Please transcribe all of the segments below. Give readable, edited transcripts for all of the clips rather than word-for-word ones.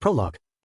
Prologue.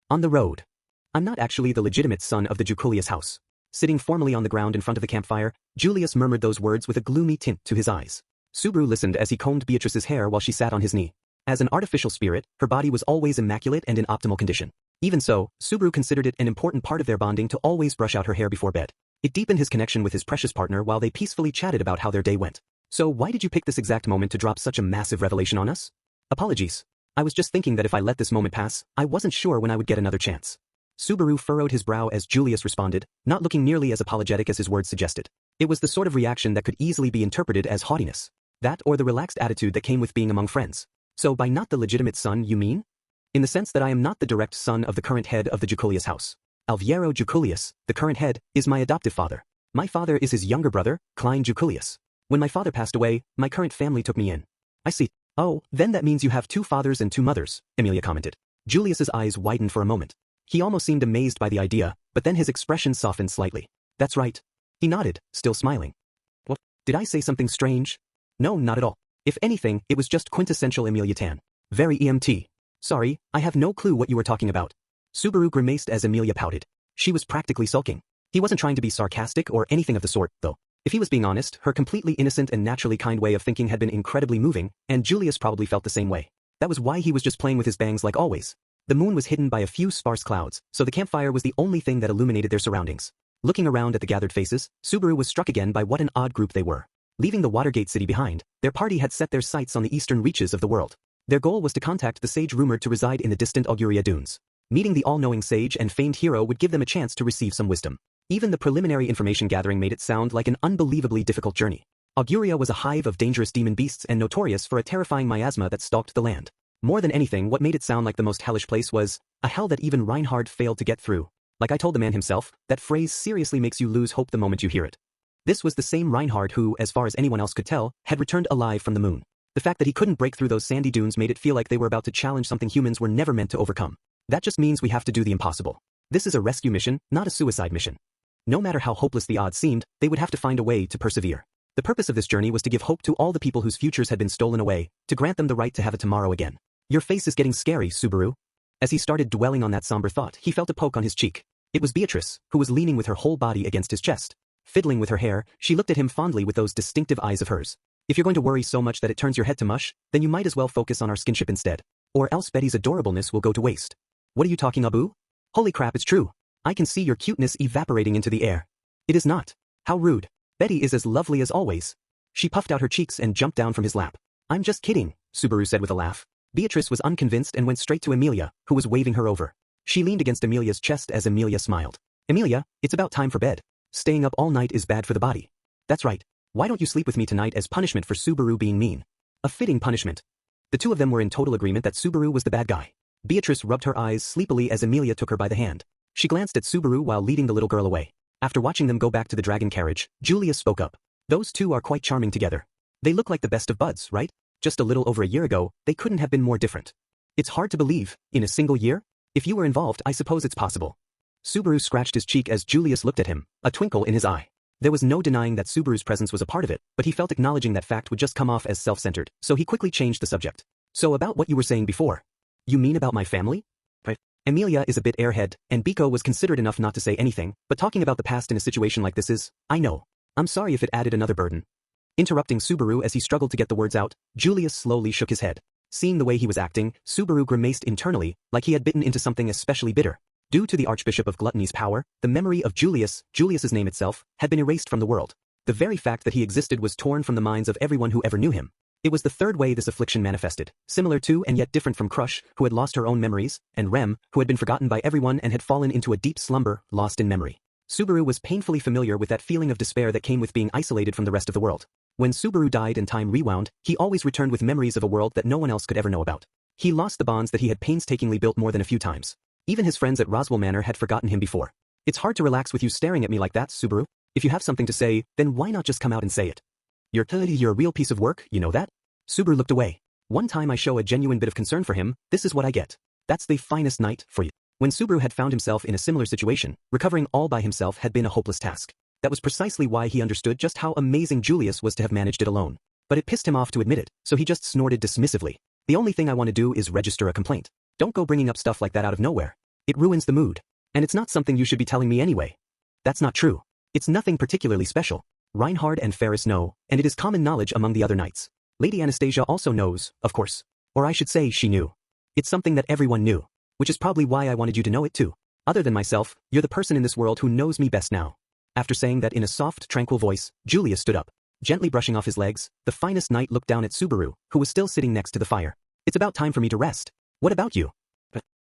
On the road. I'm not actually the legitimate son of the Juculius house. Sitting formally on the ground in front of the campfire, Julius murmured those words with a gloomy tint to his eyes. Subaru listened as he combed Beatrice's hair while she sat on his knee. As an artificial spirit, her body was always immaculate and in optimal condition. Even so, Subaru considered it an important part of their bonding to always brush out her hair before bed. It deepened his connection with his precious partner while they peacefully chatted about how their day went. So why did you pick this exact moment to drop such a massive revelation on us? Apologies. I was just thinking that if I let this moment pass, I wasn't sure when I would get another chance. Subaru furrowed his brow as Julius responded, not looking nearly as apologetic as his words suggested. It was the sort of reaction that could easily be interpreted as haughtiness. That or the relaxed attitude that came with being among friends. So by not the legitimate son, you mean? In the sense that I am not the direct son of the current head of the Juculius house. Alviero Juculius, the current head, is my adoptive father. My father is his younger brother, Klein Juculius. When my father passed away, my current family took me in. I see. Oh, then that means you have two fathers and two mothers, Emilia commented. Julius's eyes widened for a moment. He almost seemed amazed by the idea, but then his expression softened slightly. That's right. He nodded, still smiling. What? Did I say something strange? No, not at all. If anything, it was just quintessential Emilia Tan. Very EMT. Sorry, I have no clue what you were talking about. Subaru grimaced as Emilia pouted. She was practically sulking. He wasn't trying to be sarcastic or anything of the sort, though. If he was being honest, her completely innocent and naturally kind way of thinking had been incredibly moving, and Julius probably felt the same way. That was why he was just playing with his bangs like always. The moon was hidden by a few sparse clouds, so the campfire was the only thing that illuminated their surroundings. Looking around at the gathered faces, Subaru was struck again by what an odd group they were. Leaving the Watergate city behind, their party had set their sights on the eastern reaches of the world. Their goal was to contact the sage rumored to reside in the distant Auguria dunes. Meeting the all-knowing sage and famed hero would give them a chance to receive some wisdom. Even the preliminary information gathering made it sound like an unbelievably difficult journey. Auguria was a hive of dangerous demon beasts and notorious for a terrifying miasma that stalked the land. More than anything, what made it sound like the most hellish place was a hell that even Reinhard failed to get through. Like I told the man himself, that phrase seriously makes you lose hope the moment you hear it. This was the same Reinhard who, as far as anyone else could tell, had returned alive from the moon. The fact that he couldn't break through those sandy dunes made it feel like they were about to challenge something humans were never meant to overcome. That just means we have to do the impossible. This is a rescue mission, not a suicide mission. No matter how hopeless the odds seemed, they would have to find a way to persevere. The purpose of this journey was to give hope to all the people whose futures had been stolen away, to grant them the right to have a tomorrow again. Your face is getting scary, Subaru. As he started dwelling on that somber thought, he felt a poke on his cheek. It was Beatrice, who was leaning with her whole body against his chest. Fiddling with her hair, she looked at him fondly with those distinctive eyes of hers. If you're going to worry so much that it turns your head to mush, then you might as well focus on our skinship instead. Or else Betty's adorableness will go to waste. What are you talking, Abu? Holy crap, it's true. I can see your cuteness evaporating into the air. It is not. How rude. Betty is as lovely as always. She puffed out her cheeks and jumped down from his lap. I'm just kidding, Subaru said with a laugh. Beatrice was unconvinced and went straight to Emilia, who was waving her over. She leaned against Emilia's chest as Emilia smiled. Emilia, it's about time for bed. Staying up all night is bad for the body. That's right. Why don't you sleep with me tonight as punishment for Subaru being mean? A fitting punishment. The two of them were in total agreement that Subaru was the bad guy. Beatrice rubbed her eyes sleepily as Emilia took her by the hand. She glanced at Subaru while leading the little girl away. After watching them go back to the dragon carriage, Julius spoke up. Those two are quite charming together. They look like the best of buds, right? Just a little over a year ago, they couldn't have been more different. It's hard to believe, in a single year? If you were involved, I suppose it's possible. Subaru scratched his cheek as Julius looked at him, a twinkle in his eye. There was no denying that Subaru's presence was a part of it, but he felt acknowledging that fact would just come off as self-centered, so he quickly changed the subject. So about what you were saying before. You mean about my family? Right. Emilia is a bit airhead, and Biko was considerate enough not to say anything, but talking about the past in a situation like this is, I know. I'm sorry if it added another burden. Interrupting Subaru as he struggled to get the words out, Julius slowly shook his head. Seeing the way he was acting, Subaru grimaced internally, like he had bitten into something especially bitter. Due to the Archbishop of Gluttony's power, the memory of Julius's name itself, had been erased from the world. The very fact that he existed was torn from the minds of everyone who ever knew him. It was the third way this affliction manifested, similar to and yet different from Crush, who had lost her own memories, and Rem, who had been forgotten by everyone and had fallen into a deep slumber, lost in memory. Subaru was painfully familiar with that feeling of despair that came with being isolated from the rest of the world. When Subaru died and time rewound, he always returned with memories of a world that no one else could ever know about. He lost the bonds that he had painstakingly built more than a few times. Even his friends at Roswell Manor had forgotten him before. It's hard to relax with you staring at me like that, Subaru. If you have something to say, then why not just come out and say it? You're a real piece of work, you know that? Subaru looked away. One time I show a genuine bit of concern for him, this is what I get. That's the finest night for you. When Subaru had found himself in a similar situation, recovering all by himself had been a hopeless task. That was precisely why he understood just how amazing Julius was to have managed it alone. But it pissed him off to admit it, so he just snorted dismissively. The only thing I want to do is register a complaint. Don't go bringing up stuff like that out of nowhere. It ruins the mood. And it's not something you should be telling me anyway. That's not true. It's nothing particularly special. Reinhard and Ferris know, and it is common knowledge among the other knights. Lady Anastasia also knows, of course. Or I should say she knew. It's something that everyone knew. Which is probably why I wanted you to know it too. Other than myself, you're the person in this world who knows me best now. After saying that in a soft, tranquil voice, Julius stood up. Gently brushing off his legs, the finest knight looked down at Subaru, who was still sitting next to the fire. It's about time for me to rest. What about you?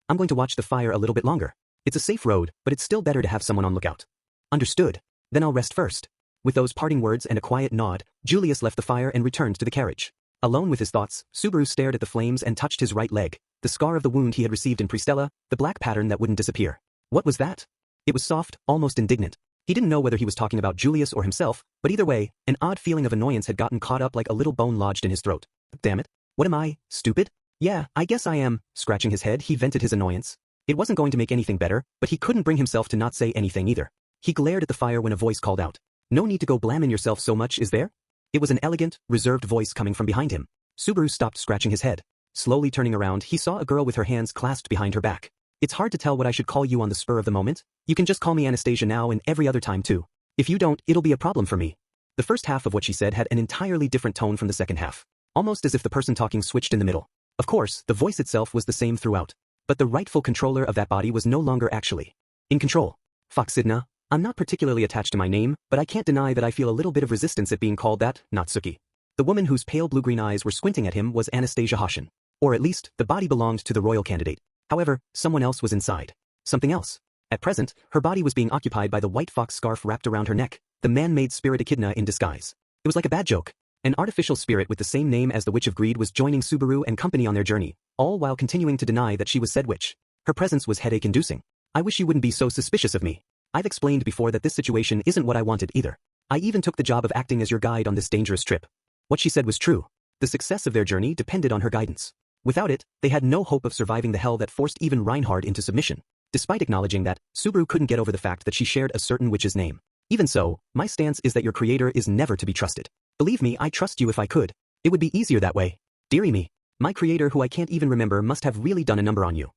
I'm going to watch the fire a little bit longer. It's a safe road, but it's still better to have someone on lookout. Understood. Then I'll rest first. With those parting words and a quiet nod, Julius left the fire and returned to the carriage. Alone with his thoughts, Subaru stared at the flames and touched his right leg, the scar of the wound he had received in Pristella, the black pattern that wouldn't disappear. What was that? It was soft, almost indignant. He didn't know whether he was talking about Julius or himself, but either way, an odd feeling of annoyance had gotten caught up like a little bone lodged in his throat. Damn it. What am I, stupid? Yeah, I guess I am. Scratching his head, he vented his annoyance. It wasn't going to make anything better, but he couldn't bring himself to not say anything either. He glared at the fire when a voice called out. No need to go blaming yourself so much, is there? It was an elegant, reserved voice coming from behind him. Subaru stopped scratching his head. Slowly turning around, he saw a girl with her hands clasped behind her back. It's hard to tell what I should call you on the spur of the moment. You can just call me Anastasia now and every other time too. If you don't, it'll be a problem for me. The first half of what she said had an entirely different tone from the second half. Almost as if the person talking switched in the middle. Of course, the voice itself was the same throughout. But the rightful controller of that body was no longer actually in control. Foxidna, I'm not particularly attached to my name, but I can't deny that I feel a little bit of resistance at being called that, Nagatsuki. The woman whose pale blue-green eyes were squinting at him was Anastasia Hashin. Or at least, the body belonged to the royal candidate. However, someone else was inside. Something else. At present, her body was being occupied by the white fox scarf wrapped around her neck, the man-made spirit Echidna in disguise. It was like a bad joke. An artificial spirit with the same name as the Witch of Greed was joining Subaru and company on their journey, all while continuing to deny that she was said witch. Her presence was headache-inducing. I wish you wouldn't be so suspicious of me. I've explained before that this situation isn't what I wanted either. I even took the job of acting as your guide on this dangerous trip. What she said was true. The success of their journey depended on her guidance. Without it, they had no hope of surviving the hell that forced even Reinhard into submission. Despite acknowledging that, Subaru couldn't get over the fact that she shared a certain witch's name. Even so, my stance is that your creator is never to be trusted. Believe me, I trust you if I could. It would be easier that way. Dearie me. My creator who I can't even remember must have really done a number on you.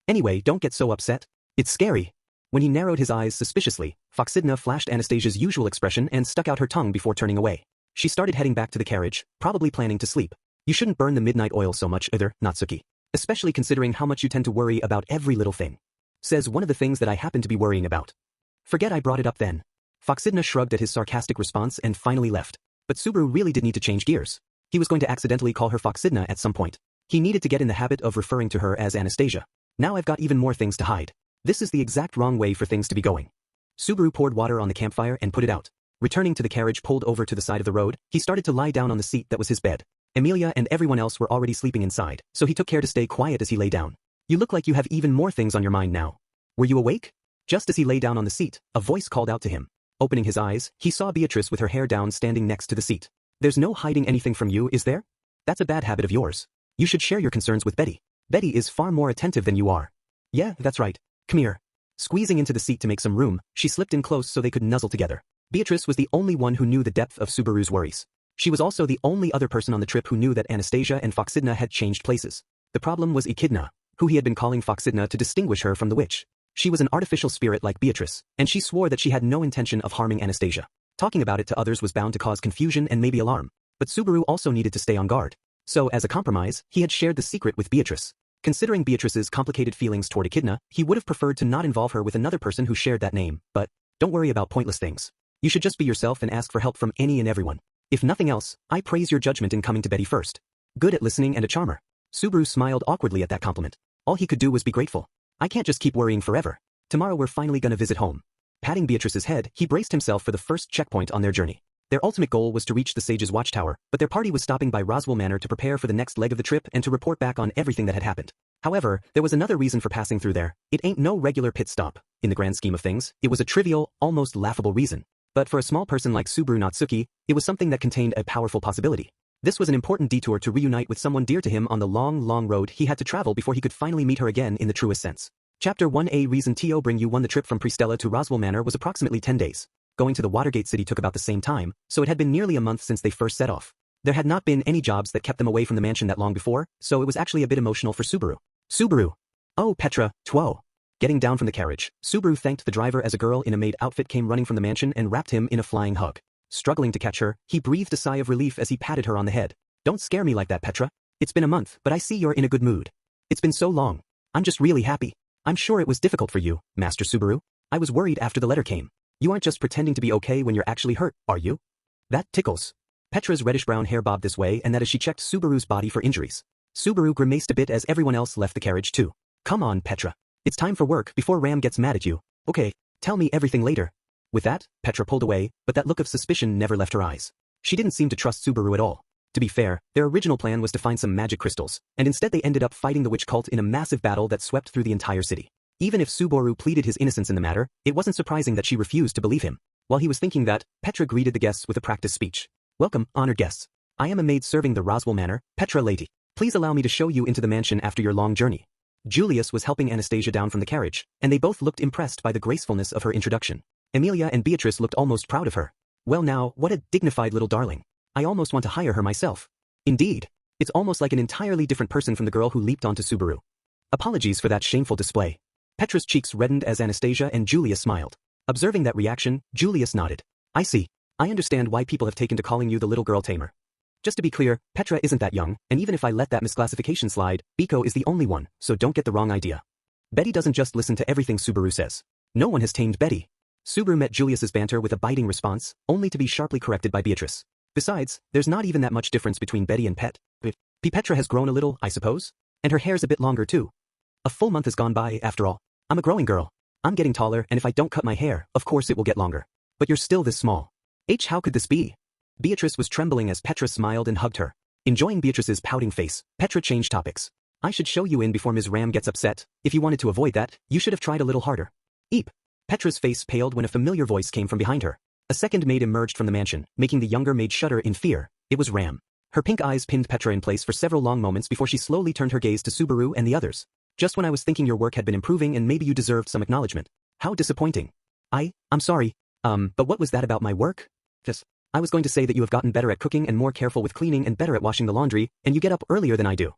Anyway, don't get so upset. It's scary. When he narrowed his eyes suspiciously, Foxidna flashed Anastasia's usual expression and stuck out her tongue before turning away. She started heading back to the carriage, probably planning to sleep. You shouldn't burn the midnight oil so much either, Nagatsuki. Especially considering how much you tend to worry about every little thing. Says one of the things that I happen to be worrying about. Forget I brought it up then. Foxidna shrugged at his sarcastic response and finally left. But Subaru really did need to change gears. He was going to accidentally call her Foxidna at some point. He needed to get in the habit of referring to her as Anastasia. Now I've got even more things to hide. This is the exact wrong way for things to be going. Subaru poured water on the campfire and put it out. Returning to the carriage pulled over to the side of the road, he started to lie down on the seat that was his bed. Emilia and everyone else were already sleeping inside, so he took care to stay quiet as he lay down. You look like you have even more things on your mind now. Were you awake? Just as he lay down on the seat, a voice called out to him. Opening his eyes, he saw Beatrice with her hair down standing next to the seat. There's no hiding anything from you, is there? That's a bad habit of yours. You should share your concerns with Betty. Betty is far more attentive than you are. Yeah, that's right. Come here. Squeezing into the seat to make some room, she slipped in close so they could nuzzle together. Beatrice was the only one who knew the depth of Subaru's worries. She was also the only other person on the trip who knew that Anastasia and Foxidna had changed places. The problem was Echidna, who he had been calling Foxidna to distinguish her from the witch. She was an artificial spirit like Beatrice, and she swore that she had no intention of harming Anastasia. Talking about it to others was bound to cause confusion and maybe alarm. But Subaru also needed to stay on guard. So, as a compromise, he had shared the secret with Beatrice. Considering Beatrice's complicated feelings toward Echidna, he would have preferred to not involve her with another person who shared that name, but don't worry about pointless things. You should just be yourself and ask for help from any and everyone. If nothing else, I praise your judgment in coming to Betty first. Good at listening and a charmer. Subaru smiled awkwardly at that compliment. All he could do was be grateful. I can't just keep worrying forever. Tomorrow we're finally gonna visit home. Patting Beatrice's head, he braced himself for the first checkpoint on their journey. Their ultimate goal was to reach the Sage's watchtower, but their party was stopping by Roswell Manor to prepare for the next leg of the trip and to report back on everything that had happened. However, there was another reason for passing through there. It ain't no regular pit stop. In the grand scheme of things, it was a trivial, almost laughable reason. But for a small person like Subaru Nagatsuki, it was something that contained a powerful possibility. This was an important detour to reunite with someone dear to him on the long road he had to travel before he could finally meet her again in the truest sense. Chapter 1A Reason to bring you one. The trip from Pristella to Roswell Manor was approximately 10 days. Going to the Watergate City took about the same time, so it had been nearly a month since they first set off. There had not been any jobs that kept them away from the mansion that long before, so it was actually a bit emotional for Subaru. Subaru! Oh, Petra, Two. Getting down from the carriage, Subaru thanked the driver as a girl in a maid outfit came running from the mansion and wrapped him in a flying hug. Struggling to catch her, he breathed a sigh of relief as he patted her on the head. Don't scare me like that, Petra. It's been a month, but I see you're in a good mood. It's been so long. I'm just really happy. I'm sure it was difficult for you, Master Subaru. I was worried after the letter came. You aren't just pretending to be okay when you're actually hurt, are you? That tickles. Petra's reddish-brown hair bobbed this way and that as she checked Subaru's body for injuries. Subaru grimaced a bit as everyone else left the carriage too. Come on, Petra. It's time for work before Ram gets mad at you. Okay, tell me everything later. With that, Petra pulled away, but that look of suspicion never left her eyes. She didn't seem to trust Subaru at all. To be fair, their original plan was to find some magic crystals, and instead they ended up fighting the witch cult in a massive battle that swept through the entire city. Even if Subaru pleaded his innocence in the matter, it wasn't surprising that she refused to believe him. While he was thinking that, Petra greeted the guests with a practice speech. Welcome, honored guests. I am a maid serving the Roswell Manor, Petra Lady. Please allow me to show you into the mansion after your long journey. Julius was helping Anastasia down from the carriage, and they both looked impressed by the gracefulness of her introduction. Emilia and Beatrice looked almost proud of her. Well now, what a dignified little darling. I almost want to hire her myself. Indeed. It's almost like an entirely different person from the girl who leaped onto Subaru. Apologies for that shameful display. Petra's cheeks reddened as Anastasia and Julius smiled. Observing that reaction, Julius nodded. I see. I understand why people have taken to calling you the little girl tamer. Just to be clear, Petra isn't that young, and even if I let that misclassification slide, Biko is the only one, so don't get the wrong idea. Betty doesn't just listen to everything Subaru says. No one has tamed Betty. Subaru met Julius's banter with a biting response, only to be sharply corrected by Beatrice. Besides, there's not even that much difference between Betty and Pet. Petra has grown a little, I suppose? And her hair's a bit longer too. A full month has gone by, after all. I'm a growing girl. I'm getting taller, and if I don't cut my hair, of course it will get longer. But you're still this small. How could this be? Beatrice was trembling as Petra smiled and hugged her. Enjoying Beatrice's pouting face, Petra changed topics. I should show you in before Ms. Ram gets upset. If you wanted to avoid that, you should have tried a little harder. Eep. Petra's face paled when a familiar voice came from behind her. A second maid emerged from the mansion, making the younger maid shudder in fear. It was Ram. Her pink eyes pinned Petra in place for several long moments before she slowly turned her gaze to Subaru and the others. Just when I was thinking your work had been improving and maybe you deserved some acknowledgement. How disappointing. I'm sorry. But what was that about my work? I was going to say that you have gotten better at cooking and more careful with cleaning and better at washing the laundry, and you get up earlier than I do.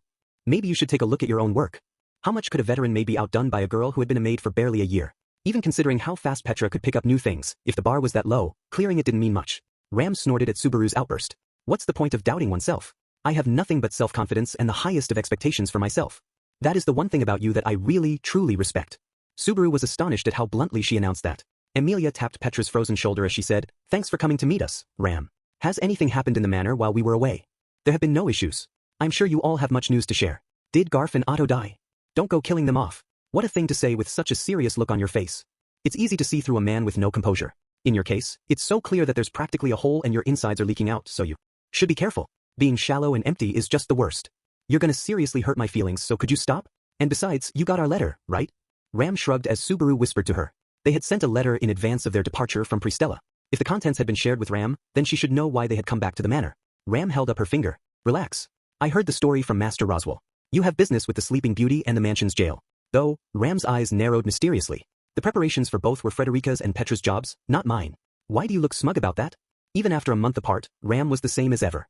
Maybe you should take a look at your own work. How much could a veteran maid be outdone by a girl who had been a maid for barely a year? Even considering how fast Petra could pick up new things, if the bar was that low, clearing it didn't mean much. Ram snorted at Subaru's outburst. What's the point of doubting oneself? I have nothing but self-confidence and the highest of expectations for myself. That is the one thing about you that I really, truly respect. Subaru was astonished at how bluntly she announced that. Emilia tapped Petra's frozen shoulder as she said, Thanks for coming to meet us, Ram. Has anything happened in the manor while we were away? There have been no issues. I'm sure you all have much news to share. Did Garf and Otto die? Don't go killing them off. What a thing to say with such a serious look on your face. It's easy to see through a man with no composure. In your case, it's so clear that there's practically a hole and your insides are leaking out, so you should be careful. Being shallow and empty is just the worst. You're gonna seriously hurt my feelings, so could you stop? And besides, you got our letter, right? Ram shrugged as Subaru whispered to her. They had sent a letter in advance of their departure from Pristella. If the contents had been shared with Ram, then she should know why they had come back to the manor. Ram held up her finger. Relax. I heard the story from Master Roswell. You have business with the Sleeping Beauty and the mansion's jail. Though, Ram's eyes narrowed mysteriously. The preparations for both were Frederica's and Petra's jobs, not mine. Why do you look smug about that? Even after a month apart, Ram was the same as ever.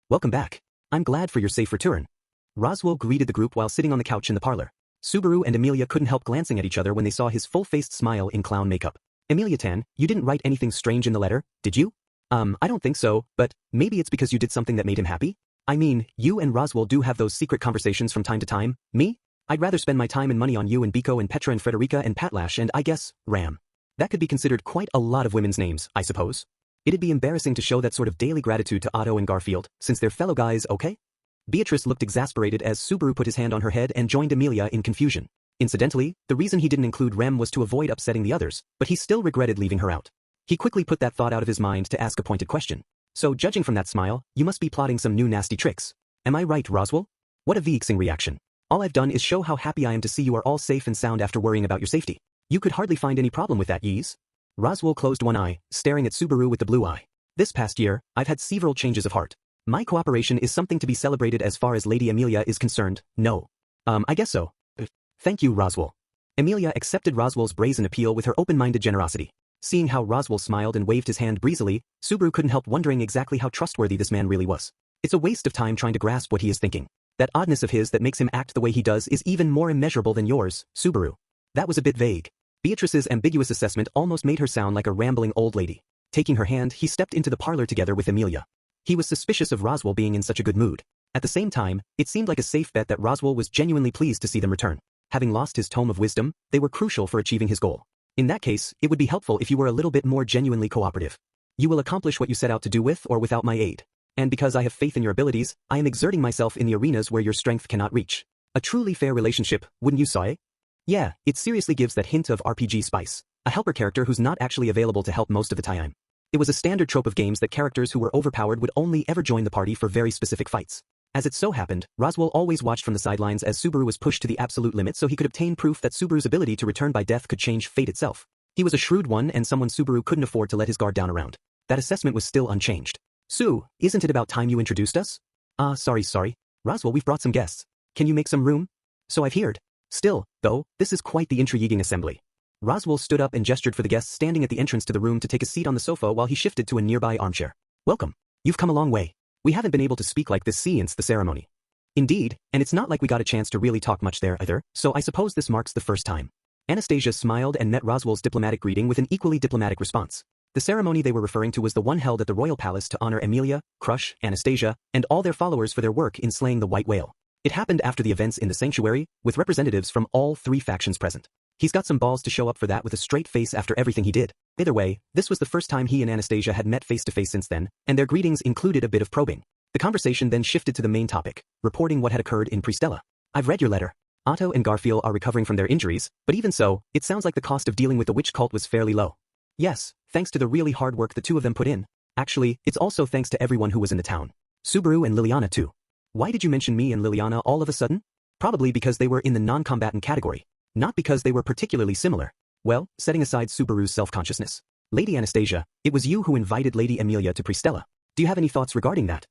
Welcome back. I'm glad for your safe return. Roswell greeted the group while sitting on the couch in the parlor. Subaru and Emilia couldn't help glancing at each other when they saw his full-faced smile in clown makeup. Emilia-tan, you didn't write anything strange in the letter, did you? I don't think so, but maybe it's because you did something that made him happy? I mean, you and Roswell do have those secret conversations from time to time. Me? I'd rather spend my time and money on you and Biko and Petra and Frederica and Patlash and I guess, Ram. That could be considered quite a lot of women's names, I suppose. It'd be embarrassing to show that sort of daily gratitude to Otto and Garfield, since they're fellow guys, okay? Beatrice looked exasperated as Subaru put his hand on her head and joined Emilia in confusion. Incidentally, the reason he didn't include Rem was to avoid upsetting the others, but he still regretted leaving her out. He quickly put that thought out of his mind to ask a pointed question. So judging from that smile, you must be plotting some new nasty tricks. Am I right, Roswell? What a vexing reaction. All I've done is show how happy I am to see you are all safe and sound after worrying about your safety. You could hardly find any problem with that, Yeez. Roswell closed one eye, staring at Subaru with the blue eye. This past year, I've had several changes of heart. My cooperation is something to be celebrated as far as Lady Emilia is concerned, no. I guess so. Thank you, Roswell. Emilia accepted Roswell's brazen appeal with her open-minded generosity. Seeing how Roswell smiled and waved his hand breezily, Subaru couldn't help wondering exactly how trustworthy this man really was. It's a waste of time trying to grasp what he is thinking. That oddness of his that makes him act the way he does is even more immeasurable than yours, Subaru. That was a bit vague. Beatrice's ambiguous assessment almost made her sound like a rambling old lady. Taking her hand, he stepped into the parlor together with Emilia. He was suspicious of Roswell being in such a good mood. At the same time, it seemed like a safe bet that Roswell was genuinely pleased to see them return. Having lost his tome of wisdom, they were crucial for achieving his goal. In that case, it would be helpful if you were a little bit more genuinely cooperative. You will accomplish what you set out to do with or without my aid. And because I have faith in your abilities, I am exerting myself in the arenas where your strength cannot reach. A truly fair relationship, wouldn't you say? Yeah, it seriously gives that hint of RPG spice. A helper character who's not actually available to help most of the time. It was a standard trope of games that characters who were overpowered would only ever join the party for very specific fights. As it so happened, Roswell always watched from the sidelines as Subaru was pushed to the absolute limit so he could obtain proof that Subaru's ability to return by death could change fate itself. He was a shrewd one and someone Subaru couldn't afford to let his guard down around. That assessment was still unchanged. Sue, isn't it about time you introduced us? Sorry. Roswell, we've brought some guests. Can you make some room? So I've heard. Still, though, this is quite the intriguing assembly. Roswell stood up and gestured for the guests standing at the entrance to the room to take a seat on the sofa while he shifted to a nearby armchair. Welcome. You've come a long way. We haven't been able to speak like this since the ceremony. Indeed, and it's not like we got a chance to really talk much there either, so I suppose this marks the first time. Anastasia smiled and met Roswell's diplomatic greeting with an equally diplomatic response. The ceremony they were referring to was the one held at the royal palace to honor Emilia, Crush, Anastasia, and all their followers for their work in slaying the white whale. It happened after the events in the sanctuary, with representatives from all three factions present. He's got some balls to show up for that with a straight face after everything he did. Either way, this was the first time he and Anastasia had met face to face since then, and their greetings included a bit of probing. The conversation then shifted to the main topic, reporting what had occurred in Pristella. I've read your letter. Otto and Garfield are recovering from their injuries, but even so, it sounds like the cost of dealing with the witch cult was fairly low. Yes, thanks to the really hard work the two of them put in. Actually, it's also thanks to everyone who was in the town. Subaru and Liliana too. Why did you mention me and Liliana all of a sudden? Probably because they were in the non-combatant category. Not because they were particularly similar. Well, setting aside Subaru's self-consciousness. Lady Anastasia, it was you who invited Lady Emilia to Pristella. Do you have any thoughts regarding that?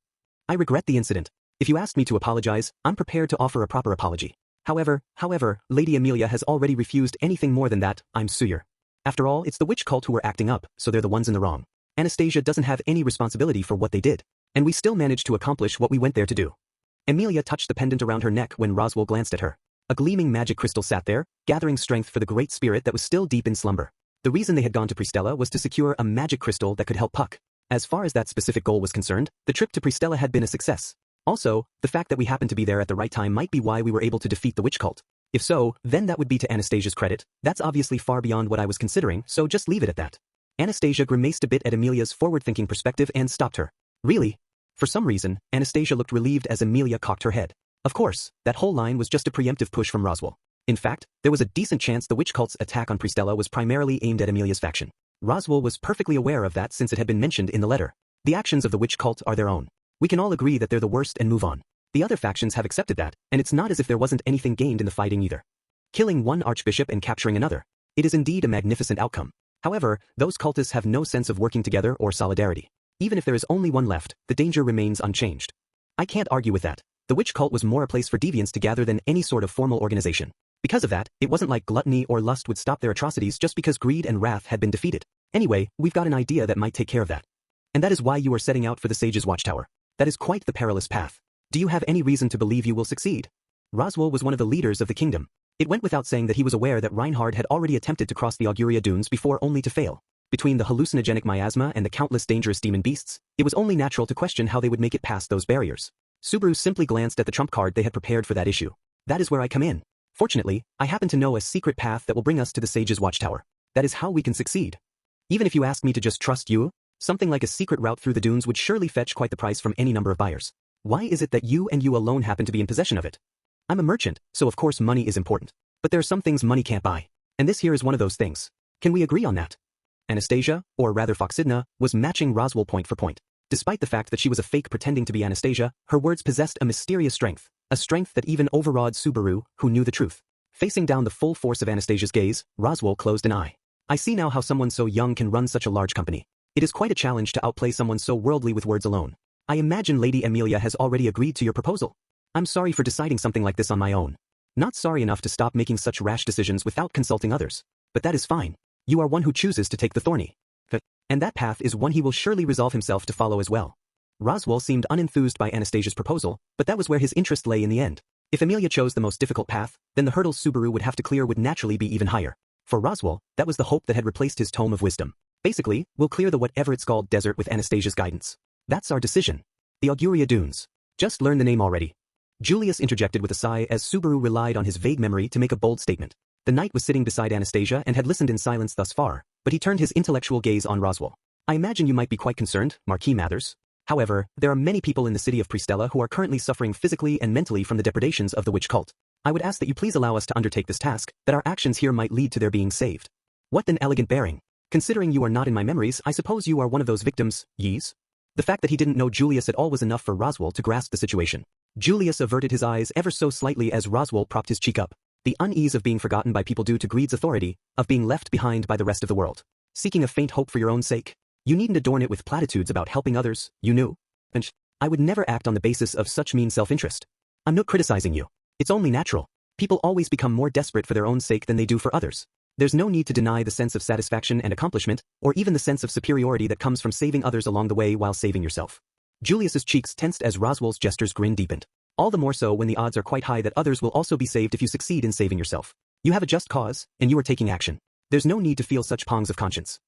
I regret the incident. If you asked me to apologize, I'm prepared to offer a proper apology. However, Lady Emilia has already refused anything more than that, I'm suer. After all, it's the witch cult who are acting up, so they're the ones in the wrong. Anastasia doesn't have any responsibility for what they did. And we still managed to accomplish what we went there to do. Emilia touched the pendant around her neck when Roswell glanced at her. A gleaming magic crystal sat there, gathering strength for the great spirit that was still deep in slumber. The reason they had gone to Pristella was to secure a magic crystal that could help Puck. As far as that specific goal was concerned, the trip to Pristella had been a success. Also, the fact that we happened to be there at the right time might be why we were able to defeat the witch cult. If so, then that would be to Anastasia's credit. That's obviously far beyond what I was considering, so just leave it at that. Anastasia grimaced a bit at Emilia's forward-thinking perspective and stopped her. Really? For some reason, Anastasia looked relieved as Emilia cocked her head. Of course, that whole line was just a preemptive push from Roswell. In fact, there was a decent chance the witch cult's attack on Pristella was primarily aimed at Emilia's faction. Roswell was perfectly aware of that since it had been mentioned in the letter. The actions of the witch cult are their own. We can all agree that they're the worst and move on. The other factions have accepted that, and it's not as if there wasn't anything gained in the fighting either. Killing one archbishop and capturing another. It is indeed a magnificent outcome. However, those cultists have no sense of working together or solidarity. Even if there is only one left, the danger remains unchanged. I can't argue with that. The witch cult was more a place for deviants to gather than any sort of formal organization. Because of that, it wasn't like gluttony or lust would stop their atrocities just because greed and wrath had been defeated. Anyway, we've got an idea that might take care of that. And that is why you are setting out for the Sage's Watchtower. That is quite the perilous path. Do you have any reason to believe you will succeed? Roswell was one of the leaders of the kingdom. It went without saying that he was aware that Reinhard had already attempted to cross the Auguria dunes before only to fail. Between the hallucinogenic miasma and the countless dangerous demon beasts, it was only natural to question how they would make it past those barriers. Subaru simply glanced at the trump card they had prepared for that issue. That is where I come in. Fortunately, I happen to know a secret path that will bring us to the Sage's Watchtower. That is how we can succeed. Even if you ask me to just trust you, something like a secret route through the dunes would surely fetch quite the price from any number of buyers. Why is it that you and you alone happen to be in possession of it? I'm a merchant, so of course money is important. But there are some things money can't buy. And this here is one of those things. Can we agree on that? Anastasia, or rather Foxidna, was matching Roswell point for point. Despite the fact that she was a fake pretending to be Anastasia, her words possessed a mysterious strength. A strength that even overawed Subaru, who knew the truth. Facing down the full force of Anastasia's gaze, Roswell closed an eye. I see now how someone so young can run such a large company. It is quite a challenge to outplay someone so worldly with words alone. I imagine Lady Emilia has already agreed to your proposal. I'm sorry for deciding something like this on my own. Not sorry enough to stop making such rash decisions without consulting others. But that is fine. You are one who chooses to take the thorny. And that path is one he will surely resolve himself to follow as well. Roswell seemed unenthused by Anastasia's proposal, but that was where his interest lay in the end. If Amelia chose the most difficult path, then the hurdles Subaru would have to clear would naturally be even higher. For Roswell, that was the hope that had replaced his tome of wisdom. Basically, we'll clear the whatever it's called desert with Anastasia's guidance. That's our decision. The Auguria Dunes. Just learn the name already. Julius interjected with a sigh as Subaru relied on his vague memory to make a bold statement. The knight was sitting beside Anastasia and had listened in silence thus far, but he turned his intellectual gaze on Roswell. I imagine you might be quite concerned, Marquis Mathers. However, there are many people in the city of Pristella who are currently suffering physically and mentally from the depredations of the witch cult. I would ask that you please allow us to undertake this task, that our actions here might lead to their being saved. What an elegant bearing. Considering you are not in my memories, I suppose you are one of those victims, yes? The fact that he didn't know Julius at all was enough for Roswell to grasp the situation. Julius averted his eyes ever so slightly as Roswell propped his cheek up. The unease of being forgotten by people due to greed's authority, of being left behind by the rest of the world. Seeking a faint hope for your own sake. You needn't adorn it with platitudes about helping others, you knew. And I would never act on the basis of such mean self-interest. I'm not criticizing you. It's only natural. People always become more desperate for their own sake than they do for others. There's no need to deny the sense of satisfaction and accomplishment, or even the sense of superiority that comes from saving others along the way while saving yourself. Julius's cheeks tensed as Roswell's gestures grin deepened. All the more so when the odds are quite high that others will also be saved if you succeed in saving yourself. You have a just cause, and you are taking action. There's no need to feel such pangs of conscience.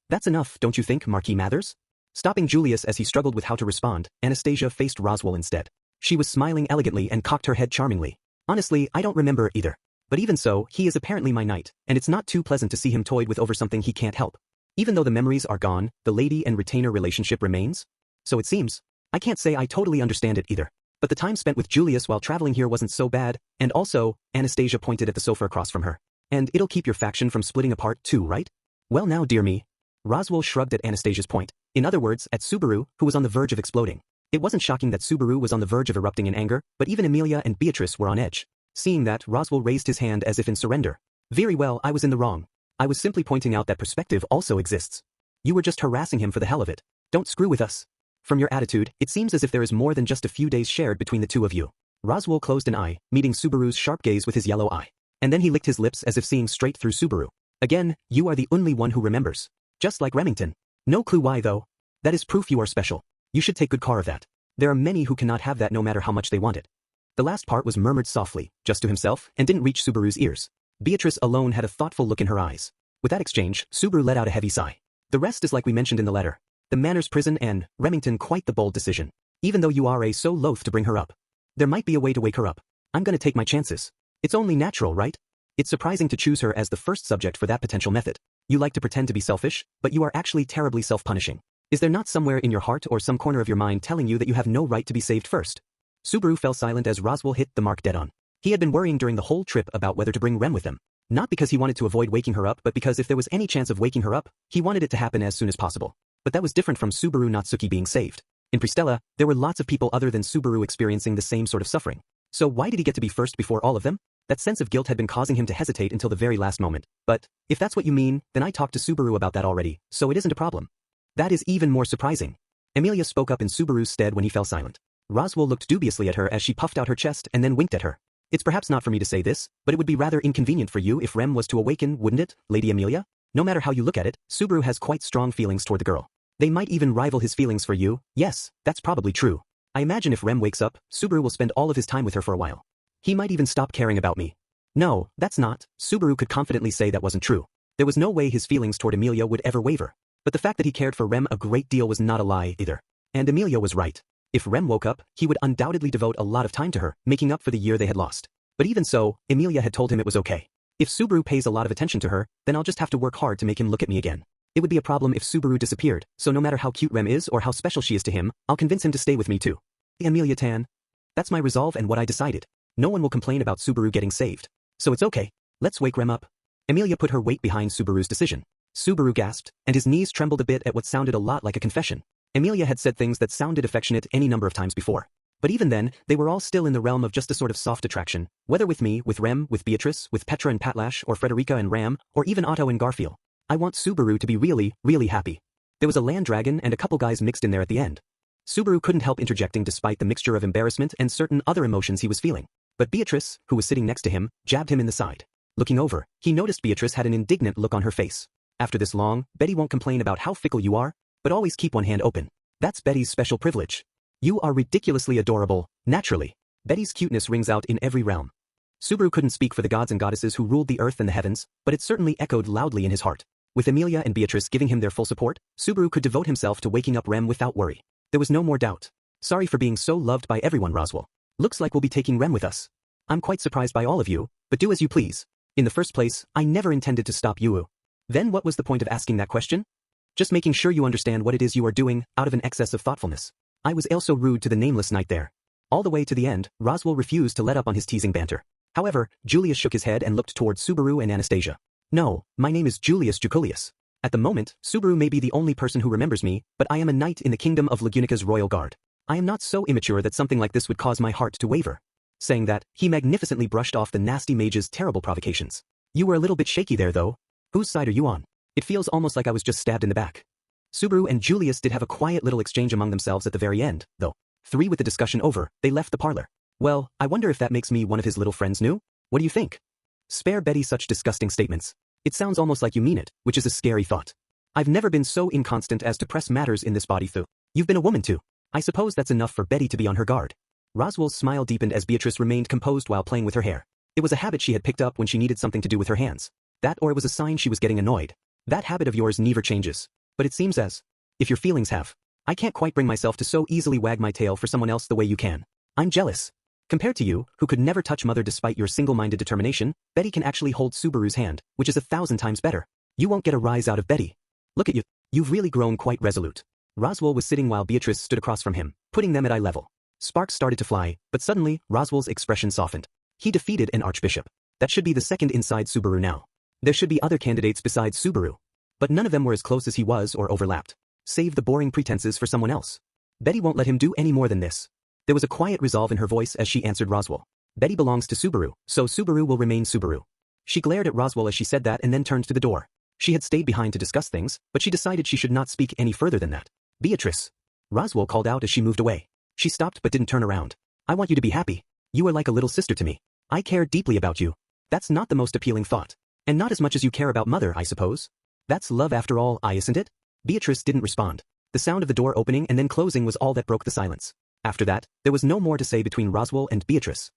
That's enough, don't you think, Marquis Mathers? Stopping Julius as he struggled with how to respond, Anastasia faced Roswell instead. She was smiling elegantly and cocked her head charmingly. Honestly, I don't remember either. But even so, he is apparently my knight, and it's not too pleasant to see him toyed with over something he can't help. Even though the memories are gone, the lady and retainer relationship remains? So it seems. I can't say I totally understand it either. But the time spent with Julius while traveling here wasn't so bad, and also, Anastasia pointed at the sofa across from her. And it'll keep your faction from splitting apart too, right? Well now, dear me. Roswell shrugged at Anastasia's point. In other words, at Subaru, who was on the verge of exploding. It wasn't shocking that Subaru was on the verge of erupting in anger, but even Amelia and Beatrice were on edge. Seeing that, Roswell raised his hand as if in surrender. Very well, I was in the wrong. I was simply pointing out that perspective also exists. You were just harassing him for the hell of it. Don't screw with us. From your attitude, it seems as if there is more than just a few days shared between the two of you. Roswell closed an eye, meeting Subaru's sharp gaze with his yellow eye. And then he licked his lips as if seeing straight through Subaru. Again, you are the only one who remembers. Just like Remington. No clue why though. That is proof you are special. You should take good care of that. There are many who cannot have that no matter how much they want it. The last part was murmured softly, just to himself, and didn't reach Subaru's ears. Beatrice alone had a thoughtful look in her eyes. With that exchange, Subaru let out a heavy sigh. The rest is like we mentioned in the letter. The Manners prison and, Remington, quite the bold decision. Even though you are so loath to bring her up. There might be a way to wake her up. I'm gonna take my chances. It's only natural, right? It's surprising to choose her as the first subject for that potential method. You like to pretend to be selfish, but you are actually terribly self-punishing. Is there not somewhere in your heart or some corner of your mind telling you that you have no right to be saved first? Subaru fell silent as Roswell hit the mark dead on. He had been worrying during the whole trip about whether to bring Rem with him. Not because he wanted to avoid waking her up, but because if there was any chance of waking her up, he wanted it to happen as soon as possible. But that was different from Subaru Nagatsuki being saved. In Pristella, there were lots of people other than Subaru experiencing the same sort of suffering. So why did he get to be first before all of them? That sense of guilt had been causing him to hesitate until the very last moment. But, if that's what you mean, then I talked to Subaru about that already, so it isn't a problem. That is even more surprising. Amelia spoke up in Subaru's stead when he fell silent. Roswell looked dubiously at her as she puffed out her chest and then winked at her. It's perhaps not for me to say this, but it would be rather inconvenient for you if Rem was to awaken, wouldn't it, Lady Amelia? No matter how you look at it, Subaru has quite strong feelings toward the girl. They might even rival his feelings for you. Yes, that's probably true. I imagine if Rem wakes up, Subaru will spend all of his time with her for a while. He might even stop caring about me. No, that's not. Subaru could confidently say that wasn't true. There was no way his feelings toward Amelia would ever waver. But the fact that he cared for Rem a great deal was not a lie either. And Amelia was right. If Rem woke up, he would undoubtedly devote a lot of time to her, making up for the year they had lost. But even so, Amelia had told him it was okay. If Subaru pays a lot of attention to her, then I'll just have to work hard to make him look at me again. It would be a problem if Subaru disappeared, so no matter how cute Rem is or how special she is to him, I'll convince him to stay with me too. Amelia Tan. That's my resolve and what I decided. No one will complain about Subaru getting saved. So it's okay. Let's wake Rem up. Amelia put her weight behind Subaru's decision. Subaru gasped, and his knees trembled a bit at what sounded a lot like a confession. Amelia had said things that sounded affectionate any number of times before. But even then, they were all still in the realm of just a sort of soft attraction, whether with me, with Rem, with Beatrice, with Petra and Patlash, or Frederica and Ram, or even Otto and Garfield. I want Subaru to be really, really happy. There was a land dragon and a couple guys mixed in there at the end. Subaru couldn't help interjecting despite the mixture of embarrassment and certain other emotions he was feeling. But Beatrice, who was sitting next to him, jabbed him in the side. Looking over, he noticed Beatrice had an indignant look on her face. After this long, Betty won't complain about how fickle you are, but always keep one hand open. That's Betty's special privilege. You are ridiculously adorable, naturally. Betty's cuteness rings out in every realm. Subaru couldn't speak for the gods and goddesses who ruled the earth and the heavens, but it certainly echoed loudly in his heart. With Emilia and Beatrice giving him their full support, Subaru could devote himself to waking up Rem without worry. There was no more doubt. Sorry for being so loved by everyone, Roswell. Looks like we'll be taking Rem with us. I'm quite surprised by all of you, but do as you please. In the first place, I never intended to stop you. Then what was the point of asking that question? Just making sure you understand what it is you are doing, out of an excess of thoughtfulness. I was also rude to the nameless knight there. All the way to the end, Roswell refused to let up on his teasing banter. However, Julius shook his head and looked towards Subaru and Anastasia. No, my name is Julius Juculius. At the moment, Subaru may be the only person who remembers me, but I am a knight in the kingdom of Lagunica's royal guard. I am not so immature that something like this would cause my heart to waver. Saying that, he magnificently brushed off the nasty mage's terrible provocations. You were a little bit shaky there though. Whose side are you on? It feels almost like I was just stabbed in the back. Subaru and Julius did have a quiet little exchange among themselves at the very end, though. With the discussion over, they left the parlor. Well, I wonder if that makes me one of his little friends new? What do you think? Spare Betty such disgusting statements. It sounds almost like you mean it, which is a scary thought. I've never been so inconstant as to press matters in this body through. You've been a woman too. I suppose that's enough for Betty to be on her guard. Roswell's smile deepened as Beatrice remained composed while playing with her hair. It was a habit she had picked up when she needed something to do with her hands. That or it was a sign she was getting annoyed. That habit of yours never changes. But it seems as if your feelings have. I can't quite bring myself to so easily wag my tail for someone else the way you can. I'm jealous. Compared to you, who could never touch Mother despite your single-minded determination, Betty can actually hold Subaru's hand, which is 1,000 times better. You won't get a rise out of Betty. Look at you. You've really grown quite resolute. Roswell was sitting while Beatrice stood across from him, putting them at eye level. Sparks started to fly, but suddenly, Roswell's expression softened. He defeated an archbishop. That should be the second inside Subaru now. There should be other candidates besides Subaru. But none of them were as close as he was or overlapped. Save the boring pretenses for someone else. Betty won't let him do any more than this. There was a quiet resolve in her voice as she answered Roswell. Betty belongs to Subaru, so Subaru will remain Subaru. She glared at Roswell as she said that and then turned to the door. She had stayed behind to discuss things, but she decided she should not speak any further than that. Beatrice. Roswell called out as she moved away. She stopped but didn't turn around. I want you to be happy. You are like a little sister to me. I care deeply about you. That's not the most appealing thought. And not as much as you care about Mother, I suppose. That's love after all, isn't it? Beatrice didn't respond. The sound of the door opening and then closing was all that broke the silence. After that, there was no more to say between Roswell and Beatrice.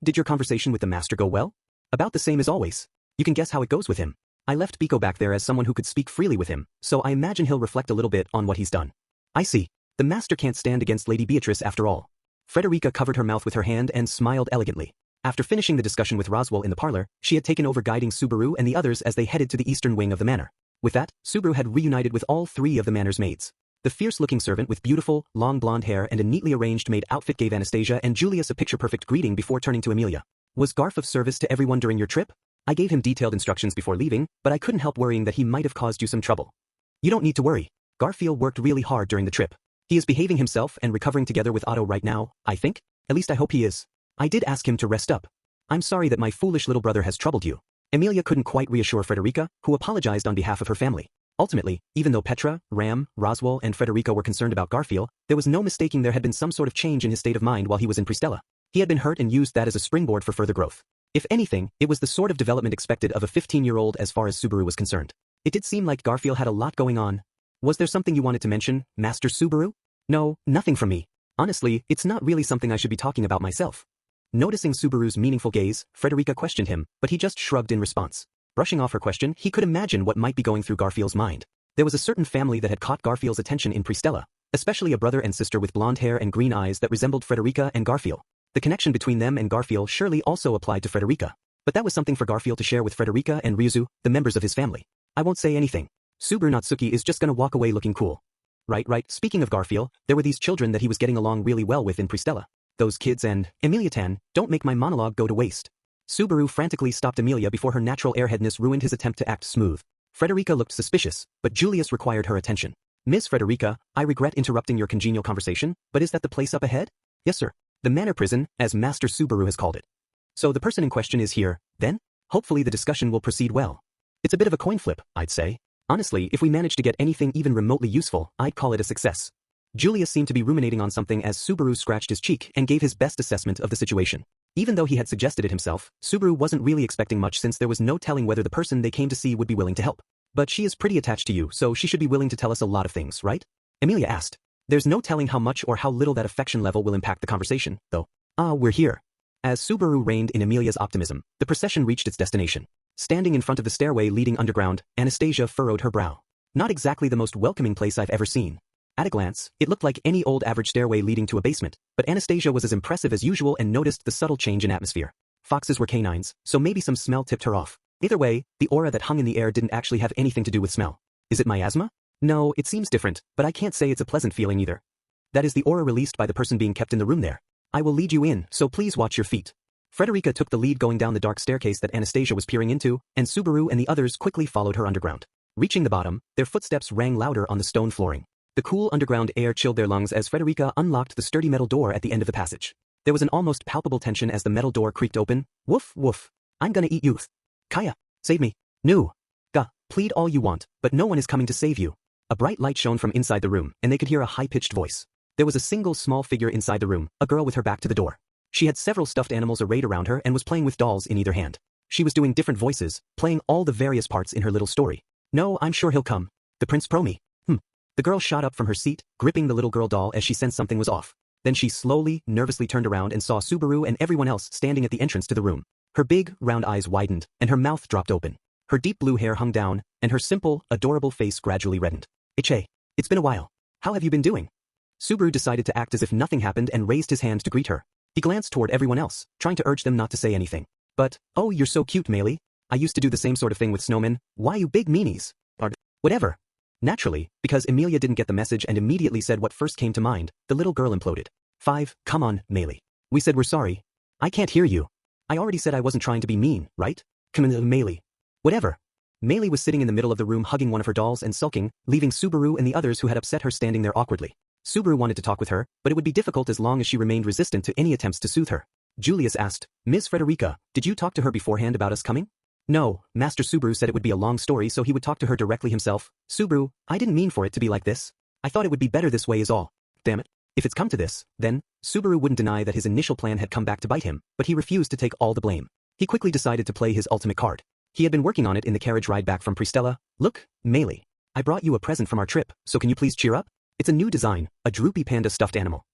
Did your conversation with the master go well? About the same as always. You can guess how it goes with him. I left Biko back there as someone who could speak freely with him, so I imagine he'll reflect a little bit on what he's done. I see. The master can't stand against Lady Beatrice after all. Frederica covered her mouth with her hand and smiled elegantly. After finishing the discussion with Roswell in the parlor, she had taken over guiding Subaru and the others as they headed to the eastern wing of the manor. With that, Subaru had reunited with all three of the manor's maids. The fierce-looking servant with beautiful, long blonde hair and a neatly arranged maid outfit gave Anastasia and Julius a picture-perfect greeting before turning to Emilia. Was Garf of service to everyone during your trip? I gave him detailed instructions before leaving, but I couldn't help worrying that he might have caused you some trouble. You don't need to worry. Garfield worked really hard during the trip. He is behaving himself and recovering together with Otto right now, I think. At least I hope he is. I did ask him to rest up. I'm sorry that my foolish little brother has troubled you. Emilia couldn't quite reassure Frederica, who apologized on behalf of her family. Ultimately, even though Petra, Ram, Roswell, and Frederica were concerned about Garfield, there was no mistaking there had been some sort of change in his state of mind while he was in Pristella. He had been hurt and used that as a springboard for further growth. If anything, it was the sort of development expected of a 15-year-old as far as Subaru was concerned. It did seem like Garfield had a lot going on. Was there something you wanted to mention, Master Subaru? No, nothing from me. Honestly, it's not really something I should be talking about myself. Noticing Subaru's meaningful gaze, Frederica questioned him, but he just shrugged in response. Brushing off her question, he could imagine what might be going through Garfield's mind. There was a certain family that had caught Garfield's attention in Pristella, especially a brother and sister with blonde hair and green eyes that resembled Frederica and Garfield. The connection between them and Garfield surely also applied to Frederica. But that was something for Garfield to share with Frederica and Ryuzu, the members of his family. I won't say anything. Subaru Natsuki is just gonna walk away looking cool. Right. Speaking of Garfield, there were these children that he was getting along really well with in Pristella. Those kids and, Emilia-tan, don't make my monologue go to waste. Subaru frantically stopped Emilia before her natural airheadness ruined his attempt to act smooth. Frederica looked suspicious, but Julius required her attention. Miss Frederica, I regret interrupting your congenial conversation, but is that the place up ahead? Yes, sir. The manor prison, as Master Subaru has called it. So the person in question is here, then? Hopefully the discussion will proceed well. It's a bit of a coin flip, I'd say. Honestly, if we manage to get anything even remotely useful, I'd call it a success. Julius seemed to be ruminating on something as Subaru scratched his cheek and gave his best assessment of the situation. Even though he had suggested it himself, Subaru wasn't really expecting much since there was no telling whether the person they came to see would be willing to help. But she is pretty attached to you, so she should be willing to tell us a lot of things, right? Emilia asked. There's no telling how much or how little that affection level will impact the conversation, though. Ah, we're here. As Subaru reigned in Emilia's optimism, the procession reached its destination. Standing in front of the stairway leading underground, Anastasia furrowed her brow. Not exactly the most welcoming place I've ever seen. At a glance, it looked like any old average stairway leading to a basement, but Anastasia was as impressive as usual and noticed the subtle change in atmosphere. Foxes were canines, so maybe some smell tipped her off. Either way, the aura that hung in the air didn't actually have anything to do with smell. Is it miasma? No, it seems different, but I can't say it's a pleasant feeling either. That is the aura released by the person being kept in the room there. I will lead you in, so please watch your feet. Frederica took the lead going down the dark staircase that Anastasia was peering into, and Subaru and the others quickly followed her underground. Reaching the bottom, their footsteps rang louder on the stone flooring. The cool underground air chilled their lungs as Frederica unlocked the sturdy metal door at the end of the passage. There was an almost palpable tension as the metal door creaked open. Woof, woof. I'm gonna eat you. Kaya, save me. No. Gah, plead all you want, but no one is coming to save you. A bright light shone from inside the room, and they could hear a high-pitched voice. There was a single small figure inside the room, a girl with her back to the door. She had several stuffed animals arrayed around her and was playing with dolls in either hand. She was doing different voices, playing all the various parts in her little story. No, I'm sure he'll come. The prince pro me. The girl shot up from her seat, gripping the little girl doll as she sensed something was off. Then she slowly, nervously turned around and saw Subaru and everyone else standing at the entrance to the room. Her big, round eyes widened, and her mouth dropped open. Her deep blue hair hung down, and her simple, adorable face gradually reddened. Iche, it's been a while. How have you been doing? Subaru decided to act as if nothing happened and raised his hand to greet her. He glanced toward everyone else, trying to urge them not to say anything. But, oh, you're so cute, Meili. I used to do the same sort of thing with snowmen. Why you big meanies? Whatever. Naturally, because Emilia didn't get the message and immediately said what first came to mind, the little girl imploded. 5, come on, Meili. We said we're sorry. I can't hear you. I already said I wasn't trying to be mean, right? Come on, Meili. Whatever. Meili was sitting in the middle of the room hugging one of her dolls and sulking, leaving Subaru and the others who had upset her standing there awkwardly. Subaru wanted to talk with her, but it would be difficult as long as she remained resistant to any attempts to soothe her. Julius asked, Ms. Frederica, did you talk to her beforehand about us coming? No, Master Subaru said it would be a long story so he would talk to her directly himself. Subaru, I didn't mean for it to be like this. I thought it would be better this way is all. Damn it. If it's come to this, then, Subaru wouldn't deny that his initial plan had come back to bite him, but he refused to take all the blame. He quickly decided to play his ultimate card. He had been working on it in the carriage ride back from Pristella. Look, Meili. I brought you a present from our trip, so can you please cheer up? It's a new design, a droopy panda stuffed animal.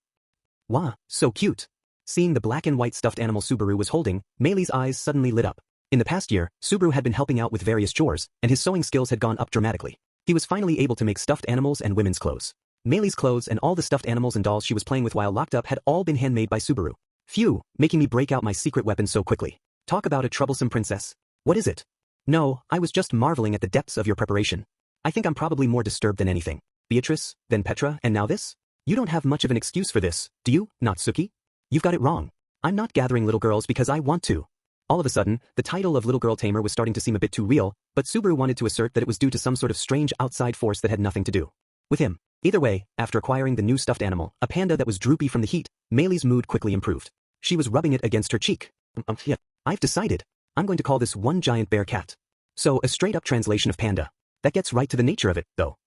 Wow, so cute. Seeing the black and white stuffed animal Subaru was holding, Meili's eyes suddenly lit up. In the past year, Subaru had been helping out with various chores, and his sewing skills had gone up dramatically. He was finally able to make stuffed animals and women's clothes. Meili's clothes and all the stuffed animals and dolls she was playing with while locked up had all been handmade by Subaru. Phew, making me break out my secret weapon so quickly. Talk about a troublesome princess. What is it? No, I was just marveling at the depths of your preparation. I think I'm probably more disturbed than anything. Beatrice, then Petra, and now this? You don't have much of an excuse for this, do you, Nagatsuki? You've got it wrong. I'm not gathering little girls because I want to. All of a sudden, the title of Little Girl Tamer was starting to seem a bit too real, but Subaru wanted to assert that it was due to some sort of strange outside force that had nothing to do with him. Either way, after acquiring the new stuffed animal, a panda that was droopy from the heat, Meili's mood quickly improved. She was rubbing it against her cheek. Yeah, I've decided. I'm going to call this one giant bear cat. So, a straight-up translation of panda. That gets right to the nature of it, though.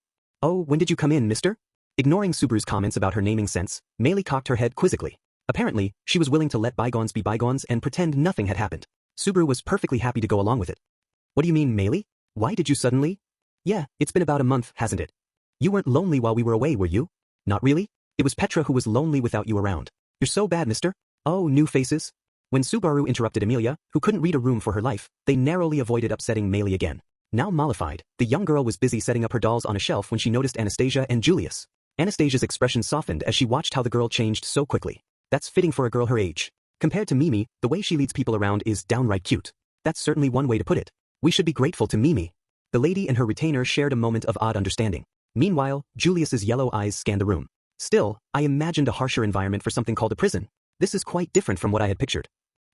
Oh, when did you come in, mister? Ignoring Subaru's comments about her naming sense, Meili cocked her head quizzically. Apparently, she was willing to let bygones be bygones and pretend nothing had happened. Subaru was perfectly happy to go along with it. What do you mean, Meili? Why did you suddenly? Yeah, it's been about a month, hasn't it? You weren't lonely while we were away, were you? Not really? It was Petra who was lonely without you around. You're so bad, mister. Oh, new faces? When Subaru interrupted Emilia, who couldn't read a room for her life, they narrowly avoided upsetting Meili again. Now mollified, the young girl was busy setting up her dolls on a shelf when she noticed Anastasia and Julius. Anastasia's expression softened as she watched how the girl changed so quickly. That's fitting for a girl her age. Compared to Mimi, the way she leads people around is downright cute. That's certainly one way to put it. We should be grateful to Mimi. The lady and her retainer shared a moment of odd understanding. Meanwhile, Julius's yellow eyes scanned the room. Still, I imagined a harsher environment for something called a prison. This is quite different from what I had pictured.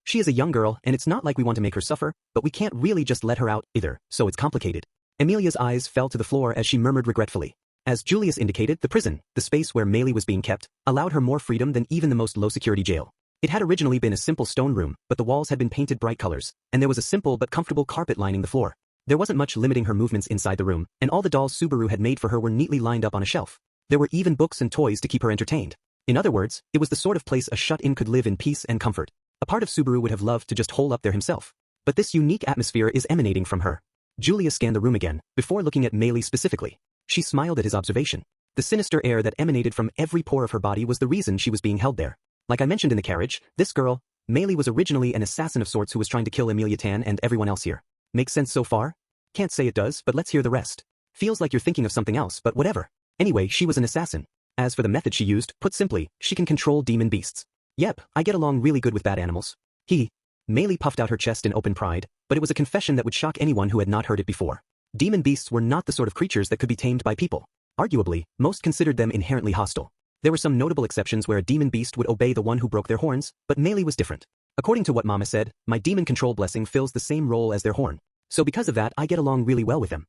She is a young girl, and it's not like we want to make her suffer, but we can't really just let her out either, so it's complicated. Emilia's eyes fell to the floor as she murmured regretfully. As Julius indicated, the prison, the space where Meili was being kept, allowed her more freedom than even the most low-security jail. It had originally been a simple stone room, but the walls had been painted bright colors, and there was a simple but comfortable carpet lining the floor. There wasn't much limiting her movements inside the room, and all the dolls Subaru had made for her were neatly lined up on a shelf. There were even books and toys to keep her entertained. In other words, it was the sort of place a shut-in could live in peace and comfort. A part of Subaru would have loved to just hole up there himself. But this unique atmosphere is emanating from her. Julia scanned the room again, before looking at Meili specifically. She smiled at his observation. The sinister air that emanated from every pore of her body was the reason she was being held there. Like I mentioned in the carriage, this girl, Meili, was originally an assassin of sorts who was trying to kill Emilia Tan and everyone else here. Makes sense so far? Can't say it does, but let's hear the rest. Feels like you're thinking of something else, but whatever. Anyway, she was an assassin. As for the method she used, put simply, she can control demon beasts. Yep, I get along really good with bad animals. Meili puffed out her chest in open pride, but it was a confession that would shock anyone who had not heard it before. Demon beasts were not the sort of creatures that could be tamed by people. Arguably, most considered them inherently hostile. There were some notable exceptions where a demon beast would obey the one who broke their horns, but Meili was different. According to what Mama said, my demon control blessing fills the same role as their horn. So because of that, I get along really well with them.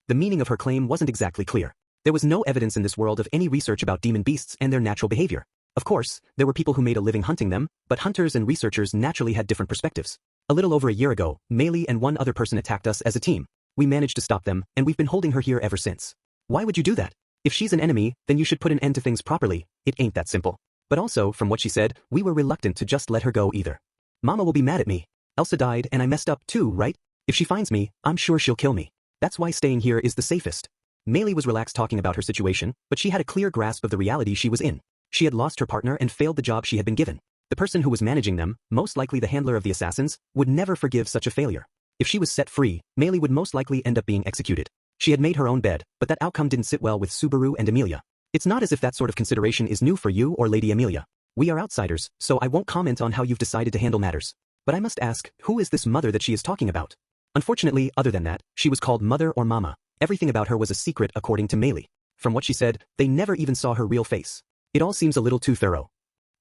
The meaning of her claim wasn't exactly clear. There was no evidence in this world of any research about demon beasts and their natural behavior. Of course, there were people who made a living hunting them, but hunters and researchers naturally had different perspectives. A little over a year ago, Meili and one other person attacked us as a team. We managed to stop them, and we've been holding her here ever since. Why would you do that? If she's an enemy, then you should put an end to things properly. It ain't that simple. But also, from what she said, we were reluctant to just let her go either. Mama will be mad at me. Elsa died and I messed up too, right? If she finds me, I'm sure she'll kill me. That's why staying here is the safest. Meili was relaxed talking about her situation, but she had a clear grasp of the reality she was in. She had lost her partner and failed the job she had been given. The person who was managing them, most likely the handler of the assassins, would never forgive such a failure. If she was set free, Meili would most likely end up being executed. She had made her own bed, but that outcome didn't sit well with Subaru and Emilia. It's not as if that sort of consideration is new for you or Lady Emilia. We are outsiders, so I won't comment on how you've decided to handle matters. But I must ask, who is this mother that she is talking about? Unfortunately, other than that, she was called Mother or Mama. Everything about her was a secret according to Meili. From what she said, they never even saw her real face. It all seems a little too thorough.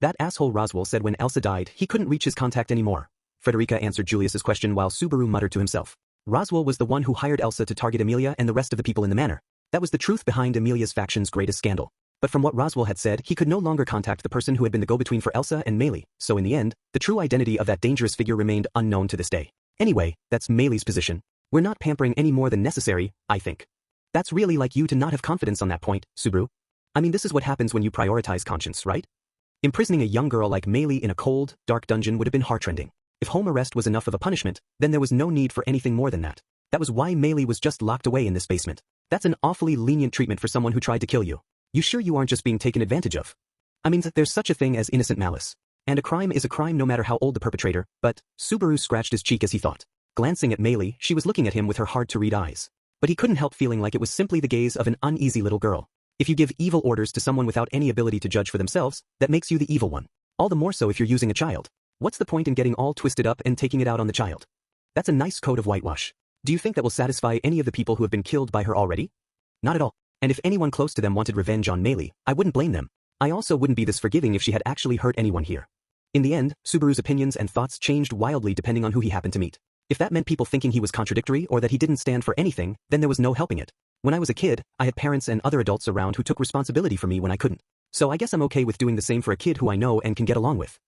That asshole Roswell said when Elsa died, he couldn't reach his contact anymore. Frederica answered Julius's question while Subaru muttered to himself. Roswell was the one who hired Elsa to target Emilia and the rest of the people in the manor. That was the truth behind Emilia's faction's greatest scandal. But from what Roswell had said, he could no longer contact the person who had been the go-between for Elsa and Meili, so in the end, the true identity of that dangerous figure remained unknown to this day. Anyway, that's Meili's position. We're not pampering any more than necessary, I think. That's really like you to not have confidence on that point, Subaru. I mean, this is what happens when you prioritize conscience, right? Imprisoning a young girl like Meili in a cold, dark dungeon would have been heart-rending. If home arrest was enough of a punishment, then there was no need for anything more than that. That was why Meili was just locked away in this basement. That's an awfully lenient treatment for someone who tried to kill you. You sure you aren't just being taken advantage of? I mean, there's such a thing as innocent malice. And a crime is a crime no matter how old the perpetrator, but Subaru scratched his cheek as he thought. Glancing at Meili, she was looking at him with her hard-to-read eyes. But he couldn't help feeling like it was simply the gaze of an uneasy little girl. If you give evil orders to someone without any ability to judge for themselves, that makes you the evil one. All the more so if you're using a child. What's the point in getting all twisted up and taking it out on the child? That's a nice coat of whitewash. Do you think that will satisfy any of the people who have been killed by her already? Not at all. And if anyone close to them wanted revenge on Meili, I wouldn't blame them. I also wouldn't be this forgiving if she had actually hurt anyone here. In the end, Subaru's opinions and thoughts changed wildly depending on who he happened to meet. If that meant people thinking he was contradictory or that he didn't stand for anything, then there was no helping it. When I was a kid, I had parents and other adults around who took responsibility for me when I couldn't. So I guess I'm okay with doing the same for a kid who I know and can get along with.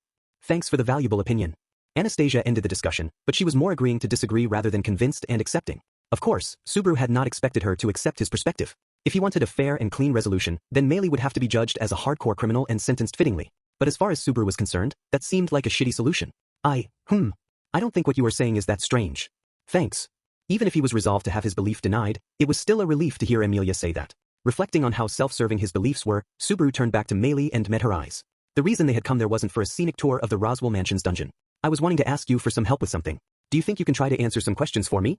Thanks for the valuable opinion. Anastasia ended the discussion, but she was more agreeing to disagree rather than convinced and accepting. Of course, Subaru had not expected her to accept his perspective. If he wanted a fair and clean resolution, then Meili would have to be judged as a hardcore criminal and sentenced fittingly. But as far as Subaru was concerned, that seemed like a shitty solution. I don't think what you are saying is that strange. Thanks. Even if he was resolved to have his belief denied, it was still a relief to hear Emilia say that. Reflecting on how self-serving his beliefs were, Subaru turned back to Meili and met her eyes. The reason they had come there wasn't for a scenic tour of the Roswell Mansion's dungeon. I was wanting to ask you for some help with something. Do you think you can try to answer some questions for me?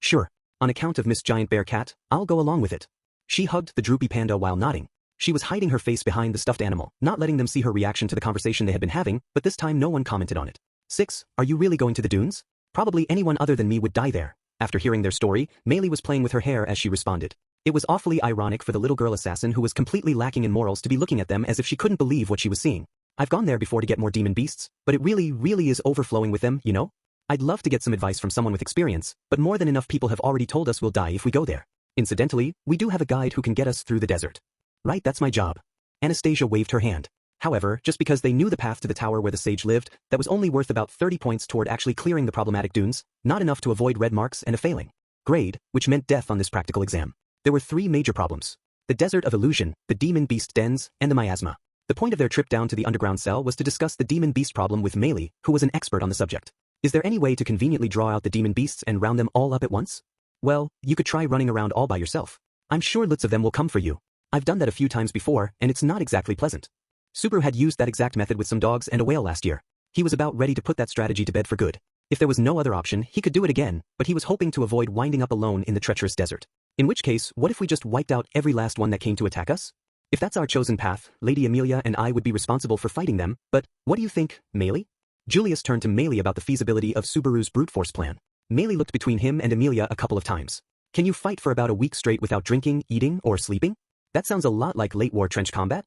Sure. On account of Miss Giant Bear Cat, I'll go along with it. She hugged the droopy panda while nodding. She was hiding her face behind the stuffed animal, not letting them see her reaction to the conversation they had been having, but this time no one commented on it. 6. Are you really going to the dunes? Probably anyone other than me would die there. After hearing their story, Meili was playing with her hair as she responded. It was awfully ironic for the little girl assassin who was completely lacking in morals to be looking at them as if she couldn't believe what she was seeing. I've gone there before to get more demon beasts, but it really is overflowing with them, you know? I'd love to get some advice from someone with experience, but more than enough people have already told us we'll die if we go there. Incidentally, we do have a guide who can get us through the desert. Right, that's my job. Anastasia waved her hand. However, just because they knew the path to the tower where the sage lived, that was only worth about 30 points toward actually clearing the problematic dunes, not enough to avoid red marks and a failing grade, which meant death on this practical exam. There were 3 major problems. The Desert of Illusion, the Demon Beast Dens, and the Miasma. The point of their trip down to the underground cell was to discuss the Demon Beast problem with Meili, who was an expert on the subject. Is there any way to conveniently draw out the demon beasts and round them all up at once? Well, you could try running around all by yourself. I'm sure lots of them will come for you. I've done that a few times before, and it's not exactly pleasant. Subaru had used that exact method with some dogs and a whale last year. He was about ready to put that strategy to bed for good. If there was no other option, he could do it again, but he was hoping to avoid winding up alone in the treacherous desert. In which case, what if we just wiped out every last one that came to attack us? If that's our chosen path, Lady Amelia and I would be responsible for fighting them, but what do you think, Meili? Julius turned to Meili about the feasibility of Subaru's brute force plan. Meili looked between him and Amelia a couple of times. Can you fight for about a week straight without drinking, eating, or sleeping? That sounds a lot like late war trench combat.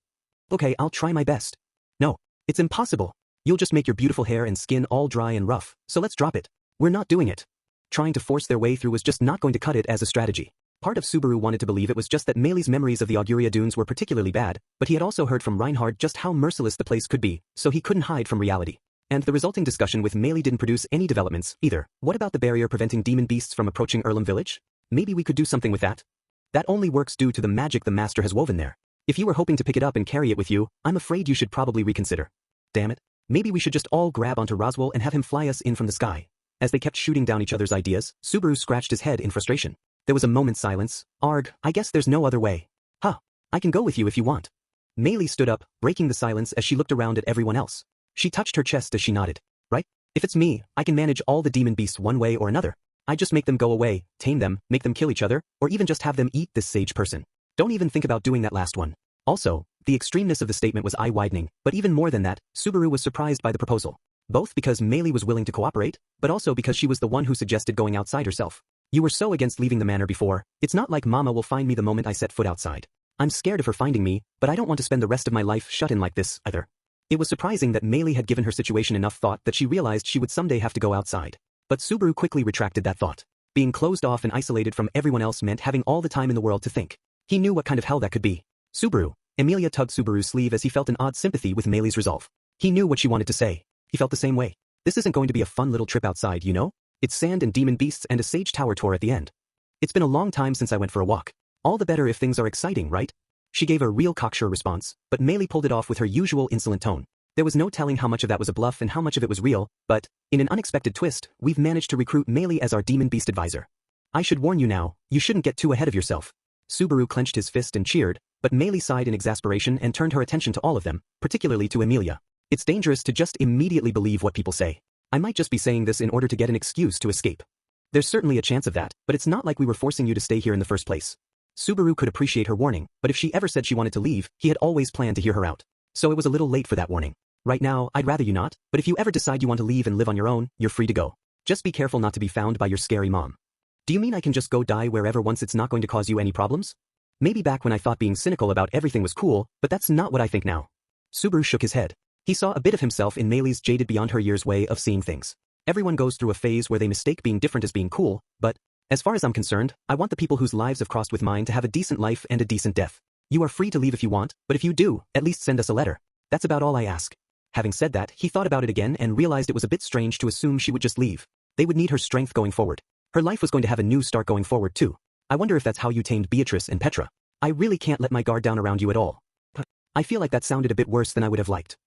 Okay, I'll try my best. No, it's impossible. You'll just make your beautiful hair and skin all dry and rough, so let's drop it. We're not doing it. Trying to force their way through was just not going to cut it as a strategy. Part of Subaru wanted to believe it was just that Meili's memories of the Auguria Dunes were particularly bad, but he had also heard from Reinhard just how merciless the place could be, so he couldn't hide from reality. And the resulting discussion with Meili didn't produce any developments, either. What about the barrier preventing demon beasts from approaching Erlem village? Maybe we could do something with that. That only works due to the magic the master has woven there. If you were hoping to pick it up and carry it with you, I'm afraid you should probably reconsider. Damn it. Maybe we should just all grab onto Roswell and have him fly us in from the sky. As they kept shooting down each other's ideas, Subaru scratched his head in frustration. There was a moment's silence. Arg, I guess there's no other way. Huh. I can go with you if you want. Meili stood up, breaking the silence as she looked around at everyone else. She touched her chest as she nodded. Right? If it's me, I can manage all the demon beasts one way or another. I just make them go away, tame them, make them kill each other, or even just have them eat this sage person. Don't even think about doing that last one. Also, the extremeness of the statement was eye-widening, but even more than that, Subaru was surprised by the proposal. Both because Meili was willing to cooperate, but also because she was the one who suggested going outside herself. You were so against leaving the manor before. It's not like Mama will find me the moment I set foot outside. I'm scared of her finding me, but I don't want to spend the rest of my life shut in like this, either. It was surprising that Meili had given her situation enough thought that she realized she would someday have to go outside. But Subaru quickly retracted that thought. Being closed off and isolated from everyone else meant having all the time in the world to think. He knew what kind of hell that could be. Subaru. Amelia tugged Subaru's sleeve as he felt an odd sympathy with Meili's resolve. He knew what she wanted to say. He felt the same way. This isn't going to be a fun little trip outside, you know? It's sand and demon beasts and a sage tower tour at the end. It's been a long time since I went for a walk. All the better if things are exciting, right? She gave a real cocksure response, but Meili pulled it off with her usual insolent tone. There was no telling how much of that was a bluff and how much of it was real, but, in an unexpected twist, we've managed to recruit Meili as our demon beast advisor. I should warn you now, you shouldn't get too ahead of yourself. Subaru clenched his fist and cheered, but Meili sighed in exasperation and turned her attention to all of them, particularly to Amelia. It's dangerous to just immediately believe what people say. I might just be saying this in order to get an excuse to escape. There's certainly a chance of that, but it's not like we were forcing you to stay here in the first place. Subaru could appreciate her warning, but if she ever said she wanted to leave, he had always planned to hear her out. So it was a little late for that warning. Right now, I'd rather you not, but if you ever decide you want to leave and live on your own, you're free to go. Just be careful not to be found by your scary mom. Do you mean I can just go die wherever once it's not going to cause you any problems? Maybe back when I thought being cynical about everything was cool, but that's not what I think now. Subaru shook his head. He saw a bit of himself in Meili's jaded beyond her years way of seeing things. Everyone goes through a phase where they mistake being different as being cool, but, as far as I'm concerned, I want the people whose lives have crossed with mine to have a decent life and a decent death. You are free to leave if you want, but if you do, at least send us a letter. That's about all I ask. Having said that, he thought about it again and realized it was a bit strange to assume she would just leave. They would need her strength going forward. Her life was going to have a new start going forward too. I wonder if that's how you tamed Beatrice and Petra. I really can't let my guard down around you at all. I feel like that sounded a bit worse than I would have liked.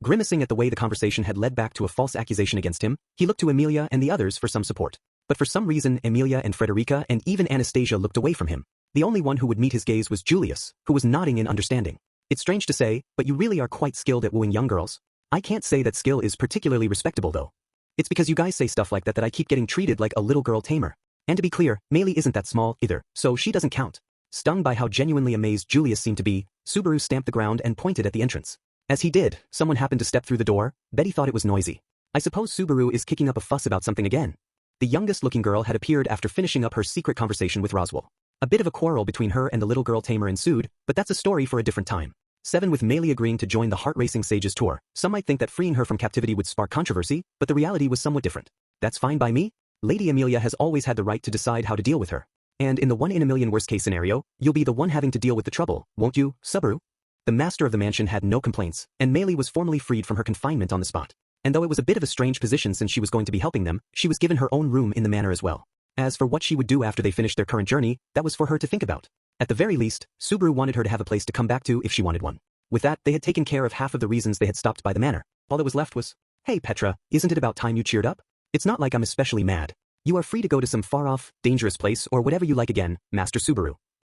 Grimacing at the way the conversation had led back to a false accusation against him, he looked to Amelia and the others for some support. But for some reason Amelia and Frederica and even Anastasia looked away from him. The only one who would meet his gaze was Julius, who was nodding in understanding. It's strange to say, but you really are quite skilled at wooing young girls. I can't say that skill is particularly respectable though. It's because you guys say stuff like that I keep getting treated like a little girl tamer. And to be clear, Meili isn't that small either, so she doesn't count. Stung by how genuinely amazed Julius seemed to be, Subaru stamped the ground and pointed at the entrance. As he did, someone happened to step through the door. Betty thought it was noisy. I suppose Subaru is kicking up a fuss about something again. The youngest-looking girl had appeared after finishing up her secret conversation with Roswell. A bit of a quarrel between her and the little girl tamer ensued, but that's a story for a different time. 7 With Meili agreeing to join the Heart Racing Sages tour, some might think that freeing her from captivity would spark controversy, but the reality was somewhat different. That's fine by me. Lady Amelia has always had the right to decide how to deal with her. And in the 1 in a million worst case scenario, you'll be the one having to deal with the trouble, won't you, Subaru? The master of the mansion had no complaints, and Meili was formally freed from her confinement on the spot. And though it was a bit of a strange position since she was going to be helping them, she was given her own room in the manor as well. As for what she would do after they finished their current journey, that was for her to think about. At the very least, Subaru wanted her to have a place to come back to if she wanted one. With that, they had taken care of half of the reasons they had stopped by the manor. All that was left was, hey Petra, isn't it about time you cheered up? It's not like I'm especially mad. You are free to go to some far-off, dangerous place or whatever you like again, Master Subaru.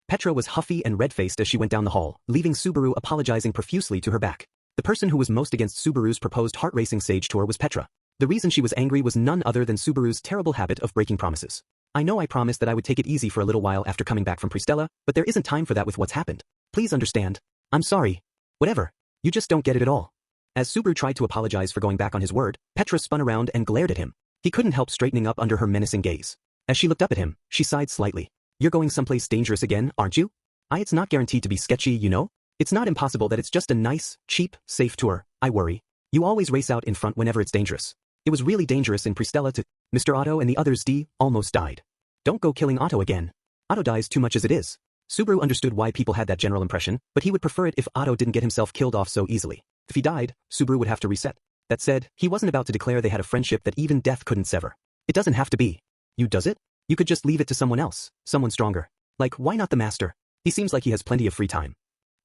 Petra was huffy and red-faced as she went down the hall, leaving Subaru apologizing profusely to her back. The person who was most against Subaru's proposed heart-racing stage tour was Petra. The reason she was angry was none other than Subaru's terrible habit of breaking promises. I know I promised that I would take it easy for a little while after coming back from Pristella, but there isn't time for that with what's happened. Please understand. I'm sorry. Whatever. You just don't get it at all. As Subaru tried to apologize for going back on his word, Petra spun around and glared at him. He couldn't help straightening up under her menacing gaze. As she looked up at him, she sighed slightly. You're going someplace dangerous again, aren't you? It's not guaranteed to be sketchy, you know? It's not impossible that it's just a nice, cheap, safe tour. I worry. You always race out in front whenever it's dangerous. It was really dangerous in Pristella to... Mr. Otto and the others almost died. Don't go killing Otto again. Otto dies too much as it is. Subaru understood why people had that general impression, but he would prefer it if Otto didn't get himself killed off so easily. If he died, Subaru would have to reset. That said, he wasn't about to declare they had a friendship that even death couldn't sever. It doesn't have to be. You does it? You could just leave it to someone else, someone stronger. Like, why not the master? He seems like he has plenty of free time.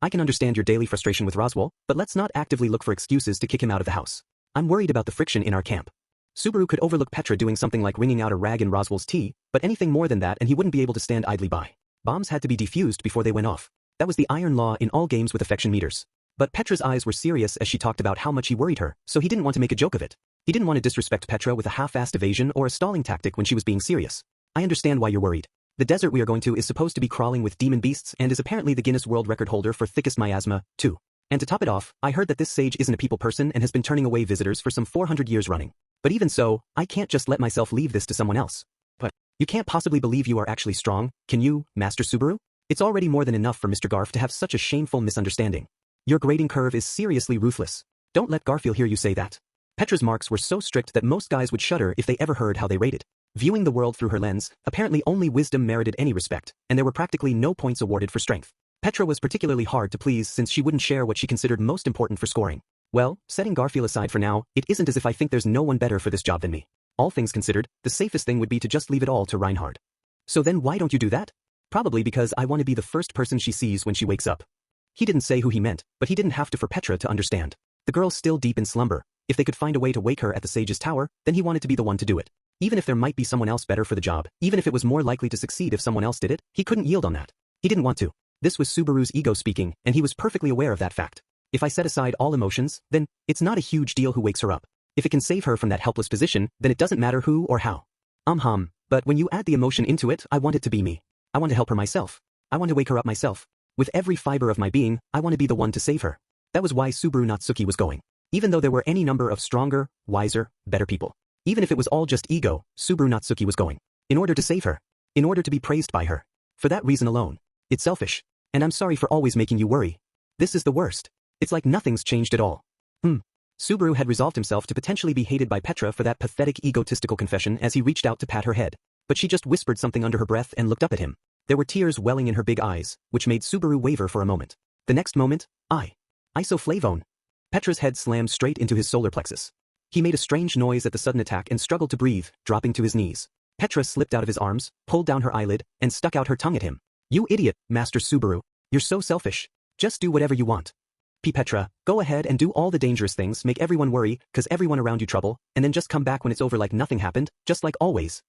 I can understand your daily frustration with Roswell, but let's not actively look for excuses to kick him out of the house. I'm worried about the friction in our camp. Subaru could overlook Petra doing something like wringing out a rag in Roswell's tea, but anything more than that and he wouldn't be able to stand idly by. Bombs had to be defused before they went off. That was the iron law in all games with affection meters. But Petra's eyes were serious as she talked about how much he worried her, so he didn't want to make a joke of it. He didn't want to disrespect Petra with a half-assed evasion or a stalling tactic when she was being serious. I understand why you're worried. The desert we are going to is supposed to be crawling with demon beasts and is apparently the Guinness World Record holder for thickest miasma, too. And to top it off, I heard that this sage isn't a people person and has been turning away visitors for some 400 years running. But even so, I can't just let myself leave this to someone else. But, you can't possibly believe you are actually strong, can you, Master Subaru? It's already more than enough for Mr. Garf to have such a shameful misunderstanding. Your grading curve is seriously ruthless. Don't let Garfield hear you say that. Petra's marks were so strict that most guys would shudder if they ever heard how they rated. Viewing the world through her lens, apparently only wisdom merited any respect, and there were practically no points awarded for strength. Petra was particularly hard to please since she wouldn't share what she considered most important for scoring. Well, setting Garfield aside for now, it isn't as if I think there's no one better for this job than me. All things considered, the safest thing would be to just leave it all to Reinhard. So then why don't you do that? Probably because I want to be the first person she sees when she wakes up. He didn't say who he meant, but he didn't have to for Petra to understand. The girl's still deep in slumber. If they could find a way to wake her at the sage's tower, then he wanted to be the one to do it. Even if there might be someone else better for the job, even if it was more likely to succeed if someone else did it, he couldn't yield on that. He didn't want to. This was Subaru's ego speaking, and he was perfectly aware of that fact. If I set aside all emotions, then it's not a huge deal who wakes her up. If it can save her from that helpless position, then it doesn't matter who or how. But when you add the emotion into it, I want it to be me. I want to help her myself. I want to wake her up myself. With every fiber of my being, I want to be the one to save her. That was why Subaru Natsuki was going. Even though there were any number of stronger, wiser, better people. Even if it was all just ego, Subaru Natsuki was going. In order to save her. In order to be praised by her. For that reason alone. It's selfish. And I'm sorry for always making you worry. This is the worst. It's like nothing's changed at all. Subaru had resolved himself to potentially be hated by Petra for that pathetic egotistical confession as he reached out to pat her head. But she just whispered something under her breath and looked up at him. There were tears welling in her big eyes, which made Subaru waver for a moment. The next moment, Isoflavone. Petra's head slammed straight into his solar plexus. He made a strange noise at the sudden attack and struggled to breathe, dropping to his knees. Petra slipped out of his arms, pulled down her eyelid, and stuck out her tongue at him. You idiot, Master Subaru. You're so selfish. Just do whatever you want. Petra, go ahead and do all the dangerous things, make everyone worry, cause everyone around you trouble, and then just come back when it's over like nothing happened, just like always.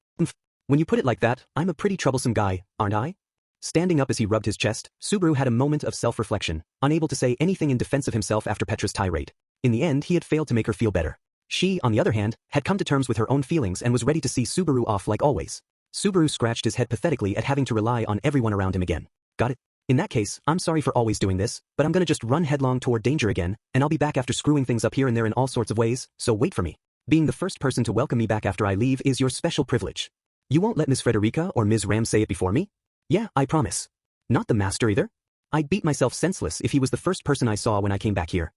When you put it like that, I'm a pretty troublesome guy, aren't I? Standing up as he rubbed his chest, Subaru had a moment of self-reflection, unable to say anything in defense of himself after Petra's tirade. In the end, he had failed to make her feel better. She, on the other hand, had come to terms with her own feelings and was ready to see Subaru off like always. Subaru scratched his head pathetically at having to rely on everyone around him again. Got it? In that case, I'm sorry for always doing this, but I'm gonna just run headlong toward danger again, and I'll be back after screwing things up here and there in all sorts of ways, so wait for me. Being the first person to welcome me back after I leave is your special privilege. You won't let Ms. Frederica or Ms. Ram say it before me? Yeah, I promise. Not the master either? I'd beat myself senseless if he was the first person I saw when I came back here.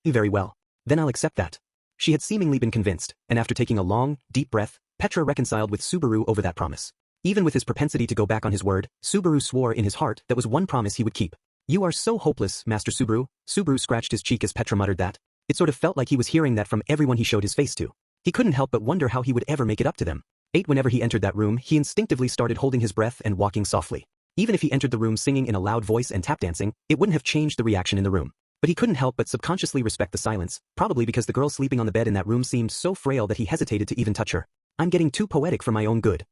Very well. Then I'll accept that. She had seemingly been convinced, and after taking a long, deep breath, Petra reconciled with Subaru over that promise. Even with his propensity to go back on his word, Subaru swore in his heart that was one promise he would keep. You are so hopeless, Master Subaru. Subaru scratched his cheek as Petra muttered that. It sort of felt like he was hearing that from everyone he showed his face to. He couldn't help but wonder how he would ever make it up to them. Whenever he entered that room, he instinctively started holding his breath and walking softly. Even if he entered the room singing in a loud voice and tap dancing, it wouldn't have changed the reaction in the room. But he couldn't help but subconsciously respect the silence, probably because the girl sleeping on the bed in that room seemed so frail that he hesitated to even touch her. I'm getting too poetic for my own good.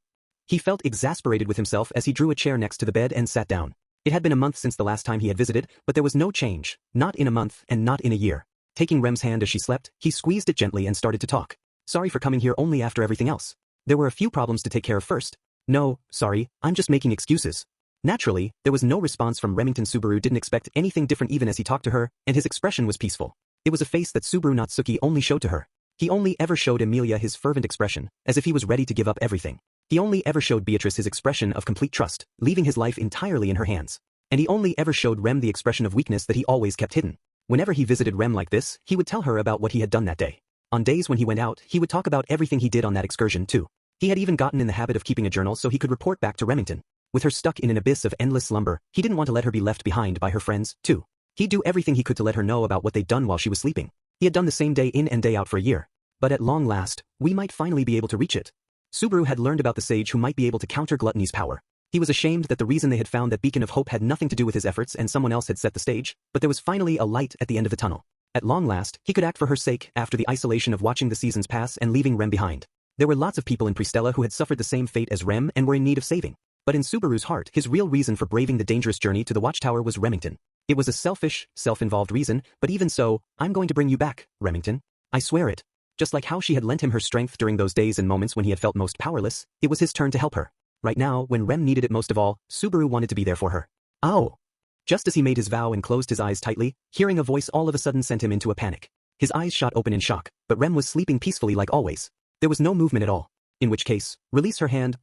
He felt exasperated with himself as he drew a chair next to the bed and sat down. It had been a month since the last time he had visited, but there was no change, not in a month and not in a year. Taking Rem's hand as she slept, he squeezed it gently and started to talk. Sorry for coming here only after everything else. There were a few problems to take care of first. No, sorry, I'm just making excuses. Naturally, there was no response from Remington. Subaru didn't expect anything different even as he talked to her, and his expression was peaceful. It was a face that Subaru Natsuki only showed to her. He only ever showed Emilia his fervent expression, as if he was ready to give up everything. He only ever showed Beatrice his expression of complete trust, leaving his life entirely in her hands. And he only ever showed Rem the expression of weakness that he always kept hidden. Whenever he visited Rem like this, he would tell her about what he had done that day. On days when he went out, he would talk about everything he did on that excursion too. He had even gotten in the habit of keeping a journal so he could report back to Remington. With her stuck in an abyss of endless slumber, he didn't want to let her be left behind by her friends, too. He'd do everything he could to let her know about what they'd done while she was sleeping. He had done the same day in and day out for a year. But at long last, we might finally be able to reach it. Subaru had learned about the sage who might be able to counter Gluttony's power. He was ashamed that the reason they had found that beacon of hope had nothing to do with his efforts and someone else had set the stage, but there was finally a light at the end of the tunnel. At long last, he could act for her sake after the isolation of watching the seasons pass and leaving Rem behind. There were lots of people in Pristella who had suffered the same fate as Rem and were in need of saving. But in Subaru's heart, his real reason for braving the dangerous journey to the watchtower was Remington. It was a selfish, self-involved reason, but even so, I'm going to bring you back, Remington. I swear it. Just like how she had lent him her strength during those days and moments when he had felt most powerless, it was his turn to help her. Right now, when Rem needed it most of all, Subaru wanted to be there for her. Ow! Just as he made his vow and closed his eyes tightly, hearing a voice all of a sudden sent him into a panic. His eyes shot open in shock, but Rem was sleeping peacefully like always. There was no movement at all. In which case, release her hand.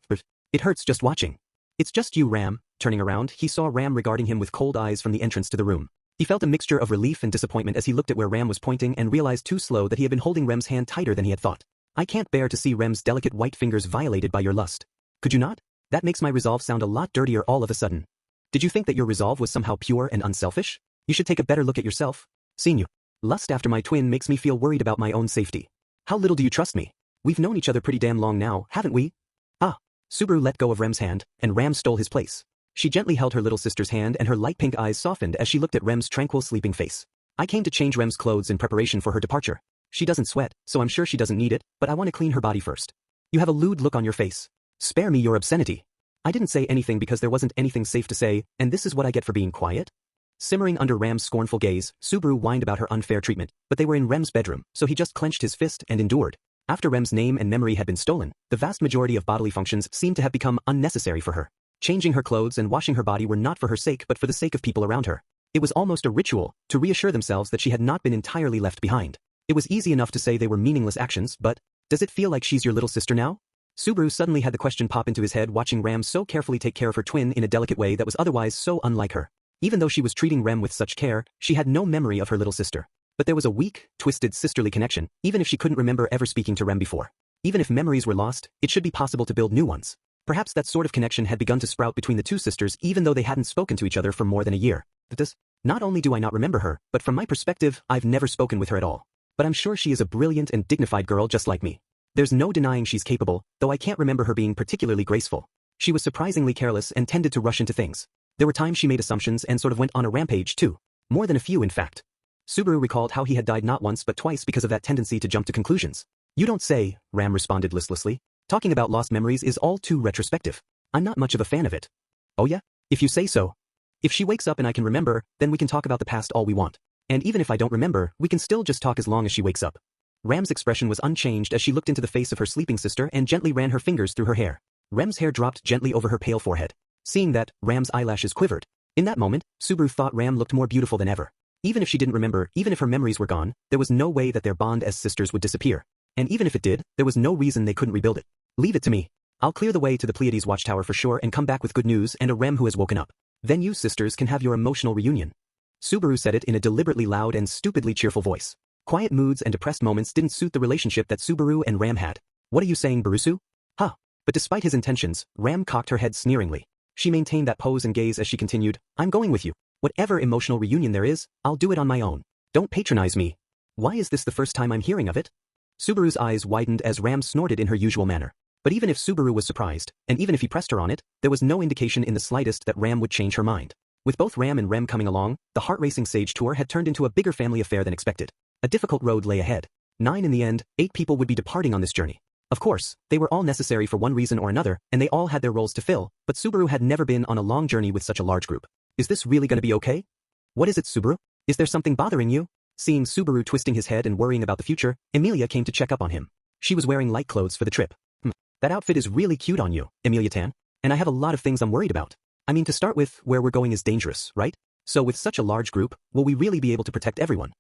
It hurts just watching. It's just you, Ram. Turning around, he saw Ram regarding him with cold eyes from the entrance to the room. He felt a mixture of relief and disappointment as he looked at where Ram was pointing and realized too slow that he had been holding Rem's hand tighter than he had thought. I can't bear to see Rem's delicate white fingers violated by your lust. Could you not? That makes my resolve sound a lot dirtier all of a sudden. Did you think that your resolve was somehow pure and unselfish? You should take a better look at yourself. Seeing you lust after my twin makes me feel worried about my own safety. How little do you trust me? We've known each other pretty damn long now, haven't we? Ah. Subaru let go of Rem's hand, and Ram stole his place. She gently held her little sister's hand and her light pink eyes softened as she looked at Rem's tranquil sleeping face. I came to change Rem's clothes in preparation for her departure. She doesn't sweat, so I'm sure she doesn't need it, but I want to clean her body first. You have a lewd look on your face. Spare me your obscenity. I didn't say anything because there wasn't anything safe to say, and this is what I get for being quiet? Simmering under Ram's scornful gaze, Subaru whined about her unfair treatment, but they were in Rem's bedroom, so he just clenched his fist and endured. After Rem's name and memory had been stolen, the vast majority of bodily functions seemed to have become unnecessary for her. Changing her clothes and washing her body were not for her sake but for the sake of people around her. It was almost a ritual, to reassure themselves that she had not been entirely left behind. It was easy enough to say they were meaningless actions, but does it feel like she's your little sister now? Subaru suddenly had the question pop into his head watching Ram so carefully take care of her twin in a delicate way that was otherwise so unlike her. Even though she was treating Rem with such care, she had no memory of her little sister. But there was a weak, twisted sisterly connection, even if she couldn't remember ever speaking to Rem before. Even if memories were lost, it should be possible to build new ones. Perhaps that sort of connection had begun to sprout between the two sisters even though they hadn't spoken to each other for more than a year. Not only do I not remember her, but from my perspective, I've never spoken with her at all. But I'm sure she is a brilliant and dignified girl just like me. There's no denying she's capable, though I can't remember her being particularly graceful. She was surprisingly careless and tended to rush into things. There were times she made assumptions and sort of went on a rampage too. More than a few, in fact. Subaru recalled how he had died not once but twice because of that tendency to jump to conclusions. You don't say, Ram responded listlessly. Talking about lost memories is all too retrospective. I'm not much of a fan of it. Oh yeah? If you say so. If she wakes up and I can remember, then we can talk about the past all we want. And even if I don't remember, we can still just talk as long as she wakes up. Ram's expression was unchanged as she looked into the face of her sleeping sister and gently ran her fingers through her hair. Rem's hair dropped gently over her pale forehead. Seeing that, Ram's eyelashes quivered. In that moment, Subaru thought Ram looked more beautiful than ever. Even if she didn't remember, even if her memories were gone, there was no way that their bond as sisters would disappear. And even if it did, there was no reason they couldn't rebuild it. Leave it to me. I'll clear the way to the Pleiades watchtower for sure and come back with good news and a Rem who has woken up. Then you sisters can have your emotional reunion. Subaru said it in a deliberately loud and stupidly cheerful voice. Quiet moods and depressed moments didn't suit the relationship that Subaru and Ram had. What are you saying, Barusu? Huh. But despite his intentions, Ram cocked her head sneeringly. She maintained that pose and gaze as she continued, I'm going with you. Whatever emotional reunion there is, I'll do it on my own. Don't patronize me. Why is this the first time I'm hearing of it? Subaru's eyes widened as Ram snorted in her usual manner. But even if Subaru was surprised, and even if he pressed her on it, there was no indication in the slightest that Ram would change her mind. With both Ram and Rem coming along, the heart-racing sage tour had turned into a bigger family affair than expected. A difficult road lay ahead. 9 in the end, 8 people would be departing on this journey. Of course, they were all necessary for one reason or another, and they all had their roles to fill, but Subaru had never been on a long journey with such a large group. Is this really gonna be okay? What is it, Subaru? Is there something bothering you? Seeing Subaru twisting his head and worrying about the future, Emilia came to check up on him. She was wearing light clothes for the trip. That outfit is really cute on you, Emilia-tan. And I have a lot of things I'm worried about. I mean, to start with, where we're going is dangerous, right? So with such a large group, will we really be able to protect everyone?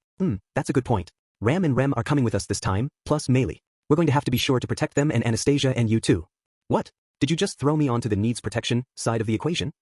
That's a good point. Ram and Rem are coming with us this time, plus Meili. We're going to have to be sure to protect them and Anastasia and you too. What? Did you just throw me onto the needs protection side of the equation?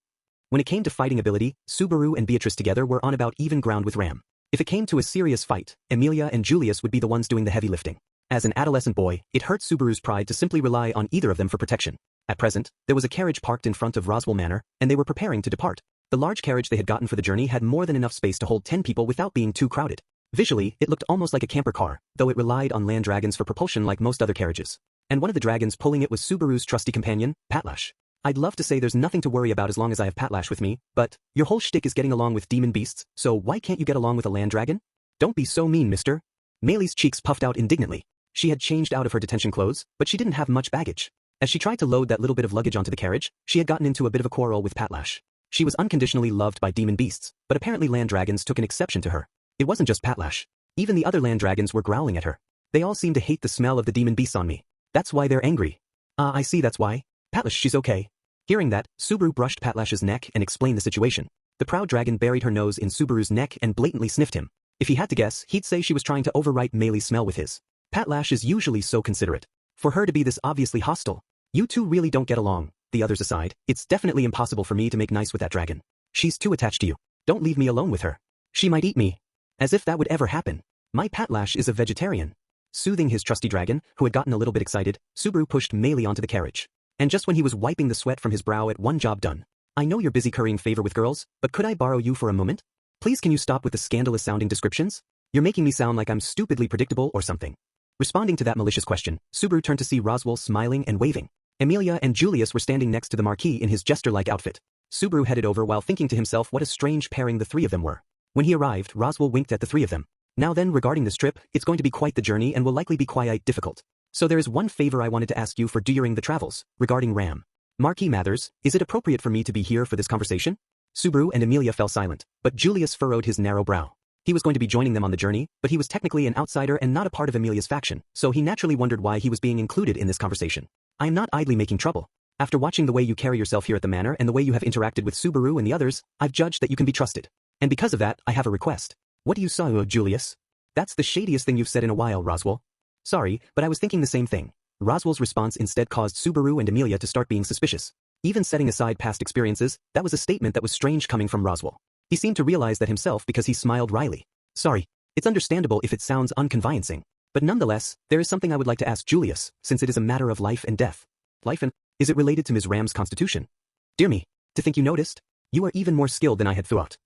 When it came to fighting ability, Subaru and Beatrice together were on about even ground with Ram. If it came to a serious fight, Emilia and Julius would be the ones doing the heavy lifting. As an adolescent boy, it hurt Subaru's pride to simply rely on either of them for protection. At present, there was a carriage parked in front of Roswell Manor, and they were preparing to depart. The large carriage they had gotten for the journey had more than enough space to hold 10 people without being too crowded. Visually, it looked almost like a camper car, though it relied on land dragons for propulsion like most other carriages. And one of the dragons pulling it was Subaru's trusty companion, Patlash. I'd love to say there's nothing to worry about as long as I have Patlash with me, but your whole shtick is getting along with demon beasts, so why can't you get along with a land dragon? Don't be so mean, mister. Meili's cheeks puffed out indignantly. She had changed out of her detention clothes, but she didn't have much baggage. As she tried to load that little bit of luggage onto the carriage, she had gotten into a bit of a quarrel with Patlash. She was unconditionally loved by demon beasts, but apparently land dragons took an exception to her. It wasn't just Patlash. Even the other land dragons were growling at her. They all seemed to hate the smell of the demon beasts on me. That's why they're angry. I see, that's why. Patlash, she's okay. Hearing that, Subaru brushed Patlash's neck and explained the situation. The proud dragon buried her nose in Subaru's neck and blatantly sniffed him. If he had to guess, he'd say she was trying to overwrite Meili's smell with his. Patlash is usually so considerate. For her to be this obviously hostile. You two really don't get along. The others aside, it's definitely impossible for me to make nice with that dragon. She's too attached to you. Don't leave me alone with her. She might eat me. As if that would ever happen. My Patlash is a vegetarian. Soothing his trusty dragon, who had gotten a little bit excited, Subaru pushed Meili onto the carriage. And just when he was wiping the sweat from his brow at one job done. I know you're busy currying favor with girls, but could I borrow you for a moment? Please, can you stop with the scandalous-sounding descriptions? You're making me sound like I'm stupidly predictable or something. Responding to that malicious question, Subaru turned to see Roswell smiling and waving. Emilia and Julius were standing next to the Marquis in his jester-like outfit. Subaru headed over while thinking to himself what a strange pairing the three of them were. When he arrived, Roswell winked at the three of them. Now then, regarding this trip, it's going to be quite the journey and will likely be quite difficult. So there is one favor I wanted to ask you for during the travels, regarding Ram. Marquis Mathers, is it appropriate for me to be here for this conversation? Subaru and Emilia fell silent, but Julius furrowed his narrow brow. He was going to be joining them on the journey, but he was technically an outsider and not a part of Emilia's faction, so he naturally wondered why he was being included in this conversation. I am not idly making trouble. After watching the way you carry yourself here at the manor and the way you have interacted with Subaru and the others, I've judged that you can be trusted. And because of that, I have a request. What do you say, Julius? That's the shadiest thing you've said in a while, Roswell. Sorry, but I was thinking the same thing. Roswell's response instead caused Subaru and Emilia to start being suspicious. Even setting aside past experiences, that was a statement that was strange coming from Roswell. He seemed to realize that himself because he smiled wryly. Sorry. It's understandable if it sounds unconvincing. But nonetheless, there is something I would like to ask Julius, since it is a matter of life and death. Life and... Is it related to Ms. Ram's constitution? Dear me. To think you noticed? You are even more skilled than I had thought.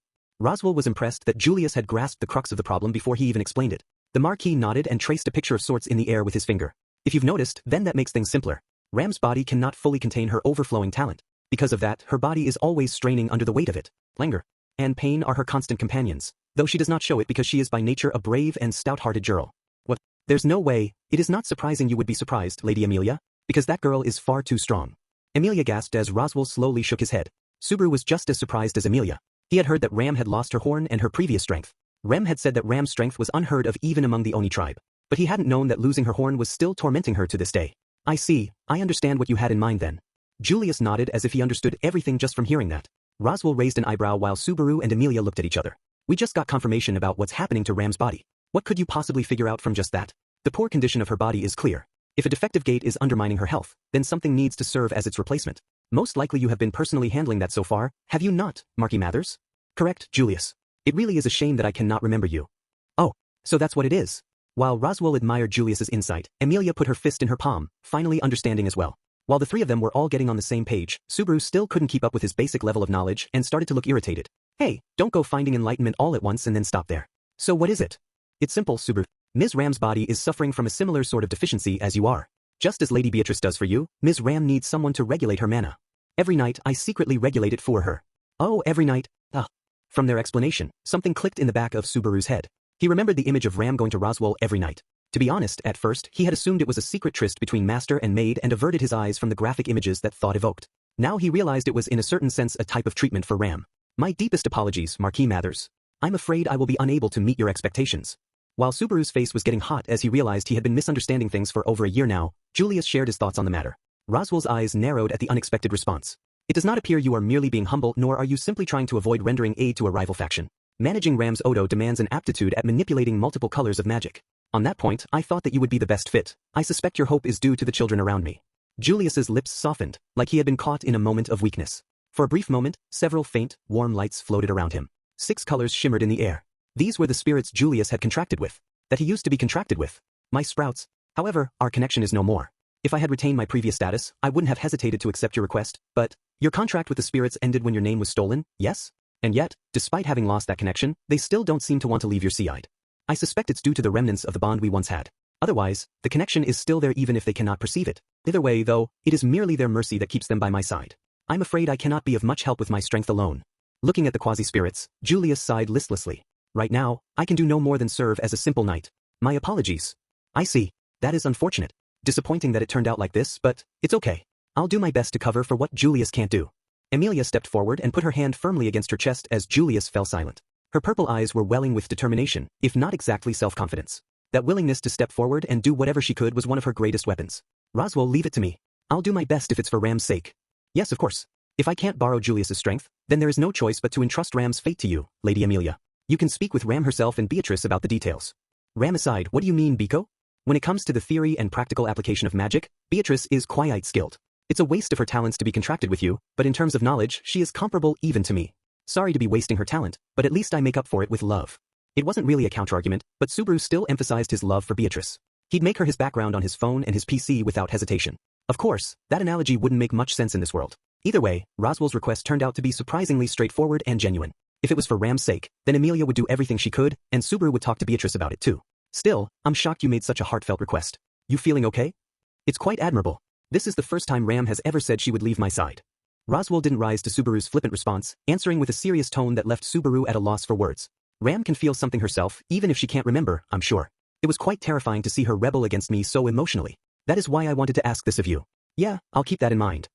Roswell was impressed that Julius had grasped the crux of the problem before he even explained it. The Marquis nodded and traced a picture of sorts in the air with his finger. If you've noticed, then that makes things simpler. Ram's body cannot fully contain her overflowing talent. Because of that, her body is always straining under the weight of it. Languor and pain are her constant companions, though she does not show it because she is by nature a brave and stout-hearted girl. What? There's no way. It is not surprising you would be surprised, Lady Emilia, because that girl is far too strong. Emilia gasped as Roswell slowly shook his head. Subaru was just as surprised as Emilia. He had heard that Ram had lost her horn and her previous strength. Rem had said that Ram's strength was unheard of even among the Oni tribe. But he hadn't known that losing her horn was still tormenting her to this day. I see, I understand what you had in mind then. Julius nodded as if he understood everything just from hearing that. Roswell raised an eyebrow while Subaru and Emilia looked at each other. We just got confirmation about what's happening to Ram's body. What could you possibly figure out from just that? The poor condition of her body is clear. If a defective gate is undermining her health, then something needs to serve as its replacement. Most likely you have been personally handling that so far, have you not, Marquis Mathers? Correct, Julius. It really is a shame that I cannot remember you. Oh, so that's what it is. While Roswell admired Julius's insight, Emilia put her fist in her palm, finally understanding as well. While the three of them were all getting on the same page, Subaru still couldn't keep up with his basic level of knowledge and started to look irritated. Hey, don't go finding enlightenment all at once and then stop there. So what is it? It's simple, Subaru. Ms. Ram's body is suffering from a similar sort of deficiency as you are. Just as Lady Beatrice does for you, Ms. Ram needs someone to regulate her mana. Every night, I secretly regulate it for her. Oh, every night? From their explanation, something clicked in the back of Subaru's head. He remembered the image of Ram going to Roswell every night. To be honest, at first, he had assumed it was a secret tryst between master and maid and averted his eyes from the graphic images that thought evoked. Now he realized it was in a certain sense a type of treatment for Ram. My deepest apologies, Marquis Mathers. I'm afraid I will be unable to meet your expectations. While Subaru's face was getting hot as he realized he had been misunderstanding things for over a year now, Julius shared his thoughts on the matter. Roswell's eyes narrowed at the unexpected response. It does not appear you are merely being humble, nor are you simply trying to avoid rendering aid to a rival faction. Managing Ram's Odo demands an aptitude at manipulating multiple colors of magic. On that point, I thought that you would be the best fit. I suspect your hope is due to the children around me. Julius's lips softened, like he had been caught in a moment of weakness. For a brief moment, several faint, warm lights floated around him. 6 colors shimmered in the air. These were the spirits Julius had contracted with. That he used to be contracted with. My sprouts. However, our connection is no more. If I had retained my previous status, I wouldn't have hesitated to accept your request, but your contract with the spirits ended when your name was stolen, yes? And yet, despite having lost that connection, they still don't seem to want to leave your side. I suspect it's due to the remnants of the bond we once had. Otherwise, the connection is still there even if they cannot perceive it. Either way, though, it is merely their mercy that keeps them by my side. I'm afraid I cannot be of much help with my strength alone. Looking at the quasi-spirits, Julius sighed listlessly. Right now, I can do no more than serve as a simple knight. My apologies. I see. That is unfortunate. Disappointing that it turned out like this, but it's okay. I'll do my best to cover for what Julius can't do. Amelia stepped forward and put her hand firmly against her chest as Julius fell silent. Her purple eyes were welling with determination, if not exactly self-confidence. That willingness to step forward and do whatever she could was one of her greatest weapons. Roswell, leave it to me. I'll do my best if it's for Ram's sake. Yes, of course. If I can't borrow Julius's strength, then there is no choice but to entrust Ram's fate to you, Lady Amelia. You can speak with Ram herself and Beatrice about the details. Ram aside, what do you mean, Biko? When it comes to the theory and practical application of magic, Beatrice is quite skilled. It's a waste of her talents to be contracted with you, but in terms of knowledge, she is comparable even to me. Sorry to be wasting her talent, but at least I make up for it with love. It wasn't really a counterargument, but Subaru still emphasized his love for Beatrice. He'd make her his background on his phone and his PC without hesitation. Of course, that analogy wouldn't make much sense in this world. Either way, Roswell's request turned out to be surprisingly straightforward and genuine. If it was for Ram's sake, then Amelia would do everything she could, and Subaru would talk to Beatrice about it too. Still, I'm shocked you made such a heartfelt request. You feeling okay? It's quite admirable. This is the first time Ram has ever said she would leave my side. Roswell didn't rise to Subaru's flippant response, answering with a serious tone that left Subaru at a loss for words. Ram can feel something herself, even if she can't remember, I'm sure. It was quite terrifying to see her rebel against me so emotionally. That is why I wanted to ask this of you. Yeah, I'll keep that in mind.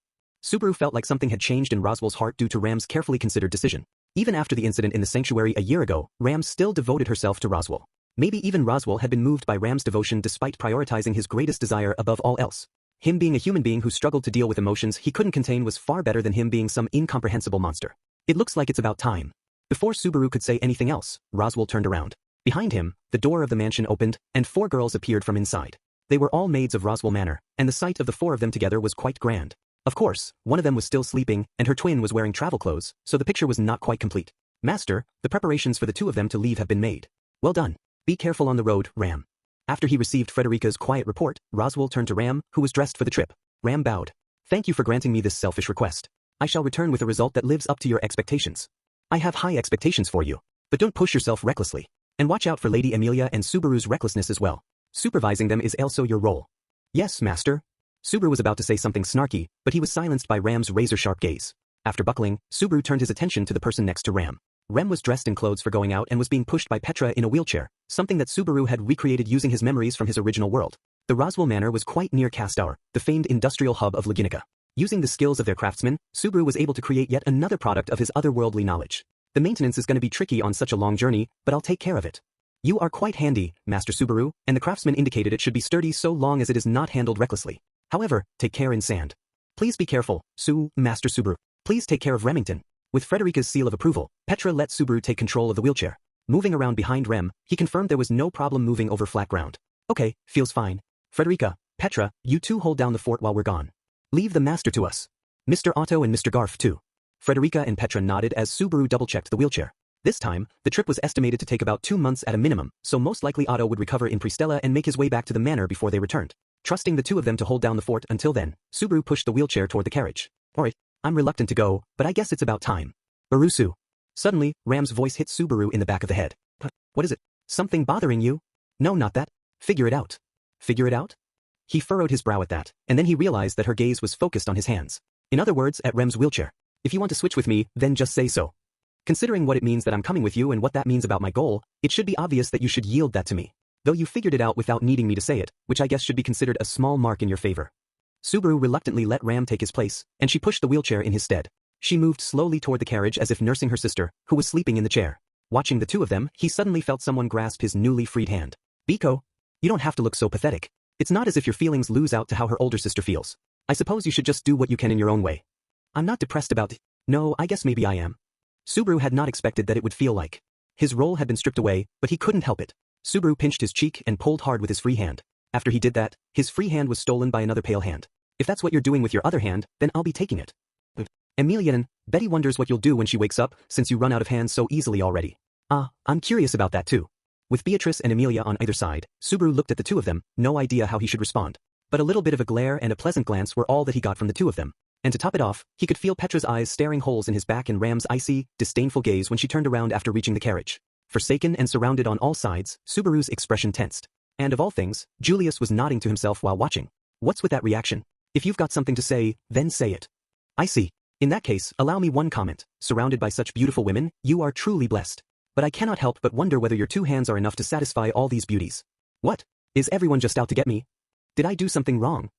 Subaru felt like something had changed in Roswell's heart due to Ram's carefully considered decision. Even after the incident in the sanctuary a year ago, Ram still devoted herself to Roswell. Maybe even Roswell had been moved by Ram's devotion despite prioritizing his greatest desire above all else. Him being a human being who struggled to deal with emotions he couldn't contain was far better than him being some incomprehensible monster. It looks like it's about time. Before Subaru could say anything else, Roswell turned around. Behind him, the door of the mansion opened, and 4 girls appeared from inside. They were all maids of Roswell Manor, and the sight of the 4 of them together was quite grand. Of course, one of them was still sleeping, and her twin was wearing travel clothes, so the picture was not quite complete. Master, the preparations for the 2 of them to leave have been made. Well done. Be careful on the road, Ram. After he received Frederica's quiet report, Roswell turned to Ram, who was dressed for the trip. Ram bowed. Thank you for granting me this selfish request. I shall return with a result that lives up to your expectations. I have high expectations for you, but don't push yourself recklessly. And watch out for Lady Amelia and Subaru's recklessness as well. Supervising them is also your role. Yes, Master. Subaru was about to say something snarky, but he was silenced by Ram's razor-sharp gaze. After buckling, Subaru turned his attention to the person next to Ram. Rem was dressed in clothes for going out and was being pushed by Petra in a wheelchair, something that Subaru had recreated using his memories from his original world. The Roswell Manor was quite near Castor, the famed industrial hub of Laginica. Using the skills of their craftsmen, Subaru was able to create yet another product of his otherworldly knowledge. The maintenance is going to be tricky on such a long journey, but I'll take care of it. You are quite handy, Master Subaru, and the craftsman indicated it should be sturdy so long as it is not handled recklessly. However, take care in sand. Please be careful, Master Subaru. Please take care of Remington. With Frederica's seal of approval, Petra let Subaru take control of the wheelchair. Moving around behind Rem, he confirmed there was no problem moving over flat ground. Okay, feels fine. Frederica, Petra, you 2 hold down the fort while we're gone. Leave the master to us. Mr. Otto and Mr. Garf too. Frederica and Petra nodded as Subaru double-checked the wheelchair. This time, the trip was estimated to take about 2 months at a minimum, so most likely Otto would recover in Pristella and make his way back to the manor before they returned. Trusting the 2 of them to hold down the fort until then, Subaru pushed the wheelchair toward the carriage. Alright, I'm reluctant to go, but I guess it's about time. Barusu. Suddenly, Ram's voice hit Subaru in the back of the head. What is it? Something bothering you? No, not that. Figure it out. Figure it out? He furrowed his brow at that, and then he realized that her gaze was focused on his hands. In other words, at Rem's wheelchair. If you want to switch with me, then just say so. Considering what it means that I'm coming with you and what that means about my goal, it should be obvious that you should yield that to me. Though you figured it out without needing me to say it, which I guess should be considered a small mark in your favor. Subaru reluctantly let Ram take his place, and she pushed the wheelchair in his stead. She moved slowly toward the carriage as if nursing her sister, who was sleeping in the chair. Watching the two of them, he suddenly felt someone grasp his newly freed hand. Biko, you don't have to look so pathetic. It's not as if your feelings lose out to how her older sister feels. I suppose you should just do what you can in your own way. I'm not depressed about it. No, I guess maybe I am. Subaru had not expected that it would feel like. His role had been stripped away, but he couldn't help it. Subaru pinched his cheek and pulled hard with his free hand. After he did that, his free hand was stolen by another pale hand. If that's what you're doing with your other hand, then I'll be taking it. Emilia, Betty wonders what you'll do when she wakes up, since you run out of hands so easily already. I'm curious about that too. With Beatrice and Emilia on either side, Subaru looked at the two of them, no idea how he should respond. But a little bit of a glare and a pleasant glance were all that he got from the two of them. And to top it off, he could feel Petra's eyes staring holes in his back and Ram's icy, disdainful gaze when she turned around after reaching the carriage. Forsaken and surrounded on all sides, Subaru's expression tensed. And of all things, Julius was nodding to himself while watching. What's with that reaction? If you've got something to say, then say it. I see. In that case, allow me one comment. Surrounded by such beautiful women, you are truly blessed. But I cannot help but wonder whether your two hands are enough to satisfy all these beauties. What? Is everyone just out to get me? Did I do something wrong?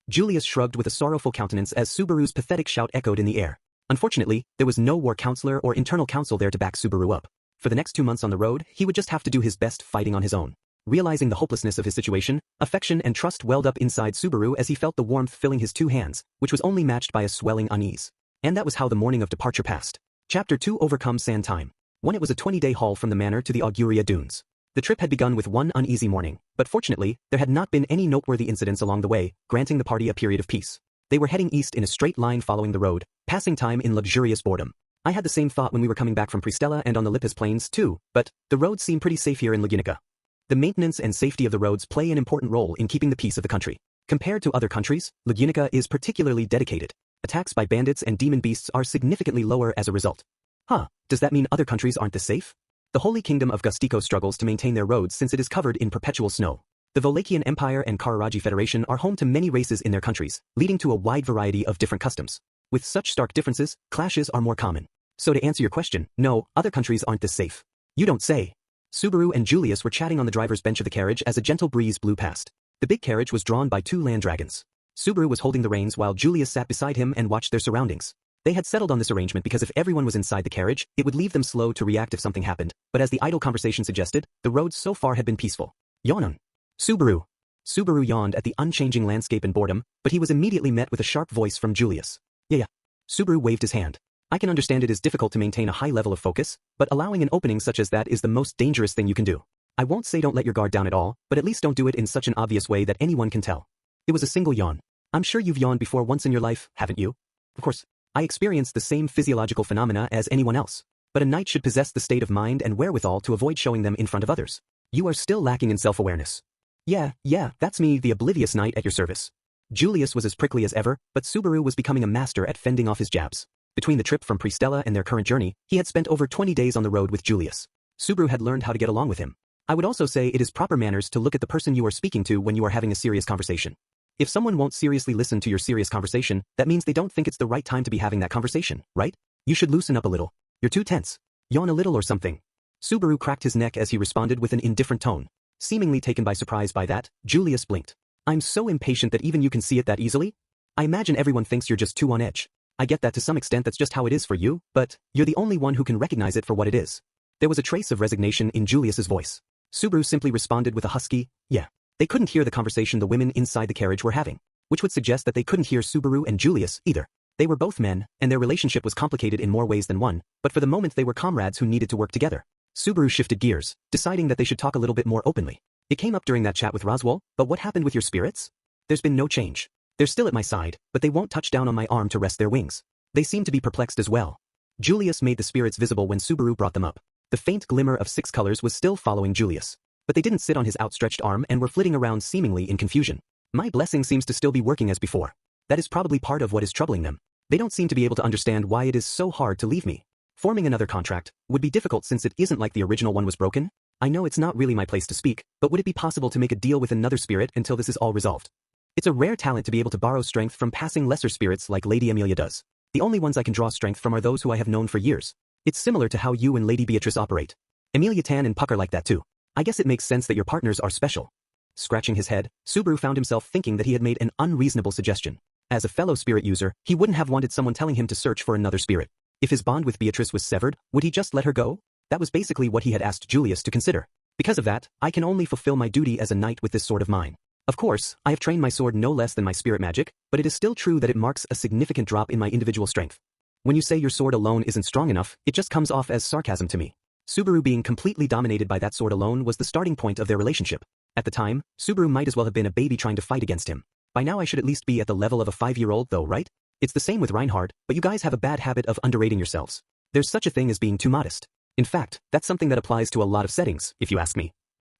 Julius shrugged with a sorrowful countenance as Subaru's pathetic shout echoed in the air. Unfortunately, there was no war counselor or internal counsel there to back Subaru up. For the next 2 months on the road, he would just have to do his best fighting on his own. Realizing the hopelessness of his situation, affection and trust welled up inside Subaru as he felt the warmth filling his two hands, which was only matched by a swelling unease. And that was how the morning of departure passed. Chapter 2 Overcome Sand Time. When it was a 20-day haul from the manor to the Auguria Dunes. The trip had begun with one uneasy morning, but fortunately, there had not been any noteworthy incidents along the way, granting the party a period of peace. They were heading east in a straight line following the road, passing time in luxurious boredom. I had the same thought when we were coming back from Pristella and on the Lippis Plains too, but the roads seem pretty safe here in Lagunica. The maintenance and safety of the roads play an important role in keeping the peace of the country. Compared to other countries, Lagunica is particularly dedicated. Attacks by bandits and demon beasts are significantly lower as a result. Does that mean other countries aren't this safe? The Holy Kingdom of Gustico struggles to maintain their roads since it is covered in perpetual snow. The Volakian Empire and Kararaji Federation are home to many races in their countries, leading to a wide variety of different customs. With such stark differences, clashes are more common. So to answer your question, no, other countries aren't this safe. You don't say. Subaru and Julius were chatting on the driver's bench of the carriage as a gentle breeze blew past. The big carriage was drawn by 2 land dragons. Subaru was holding the reins while Julius sat beside him and watched their surroundings. They had settled on this arrangement because if everyone was inside the carriage, it would leave them slow to react if something happened, but as the idle conversation suggested, the roads so far had been peaceful. Yawn. Subaru. Subaru yawned at the unchanging landscape and boredom, but he was immediately met with a sharp voice from Julius. Yeah. Subaru waved his hand. I can understand it is difficult to maintain a high level of focus, but allowing an opening such as that is the most dangerous thing you can do. I won't say don't let your guard down at all, but at least don't do it in such an obvious way that anyone can tell. It was a single yawn. I'm sure you've yawned before once in your life, haven't you? Of course. I experienced the same physiological phenomena as anyone else. But a knight should possess the state of mind and wherewithal to avoid showing them in front of others. You are still lacking in self-awareness. Yeah, that's me, the oblivious knight at your service. Julius was as prickly as ever, but Subaru was becoming a master at fending off his jabs. Between the trip from Pristella and their current journey, he had spent over 20 days on the road with Julius. Subaru had learned how to get along with him. I would also say it is proper manners to look at the person you are speaking to when you are having a serious conversation. If someone won't seriously listen to your serious conversation, that means they don't think it's the right time to be having that conversation, right? You should loosen up a little. You're too tense. Yawn a little or something. Subaru cracked his neck as he responded with an indifferent tone. Seemingly taken by surprise by that, Julius blinked. I'm so impatient that even you can see it that easily? I imagine everyone thinks you're just too on edge. I get that to some extent that's just how it is for you, but you're the only one who can recognize it for what it is. There was a trace of resignation in Julius's voice. Subaru simply responded with a husky, yeah. They couldn't hear the conversation the women inside the carriage were having, which would suggest that they couldn't hear Subaru and Julius either. They were both men, and their relationship was complicated in more ways than one, but for the moment they were comrades who needed to work together. Subaru shifted gears, deciding that they should talk a little bit more openly. It came up during that chat with Roswell, but what happened with your spirits? There's been no change. They're still at my side, but they won't touch down on my arm to rest their wings. They seem to be perplexed as well. Julius made the spirits visible when Subaru brought them up. The faint glimmer of 6 colors was still following Julius. But they didn't sit on his outstretched arm and were flitting around seemingly in confusion. My blessing seems to still be working as before. That is probably part of what is troubling them. They don't seem to be able to understand why it is so hard to leave me. Forming another contract would be difficult since it isn't like the original one was broken. I know it's not really my place to speak, but would it be possible to make a deal with another spirit until this is all resolved? It's a rare talent to be able to borrow strength from passing lesser spirits like Lady Amelia does. The only ones I can draw strength from are those who I have known for years. It's similar to how you and Lady Beatrice operate. Amelia Tan and Puck are like that too. I guess it makes sense that your partners are special. Scratching his head, Subaru found himself thinking that he had made an unreasonable suggestion. As a fellow spirit user, he wouldn't have wanted someone telling him to search for another spirit. If his bond with Beatrice was severed, would he just let her go? That was basically what he had asked Julius to consider. Because of that, I can only fulfill my duty as a knight with this sword of mine. Of course, I have trained my sword no less than my spirit magic, but it is still true that it marks a significant drop in my individual strength. When you say your sword alone isn't strong enough, it just comes off as sarcasm to me. Subaru being completely dominated by that sword alone was the starting point of their relationship. At the time, Subaru might as well have been a baby trying to fight against him. By now I should at least be at the level of a 5-year-old though, right? It's the same with Reinhard, but you guys have a bad habit of underrating yourselves. There's such a thing as being too modest. In fact, that's something that applies to a lot of settings, if you ask me.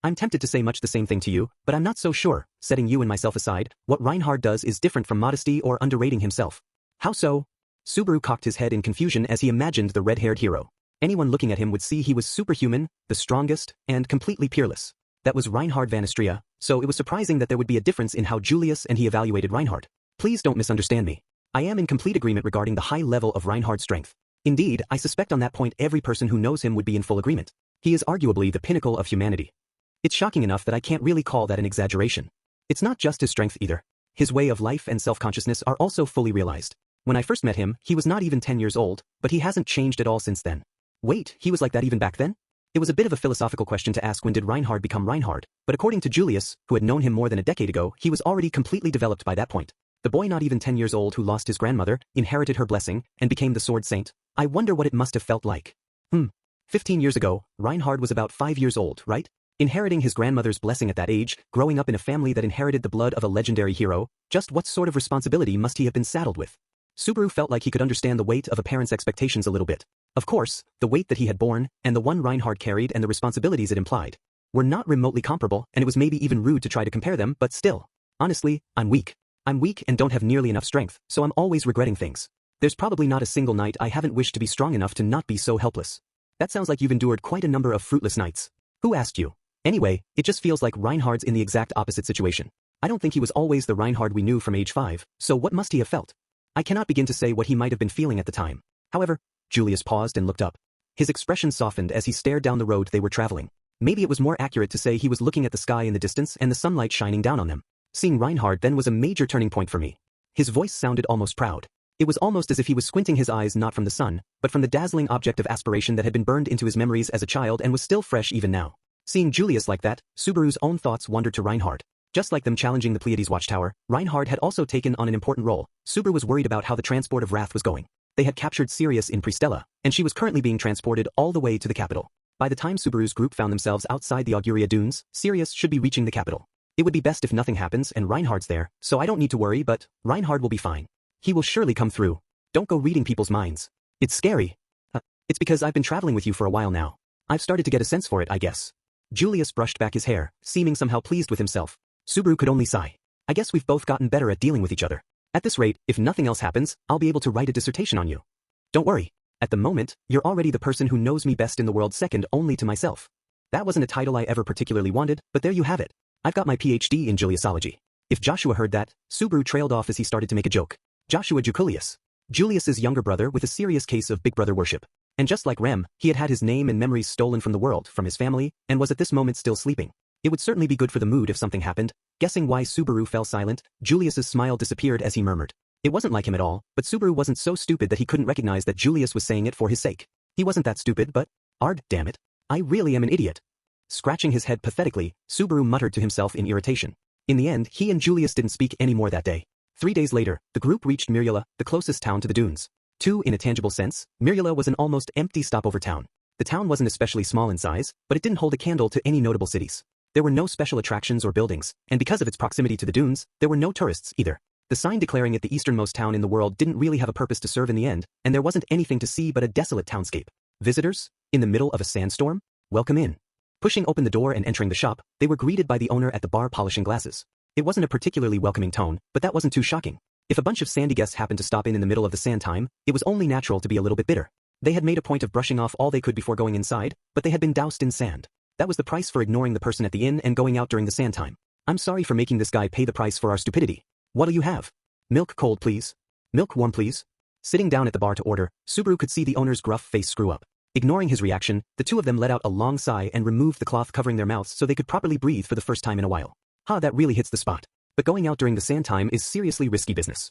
I'm tempted to say much the same thing to you, but I'm not so sure, setting you and myself aside, what Reinhard does is different from modesty or underrating himself. How so? Subaru cocked his head in confusion as he imagined the red-haired hero. Anyone looking at him would see he was superhuman, the strongest, and completely peerless. That was Reinhard van Istria, so it was surprising that there would be a difference in how Julius and he evaluated Reinhard. Please don't misunderstand me. I am in complete agreement regarding the high level of Reinhard's strength. Indeed, I suspect on that point every person who knows him would be in full agreement. He is arguably the pinnacle of humanity. It's shocking enough that I can't really call that an exaggeration. It's not just his strength either. His way of life and self-consciousness are also fully realized. When I first met him, he was not even 10 years old, but he hasn't changed at all since then. Wait, he was like that even back then? It was a bit of a philosophical question to ask when did Reinhard become Reinhard, but according to Julius, who had known him more than a decade ago, he was already completely developed by that point. The boy not even 10 years old who lost his grandmother, inherited her blessing, and became the sword saint. I wonder what it must have felt like. 15 years ago, Reinhard was about 5 years old, right? Inheriting his grandmother's blessing at that age, growing up in a family that inherited the blood of a legendary hero, just what sort of responsibility must he have been saddled with? Subaru felt like he could understand the weight of a parent's expectations a little bit. Of course, the weight that he had borne, and the one Reinhard carried and the responsibilities it implied, were not remotely comparable, and it was maybe even rude to try to compare them, but still. Honestly, I'm weak. I'm weak and don't have nearly enough strength, so I'm always regretting things. There's probably not a single night I haven't wished to be strong enough to not be so helpless. That sounds like you've endured quite a number of fruitless nights. Who asked you? Anyway, it just feels like Reinhard's in the exact opposite situation. I don't think he was always the Reinhard we knew from age 5, so what must he have felt? I cannot begin to say what he might have been feeling at the time. However, Julius paused and looked up. His expression softened as he stared down the road they were traveling. Maybe it was more accurate to say he was looking at the sky in the distance and the sunlight shining down on them. Seeing Reinhard then was a major turning point for me. His voice sounded almost proud. It was almost as if he was squinting his eyes not from the sun, but from the dazzling object of aspiration that had been burned into his memories as a child and was still fresh even now. Seeing Julius like that, Subaru's own thoughts wandered to Reinhard. Just like them challenging the Pleiades watchtower, Reinhard had also taken on an important role. Subaru was worried about how the transport of Wrath was going. They had captured Sirius in Pristella, and she was currently being transported all the way to the capital. By the time Subaru's group found themselves outside the Auguria Dunes, Sirius should be reaching the capital. It would be best if nothing happens and Reinhard's there, so I don't need to worry, but Reinhard will be fine. He will surely come through. Don't go reading people's minds. It's scary. It's because I've been traveling with you for a while now. I've started to get a sense for it, I guess. Julius brushed back his hair, seeming somehow pleased with himself. Subaru could only sigh. I guess we've both gotten better at dealing with each other. At this rate, if nothing else happens, I'll be able to write a dissertation on you. Don't worry. At the moment, you're already the person who knows me best in the world, second only to myself. That wasn't a title I ever particularly wanted, but there you have it. I've got my PhD in Juliusology. If Joshua heard that, Subaru trailed off as he started to make a joke. Joshua Juculius. Julius's younger brother with a serious case of big brother worship. And just like Rem, he had had his name and memories stolen from the world, from his family, and was at this moment still sleeping. It would certainly be good for the mood if something happened. Guessing why Subaru fell silent, Julius's smile disappeared as he murmured. It wasn't like him at all, but Subaru wasn't so stupid that he couldn't recognize that Julius was saying it for his sake. He wasn't that stupid, but, damn it, I really am an idiot. Scratching his head pathetically, Subaru muttered to himself in irritation. In the end, he and Julius didn't speak anymore that day. 3 days later, the group reached Myrula, the closest town to the dunes. In a tangible sense, Myrula was an almost empty stopover town. The town wasn't especially small in size, but it didn't hold a candle to any notable cities. There were no special attractions or buildings, and because of its proximity to the dunes, there were no tourists either. The sign declaring it the easternmost town in the world didn't really have a purpose to serve in the end, and there wasn't anything to see but a desolate townscape. Visitors? In the middle of a sandstorm? Welcome in. Pushing open the door and entering the shop, they were greeted by the owner at the bar polishing glasses. It wasn't a particularly welcoming tone, but that wasn't too shocking. If a bunch of sandy guests happened to stop in the middle of the sand time, it was only natural to be a little bit bitter. They had made a point of brushing off all they could before going inside, but they had been doused in sand. That was the price for ignoring the person at the inn and going out during the sand time. I'm sorry for making this guy pay the price for our stupidity. What'll you have? Milk cold, please. Milk warm, please. Sitting down at the bar to order, Subaru could see the owner's gruff face screw up. Ignoring his reaction, the two of them let out a long sigh and removed the cloth covering their mouths so they could properly breathe for the first time in a while. That really hits the spot. But going out during the sand time is seriously risky business.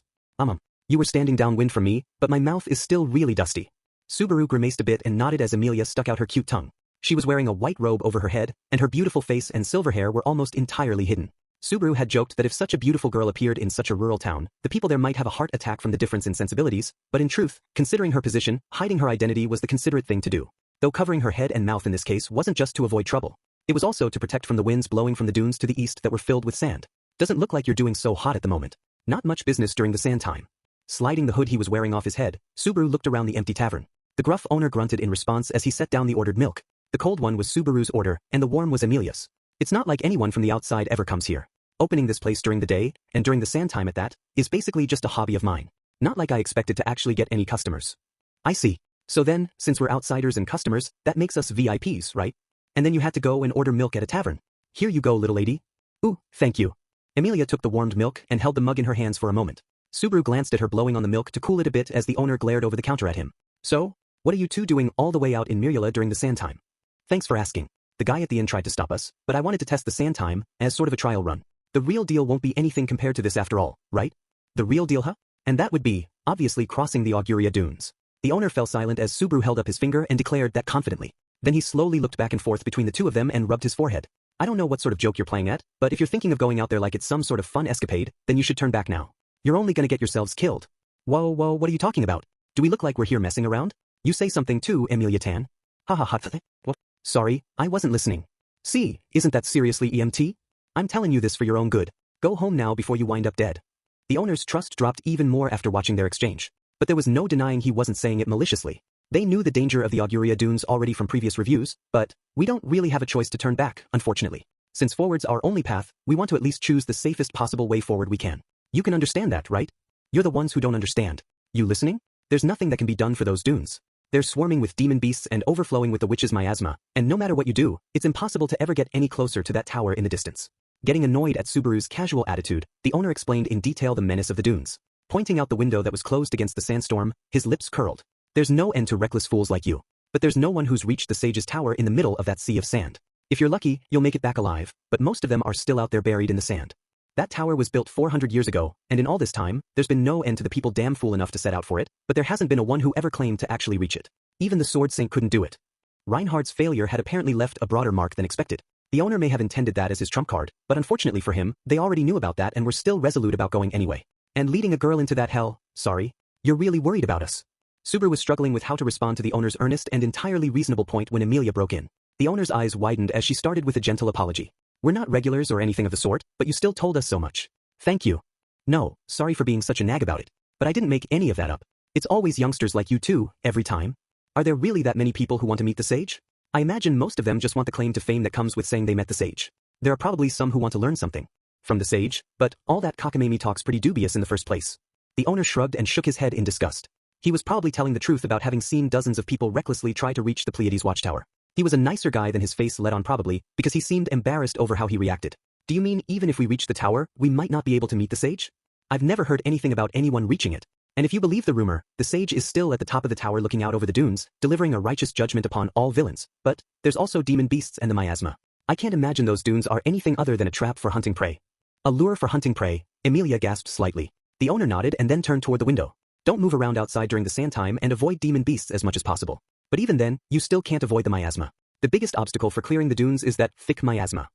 You were standing downwind from me, but my mouth is still really dusty. Subaru grimaced a bit and nodded as Amelia stuck out her cute tongue. She was wearing a white robe over her head, and her beautiful face and silver hair were almost entirely hidden. Subaru had joked that if such a beautiful girl appeared in such a rural town, the people there might have a heart attack from the difference in sensibilities, but in truth, considering her position, hiding her identity was the considerate thing to do. Though covering her head and mouth in this case wasn't just to avoid trouble. It was also to protect from the winds blowing from the dunes to the east that were filled with sand. Doesn't look like you're doing so hot at the moment. Not much business during the sand time. Sliding the hood he was wearing off his head, Subaru looked around the empty tavern. The gruff owner grunted in response as he set down the ordered milk. The cold one was Subaru's order, and the warm was Amelia's. It's not like anyone from the outside ever comes here. Opening this place during the day, and during the sand time at that, is basically just a hobby of mine. Not like I expected to actually get any customers. I see. So then, since we're outsiders and customers, that makes us VIPs, right? And then you had to go and order milk at a tavern. Here you go, little lady. Ooh, thank you. Amelia took the warmed milk and held the mug in her hands for a moment. Subaru glanced at her blowing on the milk to cool it a bit as the owner glared over the counter at him. So, what are you two doing all the way out in Myrula during the sand time? Thanks for asking. The guy at the inn tried to stop us, but I wanted to test the sand time, as sort of a trial run. The real deal won't be anything compared to this after all, right? The real deal, huh? And that would be, obviously, crossing the Auguria dunes. The owner fell silent as Subaru held up his finger and declared that confidently. Then he slowly looked back and forth between the two of them and rubbed his forehead. I don't know what sort of joke you're playing at, but if you're thinking of going out there like it's some sort of fun escapade, then you should turn back now. You're only gonna get yourselves killed. Whoa, what are you talking about? Do we look like we're here messing around? You say something too, Amelia Tan. Ha ha ha. What? Sorry, I wasn't listening. See, isn't that seriously EMT? I'm telling you this for your own good. Go home now before you wind up dead. The owner's trust dropped even more after watching their exchange. But there was no denying he wasn't saying it maliciously. They knew the danger of the Auguria dunes already from previous reviews, but we don't really have a choice to turn back, unfortunately. Since forward's our only path, we want to at least choose the safest possible way forward we can. You can understand that, right? You're the ones who don't understand. You listening? There's nothing that can be done for those dunes. They're swarming with demon beasts and overflowing with the witch's miasma, and no matter what you do, it's impossible to ever get any closer to that tower in the distance. Getting annoyed at Subaru's casual attitude, the owner explained in detail the menace of the dunes. Pointing out the window that was closed against the sandstorm, his lips curled. There's no end to reckless fools like you. But there's no one who's reached the sage's tower in the middle of that sea of sand. If you're lucky, you'll make it back alive, but most of them are still out there buried in the sand. That tower was built 400 years ago, and in all this time, there's been no end to the people damn fool enough to set out for it, but there hasn't been a one who ever claimed to actually reach it. Even the Sword Saint couldn't do it. Reinhardt's failure had apparently left a broader mark than expected. The owner may have intended that as his trump card, but unfortunately for him, they already knew about that and were still resolute about going anyway. And leading a girl into that hell, sorry? You're really worried about us. Subaru was struggling with how to respond to the owner's earnest and entirely reasonable point when Amelia broke in. The owner's eyes widened as she started with a gentle apology. We're not regulars or anything of the sort, but you still told us so much. Thank you. No, sorry for being such a nag about it. But I didn't make any of that up. It's always youngsters like you too, every time. Are there really that many people who want to meet the sage? I imagine most of them just want the claim to fame that comes with saying they met the sage. There are probably some who want to learn something from the sage, but all that cockamamie talk's pretty dubious in the first place. The owner shrugged and shook his head in disgust. He was probably telling the truth about having seen dozens of people recklessly try to reach the Pleiades watchtower. He was a nicer guy than his face let on probably, because he seemed embarrassed over how he reacted. Do you mean even if we reach the tower, we might not be able to meet the sage? I've never heard anything about anyone reaching it. And if you believe the rumor, the sage is still at the top of the tower looking out over the dunes, delivering a righteous judgment upon all villains. But there's also demon beasts and the miasma. I can't imagine those dunes are anything other than a trap for hunting prey. A lure for hunting prey, Amelia gasped slightly. The owner nodded and then turned toward the window. Don't move around outside during the sand time and avoid demon beasts as much as possible. But even then, you still can't avoid the miasma. The biggest obstacle for clearing the dunes is that thick miasma.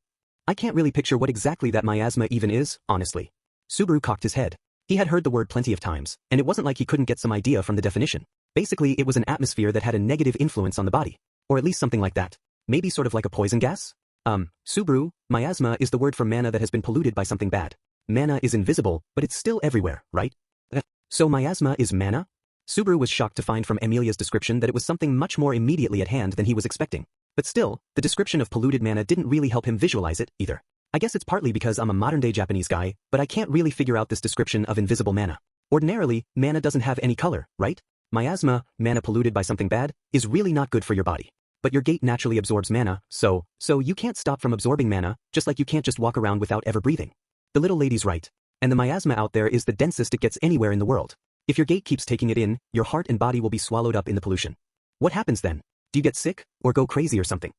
I can't really picture what exactly that miasma even is, honestly. Subaru cocked his head. He had heard the word plenty of times, and it wasn't like he couldn't get some idea from the definition. Basically, it was an atmosphere that had a negative influence on the body. Or at least something like that. Maybe sort of like a poison gas? Subaru, miasma is the word for mana that has been polluted by something bad. Mana is invisible, but it's still everywhere, right? So miasma is mana? Subaru was shocked to find from Amelia's description that it was something much more immediately at hand than he was expecting. But still, the description of polluted mana didn't really help him visualize it, either. I guess it's partly because I'm a modern-day Japanese guy, but I can't really figure out this description of invisible mana. Ordinarily, mana doesn't have any color, right? Miasma, mana polluted by something bad, is really not good for your body. But your gait naturally absorbs mana, so you can't stop from absorbing mana, just like you can't just walk around without ever breathing. The little lady's right. And the miasma out there is the densest it gets anywhere in the world. If your gait keeps taking it in, your heart and body will be swallowed up in the pollution. What happens then? Do you get sick, or go crazy or something?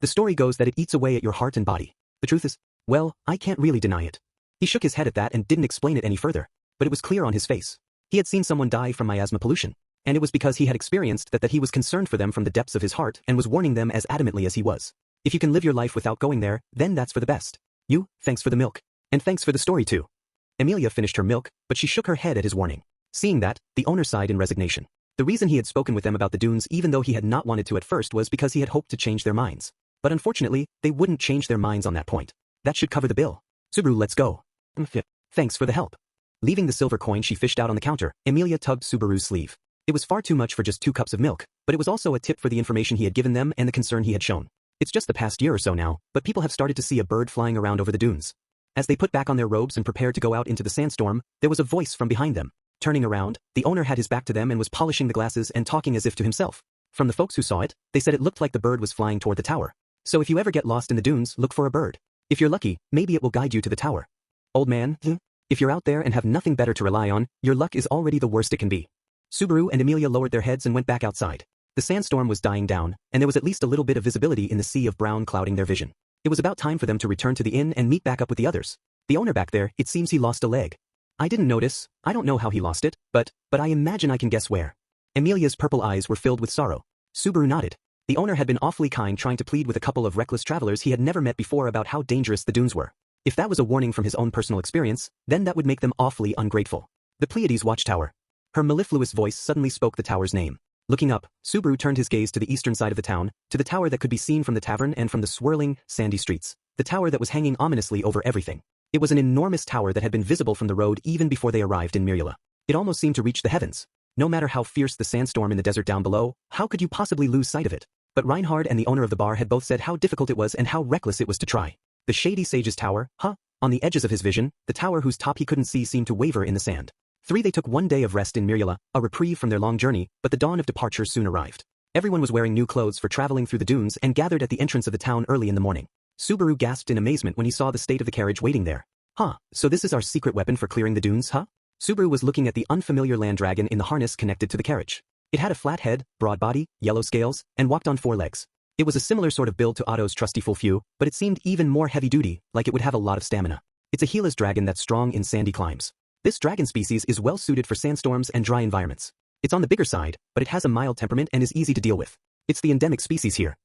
The story goes that it eats away at your heart and body. The truth is, well, I can't really deny it. He shook his head at that and didn't explain it any further, but it was clear on his face. He had seen someone die from miasma pollution. And it was because he had experienced that he was concerned for them from the depths of his heart and was warning them as adamantly as he was. If you can live your life without going there, then that's for the best. You, thanks for the milk. And thanks for the story too. Emilia finished her milk, but she shook her head at his warning. Seeing that, the owner sighed in resignation. The reason he had spoken with them about the dunes even though he had not wanted to at first was because he had hoped to change their minds. But unfortunately, they wouldn't change their minds on that point. That should cover the bill. Subaru, let's go. Thanks for the help. Leaving the silver coin she fished out on the counter, Emilia tugged Subaru's sleeve. It was far too much for just 2 cups of milk, but it was also a tip for the information he had given them and the concern he had shown. It's just the past year or so now, but people have started to see a bird flying around over the dunes. As they put back on their robes and prepared to go out into the sandstorm, there was a voice from behind them. Turning around, the owner had his back to them and was polishing the glasses and talking as if to himself. From the folks who saw it, they said it looked like the bird was flying toward the tower. So if you ever get lost in the dunes, look for a bird. If you're lucky, maybe it will guide you to the tower. Old man, if you're out there and have nothing better to rely on, your luck is already the worst it can be. Subaru and Emilia lowered their heads and went back outside. The sandstorm was dying down, and there was at least a little bit of visibility in the sea of brown clouding their vision. It was about time for them to return to the inn and meet back up with the others. The owner back there, it seems he lost a leg. I didn't notice, I don't know how he lost it, but I imagine I can guess where. Emilia's purple eyes were filled with sorrow. Subaru nodded. The owner had been awfully kind trying to plead with a couple of reckless travelers he had never met before about how dangerous the dunes were. If that was a warning from his own personal experience, then that would make them awfully ungrateful. The Pleiades Watchtower. Her mellifluous voice suddenly spoke the tower's name. Looking up, Subaru turned his gaze to the eastern side of the town, to the tower that could be seen from the tavern and from the swirling, sandy streets. The tower that was hanging ominously over everything. It was an enormous tower that had been visible from the road even before they arrived in Myrula. It almost seemed to reach the heavens. No matter how fierce the sandstorm in the desert down below, how could you possibly lose sight of it? But Reinhard and the owner of the bar had both said how difficult it was and how reckless it was to try. The Shady Sage's tower, on the edges of his vision, the tower whose top he couldn't see seemed to waver in the sand. 3. They took 1 day of rest in Myrula, a reprieve from their long journey, but the dawn of departure soon arrived. Everyone was wearing new clothes for traveling through the dunes and gathered at the entrance of the town early in the morning. Subaru gasped in amazement when he saw the state of the carriage waiting there. So this is our secret weapon for clearing the dunes, Subaru was looking at the unfamiliar land dragon in the harness connected to the carriage. It had a flat head, broad body, yellow scales, and walked on 4 legs. It was a similar sort of build to Otto's trusty Fulfew, but it seemed even more heavy-duty, like it would have a lot of stamina. It's a Gila's dragon that's strong in sandy climes. This dragon species is well suited for sandstorms and dry environments. It's on the bigger side, but it has a mild temperament and is easy to deal with. It's the endemic species here.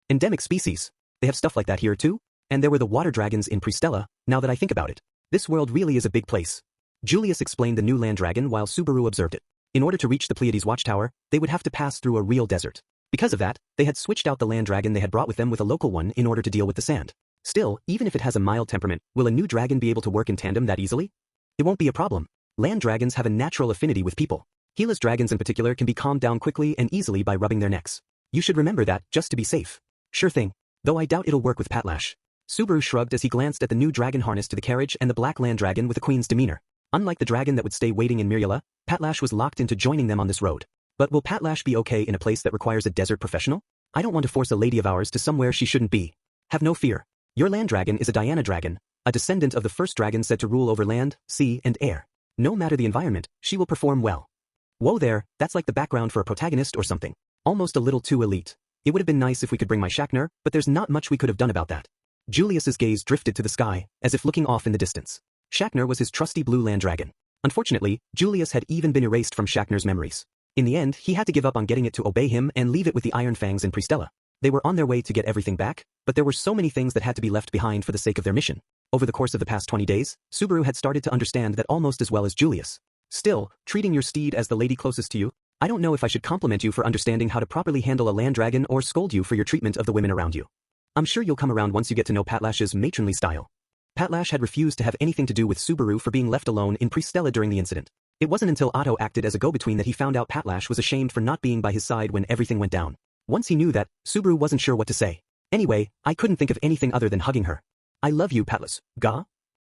Endemic species? They have stuff like that here too? And there were the water dragons in Pristella, now that I think about it. This world really is a big place. Julius explained the new land dragon while Subaru observed it. In order to reach the Pleiades Watchtower, they would have to pass through a real desert. Because of that, they had switched out the land dragon they had brought with them with a local one in order to deal with the sand. Still, even if it has a mild temperament, will a new dragon be able to work in tandem that easily? It won't be a problem. Land dragons have a natural affinity with people. Gila's dragons in particular can be calmed down quickly and easily by rubbing their necks. You should remember that, just to be safe. Sure thing. Though I doubt it'll work with Patlash. Subaru shrugged as he glanced at the new dragon harness to the carriage and the black land dragon with a queen's demeanor. Unlike the dragon that would stay waiting in Myrula, Patlash was locked into joining them on this road. But will Patlash be okay in a place that requires a desert professional? I don't want to force a lady of ours to somewhere she shouldn't be. Have no fear. Your land dragon is a Diana dragon, a descendant of the first dragon said to rule over land, sea, and air. No matter the environment, she will perform well. Whoa there, that's like the background for a protagonist or something. Almost a little too elite. It would have been nice if we could bring my Shakner, but there's not much we could have done about that. Julius's gaze drifted to the sky, as if looking off in the distance. Shakner was his trusty blue land dragon. Unfortunately, Julius had even been erased from Shakner's memories. In the end, he had to give up on getting it to obey him and leave it with the Iron Fangs in Pristella. They were on their way to get everything back, but there were so many things that had to be left behind for the sake of their mission. Over the course of the past 20 days, Subaru had started to understand that almost as well as Julius. Still, treating your steed as the lady closest to you, I don't know if I should compliment you for understanding how to properly handle a land dragon or scold you for your treatment of the women around you. I'm sure you'll come around once you get to know Patlash's matronly style. Patlash had refused to have anything to do with Subaru for being left alone in Pristella during the incident. It wasn't until Otto acted as a go-between that he found out Patlash was ashamed for not being by his side when everything went down. Once he knew that, Subaru wasn't sure what to say. Anyway, I couldn't think of anything other than hugging her. I love you, Patlas, ga?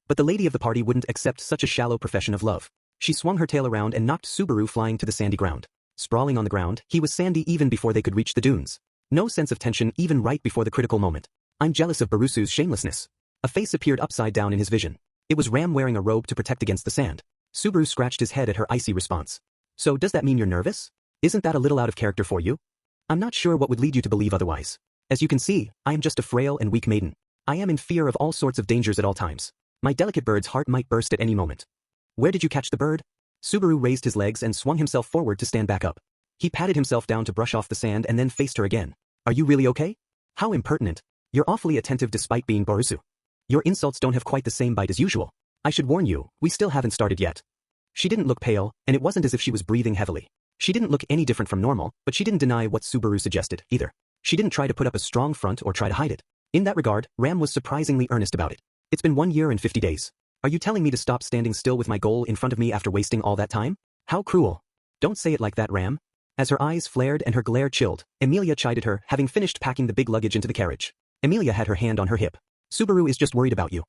But the lady of the party wouldn't accept such a shallow profession of love. She swung her tail around and knocked Subaru flying to the sandy ground. Sprawling on the ground, he was sandy even before they could reach the dunes. No sense of tension even right before the critical moment. I'm jealous of Barusu's shamelessness. A face appeared upside down in his vision. It was Ram wearing a robe to protect against the sand. Subaru scratched his head at her icy response. So does that mean you're nervous? Isn't that a little out of character for you? I'm not sure what would lead you to believe otherwise. As you can see, I am just a frail and weak maiden. I am in fear of all sorts of dangers at all times. My delicate bird's heart might burst at any moment. Where did you catch the bird? Subaru raised his legs and swung himself forward to stand back up. He patted himself down to brush off the sand and then faced her again. Are you really okay? How impertinent. You're awfully attentive despite being Borusu. Your insults don't have quite the same bite as usual. I should warn you, we still haven't started yet. She didn't look pale, and it wasn't as if she was breathing heavily. She didn't look any different from normal, but she didn't deny what Subaru suggested, either. She didn't try to put up a strong front or try to hide it. In that regard, Ram was surprisingly earnest about it. It's been 1 year and 50 days. Are you telling me to stop standing still with my goal in front of me after wasting all that time? How cruel. Don't say it like that, Ram. As her eyes flared and her glare chilled, Emilia chided her, having finished packing the big luggage into the carriage. Emilia had her hand on her hip. Subaru is just worried about you.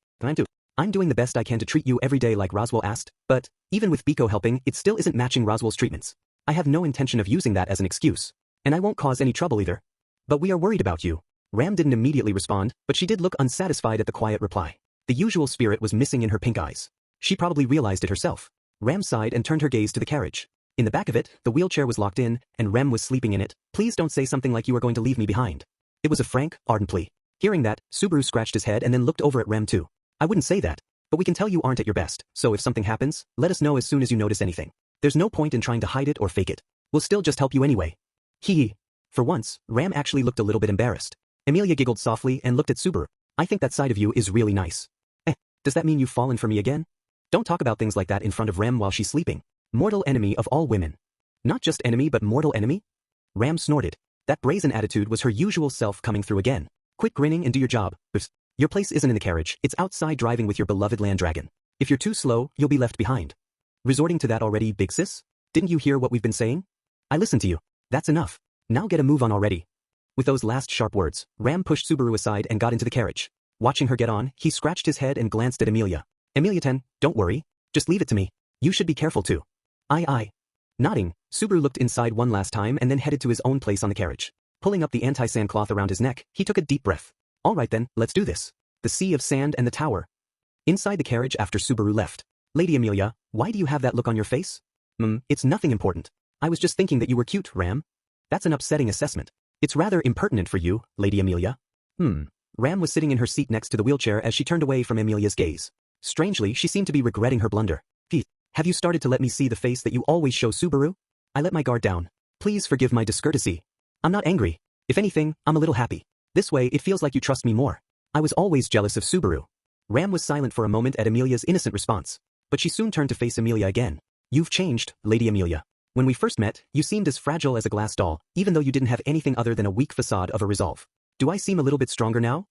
I'm doing the best I can to treat you every day like Roswell asked, but, even with Biko helping, it still isn't matching Roswell's treatments. I have no intention of using that as an excuse. And I won't cause any trouble either. But we are worried about you. Ram didn't immediately respond, but she did look unsatisfied at the quiet reply. The usual spirit was missing in her pink eyes. She probably realized it herself. Ram sighed and turned her gaze to the carriage. In the back of it, the wheelchair was locked in, and Rem was sleeping in it. Please don't say something like you are going to leave me behind. It was a frank, ardent plea. Hearing that, Subaru scratched his head and then looked over at Rem too. I wouldn't say that. But we can tell you aren't at your best, so if something happens, let us know as soon as you notice anything. There's no point in trying to hide it or fake it. We'll still just help you anyway. Hee. For once, Ram actually looked a little bit embarrassed. Emilia giggled softly and looked at Subaru. I think that side of you is really nice. Does that mean you've fallen for me again? Don't talk about things like that in front of Rem while she's sleeping. Mortal enemy of all women. Not just enemy but mortal enemy? Ram snorted. That brazen attitude was her usual self coming through again. Quit grinning and do your job. Your place isn't in the carriage, it's outside driving with your beloved land dragon. If you're too slow, you'll be left behind. Resorting to that already, big sis? Didn't you hear what we've been saying? I listened to you. That's enough. Now get a move on already. With those last sharp words, Ram pushed Subaru aside and got into the carriage. Watching her get on, he scratched his head and glanced at Emilia. Emilia-ten, don't worry. Just leave it to me. You should be careful too. Aye. Nodding, Subaru looked inside one last time and then headed to his own place on the carriage. Pulling up the anti-sand cloth around his neck, he took a deep breath. All right then, let's do this. The sea of sand and the tower. Inside the carriage after Subaru left. Lady Emilia, why do you have that look on your face? It's nothing important. I was just thinking that you were cute, Ram. That's an upsetting assessment. It's rather impertinent for you, Lady Emilia. Ram was sitting in her seat next to the wheelchair as she turned away from Emilia's gaze. Strangely, she seemed to be regretting her blunder. Pete, have you started to let me see the face that you always show Subaru? I let my guard down. Please forgive my discourtesy. I'm not angry. If anything, I'm a little happy. This way, it feels like you trust me more. I was always jealous of Subaru. Ram was silent for a moment at Emilia's innocent response. But she soon turned to face Emilia again. You've changed, Lady Emilia. When we first met, you seemed as fragile as a glass doll, even though you didn't have anything other than a weak facade of a resolve. Do I seem a little bit stronger now?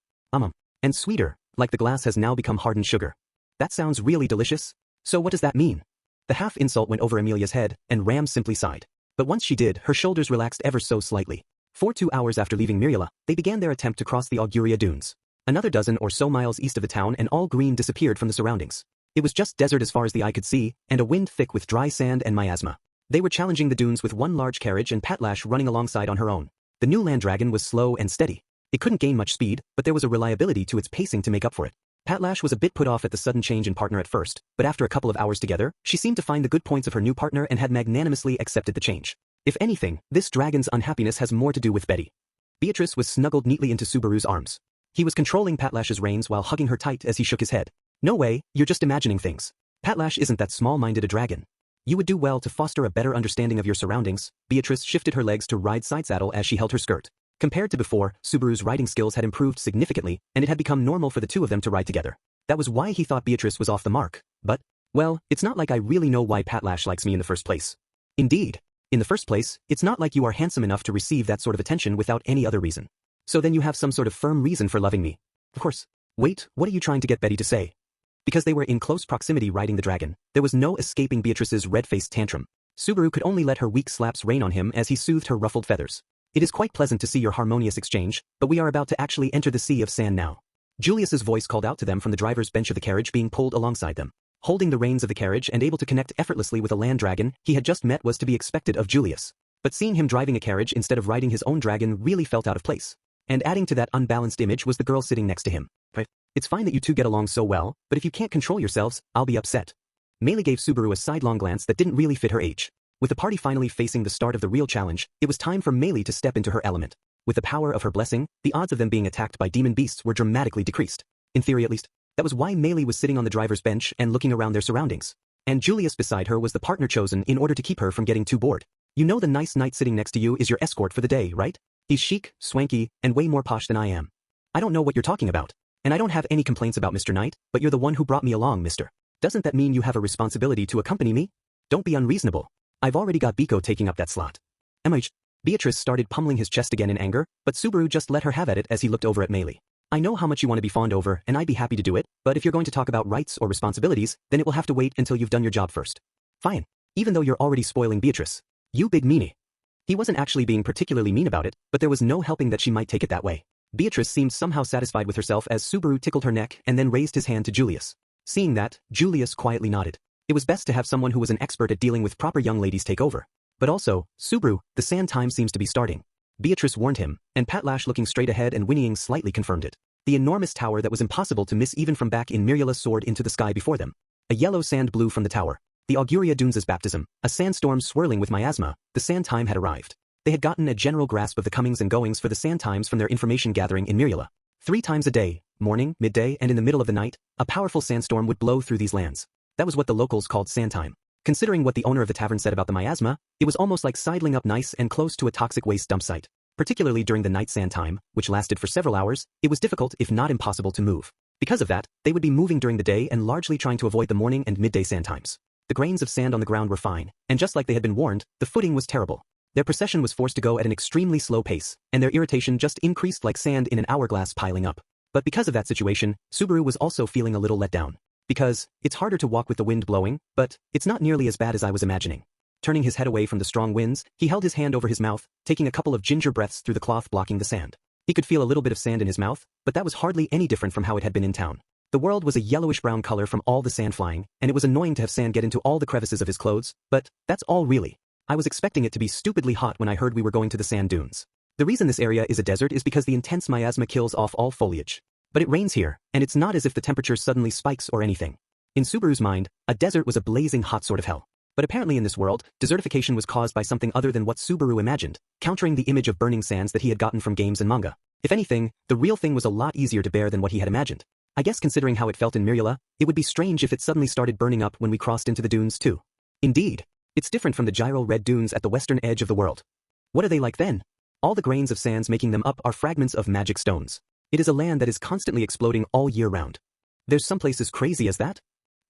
And sweeter, like the glass has now become hardened sugar. That sounds really delicious. So what does that mean? The half-insult went over Emilia's head, and Ram simply sighed. But once she did, her shoulders relaxed ever so slightly. 2 hours after leaving Myrila, they began their attempt to cross the Auguria Dunes. Another dozen or so miles east of the town and all green disappeared from the surroundings. It was just desert as far as the eye could see, and a wind thick with dry sand and miasma. They were challenging the dunes with one large carriage and Patlash running alongside on her own. The new land dragon was slow and steady. It couldn't gain much speed, but there was a reliability to its pacing to make up for it. Patlash was a bit put off at the sudden change in partner at first, but after a couple of hours together, she seemed to find the good points of her new partner and had magnanimously accepted the change. If anything, this dragon's unhappiness has more to do with Betty. Beatrice was snuggled neatly into Subaru's arms. He was controlling Patlash's reins while hugging her tight as he shook his head. No way, you're just imagining things. Patlash isn't that small-minded a dragon. You would do well to foster a better understanding of your surroundings. Beatrice shifted her legs to ride side saddle as she held her skirt. Compared to before, Subaru's riding skills had improved significantly, and it had become normal for the two of them to ride together. That was why he thought Beatrice was off the mark, but, well, it's not like I really know why Patlash likes me in the first place. Indeed. In the first place, it's not like you are handsome enough to receive that sort of attention without any other reason. So then you have some sort of firm reason for loving me. Of course. Wait, what are you trying to get Betty to say? Because they were in close proximity riding the dragon, there was no escaping Beatrice's red-faced tantrum. Subaru could only let her weak slaps rain on him as he soothed her ruffled feathers. It is quite pleasant to see your harmonious exchange, but we are about to actually enter the sea of sand now. Julius's voice called out to them from the driver's bench of the carriage being pulled alongside them. Holding the reins of the carriage and able to connect effortlessly with a land dragon he had just met was to be expected of Julius. But seeing him driving a carriage instead of riding his own dragon really felt out of place. And adding to that unbalanced image was the girl sitting next to him. It's fine that you two get along so well, but if you can't control yourselves, I'll be upset. Meili gave Subaru a sidelong glance that didn't really fit her age. With the party finally facing the start of the real challenge, it was time for Meili to step into her element. With the power of her blessing, the odds of them being attacked by demon beasts were dramatically decreased. In theory at least. That was why Meili was sitting on the driver's bench and looking around their surroundings. And Julius beside her was the partner chosen in order to keep her from getting too bored. You know the nice knight sitting next to you is your escort for the day, right? He's chic, swanky, and way more posh than I am. I don't know what you're talking about. And I don't have any complaints about Mr. Knight, but you're the one who brought me along, mister. Doesn't that mean you have a responsibility to accompany me? Don't be unreasonable. I've already got Biko taking up that slot. Beatrice started pummeling his chest again in anger, but Subaru just let her have at it as he looked over at Meili. I know how much you want to be fawned over, and I'd be happy to do it, but if you're going to talk about rights or responsibilities, then it will have to wait until you've done your job first. Fine. Even though you're already spoiling Beatrice. You big meanie. He wasn't actually being particularly mean about it, but there was no helping that she might take it that way. Beatrice seemed somehow satisfied with herself as Subaru tickled her neck and then raised his hand to Julius. Seeing that, Julius quietly nodded. It was best to have someone who was an expert at dealing with proper young ladies take over. But also, Subaru, the sand time seems to be starting. Beatrice warned him, and Patlash looking straight ahead and whinnying slightly confirmed it. The enormous tower that was impossible to miss even from back in Miriela soared into the sky before them. A yellow sand blew from the tower. The Auguria Dunes' baptism, a sandstorm swirling with miasma, the sand time had arrived. They had gotten a general grasp of the comings and goings for the sand times from their information gathering in Miriela. 3 times a day, morning, midday, and in the middle of the night, a powerful sandstorm would blow through these lands. That was what the locals called sand time. Considering what the owner of the tavern said about the miasma, it was almost like sidling up nice and close to a toxic waste dump site. Particularly during the night sand time, which lasted for several hours, it was difficult if not impossible to move. Because of that, they would be moving during the day and largely trying to avoid the morning and midday sand times. The grains of sand on the ground were fine, and just like they had been warned, the footing was terrible. Their procession was forced to go at an extremely slow pace, and their irritation just increased like sand in an hourglass piling up. But because of that situation, Subaru was also feeling a little let down. Because, it's harder to walk with the wind blowing, but it's not nearly as bad as I was imagining. Turning his head away from the strong winds, he held his hand over his mouth, taking a couple of ginger breaths through the cloth blocking the sand. He could feel a little bit of sand in his mouth, but that was hardly any different from how it had been in town. The world was a yellowish-brown color from all the sand flying, and it was annoying to have sand get into all the crevices of his clothes, but that's all really. I was expecting it to be stupidly hot when I heard we were going to the sand dunes. The reason this area is a desert is because the intense miasma kills off all foliage. But it rains here, and it's not as if the temperature suddenly spikes or anything. In Subaru's mind, a desert was a blazing hot sort of hell. But apparently in this world, desertification was caused by something other than what Subaru imagined, countering the image of burning sands that he had gotten from games and manga. If anything, the real thing was a lot easier to bear than what he had imagined. I guess considering how it felt in Miriela, it would be strange if it suddenly started burning up when we crossed into the dunes too. Indeed. It's different from the gyral red dunes at the western edge of the world. What are they like then? All the grains of sands making them up are fragments of magic stones. It is a land that is constantly exploding all year round. There's someplace as crazy as that?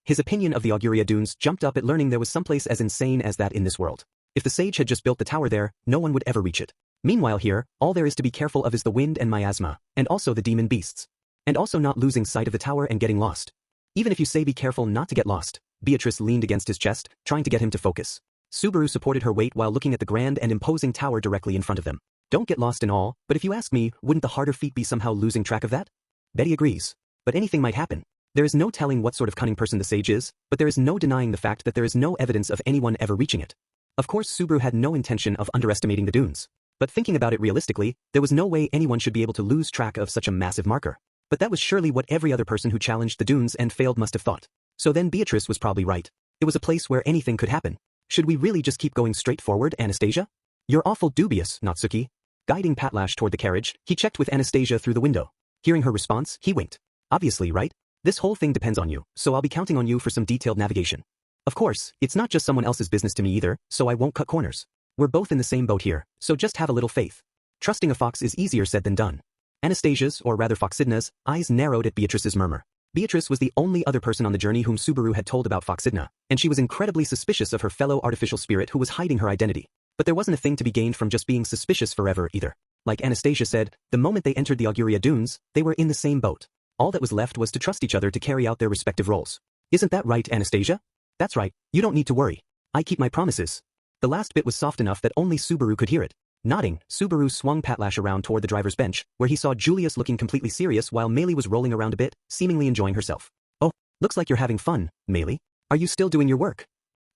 His opinion of the Auguria Dunes jumped up at learning there was someplace as insane as that in this world. If the sage had just built the tower there, no one would ever reach it. Meanwhile here, all there is to be careful of is the wind and miasma, and also the demon beasts. And also not losing sight of the tower and getting lost. Even if you say be careful not to get lost, Beatrice leaned against his chest, trying to get him to focus. Subaru supported her weight while looking at the grand and imposing tower directly in front of them. Don't get lost in all, but if you ask me, wouldn't the harder feat be somehow losing track of that? Betty agrees. But anything might happen. There is no telling what sort of cunning person the sage is, but there is no denying the fact that there is no evidence of anyone ever reaching it. Of course Subaru had no intention of underestimating the dunes. But thinking about it realistically, there was no way anyone should be able to lose track of such a massive marker. But that was surely what every other person who challenged the dunes and failed must have thought. So then Beatrice was probably right. It was a place where anything could happen. Should we really just keep going straight forward, Anastasia? You're awful dubious, Natsuki. Guiding Patlash toward the carriage, he checked with Anastasia through the window. Hearing her response, he winked. Obviously, right? This whole thing depends on you, so I'll be counting on you for some detailed navigation. Of course, it's not just someone else's business to me either, so I won't cut corners. We're both in the same boat here, so just have a little faith. Trusting a fox is easier said than done. Anastasia's, or rather Foxidna's, eyes narrowed at Beatrice's murmur. Beatrice was the only other person on the journey whom Subaru had told about Foxidna, and she was incredibly suspicious of her fellow artificial spirit who was hiding her identity. But there wasn't a thing to be gained from just being suspicious forever either. Like Anastasia said, the moment they entered the Auguria Dunes, they were in the same boat. All that was left was to trust each other to carry out their respective roles. Isn't that right, Anastasia? That's right, you don't need to worry. I keep my promises. The last bit was soft enough that only Subaru could hear it. Nodding, Subaru swung Patlash around toward the driver's bench, where he saw Julius looking completely serious while Meili was rolling around a bit, seemingly enjoying herself. Oh, looks like you're having fun, Meili. Are you still doing your work?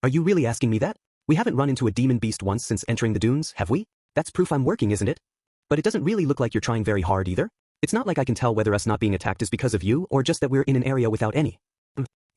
Are you really asking me that? We haven't run into a demon beast once since entering the dunes, have we? That's proof I'm working, isn't it? But it doesn't really look like you're trying very hard either. It's not like I can tell whether us not being attacked is because of you or just that we're in an area without any.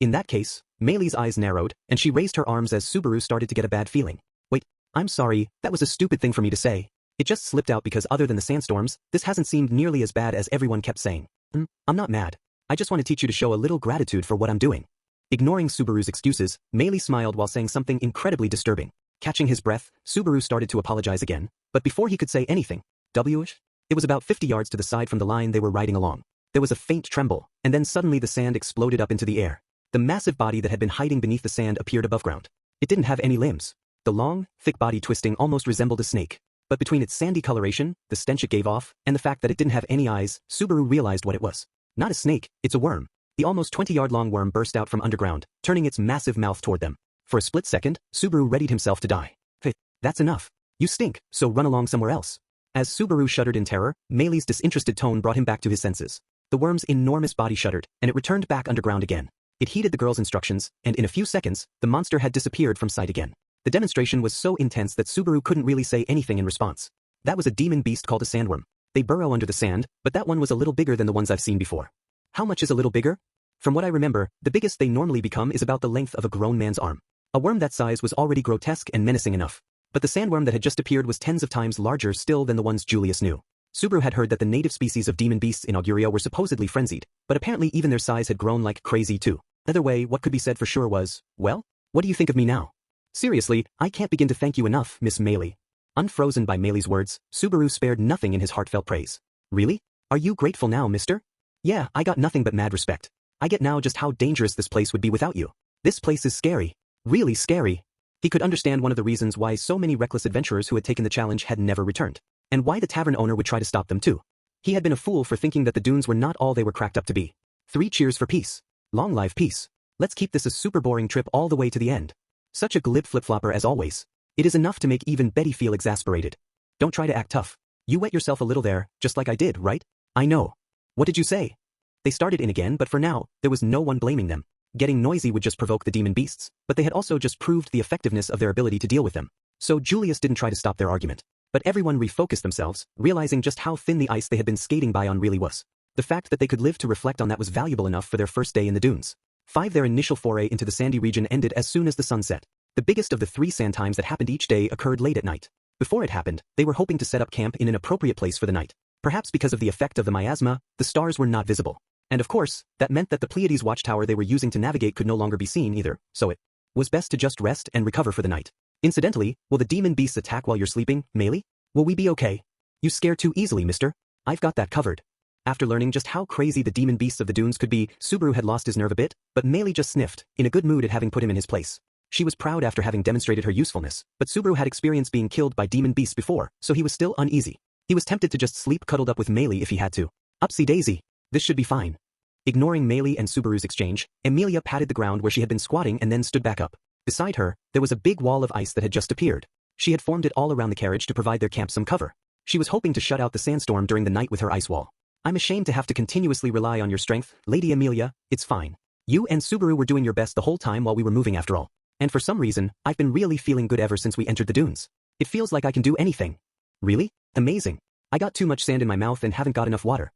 In that case, Meili's eyes narrowed, and she raised her arms as Subaru started to get a bad feeling. Wait, I'm sorry, that was a stupid thing for me to say. It just slipped out because other than the sandstorms, this hasn't seemed nearly as bad as everyone kept saying. I'm not mad. I just want to teach you to show a little gratitude for what I'm doing. Ignoring Subaru's excuses, Meili smiled while saying something incredibly disturbing. Catching his breath, Subaru started to apologize again, but before he could say anything, it was about 50 yards to the side from the line they were riding along. There was a faint tremble, and then suddenly the sand exploded up into the air. The massive body that had been hiding beneath the sand appeared above ground. It didn't have any limbs. The long, thick body twisting almost resembled a snake. But between its sandy coloration, the stench it gave off, and the fact that it didn't have any eyes, Subaru realized what it was. Not a snake, it's a worm. The almost 20-yard-long worm burst out from underground, turning its massive mouth toward them. For a split second, Subaru readied himself to die. Hey, that's enough. You stink, so run along somewhere else. As Subaru shuddered in terror, Meili's disinterested tone brought him back to his senses. The worm's enormous body shuddered, and it returned back underground again. It heeded the girl's instructions, and in a few seconds, the monster had disappeared from sight again. The demonstration was so intense that Subaru couldn't really say anything in response. That was a demon beast called a sandworm. They burrow under the sand, but that one was a little bigger than the ones I've seen before. How much is a little bigger? From what I remember, the biggest they normally become is about the length of a grown man's arm. A worm that size was already grotesque and menacing enough. But the sandworm that had just appeared was tens of times larger still than the ones Julius knew. Subaru had heard that the native species of demon beasts in Auguria were supposedly frenzied, but apparently even their size had grown like crazy too. Either way, what could be said for sure was, well, what do you think of me now? Seriously, I can't begin to thank you enough, Miss Meili. Unfrozen by Meili's words, Subaru spared nothing in his heartfelt praise. Really? Are you grateful now, mister? Yeah, I got nothing but mad respect. I get now just how dangerous this place would be without you. This place is scary. Really scary. He could understand one of the reasons why so many reckless adventurers who had taken the challenge had never returned. And why the tavern owner would try to stop them too. He had been a fool for thinking that the dunes were not all they were cracked up to be. 3 cheers for peace. Long live peace. Let's keep this a super boring trip all the way to the end. Such a glib flip-flopper as always. It is enough to make even Betty feel exasperated. Don't try to act tough. You wet yourself a little there, just like I did, right? I know. What did you say? They started in again, but for now, there was no one blaming them. Getting noisy would just provoke the demon beasts, but they had also just proved the effectiveness of their ability to deal with them. So Julius didn't try to stop their argument. But everyone refocused themselves, realizing just how thin the ice they had been skating by on really was. The fact that they could live to reflect on that was valuable enough for their first day in the dunes. 5 Their initial foray into the sandy region ended as soon as the sun set. The biggest of the 3 sand times that happened each day occurred late at night. Before it happened, they were hoping to set up camp in an appropriate place for the night. Perhaps because of the effect of the miasma, the stars were not visible. And of course, that meant that the Pleiades watchtower they were using to navigate could no longer be seen either, so it was best to just rest and recover for the night. Incidentally, will the demon beasts attack while you're sleeping, Meili? Will we be okay? You scare too easily, mister. I've got that covered. After learning just how crazy the demon beasts of the dunes could be, Subaru had lost his nerve a bit, but Meili just sniffed, in a good mood at having put him in his place. She was proud after having demonstrated her usefulness, but Subaru had experience being killed by demon beasts before, so he was still uneasy. He was tempted to just sleep cuddled up with Meili if he had to. Upsy daisy. This should be fine. Ignoring Meili and Subaru's exchange, Emilia patted the ground where she had been squatting and then stood back up. Beside her, there was a big wall of ice that had just appeared. She had formed it all around the carriage to provide their camp some cover. She was hoping to shut out the sandstorm during the night with her ice wall. I'm ashamed to have to continuously rely on your strength, Lady Emilia. It's fine. You and Subaru were doing your best the whole time while we were moving after all. And for some reason, I've been really feeling good ever since we entered the dunes. It feels like I can do anything. Really? Amazing. I got too much sand in my mouth and haven't got enough water.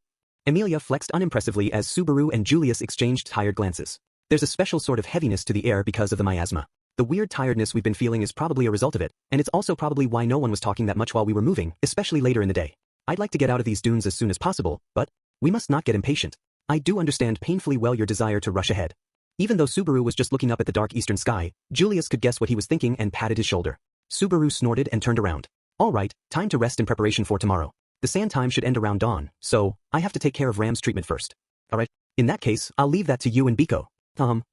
Emilia flexed unimpressively as Subaru and Julius exchanged tired glances. There's a special sort of heaviness to the air because of the miasma. The weird tiredness we've been feeling is probably a result of it, and it's also probably why no one was talking that much while we were moving, especially later in the day. I'd like to get out of these dunes as soon as possible, but we must not get impatient. I do understand painfully well your desire to rush ahead. Even though Subaru was just looking up at the dark eastern sky, Julius could guess what he was thinking and patted his shoulder. Subaru snorted and turned around. All right, time to rest in preparation for tomorrow. The sand time should end around dawn, so I have to take care of Ram's treatment first. All right. In that case, I'll leave that to you and Biko.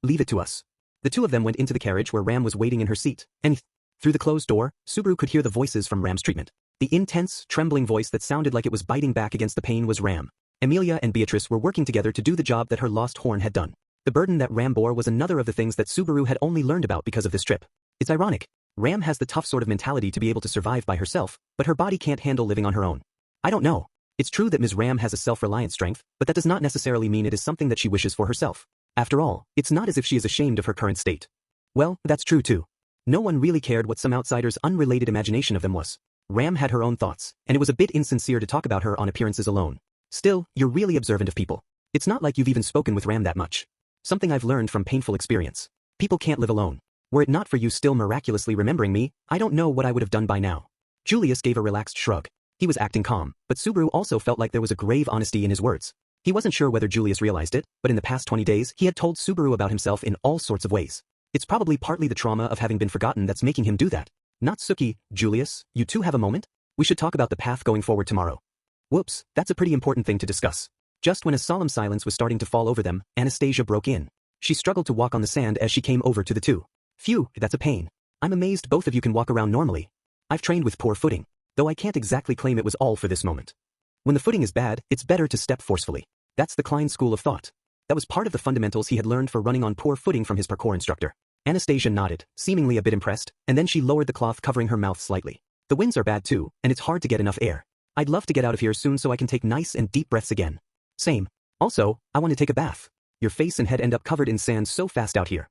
Leave it to us. The two of them went into the carriage where Ram was waiting in her seat, and through the closed door, Subaru could hear the voices from Ram's treatment. The intense, trembling voice that sounded like it was biting back against the pain was Ram. Emilia and Beatrice were working together to do the job that her lost horn had done. The burden that Ram bore was another of the things that Subaru had only learned about because of this trip. It's ironic. Ram has the tough sort of mentality to be able to survive by herself, but her body can't handle living on her own. I don't know. It's true that Ms. Ram has a self-reliant strength, but that does not necessarily mean it is something that she wishes for herself. After all, it's not as if she is ashamed of her current state. Well, that's true too. No one really cared what some outsider's unrelated imagination of them was. Ram had her own thoughts, and it was a bit insincere to talk about her on appearances alone. Still, you're really observant of people. It's not like you've even spoken with Ram that much. Something I've learned from painful experience. People can't live alone. Were it not for you still miraculously remembering me, I don't know what I would have done by now. Julius gave a relaxed shrug. He was acting calm, but Subaru also felt like there was a grave honesty in his words. He wasn't sure whether Julius realized it, but in the past 20 days he had told Subaru about himself in all sorts of ways. It's probably partly the trauma of having been forgotten that's making him do that. Nagatsuki, Julius, you two have a moment? We should talk about the path going forward tomorrow. Whoops, that's a pretty important thing to discuss. Just when a solemn silence was starting to fall over them, Anastasia broke in. She struggled to walk on the sand as she came over to the two. Phew, that's a pain. I'm amazed both of you can walk around normally. I've trained with poor footing, though I can't exactly claim it was all for this moment. When the footing is bad, it's better to step forcefully. That's the Klein school of thought. That was part of the fundamentals he had learned for running on poor footing from his parkour instructor. Anastasia nodded, seemingly a bit impressed, and then she lowered the cloth covering her mouth slightly. The winds are bad too, and it's hard to get enough air. I'd love to get out of here soon so I can take nice and deep breaths again. Same. Also, I want to take a bath. Your face and head end up covered in sand so fast out here.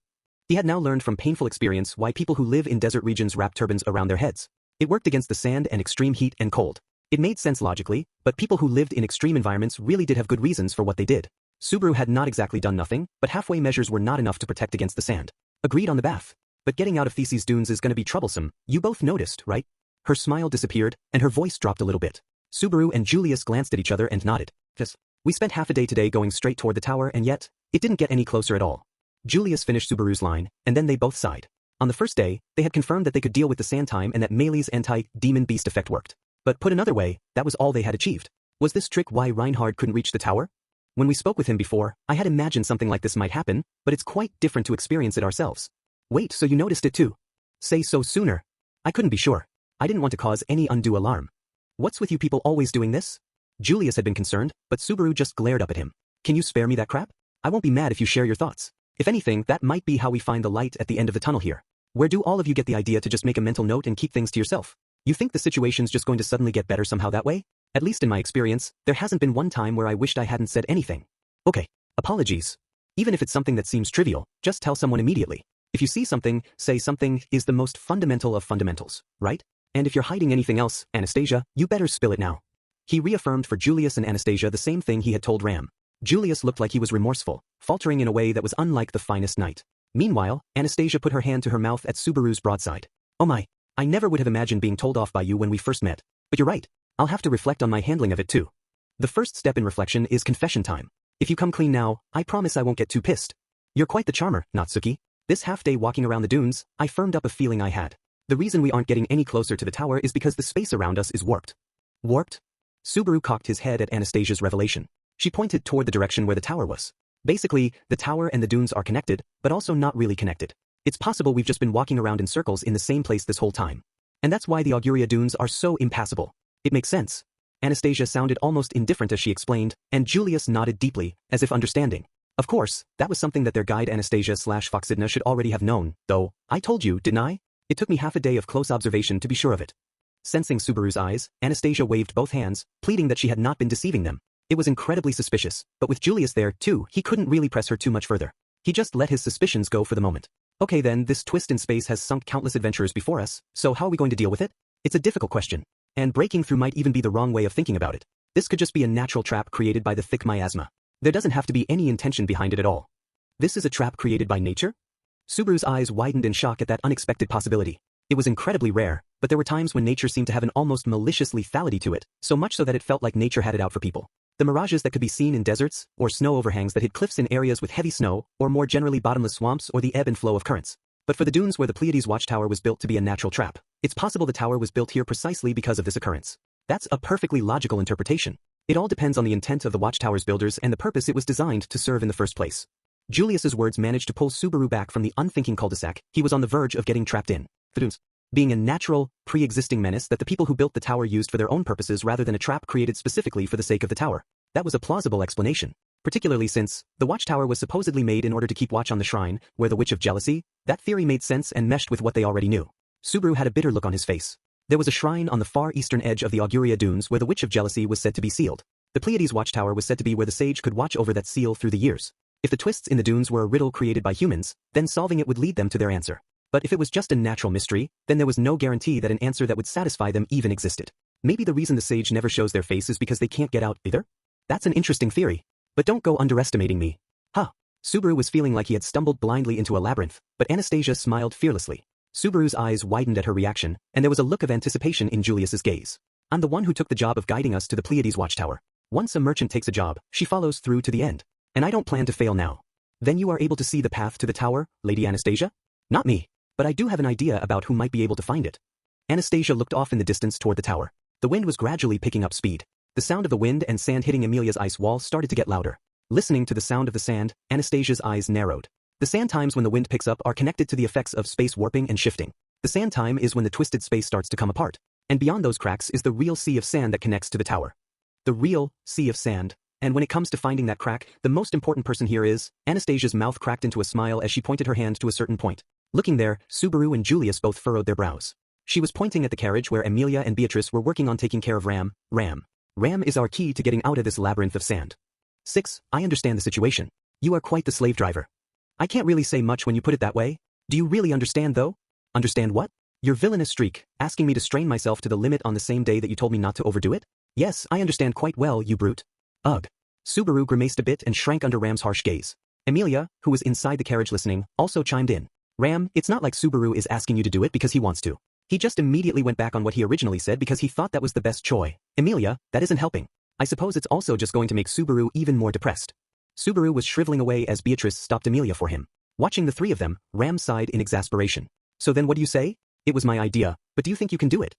He had now learned from painful experience why people who live in desert regions wrap turbans around their heads. It worked against the sand and extreme heat and cold. It made sense logically, but people who lived in extreme environments really did have good reasons for what they did. Subaru had not exactly done nothing, but halfway measures were not enough to protect against the sand. Agreed on the bath. But getting out of Theses dunes is going to be troublesome, you both noticed, right? Her smile disappeared, and her voice dropped a little bit. Subaru and Julius glanced at each other and nodded. Yes. We spent half a day today going straight toward the tower and yet, it didn't get any closer at all. Julius finished Subaru's line, and then they both sighed. On the first day, they had confirmed that they could deal with the sand time and that Meilei's anti-demon beast effect worked. But put another way, that was all they had achieved. Was this trick why Reinhard couldn't reach the tower? When we spoke with him before, I had imagined something like this might happen, but it's quite different to experience it ourselves. Wait, so you noticed it too? Say so sooner. I couldn't be sure. I didn't want to cause any undue alarm. What's with you people always doing this? Julius had been concerned, but Subaru just glared up at him. Can you spare me that crap? I won't be mad if you share your thoughts. If anything, that might be how we find the light at the end of the tunnel here. Where do all of you get the idea to just make a mental note and keep things to yourself? You think the situation's just going to suddenly get better somehow that way? At least in my experience, there hasn't been one time where I wished I hadn't said anything. Okay, apologies. Even if it's something that seems trivial, just tell someone immediately. If you see something, say something is the most fundamental of fundamentals, right? And if you're hiding anything else, Anastasia, you better spill it now. He reaffirmed for Julius and Anastasia the same thing he had told Ram. Julius looked like he was remorseful, faltering in a way that was unlike the finest knight. Meanwhile, Anastasia put her hand to her mouth at Subaru's broadside. Oh my, I never would have imagined being told off by you when we first met. But you're right, I'll have to reflect on my handling of it too. The first step in reflection is confession time. If you come clean now, I promise I won't get too pissed. You're quite the charmer, Nagatsuki. This half-day walking around the dunes, I firmed up a feeling I had. The reason we aren't getting any closer to the tower is because the space around us is warped. Warped? Subaru cocked his head at Anastasia's revelation. She pointed toward the direction where the tower was. Basically, the tower and the dunes are connected, but also not really connected. It's possible we've just been walking around in circles in the same place this whole time. And that's why the Auguria dunes are so impassable. It makes sense. Anastasia sounded almost indifferent as she explained, and Julius nodded deeply, as if understanding. Of course, that was something that their guide Anastasia/Foxidna should already have known, though, I told you, didn't I? It took me half a day of close observation to be sure of it. Sensing Subaru's eyes, Anastasia waved both hands, pleading that she had not been deceiving them. It was incredibly suspicious, but with Julius there, too, he couldn't really press her too much further. He just let his suspicions go for the moment. Okay then, this twist in space has sunk countless adventurers before us, so how are we going to deal with it? It's a difficult question. And breaking through might even be the wrong way of thinking about it. This could just be a natural trap created by the thick miasma. There doesn't have to be any intention behind it at all. This is a trap created by nature? Subaru's eyes widened in shock at that unexpected possibility. It was incredibly rare, but there were times when nature seemed to have an almost malicious lethality to it, so much so that it felt like nature had it out for people. The mirages that could be seen in deserts, or snow overhangs that hid cliffs in areas with heavy snow, or more generally bottomless swamps or the ebb and flow of currents. But for the dunes where the Pleiades watchtower was built to be a natural trap, it's possible the tower was built here precisely because of this occurrence. That's a perfectly logical interpretation. It all depends on the intent of the watchtower's builders and the purpose it was designed to serve in the first place. Julius's words managed to pull Subaru back from the unthinking cul-de-sac he was on the verge of getting trapped in. The dunes being a natural, pre-existing menace that the people who built the tower used for their own purposes rather than a trap created specifically for the sake of the tower. That was a plausible explanation. Particularly since the watchtower was supposedly made in order to keep watch on the shrine, where the Witch of Jealousy, that theory made sense and meshed with what they already knew. Subaru had a bitter look on his face. There was a shrine on the far eastern edge of the Auguria dunes where the Witch of Jealousy was said to be sealed. The Pleiades watchtower was said to be where the sage could watch over that seal through the years. If the twists in the dunes were a riddle created by humans, then solving it would lead them to their answer. But if it was just a natural mystery, then there was no guarantee that an answer that would satisfy them even existed. Maybe the reason the sage never shows their face is because they can't get out either? That's an interesting theory. But don't go underestimating me. Huh. Subaru was feeling like he had stumbled blindly into a labyrinth, but Anastasia smiled fearlessly. Subaru's eyes widened at her reaction, and there was a look of anticipation in Julius's gaze. I'm the one who took the job of guiding us to the Pleiades watchtower. Once a merchant takes a job, she follows through to the end. And I don't plan to fail now. Then you are able to see the path to the tower, Lady Anastasia? Not me. But I do have an idea about who might be able to find it. Anastasia looked off in the distance toward the tower. The wind was gradually picking up speed. The sound of the wind and sand hitting Amelia's ice wall started to get louder. Listening to the sound of the sand, Anastasia's eyes narrowed. The sand times when the wind picks up are connected to the effects of space warping and shifting. The sand time is when the twisted space starts to come apart. And beyond those cracks is the real sea of sand that connects to the tower. The real sea of sand. And when it comes to finding that crack, the most important person here is, Anastasia's mouth cracked into a smile as she pointed her hand to a certain point. Looking there, Subaru and Julius both furrowed their brows. She was pointing at the carriage where Amelia and Beatrice were working on taking care of Ram. Ram is our key to getting out of this labyrinth of sand. 6. I understand the situation. You are quite the slave driver. I can't really say much when you put it that way. Do you really understand though? Understand what? Your villainous streak, asking me to strain myself to the limit on the same day that you told me not to overdo it? Yes, I understand quite well, you brute. Ugh. Subaru grimaced a bit and shrank under Ram's harsh gaze. Amelia, who was inside the carriage listening, also chimed in. Ram, it's not like Subaru is asking you to do it because he wants to. He just immediately went back on what he originally said because he thought that was the best choice. Amelia, that isn't helping. I suppose it's also just going to make Subaru even more depressed. Subaru was shriveling away as Beatrice stopped Amelia for him. Watching the three of them, Ram sighed in exasperation. So then what do you say? It was my idea, but do you think you can do it?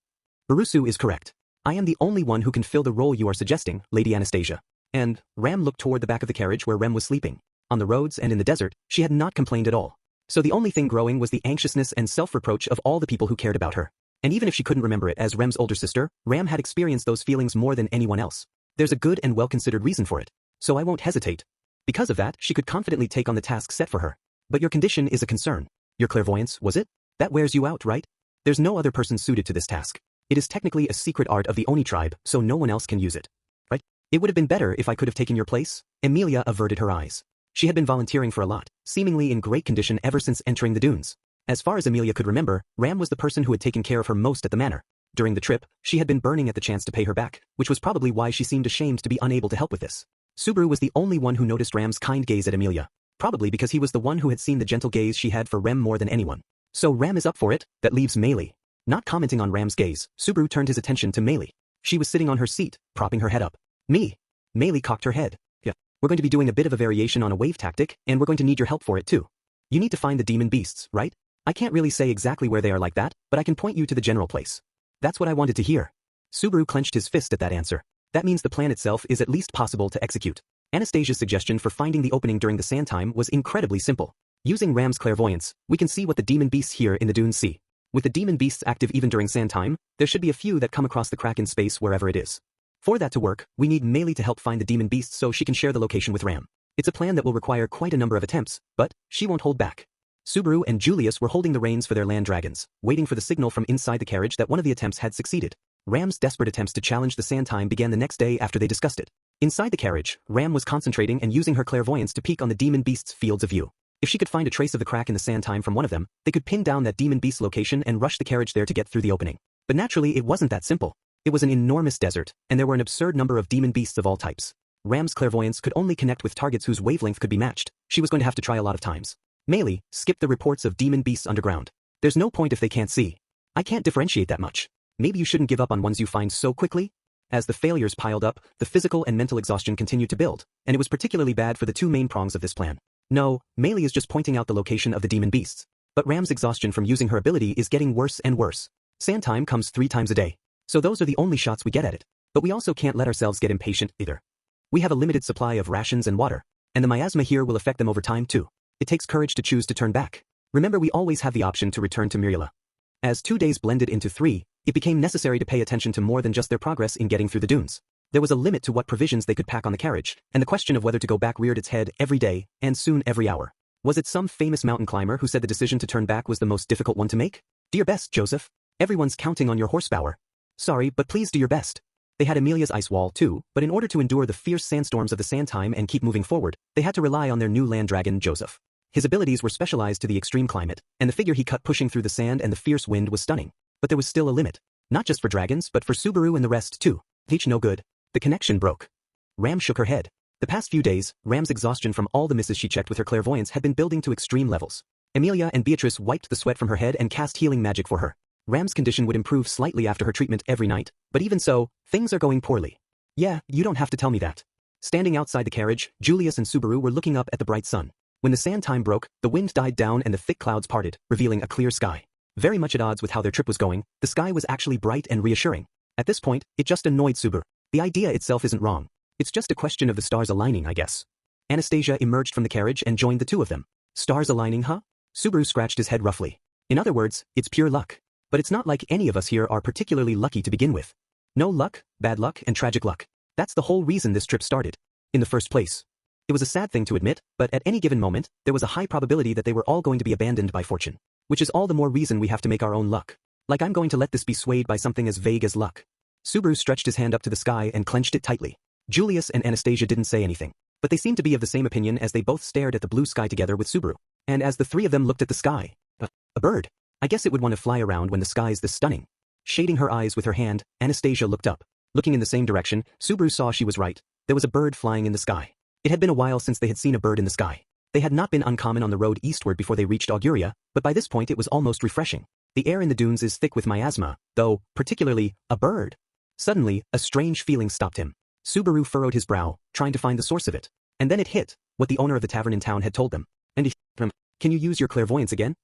Barusu is correct. I am the only one who can fill the role you are suggesting, Lady Anastasia. And, Ram looked toward the back of the carriage where Rem was sleeping. On the roads and in the desert, she had not complained at all. So the only thing growing was the anxiousness and self-reproach of all the people who cared about her. And even if she couldn't remember it as Rem's older sister, Ram had experienced those feelings more than anyone else. There's a good and well-considered reason for it. So I won't hesitate. Because of that, she could confidently take on the task set for her. But your condition is a concern. Your clairvoyance, was it? That wears you out, right? There's no other person suited to this task. It is technically a secret art of the Oni tribe, so no one else can use it. Right? It would have been better if I could have taken your place. Amelia averted her eyes. She had been volunteering for a lot, seemingly in great condition ever since entering the dunes. As far as Amelia could remember, Ram was the person who had taken care of her most at the manor. During the trip, she had been burning at the chance to pay her back, which was probably why she seemed ashamed to be unable to help with this. Subaru was the only one who noticed Ram's kind gaze at Amelia, probably because he was the one who had seen the gentle gaze she had for Rem more than anyone. So Ram is up for it, that leaves Meili. Not commenting on Ram's gaze, Subaru turned his attention to Meili. She was sitting on her seat, propping her head up. Me. Meili cocked her head. Yeah, we're going to be doing a bit of a variation on a wave tactic, and we're going to need your help for it too. You need to find the demon beasts, right? I can't really say exactly where they are like that, but I can point you to the general place. That's what I wanted to hear. Subaru clenched his fist at that answer. That means the plan itself is at least possible to execute. Anastasia's suggestion for finding the opening during the sand time was incredibly simple. Using Ram's clairvoyance, we can see what the demon beasts here in the dunes see. With the demon beasts active even during sand time, there should be a few that come across the crack in space wherever it is. For that to work, we need Meili to help find the demon beasts so she can share the location with Ram. It's a plan that will require quite a number of attempts, but she won't hold back. Subaru and Julius were holding the reins for their land dragons, waiting for the signal from inside the carriage that one of the attempts had succeeded. Ram's desperate attempts to challenge the sand time began the next day after they discussed it. Inside the carriage, Ram was concentrating and using her clairvoyance to peek on the demon beast's fields of view. If she could find a trace of the crack in the sand time from one of them, they could pin down that demon beast's location and rush the carriage there to get through the opening. But naturally it wasn't that simple. It was an enormous desert, and there were an absurd number of demon beasts of all types. Ram's clairvoyance could only connect with targets whose wavelength could be matched. She was going to have to try a lot of times. Meili, skip the reports of demon beasts underground. There's no point if they can't see. I can't differentiate that much. Maybe you shouldn't give up on ones you find so quickly? As the failures piled up, the physical and mental exhaustion continued to build, and it was particularly bad for the two main prongs of this plan. No, Meili is just pointing out the location of the demon beasts. But Ram's exhaustion from using her ability is getting worse and worse. Sand time comes 3 times a day. So those are the only shots we get at it. But we also can't let ourselves get impatient either. We have a limited supply of rations and water, and the miasma here will affect them over time too. It takes courage to choose to turn back. Remember, we always have the option to return to Myrula. As 2 days blended into 3, it became necessary to pay attention to more than just their progress in getting through the dunes. There was a limit to what provisions they could pack on the carriage, and the question of whether to go back reared its head every day, and soon every hour. Was it some famous mountain climber who said the decision to turn back was the most difficult one to make? Do your best, Joseph. Everyone's counting on your horsepower. Sorry, but please do your best. They had Amelia's ice wall too, but in order to endure the fierce sandstorms of the sand time and keep moving forward, they had to rely on their new land dragon, Joseph. His abilities were specialized to the extreme climate, and the figure he cut pushing through the sand and the fierce wind was stunning. But there was still a limit. Not just for dragons, but for Subaru and the rest too. Each no good. The connection broke. Ram shook her head. The past few days, Ram's exhaustion from all the misses she checked with her clairvoyance had been building to extreme levels. Amelia and Beatrice wiped the sweat from her head and cast healing magic for her. Ram's condition would improve slightly after her treatment every night, but even so, things are going poorly. Yeah, you don't have to tell me that. Standing outside the carriage, Julius and Subaru were looking up at the bright sun. When the sand time broke, the wind died down and the thick clouds parted, revealing a clear sky. Very much at odds with how their trip was going, the sky was actually bright and reassuring. At this point, it just annoyed Subaru. The idea itself isn't wrong. It's just a question of the stars aligning, I guess. Anastasia emerged from the carriage and joined the two of them. Stars aligning, huh? Subaru scratched his head roughly. In other words, it's pure luck. But it's not like any of us here are particularly lucky to begin with. No luck, bad luck, and tragic luck. That's the whole reason this trip started. In the first place. It was a sad thing to admit, but at any given moment, there was a high probability that they were all going to be abandoned by fortune. Which is all the more reason we have to make our own luck. Like I'm going to let this be swayed by something as vague as luck. Subaru stretched his hand up to the sky and clenched it tightly. Julius and Anastasia didn't say anything, but they seemed to be of the same opinion as they both stared at the blue sky together with Subaru. And as the three of them looked at the sky, a bird. I guess it would want to fly around when the sky's this stunning. Shading her eyes with her hand, Anastasia looked up. Looking in the same direction, Subaru saw she was right. There was a bird flying in the sky. It had been a while since they had seen a bird in the sky. They had not been uncommon on the road eastward before they reached Auguria, but by this point it was almost refreshing. The air in the dunes is thick with miasma, though, particularly, a bird. Suddenly, a strange feeling stopped him. Subaru furrowed his brow, trying to find the source of it. And then it hit, what the owner of the tavern in town had told them. Can you use your clairvoyance again?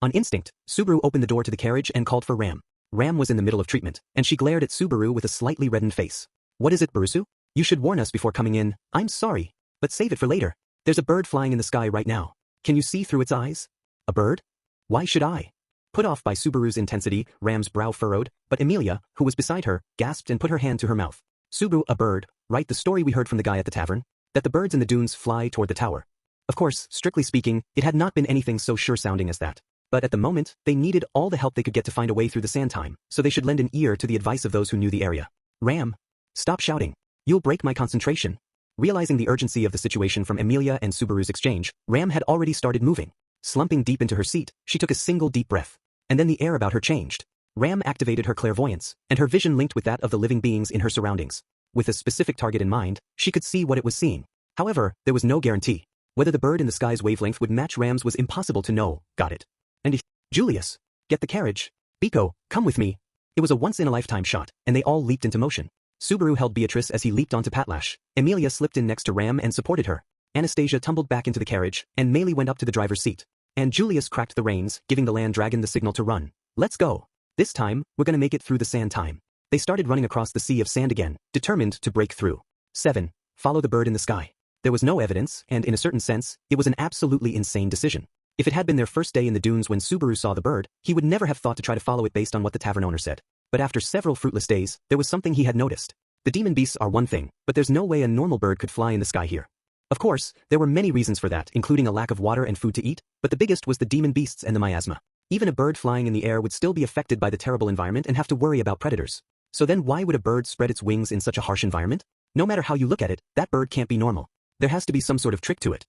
On instinct, Subaru opened the door to the carriage and called for Ram. Ram was in the middle of treatment, and she glared at Subaru with a slightly reddened face. What is it, Barusu? You should warn us before coming in. I'm sorry, but save it for later. There's a bird flying in the sky right now. Can you see through its eyes? A bird? Why should I? Put off by Subaru's intensity, Ram's brow furrowed, but Emilia, who was beside her, gasped and put her hand to her mouth. Subaru, a bird, right? The story we heard from the guy at the tavern? That the birds in the dunes fly toward the tower. Of course, strictly speaking, it had not been anything so sure-sounding as that. But at the moment, they needed all the help they could get to find a way through the sand time, so they should lend an ear to the advice of those who knew the area. Ram! Stop shouting. You'll break my concentration. Realizing the urgency of the situation from Emilia and Subaru's exchange, Ram had already started moving. Slumping deep into her seat, she took a single deep breath. And then the air about her changed. Ram activated her clairvoyance, and her vision linked with that of the living beings in her surroundings. With a specific target in mind, she could see what it was seeing. However, there was no guarantee. Whether the bird in the sky's wavelength would match Ram's was impossible to know. Got it. And Julius, get the carriage. Biko, come with me. It was a once-in-a-lifetime shot, and they all leaped into motion. Subaru held Beatrice as he leaped onto Patlash. Emilia slipped in next to Ram and supported her. Anastasia tumbled back into the carriage, and Meili went up to the driver's seat. And Julius cracked the reins, giving the land dragon the signal to run. Let's go. This time, we're gonna make it through the sand time. They started running across the sea of sand again, determined to break through. 7. Follow the bird in the sky. There was no evidence, and in a certain sense, it was an absolutely insane decision. If it had been their first day in the dunes when Subaru saw the bird, he would never have thought to try to follow it based on what the tavern owner said. But after several fruitless days, there was something he had noticed. The demon beasts are one thing, but there's no way a normal bird could fly in the sky here. Of course, there were many reasons for that, including a lack of water and food to eat, but the biggest was the demon beasts and the miasma. Even a bird flying in the air would still be affected by the terrible environment and have to worry about predators. So then why would a bird spread its wings in such a harsh environment? No matter how you look at it, that bird can't be normal. There has to be some sort of trick to it.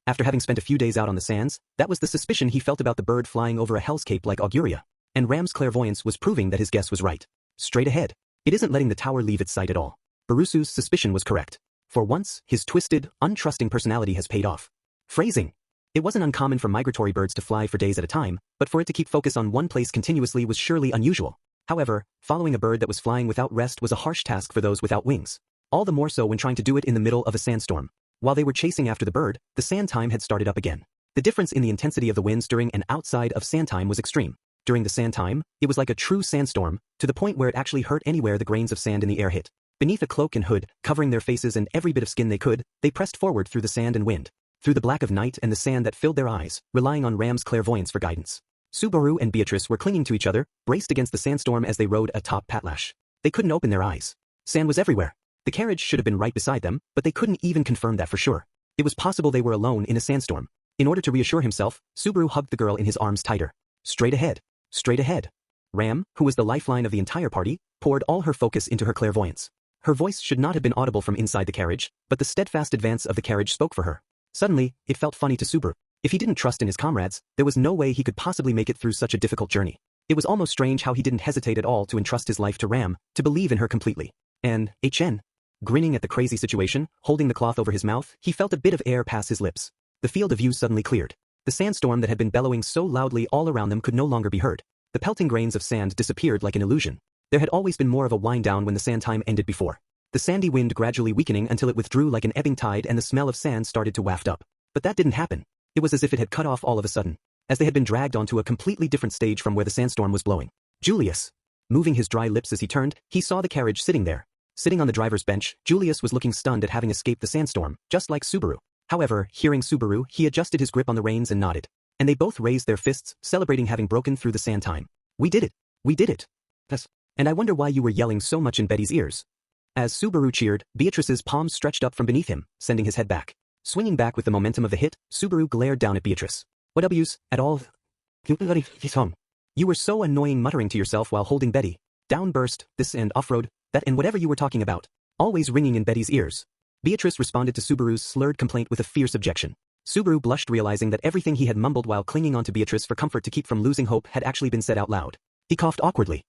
After having spent a few days out on the sands, that was the suspicion he felt about the bird flying over a hellscape like Auguria. And Ram's clairvoyance was proving that his guess was right. Straight ahead. It isn't letting the tower leave its sight at all. Barusu's suspicion was correct. For once, his twisted, untrusting personality has paid off. Phrasing. It wasn't uncommon for migratory birds to fly for days at a time, but for it to keep focus on one place continuously was surely unusual. However, following a bird that was flying without rest was a harsh task for those without wings. All the more so when trying to do it in the middle of a sandstorm. While they were chasing after the bird, the sand time had started up again. The difference in the intensity of the winds during and outside of sand time was extreme. During the sand time, it was like a true sandstorm, to the point where it actually hurt anywhere the grains of sand in the air hit. Beneath a cloak and hood, covering their faces and every bit of skin they could, they pressed forward through the sand and wind. Through the black of night and the sand that filled their eyes, relying on Ram's clairvoyance for guidance. Subaru and Beatrice were clinging to each other, braced against the sandstorm as they rode atop Patlash. They couldn't open their eyes. Sand was everywhere. The carriage should have been right beside them, but they couldn't even confirm that for sure. It was possible they were alone in a sandstorm. In order to reassure himself, Subaru hugged the girl in his arms tighter. Straight ahead. Straight ahead. Ram, who was the lifeline of the entire party, poured all her focus into her clairvoyance. Her voice should not have been audible from inside the carriage, but the steadfast advance of the carriage spoke for her. Suddenly, it felt funny to Subaru. If he didn't trust in his comrades, there was no way he could possibly make it through such a difficult journey. It was almost strange how he didn't hesitate at all to entrust his life to Ram, to believe in her completely. And, HN. Grinning at the crazy situation, holding the cloth over his mouth, he felt a bit of air pass his lips. The field of view suddenly cleared. The sandstorm that had been bellowing so loudly all around them could no longer be heard. The pelting grains of sand disappeared like an illusion. There had always been more of a wind down when the sand time ended before. the sandy wind gradually weakening until it withdrew like an ebbing tide and the smell of sand started to waft up. But that didn't happen. It was as if it had cut off all of a sudden, as they had been dragged onto a completely different stage from where the sandstorm was blowing. Julius. Moving his dry lips as he turned, he saw the carriage sitting there. Sitting on the driver's bench, Julius was looking stunned at having escaped the sandstorm, just like Subaru. However, hearing Subaru, he adjusted his grip on the reins and nodded. And they both raised their fists, celebrating having broken through the sand time. We did it. We did it. Yes. And I wonder why you were yelling so much in Betty's ears. As Subaru cheered, Beatrice's palms stretched up from beneath him, sending his head back. Swinging back with the momentum of the hit, Subaru glared down at Beatrice. What W's, at all? You were so annoying, muttering to yourself while holding Betty. Downburst, this and off-road, that and whatever you were talking about. Always ringing in Betty's ears. Beatrice responded to Subaru's slurred complaint with a fierce objection. Subaru blushed, realizing that everything he had mumbled while clinging onto Beatrice for comfort to keep from losing hope had actually been said out loud. He coughed awkwardly.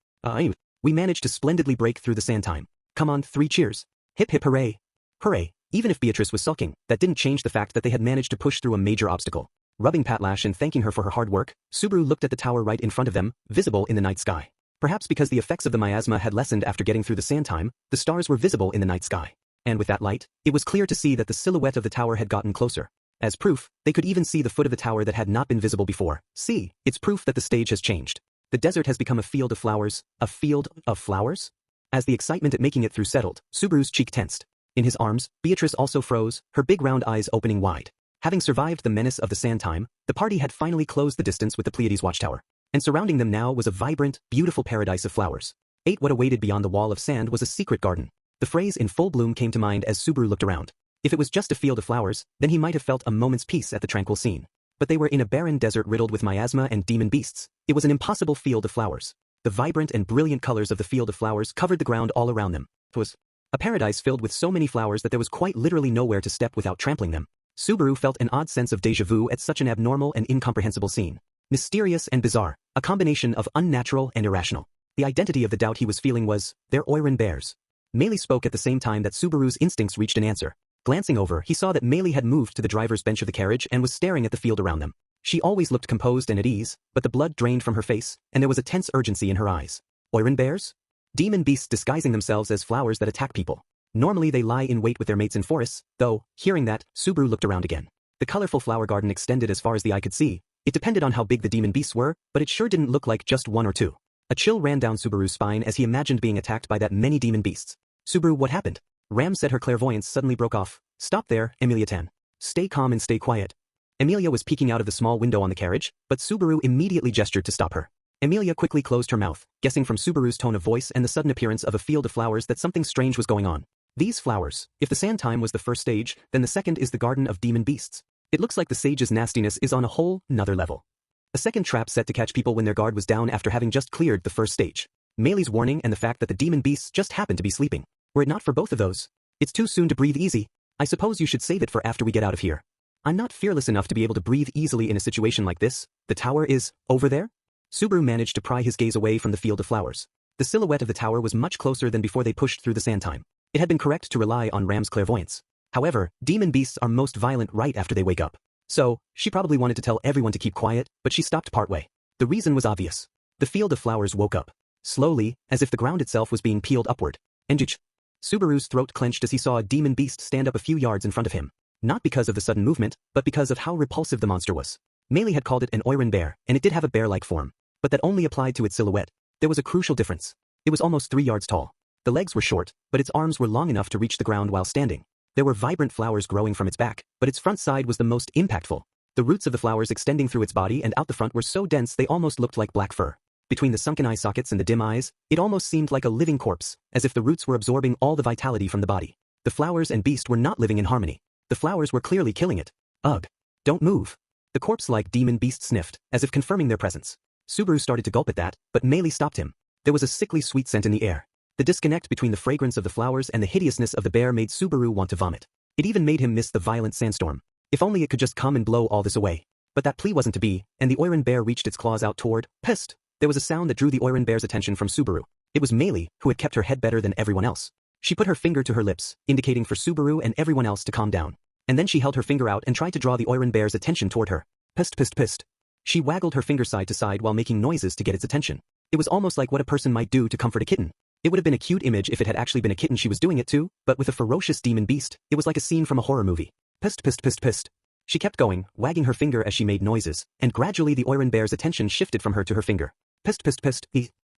We managed to splendidly break through the sand time. Come on, 3 cheers. Hip hip hooray. Hooray. Even if Beatrice was sulking, that didn't change the fact that they had managed to push through a major obstacle. Rubbing Patlash and thanking her for her hard work, Subaru looked at the tower right in front of them, visible in the night sky. Perhaps because the effects of the miasma had lessened after getting through the sand time, the stars were visible in the night sky. And with that light, it was clear to see that the silhouette of the tower had gotten closer. As proof, they could even see the foot of the tower that had not been visible before. See, it's proof that the stage has changed. The desert has become a field of flowers. A field of flowers? As the excitement at making it through settled, Subaru's cheek tensed. In his arms, Beatrice also froze, her big round eyes opening wide. Having survived the menace of the sand time, the party had finally closed the distance with the Pleiades watchtower. And surrounding them now was a vibrant, beautiful paradise of flowers. What awaited beyond the wall of sand was a secret garden. The phrase in full bloom came to mind as Subaru looked around. If it was just a field of flowers, then he might have felt a moment's peace at the tranquil scene. But they were in a barren desert riddled with miasma and demon beasts. It was an impossible field of flowers. The vibrant and brilliant colors of the field of flowers covered the ground all around them. It was a paradise filled with so many flowers that there was quite literally nowhere to step without trampling them. Subaru felt an odd sense of déjà vu at such an abnormal and incomprehensible scene. Mysterious and bizarre, a combination of unnatural and irrational. The identity of the doubt he was feeling was, they're Oiran bears. Meili spoke at the same time that Subaru's instincts reached an answer. Glancing over, he saw that Meili had moved to the driver's bench of the carriage and was staring at the field around them. She always looked composed and at ease, but the blood drained from her face, and there was a tense urgency in her eyes. Oiran bears? Demon beasts disguising themselves as flowers that attack people. Normally they lie in wait with their mates in forests, though, hearing that, Subaru looked around again. The colorful flower garden extended as far as the eye could see. It depended on how big the demon beasts were, but it sure didn't look like just 1 or 2. A chill ran down Subaru's spine as he imagined being attacked by that many demon beasts. Subaru, what happened? Ram said. Her clairvoyance suddenly broke off. Stop there, Emilia-tan. Stay calm and stay quiet. Emilia was peeking out of the small window on the carriage, but Subaru immediately gestured to stop her. Emilia quickly closed her mouth, guessing from Subaru's tone of voice and the sudden appearance of a field of flowers that something strange was going on. These flowers, if the sand time was the first stage, then the second is the garden of demon beasts. It looks like the sage's nastiness is on a whole nother level. A second trap set to catch people when their guard was down after having just cleared the first stage. Meili's warning and the fact that the demon beasts just happened to be sleeping. Were it not for both of those, it's too soon to breathe easy. I suppose you should save it for after we get out of here. I'm not fearless enough to be able to breathe easily in a situation like this. The tower is over there? Subaru managed to pry his gaze away from the field of flowers. The silhouette of the tower was much closer than before they pushed through the sand time. It had been correct to rely on Ram's clairvoyance. However, demon beasts are most violent right after they wake up. So, she probably wanted to tell everyone to keep quiet, but she stopped partway. The reason was obvious. The field of flowers woke up. Slowly, as if the ground itself was being peeled upward. Enjuch. Subaru's throat clenched as he saw a demon beast stand up a few yards in front of him. Not because of the sudden movement, but because of how repulsive the monster was. Meili had called it an Oiran bear, and it did have a bear-like form. But that only applied to its silhouette. There was a crucial difference. It was almost 3 yards tall. The legs were short, but its arms were long enough to reach the ground while standing. There were vibrant flowers growing from its back, but its front side was the most impactful. The roots of the flowers extending through its body and out the front were so dense they almost looked like black fur. Between the sunken eye sockets and the dim eyes, it almost seemed like a living corpse, as if the roots were absorbing all the vitality from the body. The flowers and beast were not living in harmony. The flowers were clearly killing it. Ugh. Don't move. The corpse-like demon beast sniffed, as if confirming their presence. Subaru started to gulp at that, but Meili stopped him. There was a sickly sweet scent in the air. The disconnect between the fragrance of the flowers and the hideousness of the bear made Subaru want to vomit. It even made him miss the violent sandstorm. If only it could just come and blow all this away. But that plea wasn't to be, and the Oiran bear reached its claws out toward, pissed. There was a sound that drew the Oiran bear's attention from Subaru. It was Meili, who had kept her head better than everyone else. She put her finger to her lips, indicating for Subaru and everyone else to calm down. And then she held her finger out and tried to draw the Oiran bear's attention toward her. Pissed, pissed, pissed. She waggled her finger side to side while making noises to get its attention. It was almost like what a person might do to comfort a kitten. It would have been a cute image if it had actually been a kitten she was doing it to, but with a ferocious demon beast, it was like a scene from a horror movie. Pissed, pissed, pissed, pissed. She kept going, wagging her finger as she made noises, and gradually the Oiran bear's attention shifted from her to her finger. Pissed, pissed, pissed.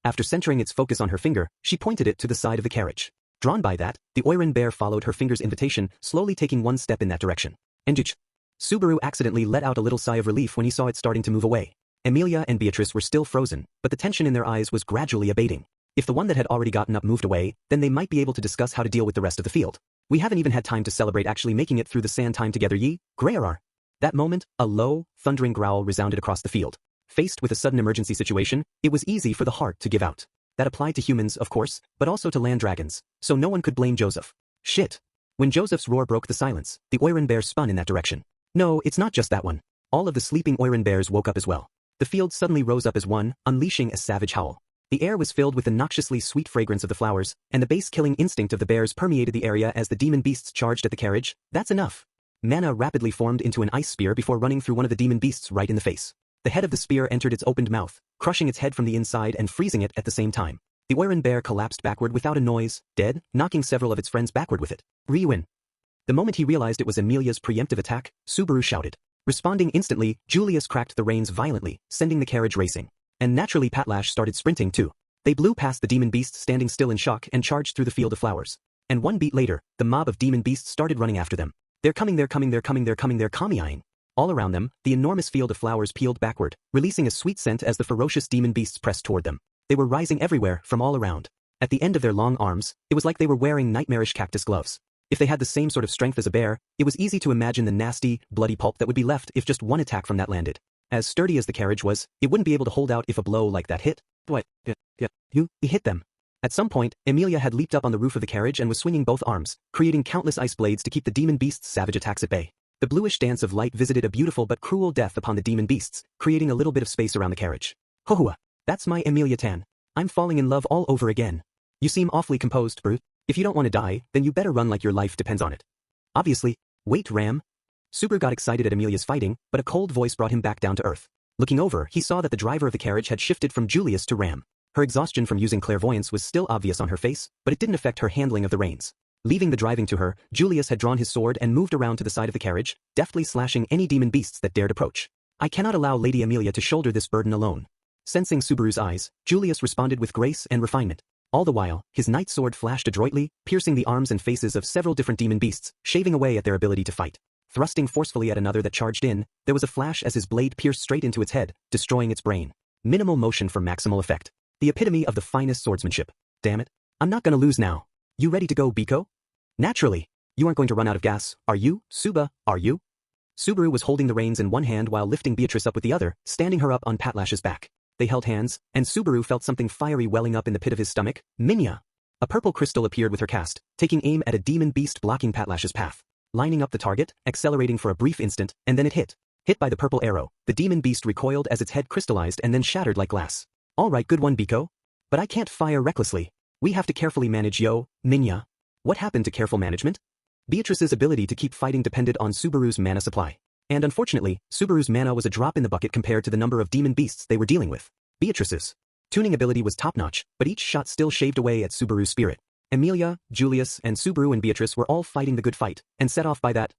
After centering its focus on her finger, she pointed it to the side of the carriage. Drawn by that, the Oiran bear followed her finger's invitation, slowly taking one step in that direction. Enjuch. Subaru accidentally let out a little sigh of relief when he saw it starting to move away. Emilia and Beatrice were still frozen, but the tension in their eyes was gradually abating. If the one that had already gotten up moved away, then they might be able to discuss how to deal with the rest of the field. We haven't even had time to celebrate actually making it through the sand time together, ye, Greyarar. That moment, a low, thundering growl resounded across the field. Faced with a sudden emergency situation, it was easy for the heart to give out. That applied to humans, of course, but also to land dragons, so no one could blame Joseph. Shit. When Joseph's roar broke the silence, the Oiran bear spun in that direction. No, it's not just that one. All of the sleeping Oiran bears woke up as well. The field suddenly rose up as one, unleashing a savage howl. The air was filled with the noxiously sweet fragrance of the flowers, and the base-killing instinct of the bears permeated the area as the demon beasts charged at the carriage. That's enough. Mana rapidly formed into an ice spear before running through one of the demon beasts right in the face. The head of the spear entered its opened mouth, crushing its head from the inside and freezing it at the same time. The Oiran bear collapsed backward without a noise, dead, knocking several of its friends backward with it. Riwin. The moment he realized it was Emilia's preemptive attack, Subaru shouted. Responding instantly, Julius cracked the reins violently, sending the carriage racing. And naturally Patlash started sprinting too. They blew past the demon beasts standing still in shock and charged through the field of flowers. And one beat later, the mob of demon beasts started running after them. They're coming, they're coming, they're coming, they're coming, they're coming. All around them, the enormous field of flowers peeled backward, releasing a sweet scent as the ferocious demon beasts pressed toward them. They were rising everywhere, from all around. At the end of their long arms, it was like they were wearing nightmarish cactus gloves. If they had the same sort of strength as a bear, it was easy to imagine the nasty, bloody pulp that would be left if just one attack from that landed. As sturdy as the carriage was, it wouldn't be able to hold out if a blow like that hit. What? You hit them. At some point, Emilia had leaped up on the roof of the carriage and was swinging both arms, creating countless ice blades to keep the demon beasts' savage attacks at bay. The bluish dance of light visited a beautiful but cruel death upon the demon beasts, creating a little bit of space around the carriage. Hohua. That's my Emilia Tan. I'm falling in love all over again. You seem awfully composed, brute. If you don't want to die, then you better run like your life depends on it. Obviously. Wait, Ram. Subaru got excited at Emilia's fighting, but a cold voice brought him back down to earth. Looking over, he saw that the driver of the carriage had shifted from Julius to Ram. Her exhaustion from using clairvoyance was still obvious on her face, but it didn't affect her handling of the reins. Leaving the driving to her, Julius had drawn his sword and moved around to the side of the carriage, deftly slashing any demon beasts that dared approach. I cannot allow Lady Emilia to shoulder this burden alone. Sensing Subaru's eyes, Julius responded with grace and refinement. All the while, his night sword flashed adroitly, piercing the arms and faces of several different demon beasts, shaving away at their ability to fight. Thrusting forcefully at another that charged in, there was a flash as his blade pierced straight into its head, destroying its brain. Minimal motion for maximal effect. The epitome of the finest swordsmanship. Damn it. I'm not gonna lose now. You ready to go, Biko? Naturally. You aren't going to run out of gas, are you, Suba, are you? Subaru was holding the reins in one hand while lifting Beatrice up with the other, standing her up on Patlash's back. They held hands, and Subaru felt something fiery welling up in the pit of his stomach. Minya. A purple crystal appeared with her cast, taking aim at a demon beast blocking Patlash's path. Lining up the target, accelerating for a brief instant, and then it hit. Hit by the purple arrow, the demon beast recoiled as its head crystallized and then shattered like glass. Alright, good one, Biko. But I can't fire recklessly. We have to carefully manage Minya. What happened to careful management? Beatrice's ability to keep fighting depended on Subaru's mana supply. And unfortunately, Subaru's mana was a drop in the bucket compared to the number of demon beasts they were dealing with. Beatrice's tuning ability was top-notch, but each shot still shaved away at Subaru's spirit. Emilia, Julius, and Subaru and Beatrice were all fighting the good fight, and set off by that.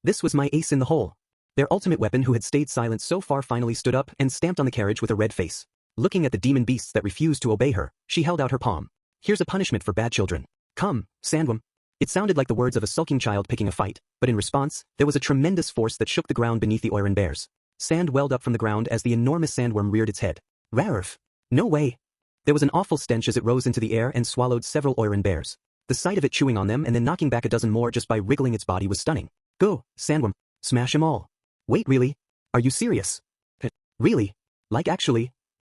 This was my ace in the hole. Their ultimate weapon who had stayed silent so far finally stood up and stamped on the carriage with a red face. Looking at the demon beasts that refused to obey her, she held out her palm. Here's a punishment for bad children. Come, Sandworm. It sounded like the words of a sulking child picking a fight, but in response, there was a tremendous force that shook the ground beneath the Oiran bears. Sand welled up from the ground as the enormous sandworm reared its head. Rarf. No way. There was an awful stench as it rose into the air and swallowed several Oiran bears. The sight of it chewing on them and then knocking back a dozen more just by wriggling its body was stunning. Go, Sandworm. Smash 'em all. Wait, really? Are you serious? Really? Like actually?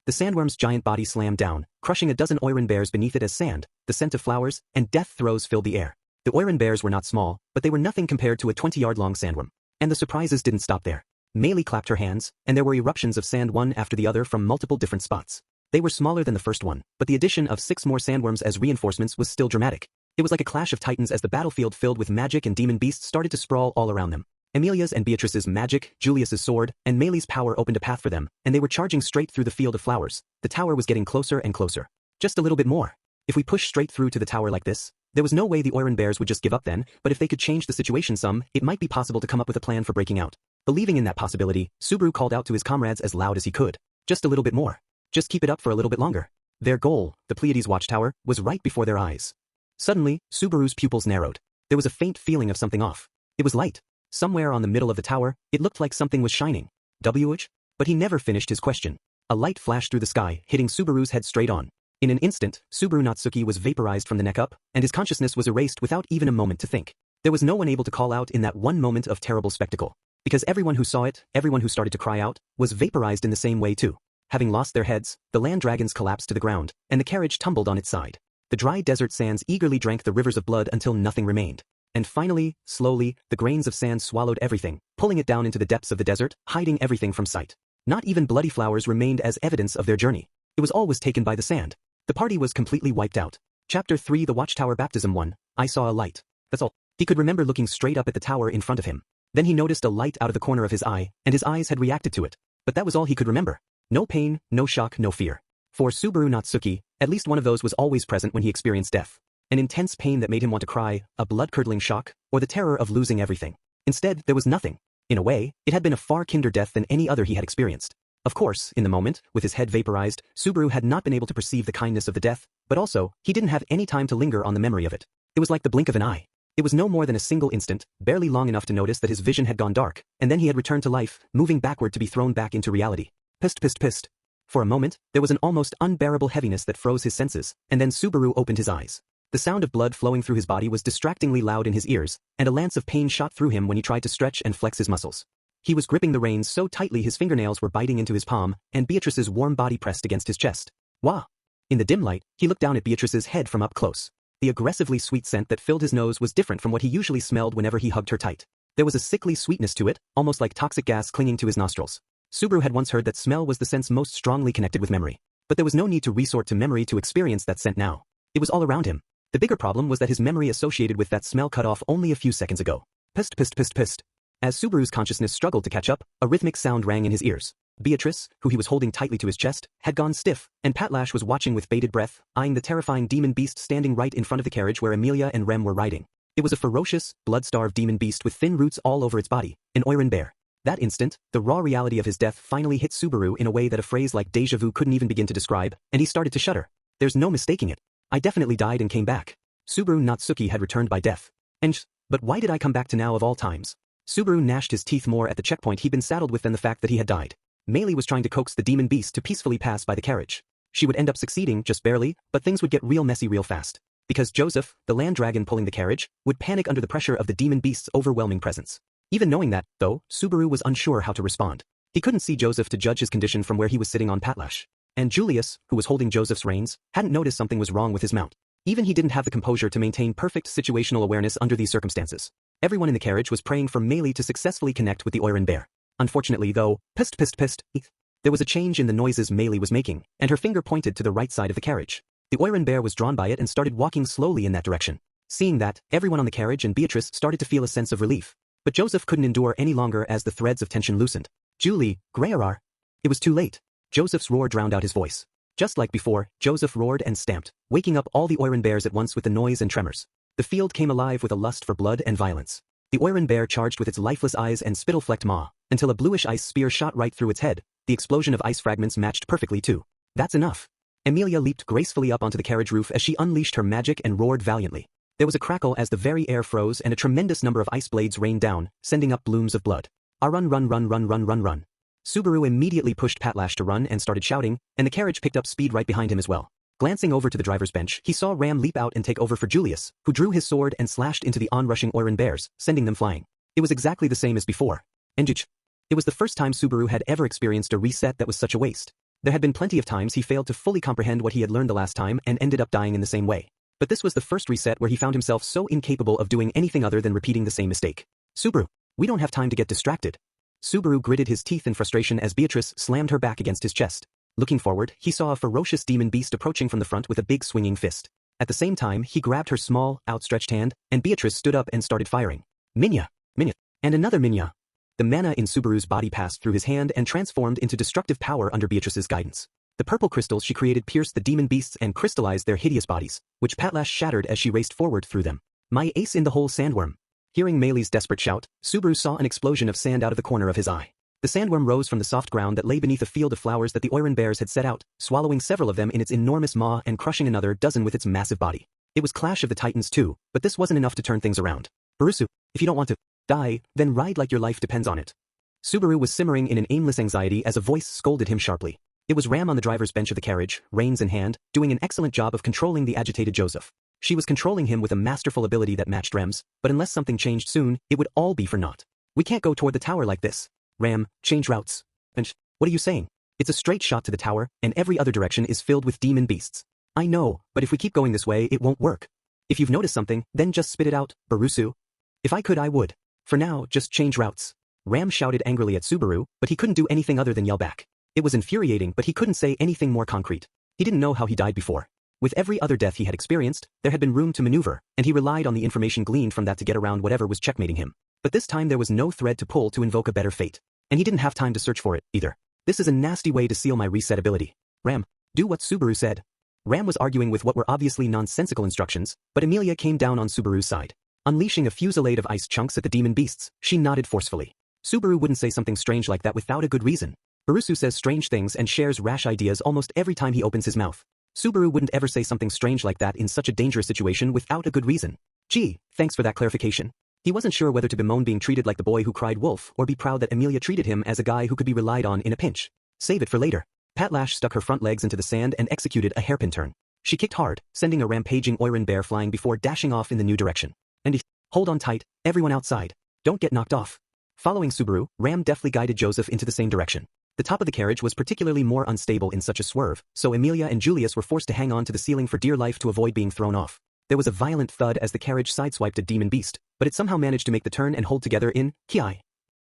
The sandworm's giant body slammed down, crushing a dozen Oiran bears beneath it as sand, the scent of flowers, and death throes filled the air. The Oiran bears were not small, but they were nothing compared to a 20-yard-long sandworm. And the surprises didn't stop there. Meili clapped her hands, and there were eruptions of sand one after the other from multiple different spots. They were smaller than the first one, but the addition of 6 more sandworms as reinforcements was still dramatic. It was like a clash of titans as the battlefield filled with magic and demon beasts started to sprawl all around them. Emilia's and Beatrice's magic, Julius's sword, and Meili's power opened a path for them, and they were charging straight through the field of flowers. The tower was getting closer and closer. Just a little bit more. If we push straight through to the tower like this, there was no way the Oiran bears would just give up then, but if they could change the situation some, it might be possible to come up with a plan for breaking out. Believing in that possibility, Subaru called out to his comrades as loud as he could. Just a little bit more. Just keep it up for a little bit longer. Their goal, the Pleiades watchtower, was right before their eyes. Suddenly, Subaru's pupils narrowed. There was a faint feeling of something off. It was light. Somewhere on the middle of the tower, it looked like something was shining. WH? But he never finished his question. A light flashed through the sky, hitting Subaru's head straight on. In an instant, Subaru Natsuki was vaporized from the neck up, and his consciousness was erased without even a moment to think. There was no one able to call out in that one moment of terrible spectacle. Because everyone who saw it, everyone who started to cry out, was vaporized in the same way too. Having lost their heads, the land dragons collapsed to the ground, and the carriage tumbled on its side. The dry desert sands eagerly drank the rivers of blood until nothing remained. And finally, slowly, the grains of sand swallowed everything, pulling it down into the depths of the desert, hiding everything from sight. Not even bloody flowers remained as evidence of their journey. It was all was taken by the sand. The party was completely wiped out. Chapter 3 The Watchtower Baptism 1. I saw a light. That's all. He could remember looking straight up at the tower in front of him. Then he noticed a light out of the corner of his eye, and his eyes had reacted to it. But that was all he could remember. No pain, no shock, no fear. For Subaru Natsuki, at least one of those was always present when he experienced death. An intense pain that made him want to cry, a blood-curdling shock, or the terror of losing everything. Instead, there was nothing. In a way, it had been a far kinder death than any other he had experienced. Of course, in the moment, with his head vaporized, Subaru had not been able to perceive the kindness of the death, but also, he didn't have any time to linger on the memory of it. It was like the blink of an eye. It was no more than a single instant, barely long enough to notice that his vision had gone dark, and then he had returned to life, moving backward to be thrown back into reality. Pissed. For a moment, there was an almost unbearable heaviness that froze his senses, and then Subaru opened his eyes. The sound of blood flowing through his body was distractingly loud in his ears, and a lance of pain shot through him when he tried to stretch and flex his muscles. He was gripping the reins so tightly his fingernails were biting into his palm, and Beatrice's warm body pressed against his chest. Wah! In the dim light, he looked down at Beatrice's head from up close. The aggressively sweet scent that filled his nose was different from what he usually smelled whenever he hugged her tight. There was a sickly sweetness to it, almost like toxic gas clinging to his nostrils. Subaru had once heard that smell was the sense most strongly connected with memory. But there was no need to resort to memory to experience that scent now. It was all around him. The bigger problem was that his memory associated with that smell cut off only a few seconds ago. Pissed. As Subaru's consciousness struggled to catch up, a rhythmic sound rang in his ears. Beatrice, who he was holding tightly to his chest, had gone stiff, and Patlash was watching with bated breath, eyeing the terrifying demon beast standing right in front of the carriage where Amelia and Rem were riding. It was a ferocious, blood-starved demon beast with thin roots all over its body, an Oiran bear. That instant, the raw reality of his death finally hit Subaru in a way that a phrase like déjà vu couldn't even begin to describe, and he started to shudder. There's no mistaking it. I definitely died and came back. Subaru Natsuki had returned by death. But why did I come back to now of all times? Subaru gnashed his teeth more at the checkpoint he'd been saddled with than the fact that he had died. Meili was trying to coax the demon beast to peacefully pass by the carriage. She would end up succeeding, just barely, but things would get real messy real fast. Because Joseph, the land dragon pulling the carriage, would panic under the pressure of the demon beast's overwhelming presence. Even knowing that, though, Subaru was unsure how to respond. He couldn't see Joseph to judge his condition from where he was sitting on Patlash. And Julius, who was holding Joseph's reins, hadn't noticed something was wrong with his mount. Even he didn't have the composure to maintain perfect situational awareness under these circumstances. Everyone in the carriage was praying for Meili to successfully connect with the Oiran bear. Unfortunately, though, pissed. There was a change in the noises Meili was making, and her finger pointed to the right side of the carriage. The Oiran bear was drawn by it and started walking slowly in that direction. Seeing that, everyone on the carriage and Beatrice started to feel a sense of relief. But Joseph couldn't endure any longer as the threads of tension loosened. Julie, Greyarar. It was too late. Joseph's roar drowned out his voice. Just like before, Joseph roared and stamped, waking up all the Oiran bears at once with the noise and tremors. The field came alive with a lust for blood and violence. The Oiran bear charged with its lifeless eyes and spittle-flecked maw, until a bluish ice spear shot right through its head. The explosion of ice fragments matched perfectly too. That's enough. Amelia leaped gracefully up onto the carriage roof as she unleashed her magic and roared valiantly. There was a crackle as the very air froze and a tremendous number of ice blades rained down, sending up blooms of blood. Run. Subaru immediately pushed Patlash to run and started shouting, and the carriage picked up speed right behind him as well. Glancing over to the driver's bench, he saw Ram leap out and take over for Julius, who drew his sword and slashed into the onrushing Oiran bears, sending them flying. It was exactly the same as before. It was the first time Subaru had ever experienced a reset that was such a waste. There had been plenty of times he failed to fully comprehend what he had learned the last time and ended up dying in the same way. But this was the first reset where he found himself so incapable of doing anything other than repeating the same mistake. Subaru, we don't have time to get distracted. Subaru gritted his teeth in frustration as Beatrice slammed her back against his chest. Looking forward, he saw a ferocious demon beast approaching from the front with a big swinging fist. At the same time, he grabbed her small, outstretched hand, and Beatrice stood up and started firing. Minya! And another Minya! The mana in Subaru's body passed through his hand and transformed into destructive power under Beatrice's guidance. The purple crystals she created pierced the demon beasts and crystallized their hideous bodies, which Patlash shattered as she raced forward through them. My ace in the hole sandworm. Hearing Meili's desperate shout, Subaru saw an explosion of sand out of the corner of his eye. The sandworm rose from the soft ground that lay beneath a field of flowers that the Oiran bears had set out, swallowing several of them in its enormous maw and crushing another dozen with its massive body. It was Clash of the Titans too, but this wasn't enough to turn things around. Barusu, if you don't want to die, then ride like your life depends on it. Subaru was simmering in an aimless anxiety as a voice scolded him sharply. It was Ram on the driver's bench of the carriage, reins in hand, doing an excellent job of controlling the agitated Joseph. She was controlling him with a masterful ability that matched Ram's, but unless something changed soon, it would all be for naught. We can't go toward the tower like this. Ram, change routes. And what are you saying? It's a straight shot to the tower, and every other direction is filled with demon beasts. I know, but if we keep going this way, it won't work. If you've noticed something, then just spit it out, Barusu. If I could, I would. For now, just change routes. Ram shouted angrily at Subaru, but he couldn't do anything other than yell back. It was infuriating, but he couldn't say anything more concrete. He didn't know how he died before. With every other death he had experienced, there had been room to maneuver, and he relied on the information gleaned from that to get around whatever was checkmating him. But this time there was no thread to pull to invoke a better fate. And he didn't have time to search for it, either. This is a nasty way to seal my reset ability. Ram, do what Subaru said. Ram was arguing with what were obviously nonsensical instructions, but Emilia came down on Subaru's side. Unleashing a fusillade of ice chunks at the demon beasts, she nodded forcefully. Subaru wouldn't say something strange like that without a good reason. Barusu says strange things and shares rash ideas almost every time he opens his mouth. Subaru wouldn't ever say something strange like that in such a dangerous situation without a good reason. Gee, thanks for that clarification. He wasn't sure whether to bemoan being treated like the boy who cried wolf or be proud that Emilia treated him as a guy who could be relied on in a pinch. Save it for later. Patlash stuck her front legs into the sand and executed a hairpin turn. She kicked hard, sending a rampaging Oiran bear flying before dashing off in the new direction. And hold on tight, everyone outside. Don't get knocked off. Following Subaru, Ram deftly guided Joseph into the same direction. The top of the carriage was particularly more unstable in such a swerve, so Emilia and Julius were forced to hang on to the ceiling for dear life to avoid being thrown off. There was a violent thud as the carriage sideswiped a demon beast, but it somehow managed to make the turn and hold together in Ki.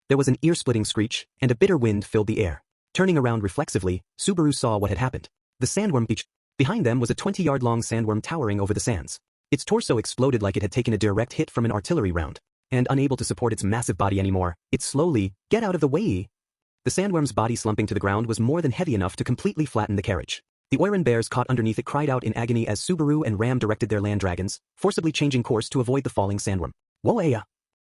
There was an ear-splitting screech, and a bitter wind filled the air. Turning around reflexively, Subaru saw what had happened. The sandworm beach. Behind them was a 20-yard-long sandworm towering over the sands. Its torso exploded like it had taken a direct hit from an artillery round. And unable to support its massive body anymore, it slowly, get out of the way. The sandworm's body slumping to the ground was more than heavy enough to completely flatten the carriage. The Oiran bears caught underneath it cried out in agony as Subaru and Ram directed their land dragons, forcibly changing course to avoid the falling sandworm. Whoa-aya!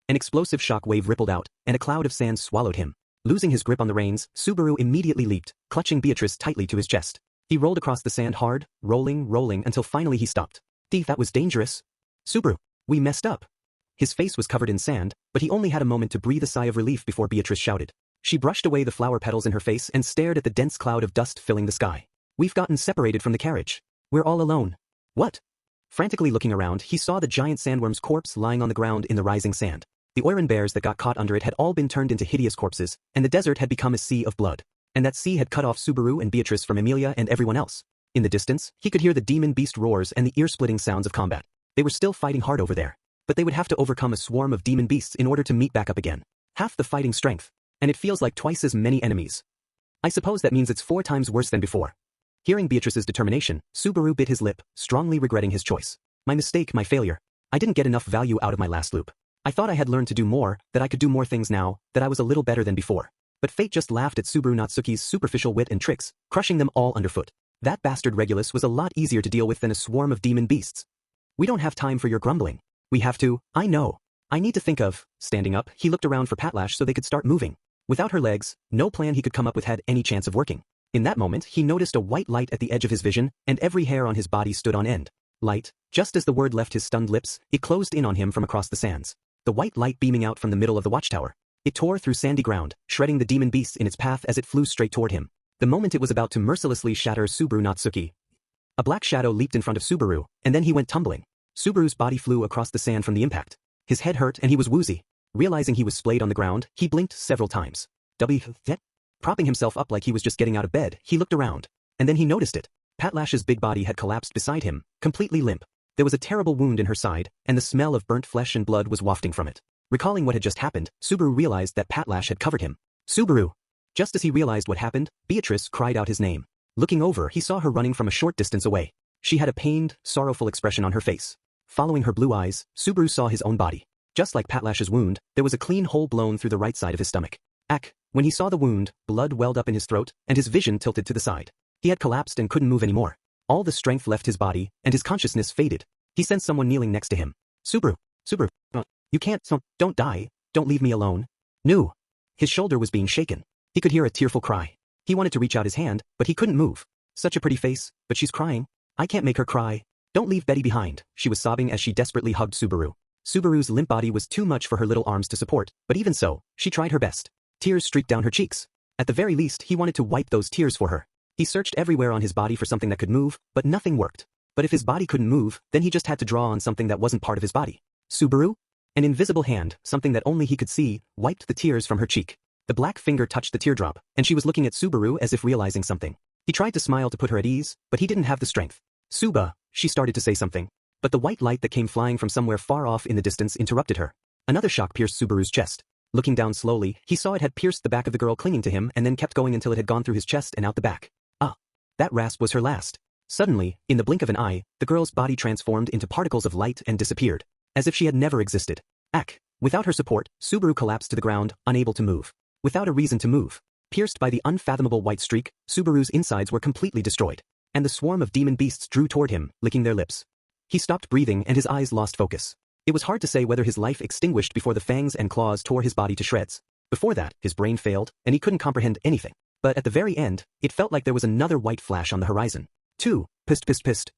An explosive shock wave rippled out, and a cloud of sand swallowed him. Losing his grip on the reins, Subaru immediately leaped, clutching Beatrice tightly to his chest. He rolled across the sand hard, rolling until finally he stopped. That was dangerous. Subaru, we messed up. His face was covered in sand, but he only had a moment to breathe a sigh of relief before Beatrice shouted. She brushed away the flower petals in her face and stared at the dense cloud of dust filling the sky. We've gotten separated from the carriage. We're all alone. What? Frantically looking around, he saw the giant sandworm's corpse lying on the ground in the rising sand. The Oiran bears that got caught under it had all been turned into hideous corpses, and the desert had become a sea of blood. And that sea had cut off Subaru and Beatrice from Emilia and everyone else. In the distance, he could hear the demon beast roars and the ear-splitting sounds of combat. They were still fighting hard over there. But they would have to overcome a swarm of demon beasts in order to meet back up again. Half the fighting strength. And it feels like twice as many enemies. I suppose that means it's 4 times worse than before. Hearing Beatrice's determination, Subaru bit his lip, strongly regretting his choice. My mistake, my failure. I didn't get enough value out of my last loop. I thought I had learned to do more, that I could do more things now, that I was a little better than before. But fate just laughed at Subaru Natsuki's superficial wit and tricks, crushing them all underfoot. That bastard Regulus was a lot easier to deal with than a swarm of demon beasts. We don't have time for your grumbling. We have to, I know. I need to think of, standing up, he looked around for Patlash so they could start moving. Without her legs, no plan he could come up with had any chance of working. In that moment, he noticed a white light at the edge of his vision, and every hair on his body stood on end. Light, just as the word left his stunned lips, it closed in on him from across the sands. The white light beaming out from the middle of the watchtower. It tore through sandy ground, shredding the demon beasts in its path as it flew straight toward him. The moment it was about to mercilessly shatter Subaru Natsuki. A black shadow leaped in front of Subaru, and then he went tumbling. Subaru's body flew across the sand from the impact. His head hurt and he was woozy. Realizing he was splayed on the ground, he blinked several times. Propping himself up like he was just getting out of bed, he looked around. And then he noticed it. Patlash's big body had collapsed beside him, completely limp. There was a terrible wound in her side, and the smell of burnt flesh and blood was wafting from it. Recalling what had just happened, Subaru realized that Patlash had covered him. Subaru! Just as he realized what happened, Beatrice cried out his name. Looking over, he saw her running from a short distance away. She had a pained, sorrowful expression on her face. Following her blue eyes, Subaru saw his own body. Just like Patlash's wound, there was a clean hole blown through the right side of his stomach. When he saw the wound, blood welled up in his throat, and his vision tilted to the side. He had collapsed and couldn't move anymore. All the strength left his body, and his consciousness faded. He sensed someone kneeling next to him. Subaru. Subaru. You can't, don't die. Don't leave me alone. No. His shoulder was being shaken. He could hear a tearful cry. He wanted to reach out his hand, but he couldn't move. Such a pretty face, but she's crying. I can't make her cry. Don't leave Betty behind, she was sobbing as she desperately hugged Subaru. Subaru's limp body was too much for her little arms to support, but even so, she tried her best. Tears streaked down her cheeks. At the very least, he wanted to wipe those tears for her. He searched everywhere on his body for something that could move, but nothing worked. But if his body couldn't move, then he just had to draw on something that wasn't part of his body. Subaru? An invisible hand, something that only he could see, wiped the tears from her cheek. The black finger touched the teardrop, and she was looking at Subaru as if realizing something. He tried to smile to put her at ease, but he didn't have the strength. Suba, she started to say something. But the white light that came flying from somewhere far off in the distance interrupted her. Another shock pierced Subaru's chest. Looking down slowly, he saw it had pierced the back of the girl clinging to him and then kept going until it had gone through his chest and out the back. Ah. That rasp was her last. Suddenly, in the blink of an eye, the girl's body transformed into particles of light and disappeared. As if she had never existed. Without her support, Subaru collapsed to the ground, unable to move. Without a reason to move. Pierced by the unfathomable white streak, Subaru's insides were completely destroyed. And the swarm of demon beasts drew toward him, licking their lips. He stopped breathing and his eyes lost focus. It was hard to say whether his life extinguished before the fangs and claws tore his body to shreds. Before that, his brain failed, and he couldn't comprehend anything. But at the very end, it felt like there was another white flash on the horizon. Pissed.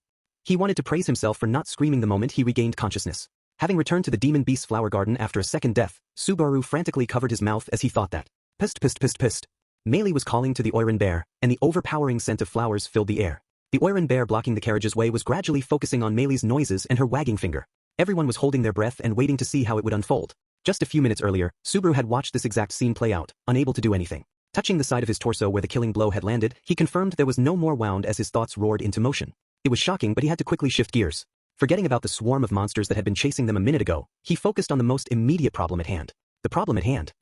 He wanted to praise himself for not screaming the moment he regained consciousness. Having returned to the demon beast's flower garden after a second death, Subaru frantically covered his mouth as he thought that. Pissed. Meili was calling to the Oiran bear, and the overpowering scent of flowers filled the air. The Oiran bear blocking the carriage's way was gradually focusing on Meili's noises and her wagging finger. Everyone was holding their breath and waiting to see how it would unfold. Just a few minutes earlier, Subaru had watched this exact scene play out, unable to do anything. Touching the side of his torso where the killing blow had landed, he confirmed there was no more wound as his thoughts roared into motion. It was shocking, but he had to quickly shift gears. Forgetting about the swarm of monsters that had been chasing them a minute ago, he focused on the most immediate problem at hand. The problem at hand.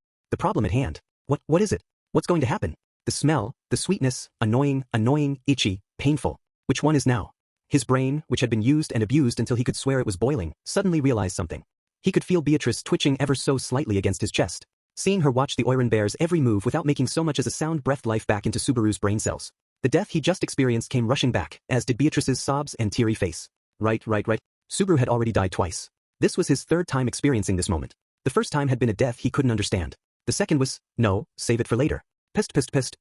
What is it? What's going to happen? The smell, the sweetness, annoying, itchy, painful. Which one is now? His brain, which had been used and abused until he could swear it was boiling, suddenly realized something. He could feel Beatrice twitching ever so slightly against his chest. Seeing her watch the Oiran bear's every move without making so much as a sound breathed life back into Subaru's brain cells. The death he just experienced came rushing back, as did Beatrice's sobs and teary face. Right. Subaru had already died twice. This was his third time experiencing this moment. The first time had been a death he couldn't understand. The second was, no, save it for later. Pissed.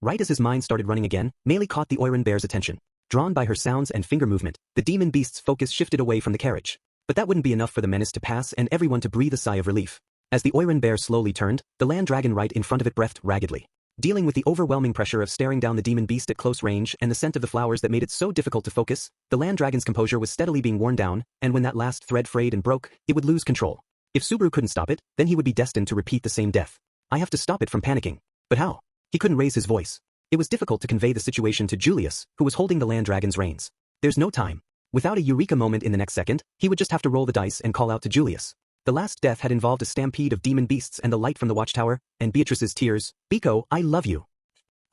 Right as his mind started running again, Meili caught the Oiran bear's attention. Drawn by her sounds and finger movement, the demon beast's focus shifted away from the carriage. But that wouldn't be enough for the menace to pass and everyone to breathe a sigh of relief. As the Oiran bear slowly turned, the land dragon right in front of it breathed raggedly. Dealing with the overwhelming pressure of staring down the demon beast at close range and the scent of the flowers that made it so difficult to focus, the land dragon's composure was steadily being worn down, and when that last thread frayed and broke, it would lose control. If Subaru couldn't stop it, then he would be destined to repeat the same death. I have to stop it from panicking. But how? He couldn't raise his voice. It was difficult to convey the situation to Julius, who was holding the land dragon's reins. There's no time. Without a eureka moment in the next second, he would just have to roll the dice and call out to Julius. The last death had involved a stampede of demon beasts and the light from the watchtower, and Beatrice's tears. Biko, I love you.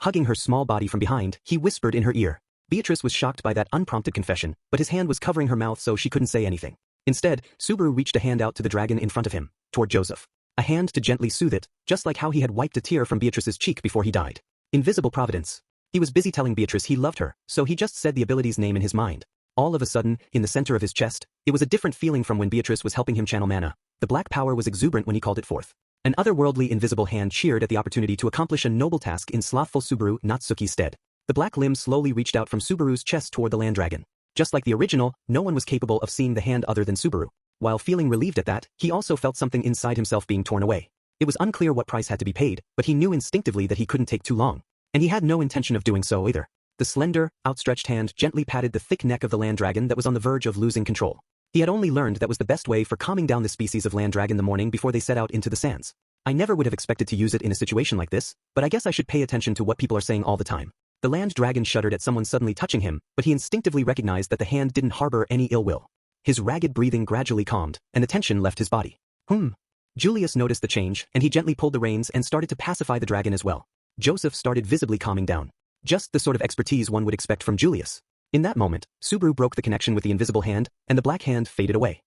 Hugging her small body from behind, he whispered in her ear. Beatrice was shocked by that unprompted confession, but his hand was covering her mouth so she couldn't say anything. Instead, Subaru reached a hand out to the dragon in front of him, toward Joseph. A hand to gently soothe it, just like how he had wiped a tear from Beatrice's cheek before he died. Invisible providence. He was busy telling Beatrice he loved her, so he just said the ability's name in his mind. All of a sudden, in the center of his chest, it was a different feeling from when Beatrice was helping him channel mana. The black power was exuberant when he called it forth. An otherworldly invisible hand cheered at the opportunity to accomplish a noble task in slothful Subaru Natsuki's stead. The black limb slowly reached out from Subaru's chest toward the land dragon. Just like the original, no one was capable of seeing the hand other than Subaru. While feeling relieved at that, he also felt something inside himself being torn away. It was unclear what price had to be paid, but he knew instinctively that he couldn't take too long. And he had no intention of doing so either. The slender, outstretched hand gently patted the thick neck of the land dragon that was on the verge of losing control. He had only learned that was the best way for calming down the species of land dragon the morning before they set out into the sands. I never would have expected to use it in a situation like this, but I guess I should pay attention to what people are saying all the time. The land dragon shuddered at someone suddenly touching him, but he instinctively recognized that the hand didn't harbor any ill will. His ragged breathing gradually calmed, and the tension left his body. Julius noticed the change, and he gently pulled the reins and started to pacify the dragon as well. Joseph started visibly calming down. Just the sort of expertise one would expect from Julius. In that moment, Subaru broke the connection with the invisible hand, and the black hand faded away.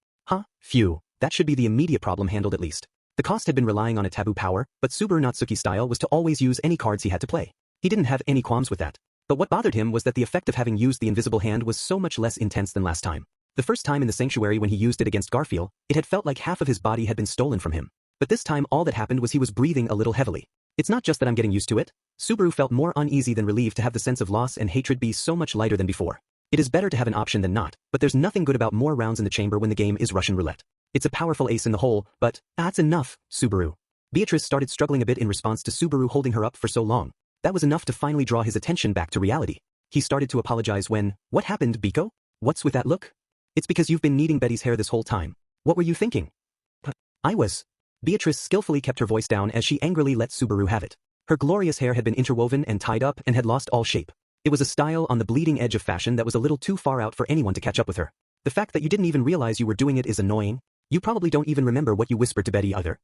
Phew, that should be the immediate problem handled at least. The cost had been relying on a taboo power, but Subaru Natsuki's style was to always use any cards he had to play. He didn't have any qualms with that. But what bothered him was that the effect of having used the invisible hand was so much less intense than last time. The first time in the sanctuary when he used it against Garfield, it had felt like half of his body had been stolen from him. But this time all that happened was he was breathing a little heavily. It's not just that I'm getting used to it. Subaru felt more uneasy than relieved to have the sense of loss and hatred be so much lighter than before. It is better to have an option than not, but there's nothing good about more rounds in the chamber when the game is Russian roulette. It's a powerful ace in the hole, but that's enough, Subaru. Beatrice started struggling a bit in response to Subaru holding her up for so long. That was enough to finally draw his attention back to reality. He started to apologize when, "What happened, Biko? What's with that look?" "It's because you've been kneading Betty's hair this whole time. What were you thinking?" "I was." Beatrice skillfully kept her voice down as she angrily let Subaru have it. Her glorious hair had been interwoven and tied up and had lost all shape. It was a style on the bleeding edge of fashion that was a little too far out for anyone to catch up with her. The fact that you didn't even realize you were doing it is annoying. You probably don't even remember what you whispered to Betty either.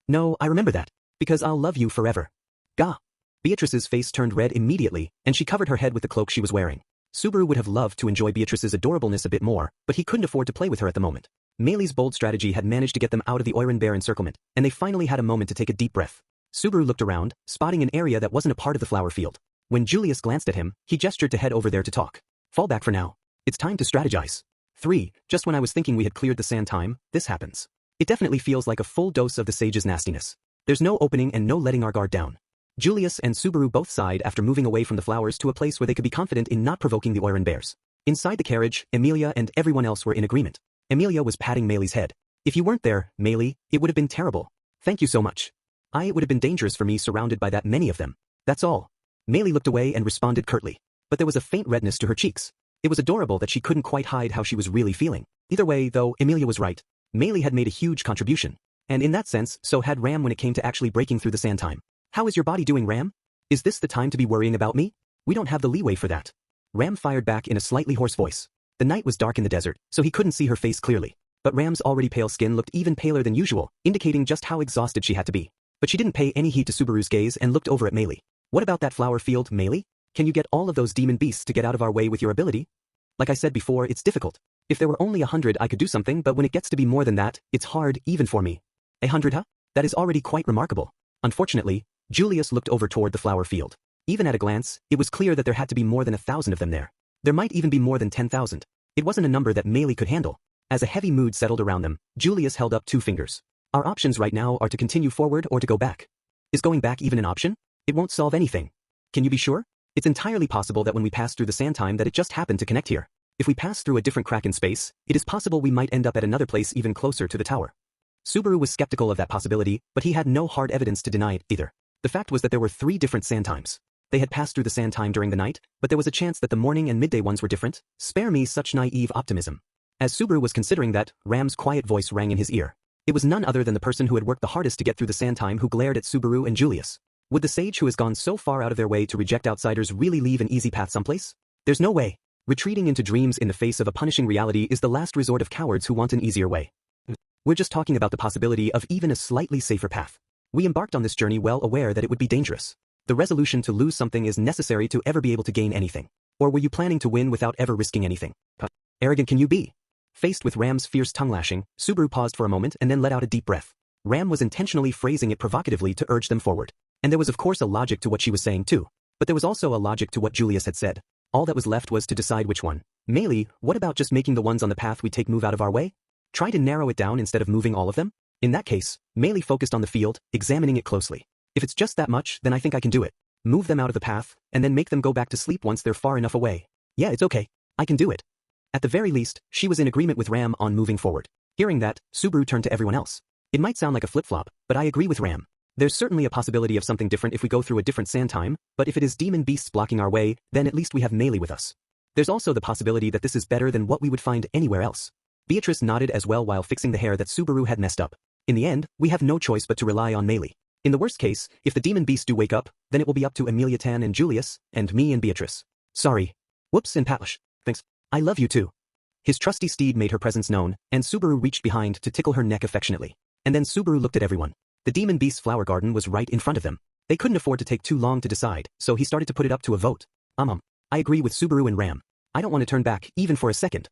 "No, I remember that. Because I'll love you forever." "Gah." Beatrice's face turned red immediately, and she covered her head with the cloak she was wearing. Subaru would have loved to enjoy Beatrice's adorableness a bit more, but he couldn't afford to play with her at the moment. Meili's bold strategy had managed to get them out of the Oiran Bear encirclement, and they finally had a moment to take a deep breath. Subaru looked around, spotting an area that wasn't a part of the flower field. When Julius glanced at him, he gestured to head over there to talk. "Fall back for now. It's time to strategize." 3. Just when I was thinking we had cleared the sand time, this happens. It definitely feels like a full dose of the sage's nastiness. There's no opening and no letting our guard down. Julius and Subaru both sighed after moving away from the flowers to a place where they could be confident in not provoking the Oiran Bears. Inside the carriage, Emilia and everyone else were in agreement. Emilia was patting Meili's head. "If you weren't there, Meili, it would have been terrible. Thank you so much. It would have been dangerous for me surrounded by that many of them. That's all." Meili looked away and responded curtly. But there was a faint redness to her cheeks. It was adorable that she couldn't quite hide how she was really feeling. Either way, though, Emilia was right. Meili had made a huge contribution. And in that sense, so had Ram when it came to actually breaking through the sand time. "How is your body doing, Ram? Is this the time to be worrying about me? We don't have the leeway for that." Ram fired back in a slightly hoarse voice. The night was dark in the desert, so he couldn't see her face clearly. But Ram's already pale skin looked even paler than usual, indicating just how exhausted she had to be. But she didn't pay any heed to Subaru's gaze and looked over at Meili. "What about that flower field, Meili? Can you get all of those demon beasts to get out of our way with your ability?" "Like I said before, it's difficult. If there were only 100 I could do something, but when it gets to be more than that, it's hard even for me." 100, huh? That is already quite remarkable." Unfortunately, Julius looked over toward the flower field. Even at a glance, it was clear that there had to be more than 1,000 of them there. There might even be more than 10,000. It wasn't a number that Meili could handle. As a heavy mood settled around them, Julius held up 2 fingers. "Our options right now are to continue forward or to go back. Is going back even an option? It won't solve anything. Can you be sure? It's entirely possible that when we pass through the sand time that it just happened to connect here. If we pass through a different crack in space, it is possible we might end up at another place even closer to the tower." Subaru was skeptical of that possibility, but he had no hard evidence to deny it either. The fact was that there were 3 different sand times. They had passed through the sand time during the night, but there was a chance that the morning and midday ones were different. Spare me such naive optimism. As Subaru was considering that, Ram's quiet voice rang in his ear. It was none other than the person who had worked the hardest to get through the sand time who glared at Subaru and Julius. Would the sage who has gone so far out of their way to reject outsiders really leave an easy path someplace? There's no way. Retreating into dreams in the face of a punishing reality is the last resort of cowards who want an easier way. We're just talking about the possibility of even a slightly safer path. We embarked on this journey well aware that it would be dangerous. The resolution to lose something is necessary to ever be able to gain anything. Or were you planning to win without ever risking anything? Arrogant can you be? Faced with Ram's fierce tongue-lashing, Subaru paused for a moment and then let out a deep breath. Ram was intentionally phrasing it provocatively to urge them forward. And there was of course a logic to what she was saying too. But there was also a logic to what Julius had said. All that was left was to decide which one. Meili, what about just making the ones on the path we take move out of our way? Try to narrow it down instead of moving all of them? In that case, Meili focused on the field, examining it closely. If it's just that much, then I think I can do it. Move them out of the path, and then make them go back to sleep once they're far enough away. Yeah, it's okay. I can do it. At the very least, she was in agreement with Ram on moving forward. Hearing that, Subaru turned to everyone else. It might sound like a flip-flop, but I agree with Ram. There's certainly a possibility of something different if we go through a different sand time, but if it is demon beasts blocking our way, then at least we have Meili with us. There's also the possibility that this is better than what we would find anywhere else. Beatrice nodded as well while fixing the hair that Subaru had messed up. In the end, we have no choice but to rely on Meili. In the worst case, if the demon beasts do wake up, then it will be up to Emilia Tan and Julius, and me and Beatrice. Sorry. Whoops and Patlish. Thanks. I love you too. His trusty steed made her presence known, and Subaru reached behind to tickle her neck affectionately. And then Subaru looked at everyone. The demon beast's flower garden was right in front of them. They couldn't afford to take too long to decide, so he started to put it up to a vote. I agree with Subaru and Ram. I don't want to turn back, even for a second.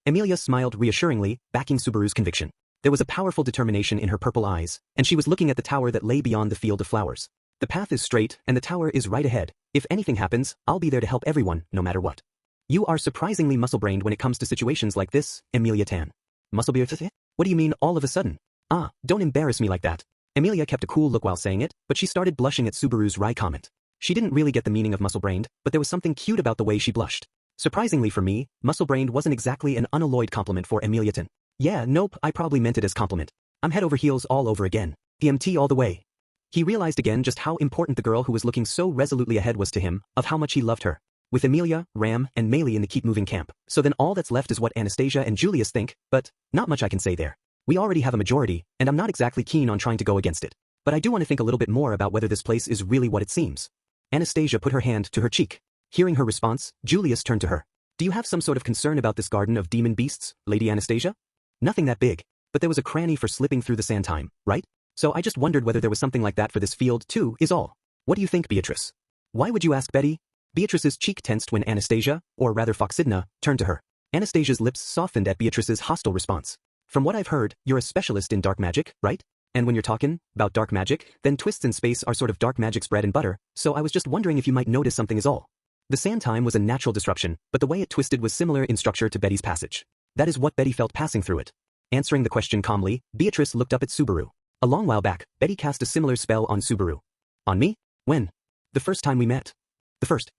Emilia smiled reassuringly, backing Subaru's conviction. There was a powerful determination in her purple eyes, and she was looking at the tower that lay beyond the field of flowers. The path is straight and the tower is right ahead. If anything happens, I'll be there to help everyone, no matter what. You are surprisingly muscle-brained when it comes to situations like this, Emilia Tan. Muscle-brained? What do you mean all of a sudden? Ah, don't embarrass me like that. Emilia kept a cool look while saying it, but she started blushing at Subaru's wry comment. She didn't really get the meaning of muscle-brained, but there was something cute about the way she blushed. Surprisingly for me, muscle-brained wasn't exactly an unalloyed compliment for Emilia Tan. Yeah, nope, I probably meant it as compliment. I'm head over heels all over again. PMT all the way. He realized again just how important the girl who was looking so resolutely ahead was to him, of how much he loved her. With Emilia, Ram, and Meili in the keep moving camp, so then all that's left is what Anastasia and Julius think, but not much I can say there. We already have a majority, and I'm not exactly keen on trying to go against it. But I do want to think a little bit more about whether this place is really what it seems. Anastasia put her hand to her cheek. Hearing her response, Julius turned to her. Do you have some sort of concern about this garden of demon beasts, Lady Anastasia? Nothing that big, but there was a cranny for slipping through the sand time, right? So I just wondered whether there was something like that for this field too, is all. What do you think, Beatrice? Why would you ask Betty? Beatrice's cheek tensed when Anastasia, or rather Foxidna, turned to her. Anastasia's lips softened at Beatrice's hostile response. From what I've heard, you're a specialist in dark magic, right? And when you're talking about dark magic, then twists in space are sort of dark magic's bread and butter, so I was just wondering if you might notice something is all. The sand time was a natural disruption, but the way it twisted was similar in structure to Betty's passage. That is what Betty felt passing through it. Answering the question calmly, Beatrice looked up at Subaru. A long while back, Betty cast a similar spell on Subaru. On me? When? The first time we met. The first.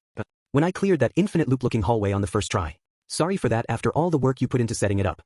When I cleared that infinite loop-looking hallway on the first try. Sorry for that after all the work you put into setting it up.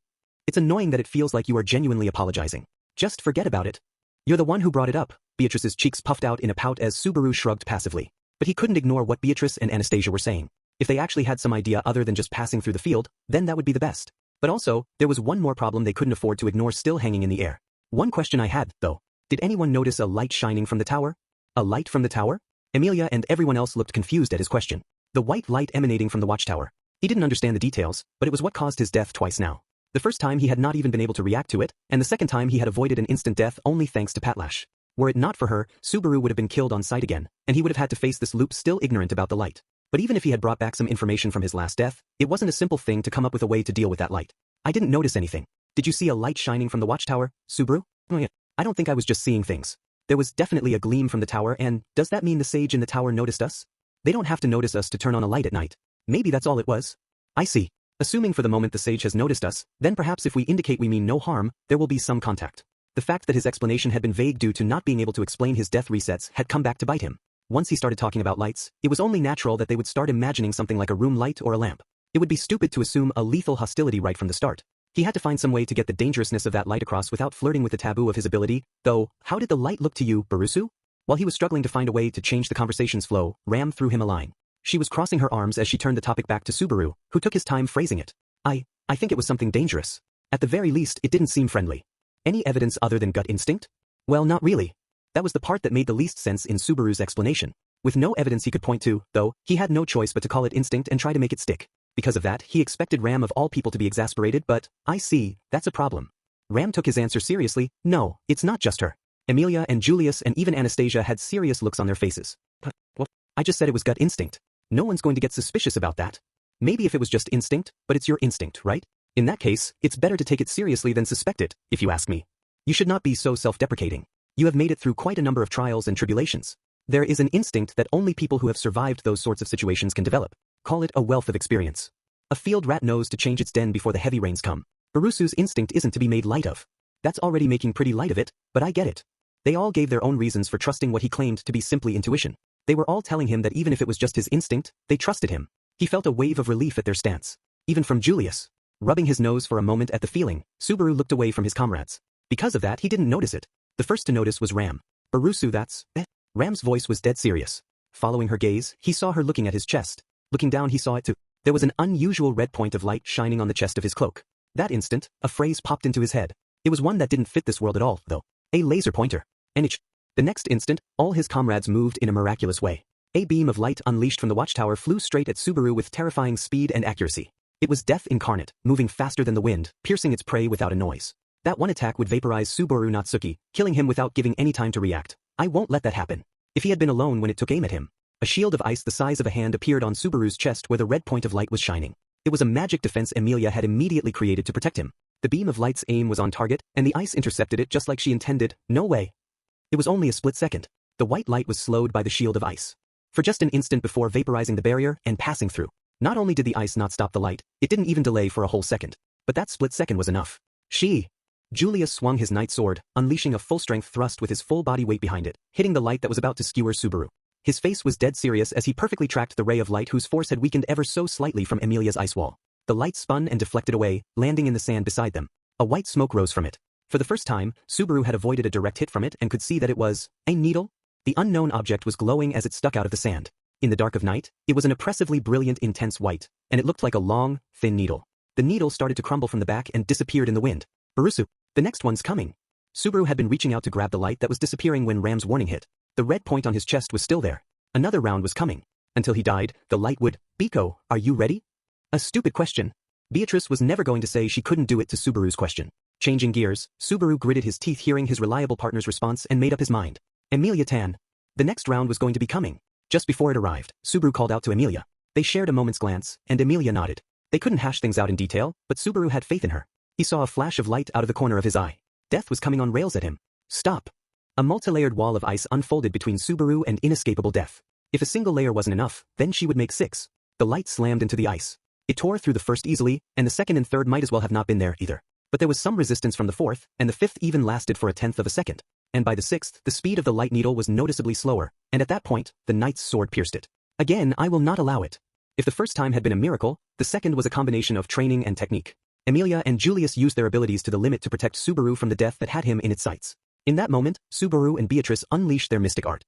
It's annoying that it feels like you are genuinely apologizing. Just forget about it. You're the one who brought it up. Beatrice's cheeks puffed out in a pout as Subaru shrugged passively. But he couldn't ignore what Beatrice and Anastasia were saying. If they actually had some idea other than just passing through the field, then that would be the best. But also, there was one more problem they couldn't afford to ignore still hanging in the air. One question I had, though. Did anyone notice a light shining from the tower? A light from the tower? Emilia and everyone else looked confused at his question. The white light emanating from the watchtower. He didn't understand the details, but it was what caused his death twice now. The first time he had not even been able to react to it, and the second time he had avoided an instant death only thanks to Patlash. Were it not for her, Subaru would have been killed on sight again, and he would have had to face this loop still ignorant about the light. But even if he had brought back some information from his last death, it wasn't a simple thing to come up with a way to deal with that light. I didn't notice anything. Did you see a light shining from the watchtower, Subaru? Oh yeah. I don't think I was just seeing things. There was definitely a gleam from the tower, and does that mean the sage in the tower noticed us? They don't have to notice us to turn on a light at night. Maybe that's all it was. I see. Assuming for the moment the sage has noticed us, then perhaps if we indicate we mean no harm, there will be some contact. The fact that his explanation had been vague due to not being able to explain his death resets had come back to bite him. Once he started talking about lights, it was only natural that they would start imagining something like a room light or a lamp. It would be stupid to assume a lethal hostility right from the start. He had to find some way to get the dangerousness of that light across without flirting with the taboo of his ability, though, how did the light look to you, Barusu? While he was struggling to find a way to change the conversation's flow, Ram threw him a line. She was crossing her arms as she turned the topic back to Subaru, who took his time phrasing it. I think it was something dangerous. At the very least, it didn't seem friendly. Any evidence other than gut instinct? Well, not really. That was the part that made the least sense in Subaru's explanation. With no evidence he could point to, though, he had no choice but to call it instinct and try to make it stick. Because of that, he expected Ram of all people to be exasperated, but, I see, that's a problem. Ram took his answer seriously. No, it's not just her. Emilia and Julius and even Anastasia had serious looks on their faces. But, what? I just said it was gut instinct. No one's going to get suspicious about that. Maybe if it was just instinct, but it's your instinct, right? In that case, it's better to take it seriously than suspect it, if you ask me. You should not be so self-deprecating. You have made it through quite a number of trials and tribulations. There is an instinct that only people who have survived those sorts of situations can develop. Call it a wealth of experience. A field rat knows to change its den before the heavy rains come. Barusu's instinct isn't to be made light of. That's already making pretty light of it, but I get it. They all gave their own reasons for trusting what he claimed to be simply intuition. They were all telling him that even if it was just his instinct, they trusted him. He felt a wave of relief at their stance. Even from Julius. Rubbing his nose for a moment at the feeling, Subaru looked away from his comrades. Because of that, he didn't notice it. The first to notice was Ram. Barusu, that's... Ram's voice was dead serious. Following her gaze, he saw her looking at his chest. Looking down, he saw it too. There was an unusual red point of light shining on the chest of his cloak. That instant, a phrase popped into his head. It was one that didn't fit this world at all, though. A laser pointer. The next instant, all his comrades moved in a miraculous way. A beam of light unleashed from the watchtower flew straight at Subaru with terrifying speed and accuracy. It was death incarnate, moving faster than the wind, piercing its prey without a noise. That one attack would vaporize Subaru Natsuki, killing him without giving any time to react. I won't let that happen. If he had been alone when it took aim at him. A shield of ice the size of a hand appeared on Subaru's chest where the red point of light was shining. It was a magic defense Emilia had immediately created to protect him. The beam of light's aim was on target, and the ice intercepted it just like she intended. No way. It was only a split second. The white light was slowed by the shield of ice. For just an instant before vaporizing the barrier and passing through. Not only did the ice not stop the light, it didn't even delay for a whole second. But that split second was enough. Julius swung his knight sword, unleashing a full-strength thrust with his full body weight behind it, hitting the light that was about to skewer Subaru. His face was dead serious as he perfectly tracked the ray of light whose force had weakened ever so slightly from Emilia's ice wall. The light spun and deflected away, landing in the sand beside them. A white smoke rose from it. For the first time, Subaru had avoided a direct hit from it and could see that it was a needle. The unknown object was glowing as it stuck out of the sand. In the dark of night, it was an oppressively brilliant intense white, and it looked like a long, thin needle. The needle started to crumble from the back and disappeared in the wind. Barusu, the next one's coming. Subaru had been reaching out to grab the light that was disappearing when Ram's warning hit. The red point on his chest was still there. Another round was coming. Until he died, the light would, Biko, are you ready? A stupid question. Beatrice was never going to say she couldn't do it to Subaru's question. Changing gears, Subaru gritted his teeth hearing his reliable partner's response and made up his mind. Emilia-tan. The next round was going to be coming. Just before it arrived, Subaru called out to Emilia. They shared a moment's glance, and Emilia nodded. They couldn't hash things out in detail, but Subaru had faith in her. He saw a flash of light out of the corner of his eye. Death was coming on rails at him. Stop. A multi-layered wall of ice unfolded between Subaru and inescapable death. If a single layer wasn't enough, then she would make 6. The light slammed into the ice. It tore through the first easily, and the second and third might as well have not been there either. But there was some resistance from the fourth, and the fifth even lasted for a tenth of a second. And by the sixth, the speed of the light needle was noticeably slower, and at that point, the knight's sword pierced it. Again, I will not allow it. If the first time had been a miracle, the second was a combination of training and technique. Emilia and Julius used their abilities to the limit to protect Subaru from the death that had him in its sights. In that moment, Subaru and Beatrice unleashed their mystic art.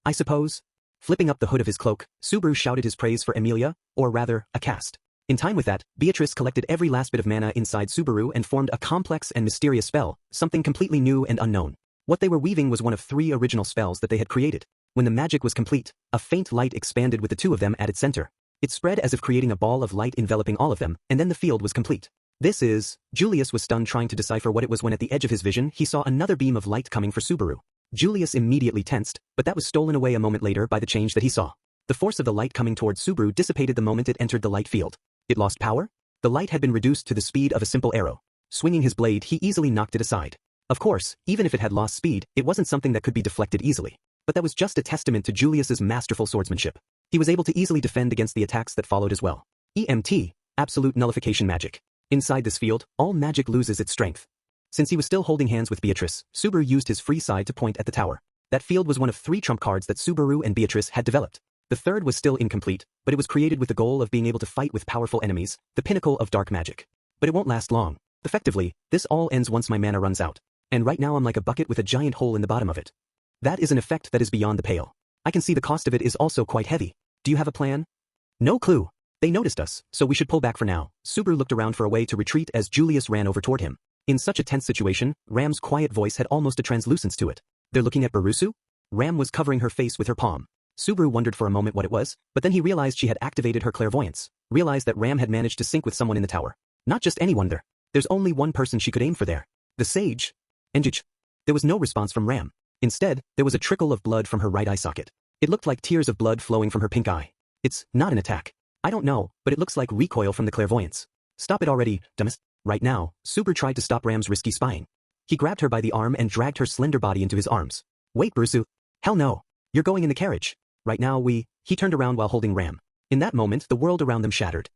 I suppose. Flipping up the hood of his cloak, Subaru shouted his praise for Emilia, or rather, a cast. In time with that, Beatrice collected every last bit of mana inside Subaru and formed a complex and mysterious spell, something completely new and unknown. What they were weaving was one of 3 original spells that they had created. When the magic was complete, a faint light expanded with the 2 of them at its center. It spread as if creating a ball of light enveloping all of them, and then the field was complete. Julius was stunned trying to decipher what it was when at the edge of his vision he saw another beam of light coming for Subaru. Julius immediately tensed, but that was stolen away a moment later by the change that he saw. The force of the light coming towards Subaru dissipated the moment it entered the light field. It lost power? The light had been reduced to the speed of a simple arrow. Swinging his blade, he easily knocked it aside. Of course, even if it had lost speed, it wasn't something that could be deflected easily. But that was just a testament to Julius's masterful swordsmanship. He was able to easily defend against the attacks that followed as well. EMT, absolute nullification magic. Inside this field, all magic loses its strength. Since he was still holding hands with Beatrice, Subaru used his free side to point at the tower. That field was one of 3 trump cards that Subaru and Beatrice had developed. The third was still incomplete, but it was created with the goal of being able to fight with powerful enemies, the pinnacle of dark magic. But it won't last long. Effectively, this all ends once my mana runs out. And right now I'm like a bucket with a giant hole in the bottom of it. That is an effect that is beyond the pale. I can see the cost of it is also quite heavy. Do you have a plan? No clue. They noticed us, so we should pull back for now. Subaru looked around for a way to retreat as Julius ran over toward him. In such a tense situation, Ram's quiet voice had almost a translucence to it. They're looking at Barusu? Ram was covering her face with her palm. Subaru wondered for a moment what it was, but then he realized she had activated her clairvoyance, realized that Ram had managed to sync with someone in the tower. Not just anyone there. There's only one person she could aim for there. The sage. Enjich. There was no response from Ram. Instead, there was a trickle of blood from her right eye socket. It looked like tears of blood flowing from her pink eye. It's not an attack. I don't know, but it looks like recoil from the clairvoyance. Stop it already, dumbass. Right now, Subaru tried to stop Ram's risky spying. He grabbed her by the arm and dragged her slender body into his arms. Wait, Barusu. Hell no. You're going in the carriage. Right now he turned around while holding Ram. In that moment, the world around them shattered.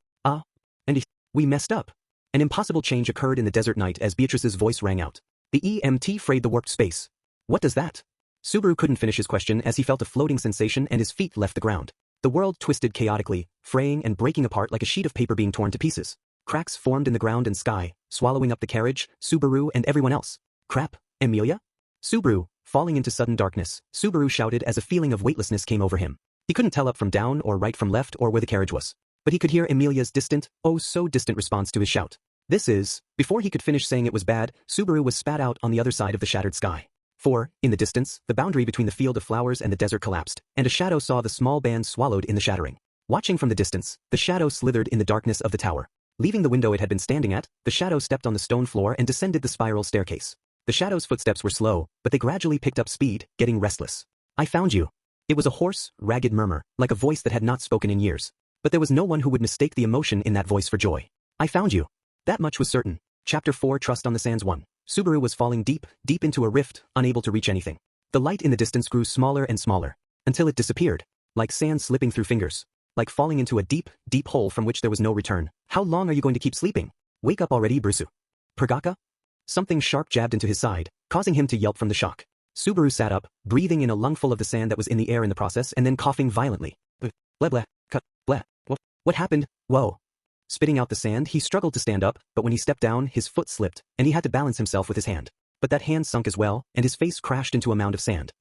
We messed up. An impossible change occurred in the desert night as Beatrice's voice rang out. The EMT frayed the warped space. What does that? Subaru couldn't finish his question as he felt a floating sensation and his feet left the ground. The world twisted chaotically, fraying and breaking apart like a sheet of paper being torn to pieces. Cracks formed in the ground and sky, swallowing up the carriage, Subaru and everyone else. Crap, Emilia? Subaru, falling into sudden darkness, Subaru shouted as a feeling of weightlessness came over him. He couldn't tell up from down or right from left or where the carriage was. But he could hear Emilia's distant, oh so distant response to his shout. Before he could finish saying it was bad, Subaru was spat out on the other side of the shattered sky. For, in the distance, the boundary between the field of flowers and the desert collapsed, and a shadow saw the small band swallowed in the shattering. Watching from the distance, the shadow slithered in the darkness of the tower. Leaving the window it had been standing at, the shadow stepped on the stone floor and descended the spiral staircase. The shadow's footsteps were slow, but they gradually picked up speed, getting restless. I found you. It was a hoarse, ragged murmur, like a voice that had not spoken in years. But there was no one who would mistake the emotion in that voice for joy. I found you. That much was certain. Chapter 4 Trust on the Sands 1. Subaru was falling deep, deep into a rift, unable to reach anything. The light in the distance grew smaller and smaller, until it disappeared, like sand slipping through fingers, like falling into a deep, deep hole from which there was no return. How long are you going to keep sleeping? Wake up already, Brusu. Pergaka? Something sharp jabbed into his side, causing him to yelp from the shock. Subaru sat up, breathing in a lungful of the sand that was in the air in the process and then coughing violently. Bleh bleh, cut, bleh, what happened? Whoa. Spitting out the sand, he struggled to stand up, but when he stepped down, his foot slipped, and he had to balance himself with his hand. But that hand sunk as well, and his face crashed into a mound of sand.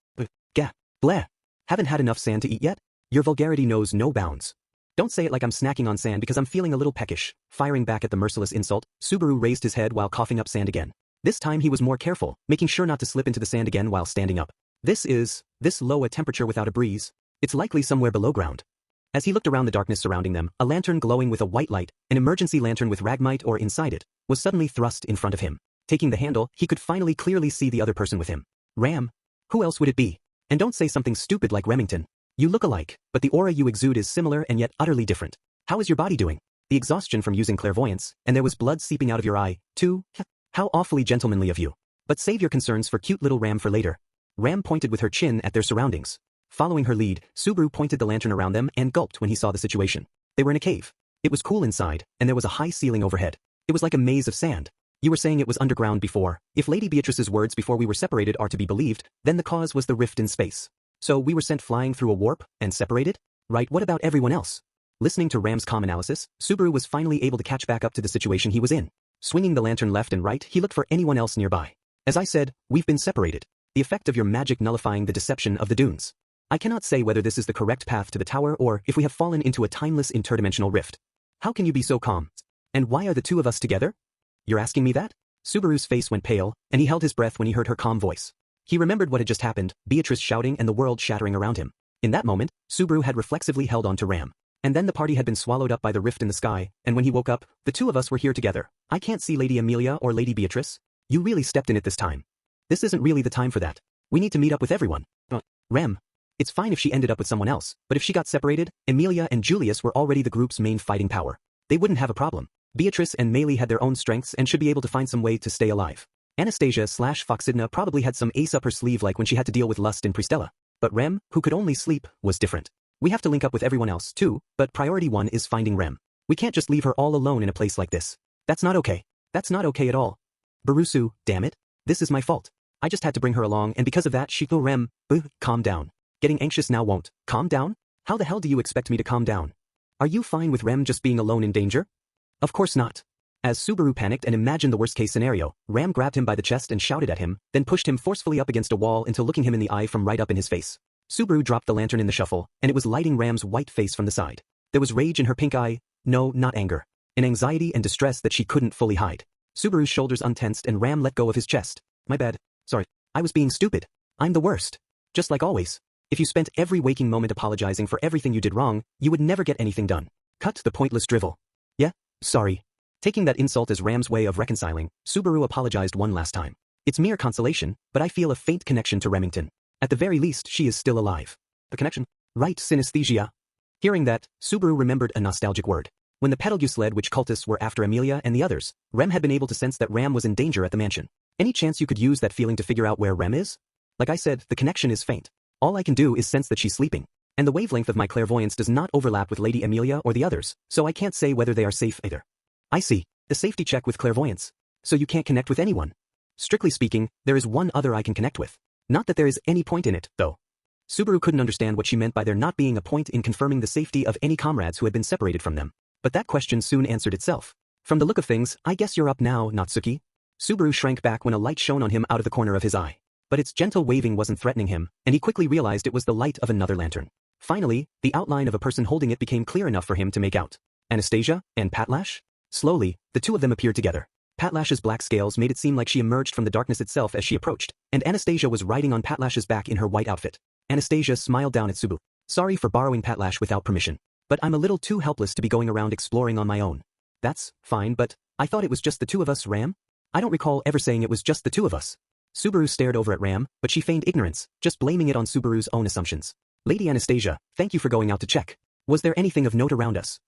Gah, bleh. Haven't had enough sand to eat yet? Your vulgarity knows no bounds. Don't say it like I'm snacking on sand because I'm feeling a little peckish. Firing back at the merciless insult, Subaru raised his head while coughing up sand again. This time he was more careful, making sure not to slip into the sand again while standing up. This low a temperature without a breeze. It's likely somewhere below ground. As he looked around the darkness surrounding them, a lantern glowing with a white light, an emergency lantern with ragmite ore inside it, was suddenly thrust in front of him. Taking the handle, he could finally clearly see the other person with him. Ram. Who else would it be? And don't say something stupid like Remington. You look alike, but the aura you exude is similar and yet utterly different. How is your body doing? The exhaustion from using clairvoyance, and there was blood seeping out of your eye, too. How awfully gentlemanly of you. But save your concerns for cute little Ram for later. Ram pointed with her chin at their surroundings. Following her lead, Subaru pointed the lantern around them and gulped when he saw the situation. They were in a cave. It was cool inside, and there was a high ceiling overhead. It was like a maze of sand. You were saying it was underground before. If Lady Beatrice's words before we were separated are to be believed, then the cause was the rift in space. So we were sent flying through a warp and separated? Right, what about everyone else? Listening to Ram's calm analysis, Subaru was finally able to catch back up to the situation he was in. Swinging the lantern left and right, he looked for anyone else nearby. As I said, we've been separated. The effect of your magic nullifying the deception of the dunes. I cannot say whether this is the correct path to the tower or if we have fallen into a timeless interdimensional rift. How can you be so calm? And why are the two of us together? You're asking me that? Subaru's face went pale, and he held his breath when he heard her calm voice. He remembered what had just happened, Beatrice shouting and the world shattering around him. In that moment, Subaru had reflexively held on to Ram. And then the party had been swallowed up by the rift in the sky, and when he woke up, the two of us were here together. I can't see Lady Amelia or Lady Beatrice. You really stepped in it this time. This isn't really the time for that. We need to meet up with everyone. Rem. It's fine if she ended up with someone else, but if she got separated, Emilia and Julius were already the group's main fighting power. They wouldn't have a problem. Beatrice and Meili had their own strengths and should be able to find some way to stay alive. Anastasia/Foxidna probably had some ace up her sleeve like when she had to deal with Lust in Pristella. But Rem, who could only sleep, was different. We have to link up with everyone else too, but priority one is finding Rem. We can't just leave her all alone in a place like this. That's not okay. That's not okay at all. Barusu, damn it. This is my fault. I just had to bring her along and because of that she Rem, calm down. Getting anxious now won't. Calm down? How the hell do you expect me to calm down? Are you fine with Rem just being alone in danger? Of course not. As Subaru panicked and imagined the worst-case scenario, Ram grabbed him by the chest and shouted at him, then pushed him forcefully up against a wall until looking him in the eye from right up in his face. Subaru dropped the lantern in the shuffle, and it was lighting Ram's white face from the side. There was rage in her pink eye. No, not anger. An anxiety and distress that she couldn't fully hide. Subaru's shoulders untensed and Ram let go of his chest. My bad. Sorry. I was being stupid. I'm the worst. Just like always. If you spent every waking moment apologizing for everything you did wrong, you would never get anything done. Cut the pointless drivel. Yeah? Sorry. Taking that insult as Ram's way of reconciling, Subaru apologized one last time. It's mere consolation, but I feel a faint connection to Remington. At the very least, she is still alive. The connection? Right, synesthesia. Hearing that, Subaru remembered a nostalgic word. When the Betelgeuse led witch cultists were after Amelia and the others, Rem had been able to sense that Ram was in danger at the mansion. Any chance you could use that feeling to figure out where Rem is? Like I said, the connection is faint. All I can do is sense that she's sleeping. And the wavelength of my clairvoyance does not overlap with Lady Amelia or the others, so I can't say whether they are safe either. I see. A safety check with clairvoyance. So you can't connect with anyone. Strictly speaking, there is one other I can connect with. Not that there is any point in it, though. Subaru couldn't understand what she meant by there not being a point in confirming the safety of any comrades who had been separated from them. But that question soon answered itself. From the look of things, I guess you're up now, Nagatsuki. Subaru shrank back when a light shone on him out of the corner of his eye. But its gentle waving wasn't threatening him, and he quickly realized it was the light of another lantern. Finally, the outline of a person holding it became clear enough for him to make out. Anastasia and Patlash? Slowly, the two of them appeared together. Patlash's black scales made it seem like she emerged from the darkness itself as she approached, and Anastasia was riding on Patlash's back in her white outfit. Anastasia smiled down at Subaru. Sorry for borrowing Patlash without permission, but I'm a little too helpless to be going around exploring on my own. That's fine, but I thought it was just the two of us, Ram? I don't recall ever saying it was just the two of us. Subaru stared over at Ram, but she feigned ignorance, just blaming it on Subaru's own assumptions. Lady Anastasia, thank you for going out to check. Was there anything of note around us?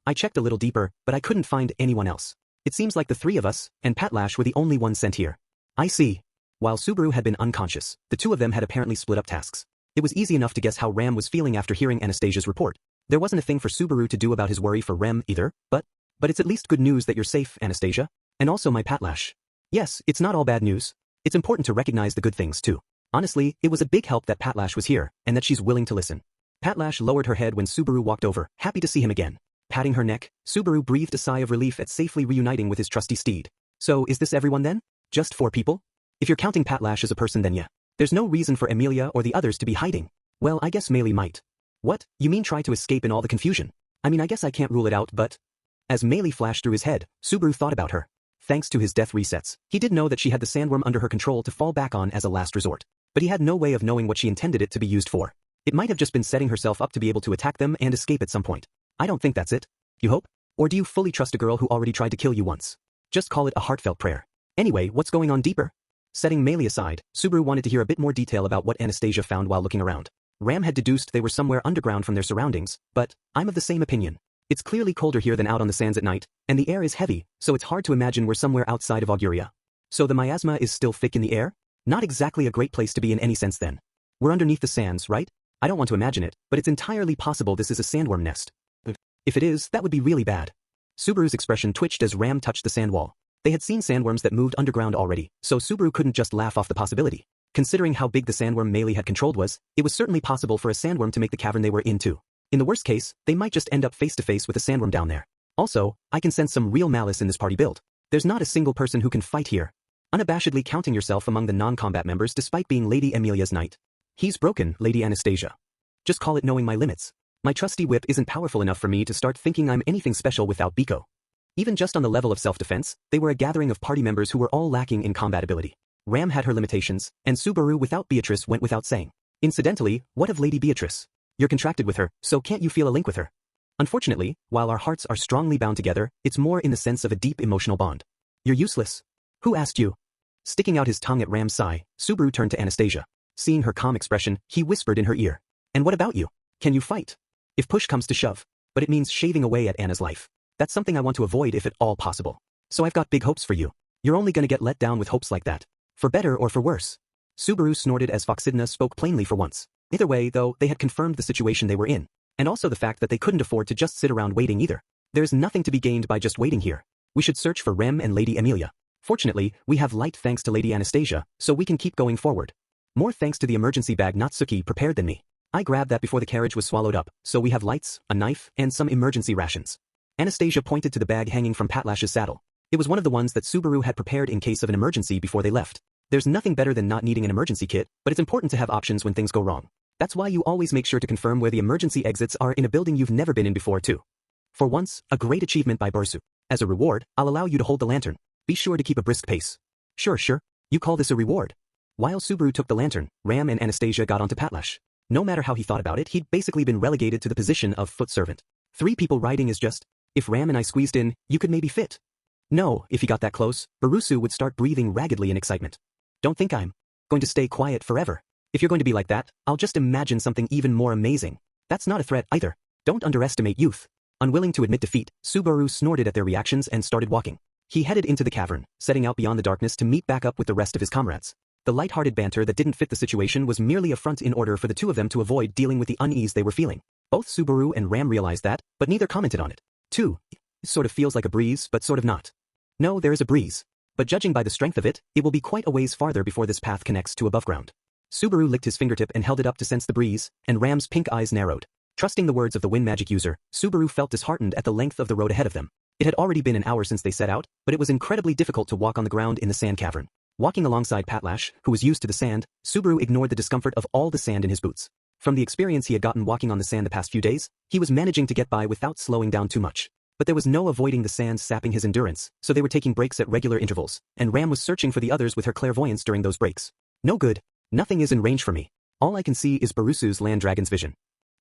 I checked a little deeper, but I couldn't find anyone else. It seems like the three of us, and Patlash were the only ones sent here. I see. While Subaru had been unconscious, the two of them had apparently split up tasks. It was easy enough to guess how Ram was feeling after hearing Anastasia's report. There wasn't a thing for Subaru to do about his worry for Rem either, but it's at least good news that you're safe, Anastasia. And also my Patlash. Yes, it's not all bad news. It's important to recognize the good things too. Honestly, it was a big help that Patlash was here, and that she's willing to listen. Patlash lowered her head when Subaru walked over, happy to see him again. Patting her neck, Subaru breathed a sigh of relief at safely reuniting with his trusty steed. So is this everyone then? Just 4 people? If you're counting Patlash as a person then yeah. There's no reason for Emilia or the others to be hiding. Well, I guess Meili might. What? You mean try to escape in all the confusion? I mean I guess I can't rule it out but… As Meili flashed through his head, Subaru thought about her. Thanks to his death resets, he did know that she had the sandworm under her control to fall back on as a last resort. But he had no way of knowing what she intended it to be used for. It might have just been setting herself up to be able to attack them and escape at some point. I don't think that's it. You hope? Or do you fully trust a girl who already tried to kill you once? Just call it a heartfelt prayer. Anyway, what's going on deeper? Setting Meili aside, Subaru wanted to hear a bit more detail about what Anastasia found while looking around. Ram had deduced they were somewhere underground from their surroundings, but I'm of the same opinion. It's clearly colder here than out on the sands at night, and the air is heavy, so it's hard to imagine we're somewhere outside of Auguria. So the miasma is still thick in the air? Not exactly a great place to be in any sense then. We're underneath the sands, right? I don't want to imagine it, but it's entirely possible this is a sandworm nest. If it is, that would be really bad. Subaru's expression twitched as Ram touched the sand wall. They had seen sandworms that moved underground already, so Subaru couldn't just laugh off the possibility. Considering how big the sandworm Meili had controlled was, it was certainly possible for a sandworm to make the cavern they were in too. In the worst case, they might just end up face to face with a sandworm down there. Also, I can sense some real malice in this party build. There's not a single person who can fight here. Unabashedly counting yourself among the non-combat members despite being Lady Emilia's knight. He's broken, Lady Anastasia. Just call it knowing my limits. My trusty whip isn't powerful enough for me to start thinking I'm anything special without Biko. Even just on the level of self-defense, they were a gathering of party members who were all lacking in combat ability. Ram had her limitations, and Subaru without Beatrice went without saying. Incidentally, what of Lady Beatrice? You're contracted with her, so can't you feel a link with her? Unfortunately, while our hearts are strongly bound together, it's more in the sense of a deep emotional bond. You're useless. Who asked you? Sticking out his tongue at Ram's sigh, Subaru turned to Anastasia. Seeing her calm expression, he whispered in her ear. And what about you? Can you fight? If push comes to shove. But it means shaving away at Anna's life. That's something I want to avoid if at all possible. So I've got big hopes for you. You're only gonna get let down with hopes like that. For better or for worse. Subaru snorted as Foxidna spoke plainly for once. Either way, though, they had confirmed the situation they were in. And also the fact that they couldn't afford to just sit around waiting either. There's nothing to be gained by just waiting here. We should search for Rem and Lady Emilia. Fortunately, we have light thanks to Lady Anastasia, so we can keep going forward. More thanks to the emergency bag Nagatsuki prepared than me. I grabbed that before the carriage was swallowed up, so we have lights, a knife, and some emergency rations. Anastasia pointed to the bag hanging from Patlash's saddle. It was one of the ones that Subaru had prepared in case of an emergency before they left. There's nothing better than not needing an emergency kit, but it's important to have options when things go wrong. That's why you always make sure to confirm where the emergency exits are in a building you've never been in before too. For once, a great achievement by Bursu. As a reward, I'll allow you to hold the lantern. Be sure to keep a brisk pace. Sure. You call this a reward? While Subaru took the lantern, Ram and Anastasia got onto Patlash. No matter how he thought about it, he'd basically been relegated to the position of foot servant. 3 people riding is just… If Ram and I squeezed in, you could maybe fit. No, if he got that close, Barusu would start breathing raggedly in excitement. Don't think I'm going to stay quiet forever. If you're going to be like that, I'll just imagine something even more amazing. That's not a threat either. Don't underestimate youth. Unwilling to admit defeat, Subaru snorted at their reactions and started walking. He headed into the cavern, setting out beyond the darkness to meet back up with the rest of his comrades. The light-hearted banter that didn't fit the situation was merely a front in order for the two of them to avoid dealing with the unease they were feeling. Both Subaru and Ram realized that, but neither commented on it. 2. It sort of feels like a breeze, but sort of not. No, there is a breeze. But judging by the strength of it, it will be quite a ways farther before this path connects to above ground. Subaru licked his fingertip and held it up to sense the breeze, and Ram's pink eyes narrowed. Trusting the words of the wind magic user, Subaru felt disheartened at the length of the road ahead of them. It had already been an hour since they set out, but it was incredibly difficult to walk on the ground in the sand cavern. Walking alongside Patlash, who was used to the sand, Subaru ignored the discomfort of all the sand in his boots. From the experience he had gotten walking on the sand the past few days, he was managing to get by without slowing down too much. But there was no avoiding the sand sapping his endurance, so they were taking breaks at regular intervals, and Ram was searching for the others with her clairvoyance during those breaks. No good. Nothing is in range for me. All I can see is Barusu's land dragon's vision.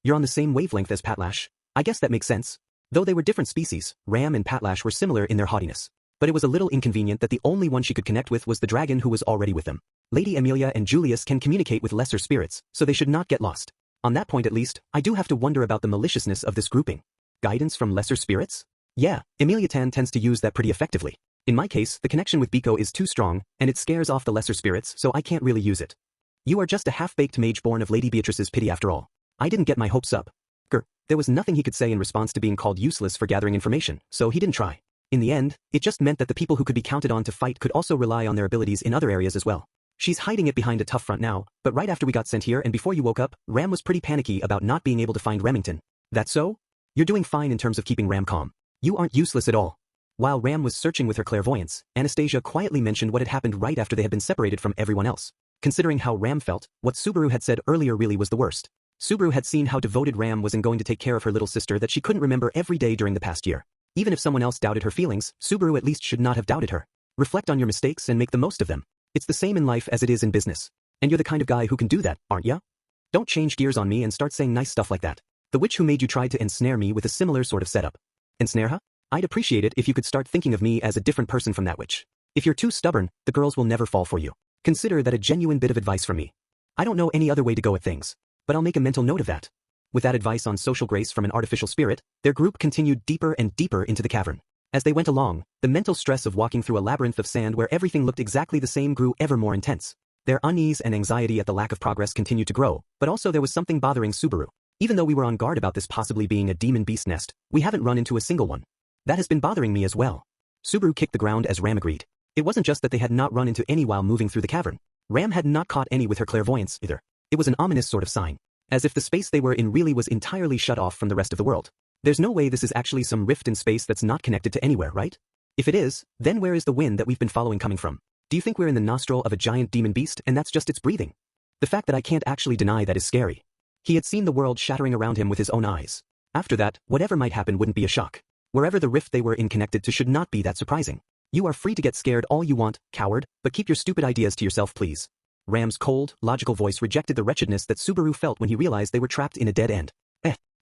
You're on the same wavelength as Patlash. I guess that makes sense. Though they were different species, Ram and Patlash were similar in their haughtiness. But it was a little inconvenient that the only one she could connect with was the dragon who was already with them. Lady Emilia and Julius can communicate with lesser spirits, so they should not get lost. On that point at least, I do have to wonder about the maliciousness of this grouping. Guidance from lesser spirits? Yeah, Emilia-tan tends to use that pretty effectively. In my case, the connection with Biko is too strong, and it scares off the lesser spirits, so I can't really use it. You are just a half-baked mage born of Lady Beatrice's pity after all. I didn't get my hopes up. There was nothing he could say in response to being called useless for gathering information, so he didn't try. In the end, it just meant that the people who could be counted on to fight could also rely on their abilities in other areas as well. She's hiding it behind a tough front now, but right after we got sent here and before you woke up, Ram was pretty panicky about not being able to find Remington. That so? You're doing fine in terms of keeping Ram calm. You aren't useless at all. While Ram was searching with her clairvoyance, Anastasia quietly mentioned what had happened right after they had been separated from everyone else. Considering how Ram felt, what Subaru had said earlier really was the worst. Subaru had seen how devoted Ram was in going to take care of her little sister that she couldn't remember every day during the past year. Even if someone else doubted her feelings, Subaru at least should not have doubted her. Reflect on your mistakes and make the most of them. It's the same in life as it is in business. And you're the kind of guy who can do that, aren't ya? Don't change gears on me and start saying nice stuff like that. The witch who made you tried to ensnare me with a similar sort of setup. Ensnare her? I'd appreciate it if you could start thinking of me as a different person from that witch. If you're too stubborn, the girls will never fall for you. Consider that a genuine bit of advice from me. I don't know any other way to go at things, but I'll make a mental note of that. With that advice on social grace from an artificial spirit, their group continued deeper and deeper into the cavern. As they went along, the mental stress of walking through a labyrinth of sand where everything looked exactly the same grew ever more intense. Their unease and anxiety at the lack of progress continued to grow, but also there was something bothering Subaru. Even though we were on guard about this possibly being a demon beast nest, we haven't run into a single one. That has been bothering me as well. Subaru kicked the ground as Ram agreed. It wasn't just that they had not run into any while moving through the cavern. Ram had not caught any with her clairvoyance either. It was an ominous sort of sign. As if the space they were in really was entirely shut off from the rest of the world. There's no way this is actually some rift in space that's not connected to anywhere, right? If it is, then where is the wind that we've been following coming from? Do you think we're in the nostril of a giant demon beast and that's just its breathing? The fact that I can't actually deny that is scary. He had seen the world shattering around him with his own eyes. After that, whatever might happen wouldn't be a shock. Wherever the rift they were in connected to should not be that surprising. You are free to get scared all you want, coward, but keep your stupid ideas to yourself please. Ram's cold, logical voice rejected the wretchedness that Subaru felt when he realized they were trapped in a dead end.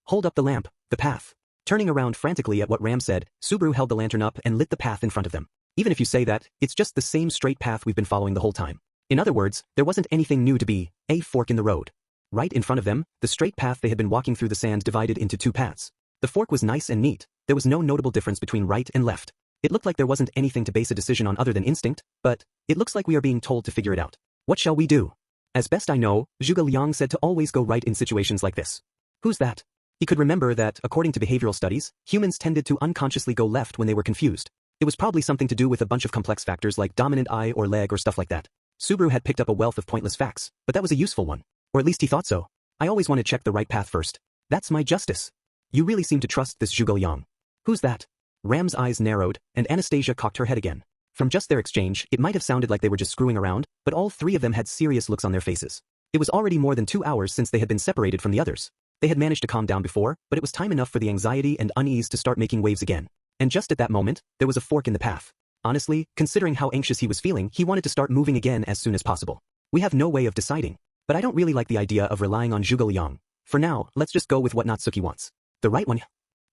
Hold up the lamp, the path. Turning around frantically at what Ram said, Subaru held the lantern up and lit the path in front of them. Even if you say that, it's just the same straight path we've been following the whole time. In other words, there wasn't anything new to be a fork in the road. Right in front of them, the straight path they had been walking through the sand divided into two paths. The fork was nice and neat. There was no notable difference between right and left. It looked like there wasn't anything to base a decision on other than instinct, but it looks like we are being told to figure it out. What shall we do? As best I know, Zhuge Liang said to always go right in situations like this. Who's that? He could remember that, according to behavioral studies, humans tended to unconsciously go left when they were confused. It was probably something to do with a bunch of complex factors like dominant eye or leg or stuff like that. Subaru had picked up a wealth of pointless facts, but that was a useful one. Or at least he thought so. I always want to check the right path first. That's my justice. You really seem to trust this Zhuge Liang. Who's that? Ram's eyes narrowed, and Anastasia cocked her head again. From just their exchange, it might have sounded like they were just screwing around, but all three of them had serious looks on their faces. It was already more than 2 hours since they had been separated from the others. They had managed to calm down before, but it was time enough for the anxiety and unease to start making waves again. And just at that moment, there was a fork in the path. Honestly, considering how anxious he was feeling, he wanted to start moving again as soon as possible. We have no way of deciding. But I don't really like the idea of relying on Zhuge Liang. For now, let's just go with what Nagatsuki wants. The right one?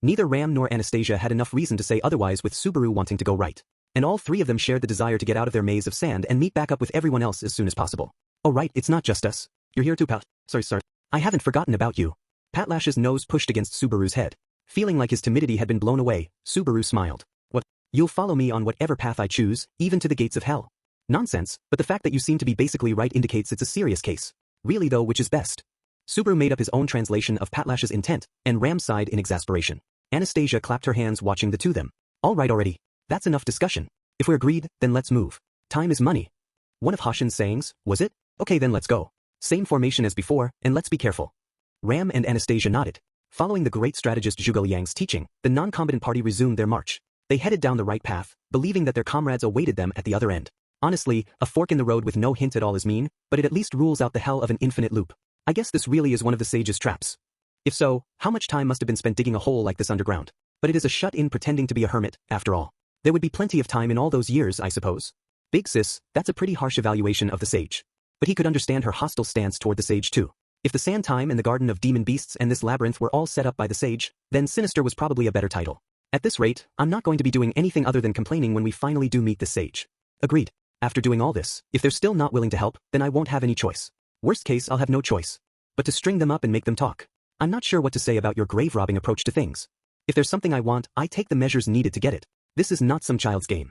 Neither Ram nor Anastasia had enough reason to say otherwise with Subaru wanting to go right. And all three of them shared the desire to get out of their maze of sand and meet back up with everyone else as soon as possible. Oh right, it's not just us. You're here too, Pat. Sorry, sir. I haven't forgotten about you. Patlash's nose pushed against Subaru's head. Feeling like his timidity had been blown away, Subaru smiled. What? You'll follow me on whatever path I choose, even to the gates of hell. Nonsense, but the fact that you seem to be basically right indicates it's a serious case. Really though, which is best? Subaru made up his own translation of Patlash's intent, and Ram sighed in exasperation. Anastasia clapped her hands watching the two of them. All right already. That's enough discussion. If we're agreed, then let's move. Time is money. One of Hashin's sayings, was it? Okay then let's go. Same formation as before, and let's be careful. Ram and Anastasia nodded. Following the great strategist Zhuge Liang's teaching, the non-combatant party resumed their march. They headed down the right path, believing that their comrades awaited them at the other end. Honestly, a fork in the road with no hint at all is mean, but it at least rules out the hell of an infinite loop. I guess this really is one of the sage's traps. If so, how much time must have been spent digging a hole like this underground? But it is a shut-in pretending to be a hermit, after all. There would be plenty of time in all those years, I suppose. Big sis, that's a pretty harsh evaluation of the sage. But he could understand her hostile stance toward the sage too. If the sand time and the garden of demon beasts and this labyrinth were all set up by the sage, then sinister was probably a better title. At this rate, I'm not going to be doing anything other than complaining when we finally do meet the sage. Agreed. After doing all this, if they're still not willing to help, then I won't have any choice. Worst case, I'll have no choice but to string them up and make them talk. I'm not sure what to say about your grave-robbing approach to things. If there's something I want, I take the measures needed to get it. This is not some child's game.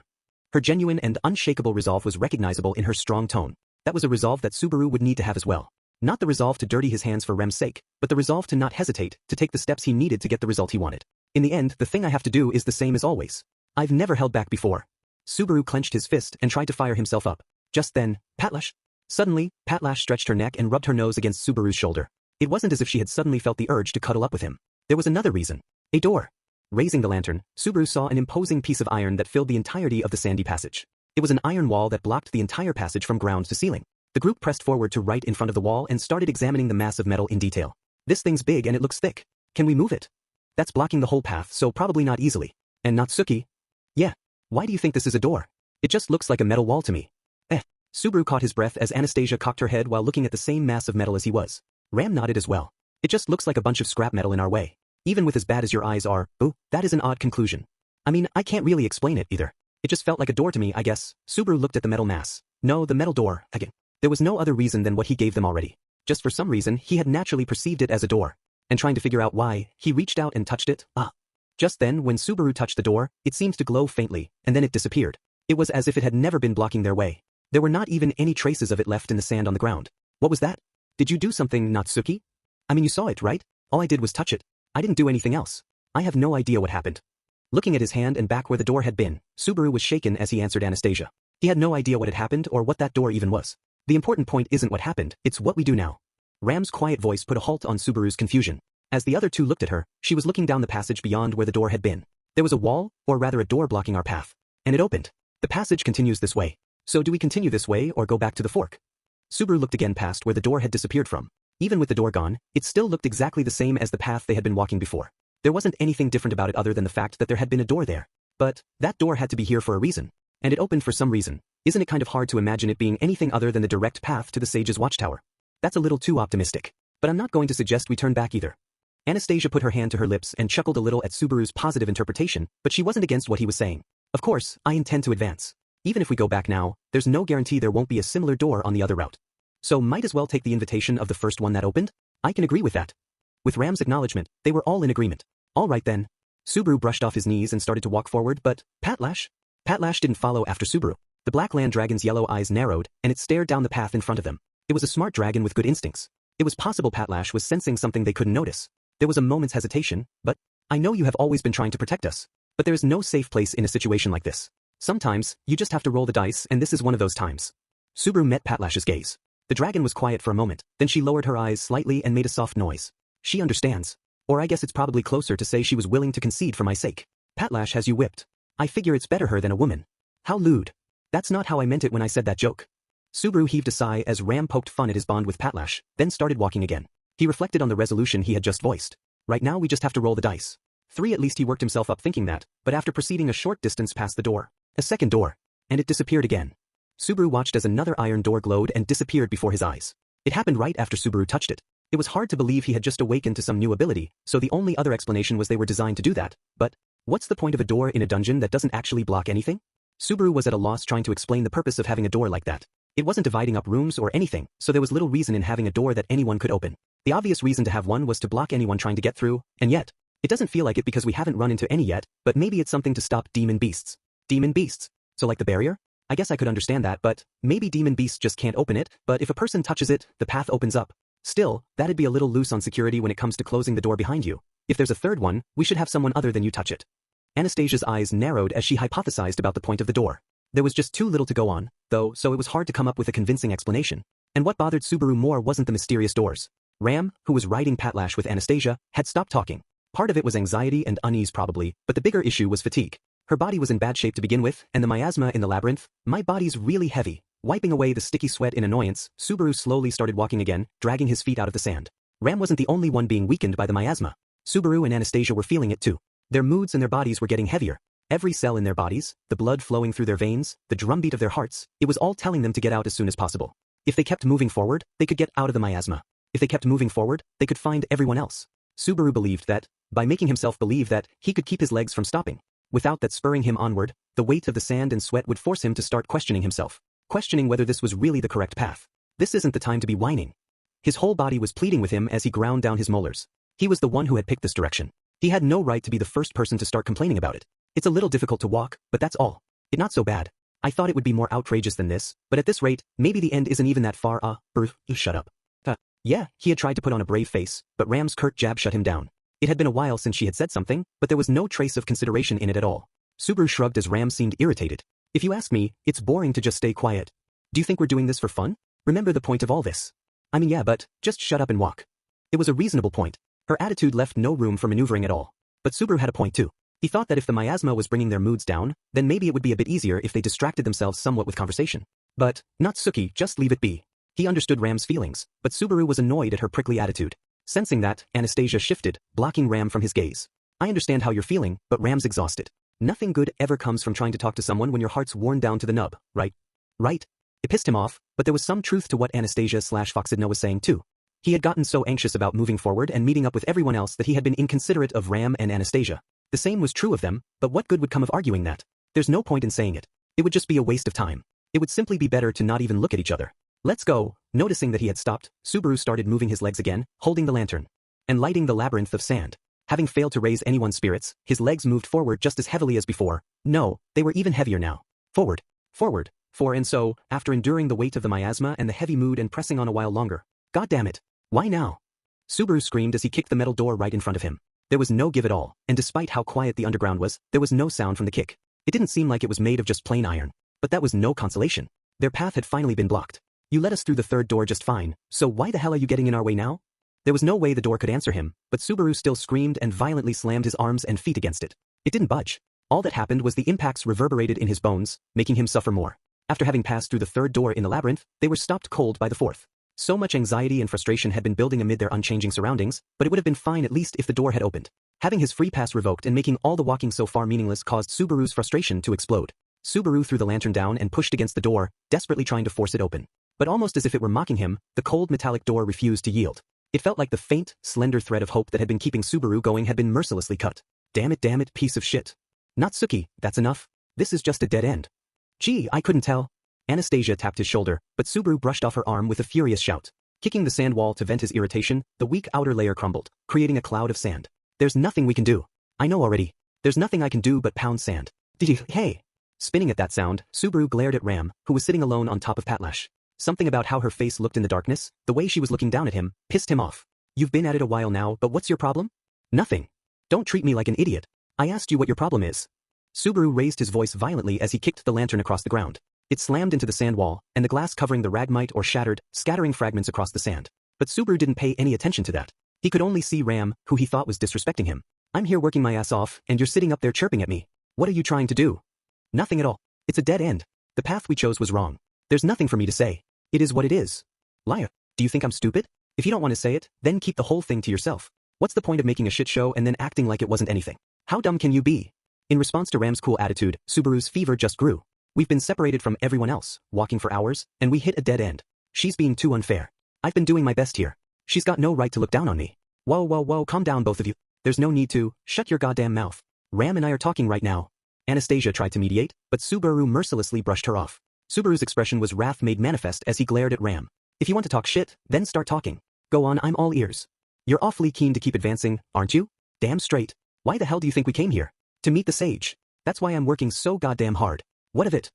Her genuine and unshakable resolve was recognizable in her strong tone. That was a resolve that Subaru would need to have as well. Not the resolve to dirty his hands for Rem's sake, but the resolve to not hesitate, to take the steps he needed to get the result he wanted. In the end, the thing I have to do is the same as always. I've never held back before. Subaru clenched his fist and tried to fire himself up. Just then, Patlash. Suddenly, Patlash stretched her neck and rubbed her nose against Subaru's shoulder. It wasn't as if she had suddenly felt the urge to cuddle up with him. There was another reason. A door. Raising the lantern, Subaru saw an imposing piece of iron that filled the entirety of the sandy passage. It was an iron wall that blocked the entire passage from ground to ceiling. The group pressed forward to right in front of the wall and started examining the mass of metal in detail. This thing's big and it looks thick. Can we move it? That's blocking the whole path, so probably not easily. And Nagatsuki? Yeah. Why do you think this is a door? It just looks like a metal wall to me. Subaru caught his breath as Anastasia cocked her head while looking at the same mass of metal as he was. Ram nodded as well. It just looks like a bunch of scrap metal in our way. Even with as bad as your eyes are, that is an odd conclusion. I mean, I can't really explain it either. It just felt like a door to me, I guess. Subaru looked at the metal mass. No, the metal door, again. There was no other reason than what he gave them already. Just for some reason, he had naturally perceived it as a door. And trying to figure out why, he reached out and touched it. Just then, when Subaru touched the door, it seemed to glow faintly, and then it disappeared. It was as if it had never been blocking their way. There were not even any traces of it left in the sand on the ground. What was that? Did you do something, Nagatsuki? I mean, you saw it, right? All I did was touch it. I didn't do anything else. I have no idea what happened. Looking at his hand and back where the door had been, Subaru was shaken as he answered Anastasia. He had no idea what had happened or what that door even was. The important point isn't what happened, it's what we do now. Ram's quiet voice put a halt on Subaru's confusion. As the other two looked at her, she was looking down the passage beyond where the door had been. There was a wall, or rather a door blocking our path. And it opened. The passage continues this way. So do we continue this way or go back to the fork? Subaru looked again past where the door had disappeared from. Even with the door gone, it still looked exactly the same as the path they had been walking before. There wasn't anything different about it other than the fact that there had been a door there. But that door had to be here for a reason. And it opened for some reason. Isn't it kind of hard to imagine it being anything other than the direct path to the sage's watchtower? That's a little too optimistic. But I'm not going to suggest we turn back either. Anastasia put her hand to her lips and chuckled a little at Subaru's positive interpretation, but she wasn't against what he was saying. Of course, I intend to advance. Even if we go back now, there's no guarantee there won't be a similar door on the other route. So might as well take the invitation of the first one that opened? I can agree with that. With Ram's acknowledgement, they were all in agreement. All right then. Subaru brushed off his knees and started to walk forward, but Patlash didn't follow after Subaru. The black land dragon's yellow eyes narrowed, and it stared down the path in front of them. It was a smart dragon with good instincts. It was possible Patlash was sensing something they couldn't notice. There was a moment's hesitation, but I know you have always been trying to protect us. But there is no safe place in a situation like this. Sometimes, you just have to roll the dice, and this is one of those times. Subaru met Patlash's gaze. The dragon was quiet for a moment, then she lowered her eyes slightly and made a soft noise. She understands. Or I guess it's probably closer to say she was willing to concede for my sake. Patlash has you whipped. I figure it's better her than a woman. How lewd. That's not how I meant it when I said that joke. Subaru heaved a sigh as Ram poked fun at his bond with Patlash, then started walking again. He reflected on the resolution he had just voiced. Right now we just have to roll the dice. 3 at least he worked himself up thinking that, but after proceeding a short distance past the door. A second door. And it disappeared again. Subaru watched as another iron door glowed and disappeared before his eyes. It happened right after Subaru touched it. It was hard to believe he had just awakened to some new ability, so the only other explanation was they were designed to do that, but what's the point of a door in a dungeon that doesn't actually block anything? Subaru was at a loss trying to explain the purpose of having a door like that. It wasn't dividing up rooms or anything, so there was little reason in having a door that anyone could open. The obvious reason to have one was to block anyone trying to get through, and yet, it doesn't feel like it because we haven't run into any yet, but maybe it's something to stop demon beasts. Demon beasts. So like the barrier? I guess I could understand that, but maybe demon beasts just can't open it, but if a person touches it, the path opens up. Still, that'd be a little loose on security when it comes to closing the door behind you. If there's a third one, we should have someone other than you touch it. Anastasia's eyes narrowed as she hypothesized about the point of the door. There was just too little to go on, though, so it was hard to come up with a convincing explanation. And what bothered Subaru more wasn't the mysterious doors. Ram, who was riding Patlash with Anastasia, had stopped talking. Part of it was anxiety and unease probably, but the bigger issue was fatigue. Her body was in bad shape to begin with, and the miasma in the labyrinth, my body's really heavy. Wiping away the sticky sweat in annoyance, Subaru slowly started walking again, dragging his feet out of the sand. Ram wasn't the only one being weakened by the miasma. Subaru and Anastasia were feeling it too. Their moods and their bodies were getting heavier. Every cell in their bodies, the blood flowing through their veins, the drumbeat of their hearts, it was all telling them to get out as soon as possible. If they kept moving forward, they could get out of the miasma. If they kept moving forward, they could find everyone else. Subaru believed that, by making himself believe that, he could keep his legs from stopping. Without that spurring him onward, the weight of the sand and sweat would force him to start questioning himself. Questioning whether this was really the correct path. This isn't the time to be whining. His whole body was pleading with him as he ground down his molars. He was the one who had picked this direction. He had no right to be the first person to start complaining about it. It's a little difficult to walk, but that's all. It's not so bad. I thought it would be more outrageous than this, but at this rate, maybe the end isn't even that far. Shut up. Yeah, he had tried to put on a brave face, but Ram's curt jab shut him down. It had been a while since she had said something, but there was no trace of consideration in it at all. Subaru shrugged as Ram seemed irritated. If you ask me, it's boring to just stay quiet. Do you think we're doing this for fun? Remember the point of all this. I mean, yeah, but just shut up and walk. It was a reasonable point. Her attitude left no room for maneuvering at all. But Subaru had a point too. He thought that if the miasma was bringing their moods down, then maybe it would be a bit easier if they distracted themselves somewhat with conversation. But, Nagatsuki, just leave it be. He understood Ram's feelings, but Subaru was annoyed at her prickly attitude. Sensing that, Anastasia shifted, blocking Ram from his gaze. I understand how you're feeling, but Ram's exhausted. Nothing good ever comes from trying to talk to someone when your heart's worn down to the nub, right? Right? It pissed him off, but there was some truth to what Anastasia/Foxidna was saying too. He had gotten so anxious about moving forward and meeting up with everyone else that he had been inconsiderate of Ram and Anastasia. The same was true of them, but what good would come of arguing that? There's no point in saying it. It would just be a waste of time. It would simply be better to not even look at each other. Let's go. Noticing that he had stopped, Subaru started moving his legs again, holding the lantern and lighting the labyrinth of sand. Having failed to raise anyone's spirits, his legs moved forward just as heavily as before. No, they were even heavier now. Forward. Forward. And so, after enduring the weight of the miasma and the heavy mood and pressing on a while longer. God damn it. Why now? Subaru screamed as he kicked the metal door right in front of him. There was no give at all, and despite how quiet the underground was, there was no sound from the kick. It didn't seem like it was made of just plain iron. But that was no consolation. Their path had finally been blocked. You let us through the third door just fine, so why the hell are you getting in our way now? There was no way the door could answer him, but Subaru still screamed and violently slammed his arms and feet against it. It didn't budge. All that happened was the impacts reverberated in his bones, making him suffer more. After having passed through the third door in the labyrinth, they were stopped cold by the fourth. So much anxiety and frustration had been building amid their unchanging surroundings, but it would have been fine at least if the door had opened. Having his free pass revoked and making all the walking so far meaningless caused Subaru's frustration to explode. Subaru threw the lantern down and pushed against the door, desperately trying to force it open. But almost as if it were mocking him, the cold metallic door refused to yield. It felt like the faint, slender thread of hope that had been keeping Subaru going had been mercilessly cut. Damn it, piece of shit. Nagatsuki, that's enough. This is just a dead end. Gee, I couldn't tell. Anastasia tapped his shoulder, but Subaru brushed off her arm with a furious shout. Kicking the sand wall to vent his irritation, the weak outer layer crumbled, creating a cloud of sand. There's nothing we can do. I know already. There's nothing I can do but pound sand. Hey. Spinning at that sound, Subaru glared at Ram, who was sitting alone on top of Patlash. Something about how her face looked in the darkness, the way she was looking down at him, pissed him off. You've been at it a while now, but what's your problem? Nothing. Don't treat me like an idiot. I asked you what your problem is. Subaru raised his voice violently as he kicked the lantern across the ground. It slammed into the sand wall, and the glass covering the ragmite or shattered, scattering fragments across the sand. But Subaru didn't pay any attention to that. He could only see Ram, who he thought was disrespecting him. I'm here working my ass off, and you're sitting up there chirping at me. What are you trying to do? Nothing at all. It's a dead end. The path we chose was wrong. There's nothing for me to say. It is what it is. Liar, do you think I'm stupid? If you don't want to say it, then keep the whole thing to yourself. What's the point of making a shit show and then acting like it wasn't anything? How dumb can you be? In response to Ram's cool attitude, Subaru's fever just grew. We've been separated from everyone else, walking for hours, and we hit a dead end. She's being too unfair. I've been doing my best here. She's got no right to look down on me. Whoa, calm down both of you. There's no need to. Shut your goddamn mouth. Ram and I are talking right now. Anastasia tried to mediate, but Subaru mercilessly brushed her off. Subaru's expression was wrath made manifest as he glared at Ram. If you want to talk shit, then start talking. Go on, I'm all ears. You're awfully keen to keep advancing, aren't you? Damn straight. Why the hell do you think we came here? To meet the sage. That's why I'm working so goddamn hard. What of it?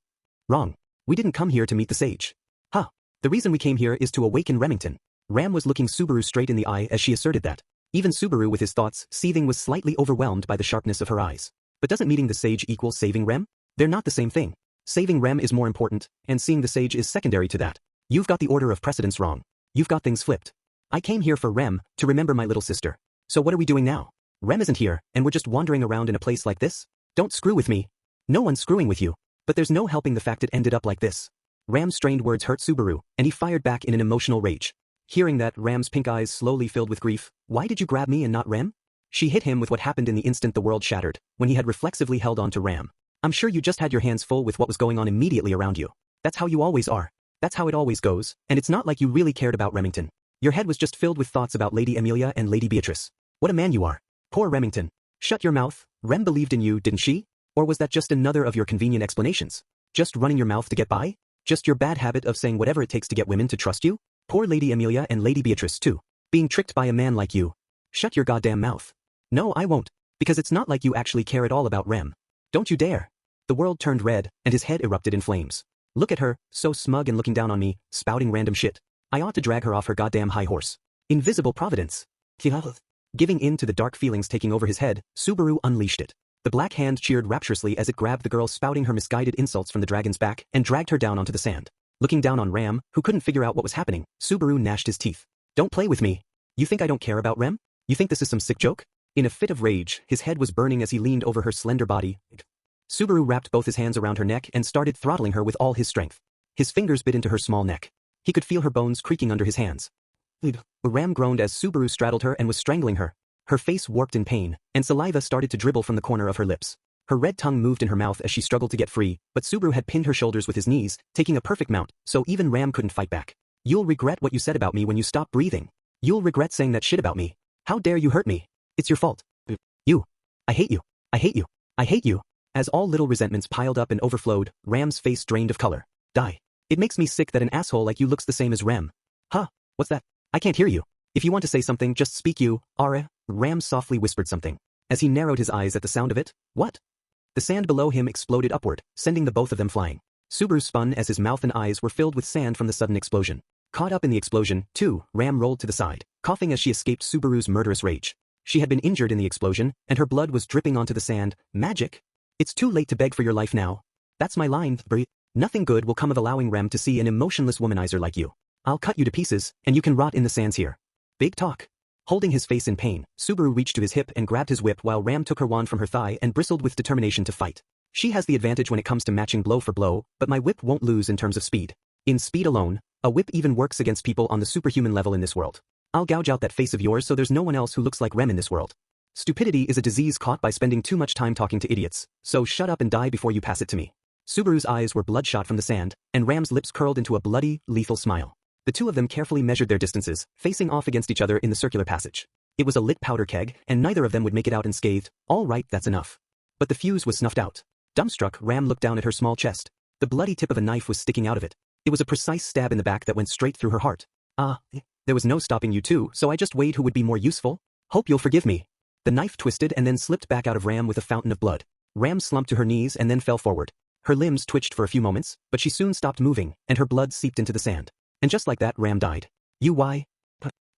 Wrong. We didn't come here to meet the sage. Huh. The reason we came here is to awaken Remington. Ram was looking Subaru straight in the eye as she asserted that. Even Subaru with his thoughts seething was slightly overwhelmed by the sharpness of her eyes. But doesn't meeting the sage equal saving Rem? They're not the same thing. Saving Rem is more important, and seeing the sage is secondary to that. You've got the order of precedence wrong. You've got things flipped. I came here for Rem, to remember my little sister. So what are we doing now? Rem isn't here, and we're just wandering around in a place like this? Don't screw with me. No one's screwing with you. But there's no helping the fact it ended up like this. Ram's strained words hurt Subaru, and he fired back in an emotional rage. Hearing that, Ram's pink eyes slowly filled with grief. Why did you grab me and not Rem? She hit him with what happened in the instant the world shattered, when he had reflexively held on to Ram. I'm sure you just had your hands full with what was going on immediately around you. That's how you always are. That's how it always goes, and it's not like you really cared about Remington. Your head was just filled with thoughts about Lady Amelia and Lady Beatrice. What a man you are. Poor Remington. Shut your mouth. Rem believed in you, didn't she? Or was that just another of your convenient explanations? Just running your mouth to get by? Just your bad habit of saying whatever it takes to get women to trust you? Poor Lady Amelia and Lady Beatrice too. Being tricked by a man like you. Shut your goddamn mouth. No, I won't. Because it's not like you actually care at all about Rem. Don't you dare. The world turned red, and his head erupted in flames. Look at her, so smug and looking down on me, spouting random shit. I ought to drag her off her goddamn high horse. Invisible providence. Giving in to the dark feelings taking over his head, Subaru unleashed it. The black hand cheered rapturously as it grabbed the girl spouting her misguided insults from the dragon's back and dragged her down onto the sand. Looking down on Ram, who couldn't figure out what was happening, Subaru gnashed his teeth. Don't play with me. You think I don't care about Rem? You think this is some sick joke? In a fit of rage, his head was burning as he leaned over her slender body. Subaru wrapped both his hands around her neck and started throttling her with all his strength. His fingers bit into her small neck. He could feel her bones creaking under his hands. Ram groaned as Subaru straddled her and was strangling her. Her face warped in pain, and saliva started to dribble from the corner of her lips. Her red tongue moved in her mouth as she struggled to get free, but Subaru had pinned her shoulders with his knees, taking a perfect mount, so even Ram couldn't fight back. You'll regret what you said about me when you stop breathing. You'll regret saying that shit about me. How dare you hurt me? It's your fault. You. I hate you. I hate you. I hate you. As all little resentments piled up and overflowed, Ram's face drained of color. Die. It makes me sick that an asshole like you looks the same as Rem. Huh? What's that? I can't hear you. If you want to say something, just speak you, Ara. Ram softly whispered something. As he narrowed his eyes at the sound of it, what? The sand below him exploded upward, sending the both of them flying. Subaru spun as his mouth and eyes were filled with sand from the sudden explosion. Caught up in the explosion, too, Ram rolled to the side, coughing as she escaped Subaru's murderous rage. She had been injured in the explosion, and her blood was dripping onto the sand. Magic? It's too late to beg for your life now. That's my line, Brie. Nothing good will come of allowing Rem to see an emotionless womanizer like you. I'll cut you to pieces, and you can rot in the sands here. Big talk. Holding his face in pain, Subaru reached to his hip and grabbed his whip while Ram took her wand from her thigh and bristled with determination to fight. She has the advantage when it comes to matching blow for blow, but my whip won't lose in terms of speed. In speed alone, a whip even works against people on the superhuman level in this world. I'll gouge out that face of yours so there's no one else who looks like Rem in this world. Stupidity is a disease caught by spending too much time talking to idiots, so shut up and die before you pass it to me. Subaru's eyes were bloodshot from the sand, and Ram's lips curled into a bloody, lethal smile. The two of them carefully measured their distances, facing off against each other in the circular passage. It was a lit powder keg, and neither of them would make it out unscathed. All right, that's enough. But the fuse was snuffed out. Dumbstruck, Ram looked down at her small chest. The bloody tip of a knife was sticking out of it. It was a precise stab in the back that went straight through her heart. There was no stopping you two, so I just weighed who would be more useful. Hope you'll forgive me. The knife twisted and then slipped back out of Ram with a fountain of blood. Ram slumped to her knees and then fell forward. Her limbs twitched for a few moments, but she soon stopped moving, and her blood seeped into the sand. And just like that, Ram died. Why?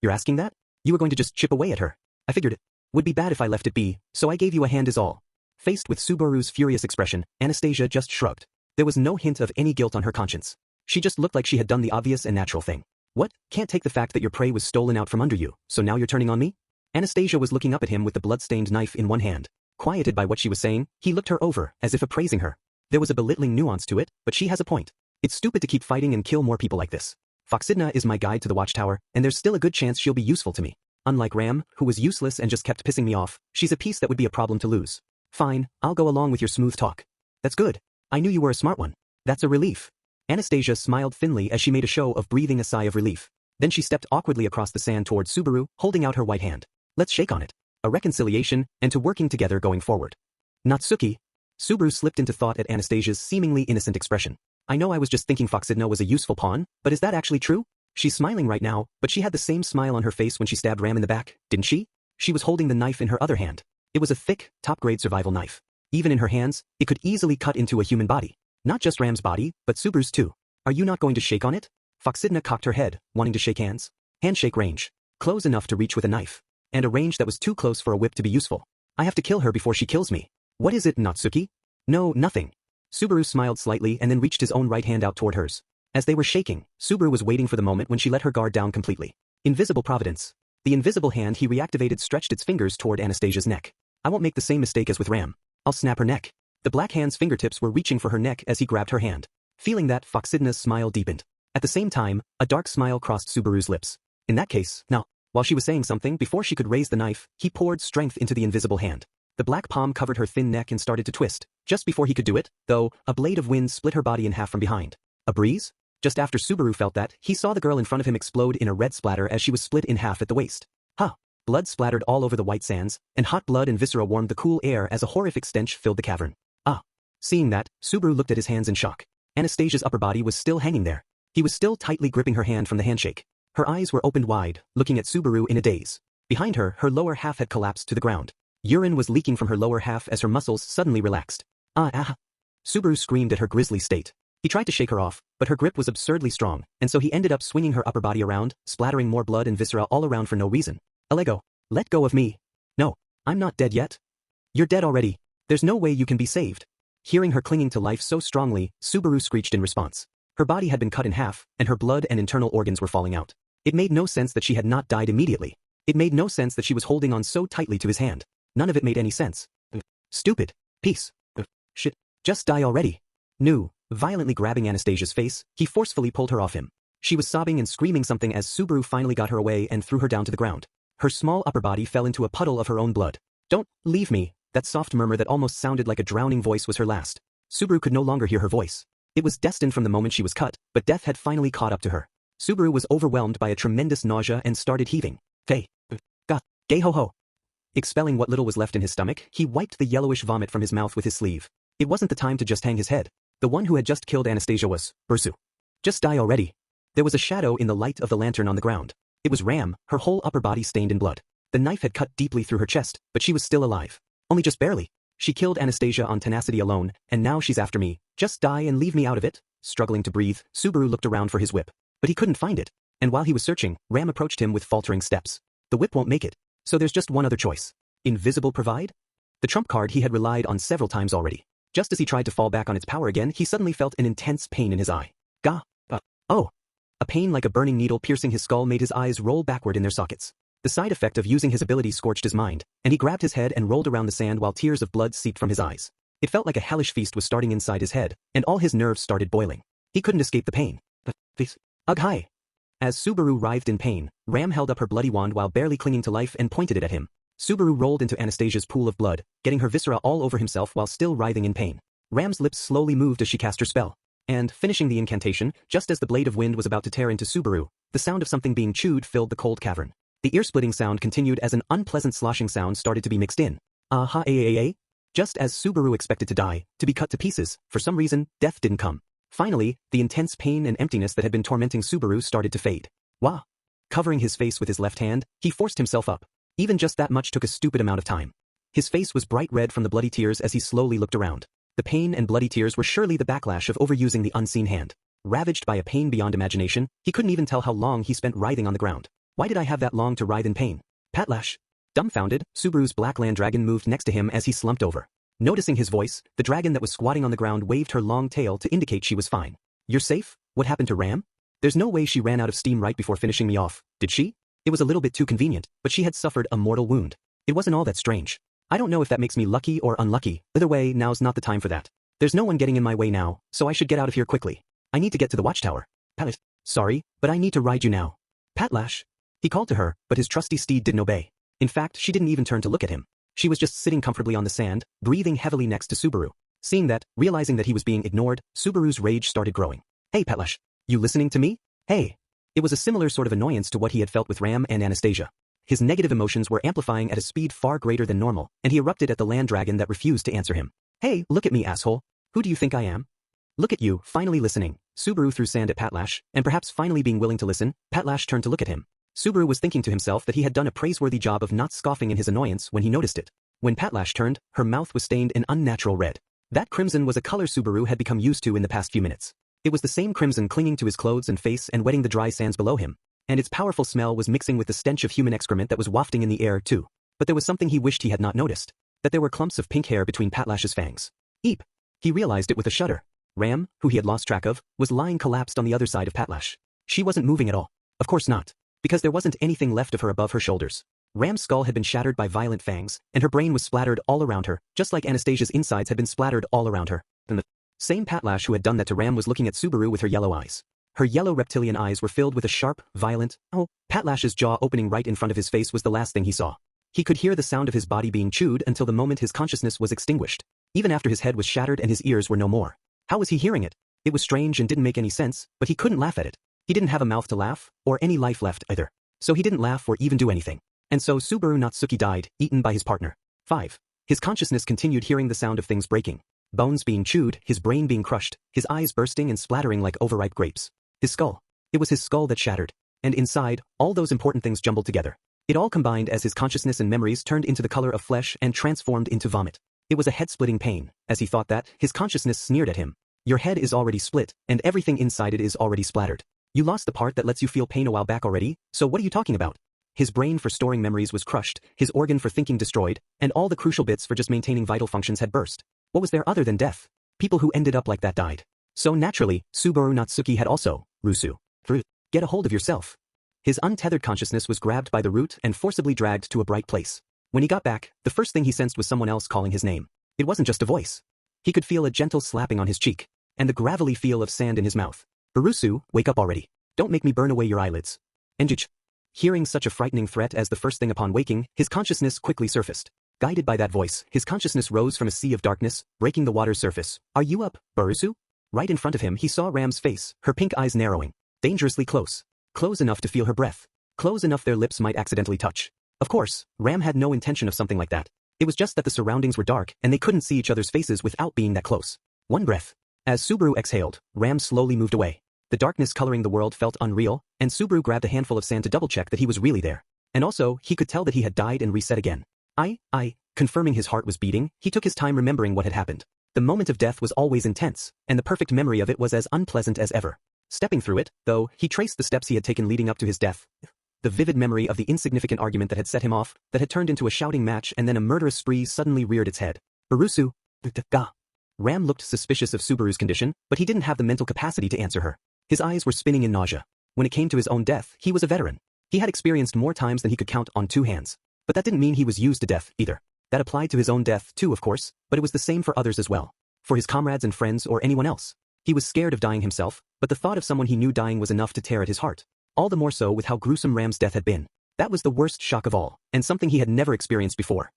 You're asking that? You were going to just chip away at her. I figured it would be bad if I left it be, so I gave you a hand is all. Faced with Subaru's furious expression, Anastasia just shrugged. There was no hint of any guilt on her conscience. She just looked like she had done the obvious and natural thing. What? Can't take the fact that your prey was stolen out from under you, so now you're turning on me? Anastasia was looking up at him with the blood-stained knife in one hand. Quieted by what she was saying, he looked her over, as if appraising her. There was a belittling nuance to it, but she has a point. It's stupid to keep fighting and kill more people like this. Foxidna is my guide to the watchtower, and there's still a good chance she'll be useful to me. Unlike Ram, who was useless and just kept pissing me off, she's a piece that would be a problem to lose. Fine, I'll go along with your smooth talk. That's good. I knew you were a smart one. That's a relief. Anastasia smiled thinly as she made a show of breathing a sigh of relief. Then she stepped awkwardly across the sand toward Subaru, holding out her white hand. Let's shake on it. A reconciliation, and to working together going forward. Natsuki. Subaru slipped into thought at Anastasia's seemingly innocent expression. I know I was just thinking Foxidna was a useful pawn, but is that actually true? She's smiling right now, but she had the same smile on her face when she stabbed Ram in the back, didn't she? She was holding the knife in her other hand. It was a thick, top-grade survival knife. Even in her hands, it could easily cut into a human body. Not just Ram's body, but Subaru's too. Are you not going to shake on it? Foxidna cocked her head, wanting to shake hands. Handshake range. Close enough to reach with a knife. And a range that was too close for a whip to be useful. I have to kill her before she kills me. What is it, Natsuki? No, nothing. Subaru smiled slightly and then reached his own right hand out toward hers. As they were shaking, Subaru was waiting for the moment when she let her guard down completely. Invisible providence. The invisible hand he reactivated stretched its fingers toward Anastasia's neck. I won't make the same mistake as with Ram. I'll snap her neck. The black hand's fingertips were reaching for her neck as he grabbed her hand. Feeling that, Foxidna's smile deepened. At the same time, a dark smile crossed Subaru's lips. In that case, now. While she was saying something, before she could raise the knife, he poured strength into the invisible hand. The black palm covered her thin neck and started to twist. Just before he could do it, though, a blade of wind split her body in half from behind. A breeze? Just after Subaru felt that, he saw the girl in front of him explode in a red splatter as she was split in half at the waist. Blood splattered all over the white sands, and hot blood and viscera warmed the cool air as a horrific stench filled the cavern. Seeing that, Subaru looked at his hands in shock. Anastasia's upper body was still hanging there. He was still tightly gripping her hand from the handshake. Her eyes were opened wide, looking at Subaru in a daze. Behind her, her lower half had collapsed to the ground. Urine was leaking from her lower half as her muscles suddenly relaxed. Subaru screamed at her grisly state. He tried to shake her off, but her grip was absurdly strong, and so he ended up swinging her upper body around, splattering more blood and viscera all around for no reason. Alego, let go of me. No, I'm not dead yet. You're dead already. There's no way you can be saved. Hearing her clinging to life so strongly, Subaru screeched in response. Her body had been cut in half, and her blood and internal organs were falling out. It made no sense that she had not died immediately. It made no sense that she was holding on so tightly to his hand. None of it made any sense. Stupid. Peace. Shit. Just die already. Nu, violently grabbing Anastasia's face, he forcefully pulled her off him. She was sobbing and screaming something as Subaru finally got her away and threw her down to the ground. Her small upper body fell into a puddle of her own blood. Don't leave me. That soft murmur that almost sounded like a drowning voice was her last. Subaru could no longer hear her voice. It was destined from the moment she was cut, but death had finally caught up to her. Subaru was overwhelmed by a tremendous nausea and started heaving. Hey. Ga. Gay ho ho. Expelling what little was left in his stomach, he wiped the yellowish vomit from his mouth with his sleeve. It wasn't the time to just hang his head. The one who had just killed Anastasia was Ursu. Just die already. There was a shadow in the light of the lantern on the ground. It was Ram, her whole upper body stained in blood. The knife had cut deeply through her chest, but she was still alive. Only just barely. She killed Anastasia on tenacity alone, and now she's after me. Just die and leave me out of it. Struggling to breathe, Subaru looked around for his whip. But he couldn't find it. And while he was searching, Ram approached him with faltering steps. The whip won't make it. So there's just one other choice. Invisible provide? The trump card he had relied on several times already. Just as he tried to fall back on its power again, he suddenly felt an intense pain in his eye. Gah. Oh. A pain like a burning needle piercing his skull made his eyes roll backward in their sockets. The side effect of using his ability scorched his mind, and he grabbed his head and rolled around the sand while tears of blood seeped from his eyes. It felt like a hellish feast was starting inside his head, and all his nerves started boiling. He couldn't escape the pain. Ugh hi. As Subaru writhed in pain, Ram held up her bloody wand while barely clinging to life and pointed it at him. Subaru rolled into Anastasia's pool of blood, getting her viscera all over himself while still writhing in pain. Ram's lips slowly moved as she cast her spell. And, finishing the incantation, just as the blade of wind was about to tear into Subaru, the sound of something being chewed filled the cold cavern. The ear-splitting sound continued as an unpleasant sloshing sound started to be mixed in. Just as Subaru expected to die, to be cut to pieces, for some reason, death didn't come. Finally, the intense pain and emptiness that had been tormenting Subaru started to fade. Wah! Covering his face with his left hand, he forced himself up. Even just that much took a stupid amount of time. His face was bright red from the bloody tears as he slowly looked around. The pain and bloody tears were surely the backlash of overusing the unseen hand. Ravaged by a pain beyond imagination, he couldn't even tell how long he spent writhing on the ground. Why did I have that long to writhe in pain? Patlash. Dumbfounded, Subaru's black land dragon moved next to him as he slumped over. Noticing his voice, the dragon that was squatting on the ground waved her long tail to indicate she was fine. You're safe? What happened to Ram? There's no way she ran out of steam right before finishing me off, did she? It was a little bit too convenient, but she had suffered a mortal wound. It wasn't all that strange. I don't know if that makes me lucky or unlucky. Either way, now's not the time for that. There's no one getting in my way now, so I should get out of here quickly. I need to get to the watchtower. Patlash. Sorry, but I need to ride you now. Patlash. He called to her, but his trusty steed didn't obey. In fact, she didn't even turn to look at him. She was just sitting comfortably on the sand, breathing heavily next to Subaru. Seeing that, realizing that he was being ignored, Subaru's rage started growing. Hey Patlash. You listening to me? Hey. It was a similar sort of annoyance to what he had felt with Ram and Anastasia. His negative emotions were amplifying at a speed far greater than normal, and he erupted at the land dragon that refused to answer him. Hey, look at me, asshole. Who do you think I am? Look at you, finally listening. Subaru threw sand at Patlash, and perhaps finally being willing to listen, Patlash turned to look at him. Subaru was thinking to himself that he had done a praiseworthy job of not scoffing in his annoyance when he noticed it. When Patlash turned, her mouth was stained an unnatural red. That crimson was a color Subaru had become used to in the past few minutes. It was the same crimson clinging to his clothes and face and wetting the dry sands below him. And its powerful smell was mixing with the stench of human excrement that was wafting in the air too. But there was something he wished he had not noticed. That there were clumps of pink hair between Patlash's fangs. Eep! He realized it with a shudder. Ram, who he had lost track of, was lying collapsed on the other side of Patlash. She wasn't moving at all. Of course not. Because there wasn't anything left of her above her shoulders. Ram's skull had been shattered by violent fangs, and her brain was splattered all around her, just like Anastasia's insides had been splattered all around her. And the same Patlash who had done that to Ram was looking at Subaru with her yellow eyes. Her yellow reptilian eyes were filled with a sharp, violent, Patlash's jaw opening right in front of his face was the last thing he saw. He could hear the sound of his body being chewed until the moment his consciousness was extinguished. Even after his head was shattered and his ears were no more. How was he hearing it? It was strange and didn't make any sense, but he couldn't laugh at it. He didn't have a mouth to laugh, or any life left either. So he didn't laugh or even do anything. And so Subaru Nagatsuki died, eaten by his partner. 5. His consciousness continued hearing the sound of things breaking. Bones being chewed, his brain being crushed, his eyes bursting and splattering like overripe grapes. His skull. It was his skull that shattered. And inside, all those important things jumbled together. It all combined as his consciousness and memories turned into the color of flesh and transformed into vomit. It was a head-splitting pain. As he thought that, his consciousness sneered at him. Your head is already split, and everything inside it is already splattered. You lost the part that lets you feel pain a while back already, so what are you talking about? His brain for storing memories was crushed, his organ for thinking destroyed, and all the crucial bits for just maintaining vital functions had burst. What was there other than death? People who ended up like that died. So naturally, Subaru Natsuki had also, Rusu. Get a hold of yourself. His untethered consciousness was grabbed by the root and forcibly dragged to a bright place. When he got back, the first thing he sensed was someone else calling his name. It wasn't just a voice. He could feel a gentle slapping on his cheek, and the gravelly feel of sand in his mouth. Barusu, wake up already. Don't make me burn away your eyelids. Enjich. Hearing such a frightening threat as the first thing upon waking, his consciousness quickly surfaced. Guided by that voice, his consciousness rose from a sea of darkness, breaking the water's surface. Are you up, Barusu? Right in front of him he saw Ram's face, her pink eyes narrowing. Dangerously close. Close enough to feel her breath. Close enough their lips might accidentally touch. Of course, Ram had no intention of something like that. It was just that the surroundings were dark and they couldn't see each other's faces without being that close. One breath. As Subaru exhaled, Ram slowly moved away. The darkness coloring the world felt unreal, and Subaru grabbed a handful of sand to double-check that he was really there. And also, he could tell that he had died and reset again. Confirming his heart was beating, he took his time remembering what had happened. The moment of death was always intense, and the perfect memory of it was as unpleasant as ever. Stepping through it, though, he traced the steps he had taken leading up to his death. The vivid memory of the insignificant argument that had set him off, that had turned into a shouting match and then a murderous spree suddenly reared its head. Barusu. Ram looked suspicious of Subaru's condition, but he didn't have the mental capacity to answer her. His eyes were spinning in nausea. When it came to his own death, he was a veteran. He had experienced more times than he could count on 2 hands. But that didn't mean he was used to death, either. That applied to his own death, too, of course, but it was the same for others as well. For his comrades and friends or anyone else. He was scared of dying himself, but the thought of someone he knew dying was enough to tear at his heart. All the more so with how gruesome Ram's death had been. That was the worst shock of all, and something he had never experienced before.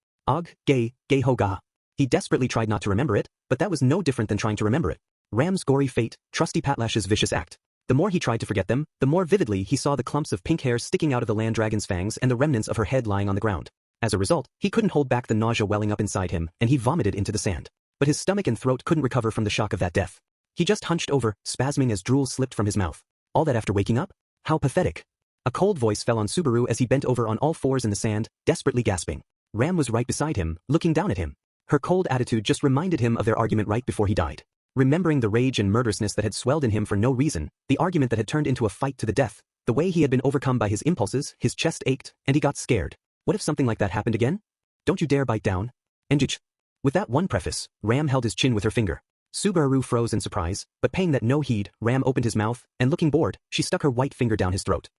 Gay ho ga. He desperately tried not to remember it, but that was no different than trying to remember it. Ram's gory fate, Trusty Patlash's vicious act. The more he tried to forget them, the more vividly he saw the clumps of pink hair sticking out of the land dragon's fangs and the remnants of her head lying on the ground. As a result, he couldn't hold back the nausea welling up inside him, and he vomited into the sand. But his stomach and throat couldn't recover from the shock of that death. He just hunched over, spasming as drool slipped from his mouth. All that after waking up? How pathetic. A cold voice fell on Subaru as he bent over on all fours in the sand, desperately gasping. Ram was right beside him, looking down at him. Her cold attitude just reminded him of their argument right before he died. Remembering the rage and murderousness that had swelled in him for no reason, the argument that had turned into a fight to the death, the way he had been overcome by his impulses, his chest ached, and he got scared. What if something like that happened again? Don't you dare bite down. Enjich. With that one preface, Ram held his chin with her finger. Subaru froze in surprise, but paying that no heed, Ram opened his mouth, and looking bored, she stuck her white finger down his throat.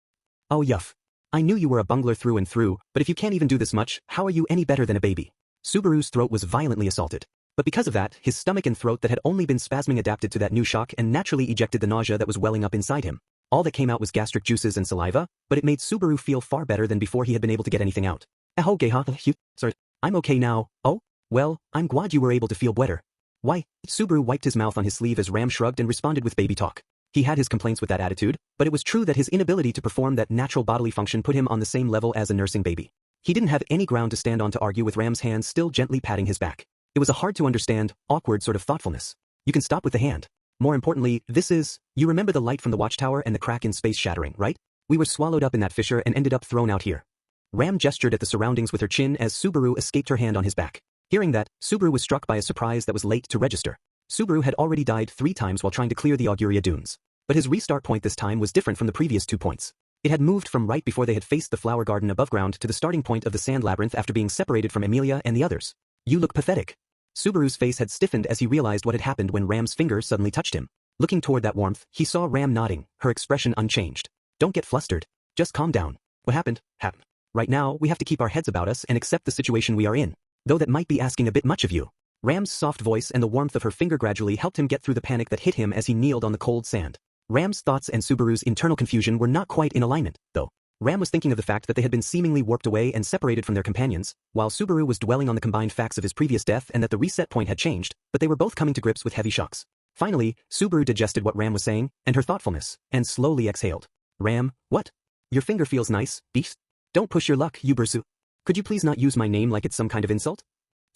Oh yuff. I knew you were a bungler through and through, but if you can't even do this much, how are you any better than a baby? Subaru's throat was violently assaulted. But because of that, his stomach and throat that had only been spasming adapted to that new shock and naturally ejected the nausea that was welling up inside him. All that came out was gastric juices and saliva, but it made Subaru feel far better than before he had been able to get anything out. Sorry, I'm okay now. Oh? Well, I'm glad you were able to feel better. Why? Subaru wiped his mouth on his sleeve as Ram shrugged and responded with baby talk. He had his complaints with that attitude, but it was true that his inability to perform that natural bodily function put him on the same level as a nursing baby. He didn't have any ground to stand on to argue with Ram's hand still gently patting his back. It was a hard-to-understand, awkward sort of thoughtfulness. You can stop with the hand. More importantly, you remember the light from the watchtower and the crack in space shattering, right? We were swallowed up in that fissure and ended up thrown out here. Ram gestured at the surroundings with her chin as Subaru escaped her hand on his back. Hearing that, Subaru was struck by a surprise that was late to register. Subaru had already died 3 times while trying to clear the Auguria dunes. But his restart point this time was different from the previous 2 points. It had moved from right before they had faced the flower garden above ground to the starting point of the sand labyrinth after being separated from Emilia and the others. You look pathetic. Subaru's face had stiffened as he realized what had happened when Ram's finger suddenly touched him. Looking toward that warmth, he saw Ram nodding, her expression unchanged. Don't get flustered. Just calm down. What happened? Happened. Right now, we have to keep our heads about us and accept the situation we are in. Though that might be asking a bit much of you. Ram's soft voice and the warmth of her finger gradually helped him get through the panic that hit him as he kneeled on the cold sand. Ram's thoughts and Subaru's internal confusion were not quite in alignment, though. Ram was thinking of the fact that they had been seemingly warped away and separated from their companions, while Subaru was dwelling on the combined facts of his previous death and that the reset point had changed, but they were both coming to grips with heavy shocks. Finally, Subaru digested what Ram was saying, and her thoughtfulness, and slowly exhaled. Ram, what? Your finger feels nice, beast? Don't push your luck, Ubersu. Could you please not use my name like it's some kind of insult?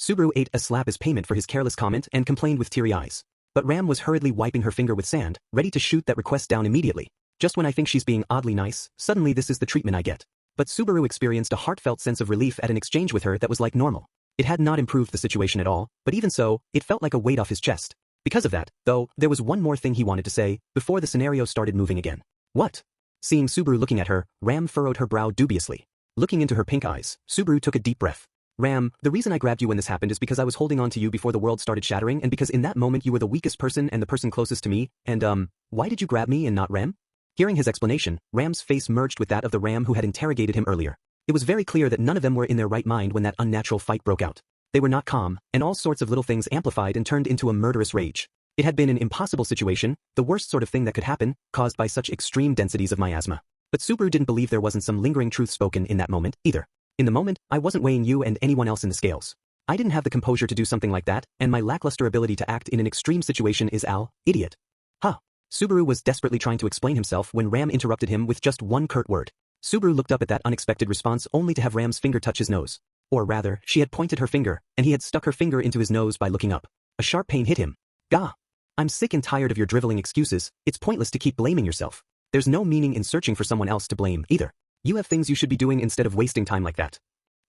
Subaru ate a slap as payment for his careless comment and complained with teary eyes. But Ram was hurriedly wiping her finger with sand, ready to shoot that request down immediately. Just when I think she's being oddly nice, suddenly this is the treatment I get. But Subaru experienced a heartfelt sense of relief at an exchange with her that was like normal. It had not improved the situation at all, but even so, it felt like a weight off his chest. Because of that, though, there was one more thing he wanted to say, before the scenario started moving again. What? Seeing Subaru looking at her, Ram furrowed her brow dubiously. Looking into her pink eyes, Subaru took a deep breath. Ram, the reason I grabbed you when this happened is because I was holding on to you before the world started shattering and because in that moment you were the weakest person and the person closest to me, and why did you grab me and not Ram? Hearing his explanation, Ram's face merged with that of the Ram who had interrogated him earlier. It was very clear that none of them were in their right mind when that unnatural fight broke out. They were not calm, and all sorts of little things amplified and turned into a murderous rage. It had been an impossible situation, the worst sort of thing that could happen, caused by such extreme densities of miasma. But Subaru didn't believe there wasn't some lingering truth spoken in that moment, either. In the moment, I wasn't weighing you and anyone else in the scales. I didn't have the composure to do something like that, and my lackluster ability to act in an extreme situation is idiot. Huh. Subaru was desperately trying to explain himself when Ram interrupted him with just one curt word. Subaru looked up at that unexpected response only to have Ram's finger touch his nose. Or rather, she had pointed her finger, and he had stuck her finger into his nose by looking up. A sharp pain hit him. Gah! I'm sick and tired of your driveling excuses, it's pointless to keep blaming yourself. There's no meaning in searching for someone else to blame, either. You have things you should be doing instead of wasting time like that.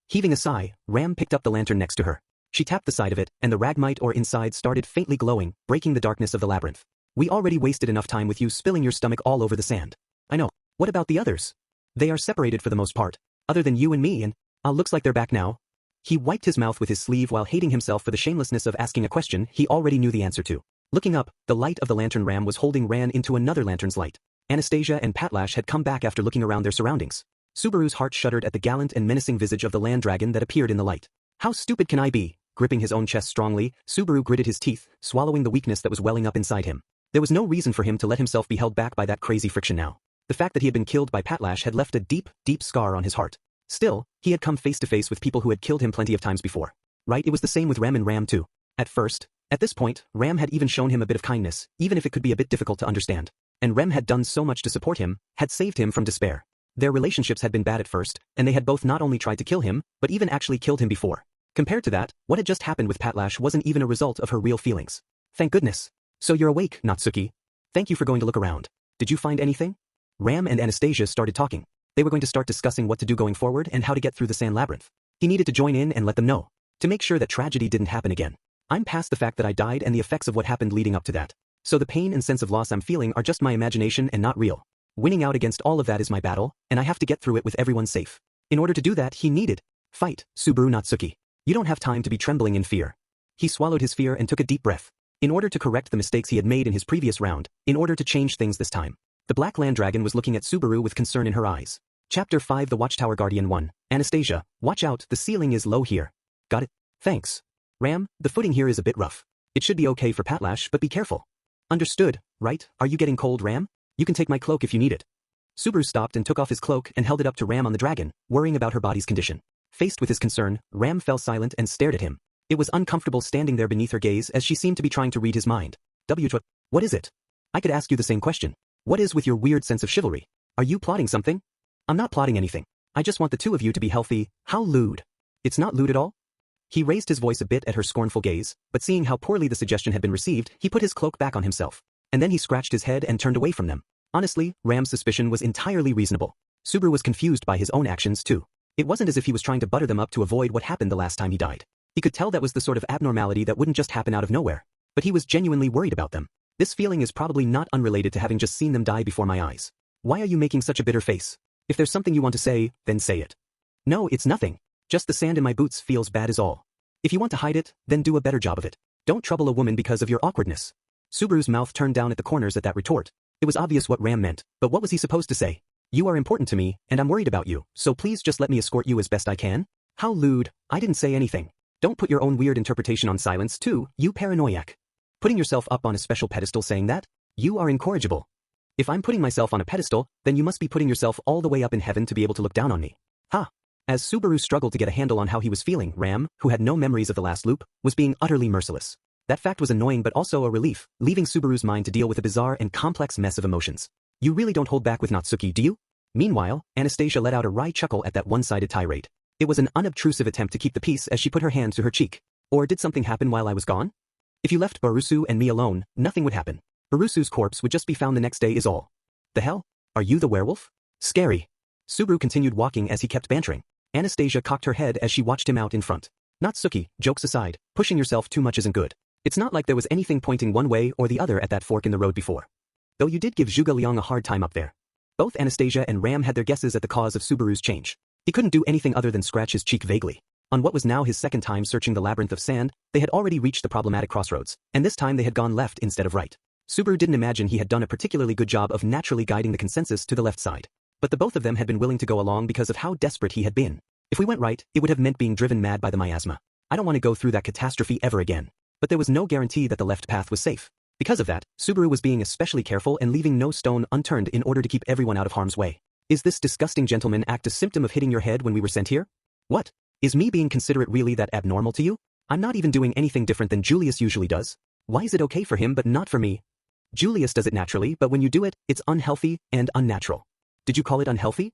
Heaving a sigh, Ram picked up the lantern next to her. She tapped the side of it, and the ragmite or inside started faintly glowing, breaking the darkness of the labyrinth. We already wasted enough time with you spilling your stomach all over the sand. I know. What about the others? They are separated for the most part. Other than you and me and, looks like they're back now. He wiped his mouth with his sleeve while hating himself for the shamelessness of asking a question he already knew the answer to. Looking up, the light of the lantern Ram was holding ran into another lantern's light. Anastasia and Patlash had come back after looking around their surroundings. Subaru's heart shuddered at the gallant and menacing visage of the land dragon that appeared in the light. How stupid can I be? Gripping his own chest strongly, Subaru gritted his teeth, swallowing the weakness that was welling up inside him. There was no reason for him to let himself be held back by that crazy friction now. The fact that he had been killed by Patlash had left a deep, deep scar on his heart. Still, he had come face to face with people who had killed him plenty of times before. Right, it was the same with Ram and Ram too. At this point, Ram had even shown him a bit of kindness, even if it could be a bit difficult to understand. And Rem had done so much to support him, had saved him from despair. Their relationships had been bad at first, and they had both not only tried to kill him, but even actually killed him before. Compared to that, what had just happened with Patlash wasn't even a result of her real feelings. Thank goodness. So you're awake, Natsuki. Thank you for going to look around. Did you find anything? Ram and Anastasia started talking. They were going to start discussing what to do going forward and how to get through the sand labyrinth. He needed to join in and let them know. To make sure that tragedy didn't happen again. I'm past the fact that I died and the effects of what happened leading up to that. So the pain and sense of loss I'm feeling are just my imagination and not real. Winning out against all of that is my battle, and I have to get through it with everyone safe. In order to do that, he needed fight, Subaru Natsuki. You don't have time to be trembling in fear. He swallowed his fear and took a deep breath. In order to correct the mistakes he had made in his previous round, in order to change things this time. The Black Land Dragon was looking at Subaru with concern in her eyes. Chapter 5 The Watchtower Guardian 1. Anastasia, watch out, the ceiling is low here. Got it? Thanks. Ram, the footing here is a bit rough. It should be okay for Patlash, but be careful. Understood, right? Are you getting cold, Ram? You can take my cloak if you need it. Subaru stopped and took off his cloak and held it up to Ram on the dragon, worrying about her body's condition. Faced with his concern, Ram fell silent and stared at him. It was uncomfortable standing there beneath her gaze as she seemed to be trying to read his mind. What is it? I could ask you the same question. What is with your weird sense of chivalry? Are you plotting something? I'm not plotting anything. I just want the two of you to be healthy. How lewd. It's not lewd at all? He raised his voice a bit at her scornful gaze, but seeing how poorly the suggestion had been received, he put his cloak back on himself. And then he scratched his head and turned away from them. Honestly, Ram's suspicion was entirely reasonable. Subaru was confused by his own actions too. It wasn't as if he was trying to butter them up to avoid what happened the last time he died. He could tell that was the sort of abnormality that wouldn't just happen out of nowhere. But he was genuinely worried about them. This feeling is probably not unrelated to having just seen them die before my eyes. Why are you making such a bitter face? If there's something you want to say, then say it. No, it's nothing. Just the sand in my boots feels bad is all. If you want to hide it, then do a better job of it. Don't trouble a woman because of your awkwardness. Subaru's mouth turned down at the corners at that retort. It was obvious what Ram meant, but what was he supposed to say? You are important to me, and I'm worried about you, so please just let me escort you as best I can? How lewd, I didn't say anything. Don't put your own weird interpretation on silence too, you paranoiac. Putting yourself up on a special pedestal saying that? You are incorrigible. If I'm putting myself on a pedestal, then you must be putting yourself all the way up in heaven to be able to look down on me. Ha! As Subaru struggled to get a handle on how he was feeling, Ram, who had no memories of the last loop, was being utterly merciless. That fact was annoying but also a relief, leaving Subaru's mind to deal with a bizarre and complex mess of emotions. You really don't hold back with Natsuki, do you? Meanwhile, Anastasia let out a wry chuckle at that one-sided tirade. It was an unobtrusive attempt to keep the peace as she put her hand to her cheek. Or did something happen while I was gone? If you left Barusu and me alone, nothing would happen. Barusu's corpse would just be found the next day is all. The hell? Are you the werewolf? Scary. Subaru continued walking as he kept bantering. Anastasia cocked her head as she watched him out in front. Natsuki, jokes aside, pushing yourself too much isn't good. It's not like there was anything pointing one way or the other at that fork in the road before. Though you did give Zhuge Liang a hard time up there. Both Anastasia and Ram had their guesses at the cause of Subaru's change. He couldn't do anything other than scratch his cheek vaguely. On what was now his second time searching the labyrinth of sand, they had already reached the problematic crossroads, and this time they had gone left instead of right. Subaru didn't imagine he had done a particularly good job of naturally guiding the consensus to the left side. But the both of them had been willing to go along because of how desperate he had been. If we went right, it would have meant being driven mad by the miasma. I don't want to go through that catastrophe ever again. But there was no guarantee that the left path was safe. Because of that, Subaru was being especially careful and leaving no stone unturned in order to keep everyone out of harm's way. Is this disgusting gentleman act a symptom of hitting your head when we were sent here? What? Is me being considerate really that abnormal to you? I'm not even doing anything different than Julius usually does. Why is it okay for him but not for me? Julius does it naturally, but when you do it, it's unhealthy and unnatural. Did you call it unhealthy?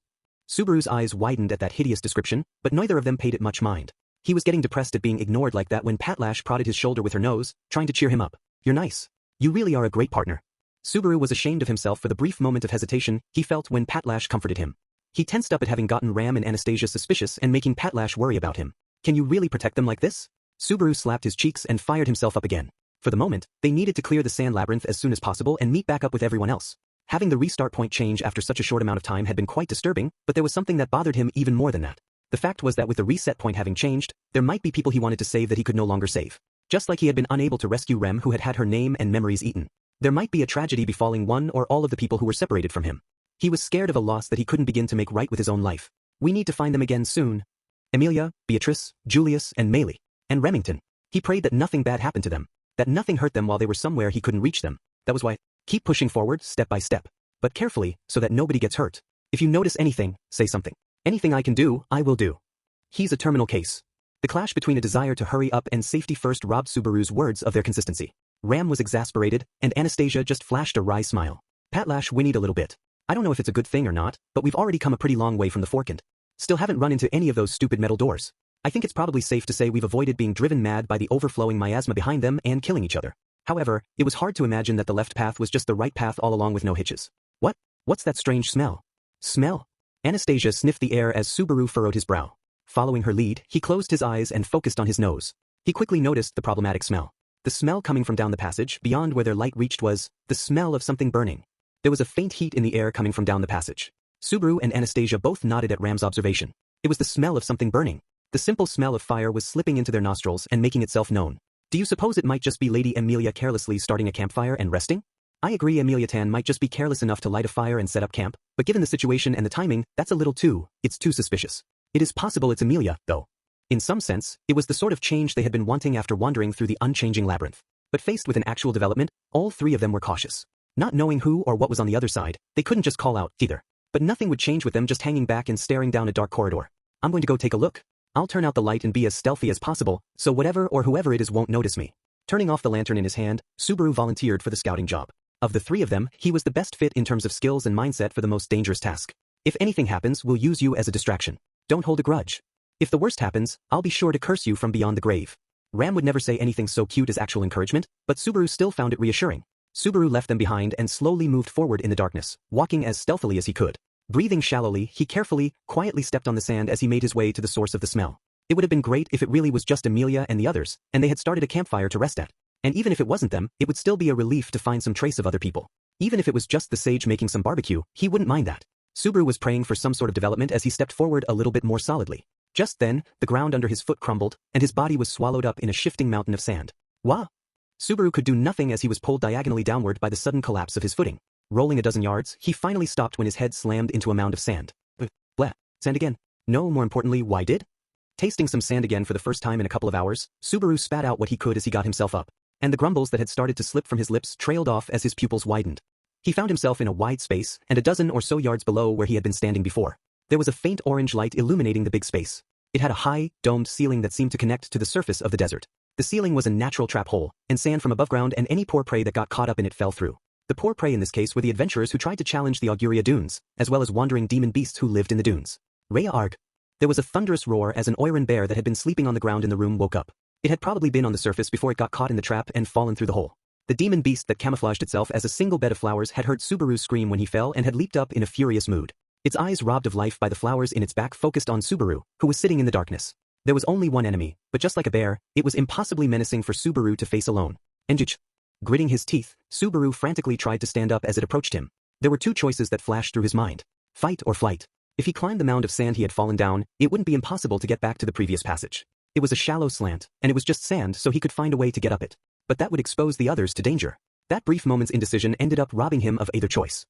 Subaru's eyes widened at that hideous description, but neither of them paid it much mind. He was getting depressed at being ignored like that when Patlash prodded his shoulder with her nose, trying to cheer him up. You're nice. You really are a great partner. Subaru was ashamed of himself for the brief moment of hesitation he felt when Patlash comforted him. He tensed up at having gotten Ram and Anastasia suspicious and making Patlash worry about him. Can you really protect them like this? Subaru slapped his cheeks and fired himself up again. For the moment, they needed to clear the sand labyrinth as soon as possible and meet back up with everyone else. Having the restart point change after such a short amount of time had been quite disturbing, but there was something that bothered him even more than that. The fact was that with the reset point having changed, there might be people he wanted to save that he could no longer save. Just like he had been unable to rescue Rem who had her name and memories eaten. There might be a tragedy befalling one or all of the people who were separated from him. He was scared of a loss that he couldn't begin to make right with his own life. We need to find them again soon. Emilia, Beatrice, Julius, and Meili. And Remington. He prayed that nothing bad happened to them. That nothing hurt them while they were somewhere he couldn't reach them. That was why. Keep pushing forward, step by step. But carefully, so that nobody gets hurt. If you notice anything, say something. Anything I can do, I will do. He's a terminal case. The clash between a desire to hurry up and safety first robbed Subaru's words of their consistency. Ram was exasperated, and Anastasia just flashed a wry smile. Patlash whinnied a little bit. I don't know if it's a good thing or not, but we've already come a pretty long way from the forkend. Still haven't run into any of those stupid metal doors. I think it's probably safe to say we've avoided being driven mad by the overflowing miasma behind them and killing each other. However, it was hard to imagine that the left path was just the right path all along with no hitches. What? What's that strange smell? Smell? Anastasia sniffed the air as Subaru furrowed his brow. Following her lead, he closed his eyes and focused on his nose. He quickly noticed the problematic smell. The smell coming from down the passage, beyond where their light reached, was the smell of something burning. There was a faint heat in the air coming from down the passage. Subaru and Anastasia both nodded at Ram's observation. It was the smell of something burning. The simple smell of fire was slipping into their nostrils and making itself known. Do you suppose it might just be Lady Emilia carelessly starting a campfire and resting? I agree Emilia-tan might just be careless enough to light a fire and set up camp, but given the situation and the timing, that's a little it's too suspicious. It is possible it's Emilia, though. In some sense, it was the sort of change they had been wanting after wandering through the unchanging labyrinth. But faced with an actual development, all three of them were cautious. Not knowing who or what was on the other side, they couldn't just call out, either. But nothing would change with them just hanging back and staring down a dark corridor. I'm going to go take a look. I'll turn out the light and be as stealthy as possible, so whatever or whoever it is won't notice me. Turning off the lantern in his hand, Subaru volunteered for the scouting job. Of the three of them, he was the best fit in terms of skills and mindset for the most dangerous task. If anything happens, we'll use you as a distraction. Don't hold a grudge. If the worst happens, I'll be sure to curse you from beyond the grave. Ram would never say anything so cute as actual encouragement, but Subaru still found it reassuring. Subaru left them behind and slowly moved forward in the darkness, walking as stealthily as he could. Breathing shallowly, he carefully, quietly stepped on the sand as he made his way to the source of the smell. It would have been great if it really was just Emilia and the others, and they had started a campfire to rest at. And even if it wasn't them, it would still be a relief to find some trace of other people. Even if it was just the sage making some barbecue, he wouldn't mind that. Subaru was praying for some sort of development as he stepped forward a little bit more solidly. Just then, the ground under his foot crumbled, and his body was swallowed up in a shifting mountain of sand. Wah! Subaru could do nothing as he was pulled diagonally downward by the sudden collapse of his footing. Rolling a dozen yards, he finally stopped when his head slammed into a mound of sand. Blah. Sand again. No, more importantly, why did? Tasting some sand again for the first time in a couple of hours, Subaru spat out what he could as he got himself up, and the grumbles that had started to slip from his lips trailed off as his pupils widened. He found himself in a wide space, and a dozen or so yards below where he had been standing before. There was a faint orange light illuminating the big space. It had a high, domed ceiling that seemed to connect to the surface of the desert. The ceiling was a natural trap hole, and sand from above ground and any poor prey that got caught up in it fell through. The poor prey in this case were the adventurers who tried to challenge the Auguria dunes, as well as wandering demon beasts who lived in the dunes. Rhea Arg. There was a thunderous roar as an Oiran bear that had been sleeping on the ground in the room woke up. It had probably been on the surface before it got caught in the trap and fallen through the hole. The demon beast that camouflaged itself as a single bed of flowers had heard Subaru's scream when he fell and had leaped up in a furious mood. Its eyes robbed of life by the flowers in its back focused on Subaru, who was sitting in the darkness. There was only one enemy, but just like a bear, it was impossibly menacing for Subaru to face alone. Enjich. Gritting his teeth, Subaru frantically tried to stand up as it approached him. There were two choices that flashed through his mind. Fight or flight. If he climbed the mound of sand he had fallen down, it wouldn't be impossible to get back to the previous passage. It was a shallow slant, and it was just sand so he could find a way to get up it. But that would expose the others to danger. That brief moment's indecision ended up robbing him of either choice.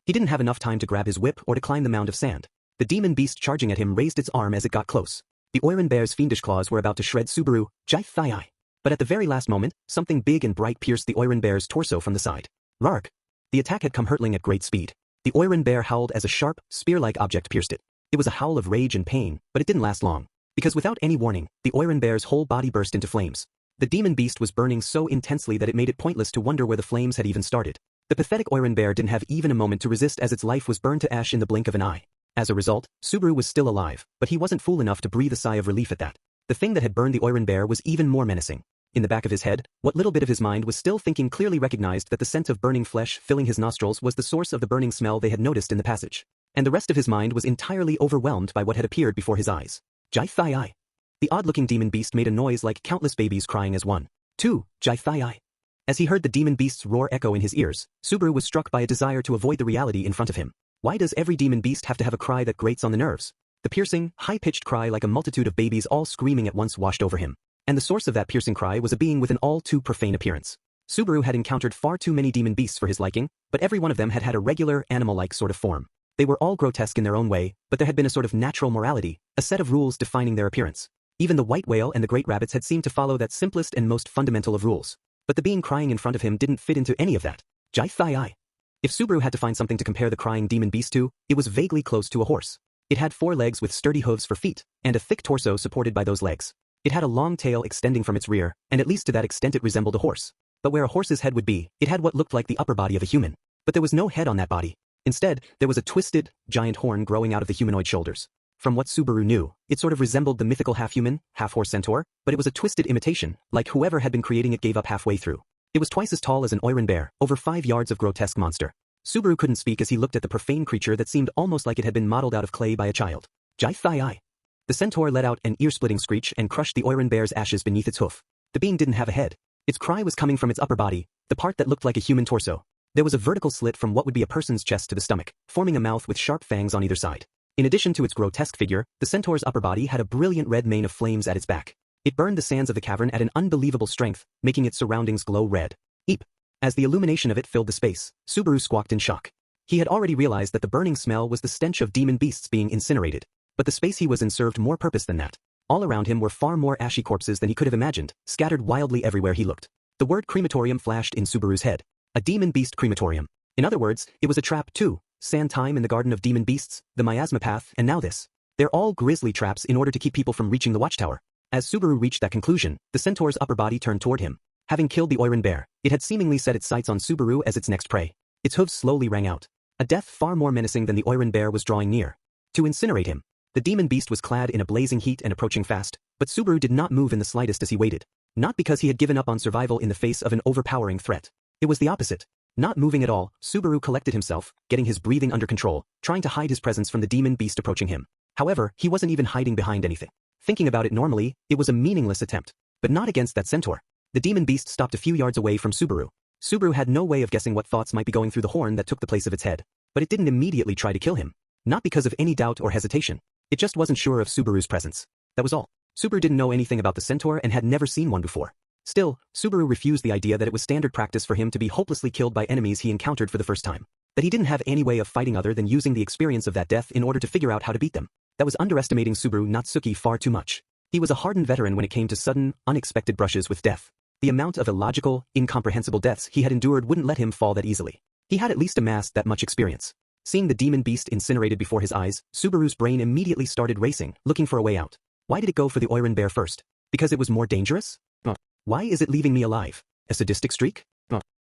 He didn't have enough time to grab his whip or to climb the mound of sand. The demon beast charging at him raised its arm as it got close. The Oiran bear's fiendish claws were about to shred Subaru, Jai-Thai-I. But at the very last moment, something big and bright pierced the Oiran bear's torso from the side. Rarg. The attack had come hurtling at great speed. The Oiran bear howled as a sharp, spear-like object pierced it. It was a howl of rage and pain, but it didn't last long. Because without any warning, the Oiran bear's whole body burst into flames. The demon beast was burning so intensely that it made it pointless to wonder where the flames had even started. The pathetic Oiran bear didn't have even a moment to resist as its life was burned to ash in the blink of an eye. As a result, Subaru was still alive, but he wasn't fool enough to breathe a sigh of relief at that. The thing that had burned the Oiran bear was even more menacing. In the back of his head, what little bit of his mind was still thinking clearly recognized that the scent of burning flesh filling his nostrils was the source of the burning smell they had noticed in the passage. And the rest of his mind was entirely overwhelmed by what had appeared before his eyes. Jai-Thai-I. The odd-looking demon beast made a noise like countless babies crying as one. Two, Jai-Thai-I. As he heard the demon beast's roar echo in his ears, Subaru was struck by a desire to avoid the reality in front of him. Why does every demon beast have to have a cry that grates on the nerves? The piercing, high-pitched cry like a multitude of babies all screaming at once washed over him. And the source of that piercing cry was a being with an all-too-profane appearance. Subaru had encountered far too many demon beasts for his liking, but every one of them had had a regular, animal-like sort of form. They were all grotesque in their own way, but there had been a sort of natural morality, a set of rules defining their appearance. Even the white whale and the great rabbits had seemed to follow that simplest and most fundamental of rules. But the being crying in front of him didn't fit into any of that. Jai-Thai-I. If Subaru had to find something to compare the crying demon beast to, it was vaguely close to a horse. It had 4 legs with sturdy hooves for feet, and a thick torso supported by those legs. It had a long tail extending from its rear, and at least to that extent it resembled a horse. But where a horse's head would be, it had what looked like the upper body of a human. But there was no head on that body. Instead, there was a twisted, giant horn growing out of the humanoid shoulders. From what Subaru knew, it sort of resembled the mythical half-human, half-horse centaur, but it was a twisted imitation, like whoever had been creating it gave up halfway through. It was twice as tall as an Oiran bear, over 5 yards of grotesque monster. Subaru couldn't speak as he looked at the profane creature that seemed almost like it had been modeled out of clay by a child. Jai-Thai-I. The centaur let out an ear-splitting screech and crushed the Oiran bear's ashes beneath its hoof. The being didn't have a head. Its cry was coming from its upper body, the part that looked like a human torso. There was a vertical slit from what would be a person's chest to the stomach, forming a mouth with sharp fangs on either side. In addition to its grotesque figure, the centaur's upper body had a brilliant red mane of flames at its back. It burned the sands of the cavern at an unbelievable strength, making its surroundings glow red. Eep. As the illumination of it filled the space, Subaru squawked in shock. He had already realized that the burning smell was the stench of demon beasts being incinerated. But the space he was in served more purpose than that. All around him were far more ashy corpses than he could have imagined, scattered wildly everywhere he looked. The word crematorium flashed in Subaru's head. A demon beast crematorium. In other words, it was a trap too. Sand time in the Garden of Demon Beasts, the Miasma Path, and now this. They're all grisly traps in order to keep people from reaching the watchtower. As Subaru reached that conclusion, the centaur's upper body turned toward him. Having killed the Oiran bear, it had seemingly set its sights on Subaru as its next prey. Its hooves slowly rang out. A death far more menacing than the Oiran bear was drawing near. To incinerate him. The demon beast was clad in a blazing heat and approaching fast, but Subaru did not move in the slightest as he waited. Not because he had given up on survival in the face of an overpowering threat. It was the opposite. Not moving at all, Subaru collected himself, getting his breathing under control, trying to hide his presence from the demon beast approaching him. However, he wasn't even hiding behind anything. Thinking about it normally, it was a meaningless attempt. But not against that centaur. The demon beast stopped a few yards away from Subaru. Subaru had no way of guessing what thoughts might be going through the horn that took the place of its head. But it didn't immediately try to kill him. Not because of any doubt or hesitation. It just wasn't sure of Subaru's presence. That was all. Subaru didn't know anything about the centaur and had never seen one before. Still, Subaru refused the idea that it was standard practice for him to be hopelessly killed by enemies he encountered for the first time. That he didn't have any way of fighting other than using the experience of that death in order to figure out how to beat them. That was underestimating Subaru Nagatsuki far too much. He was a hardened veteran when it came to sudden, unexpected brushes with death. The amount of illogical, incomprehensible deaths he had endured wouldn't let him fall that easily. He had at least amassed that much experience. Seeing the demon beast incinerated before his eyes, Subaru's brain immediately started racing, looking for a way out. Why did it go for the Oiran bear first? Because it was more dangerous? Why is it leaving me alive? A sadistic streak?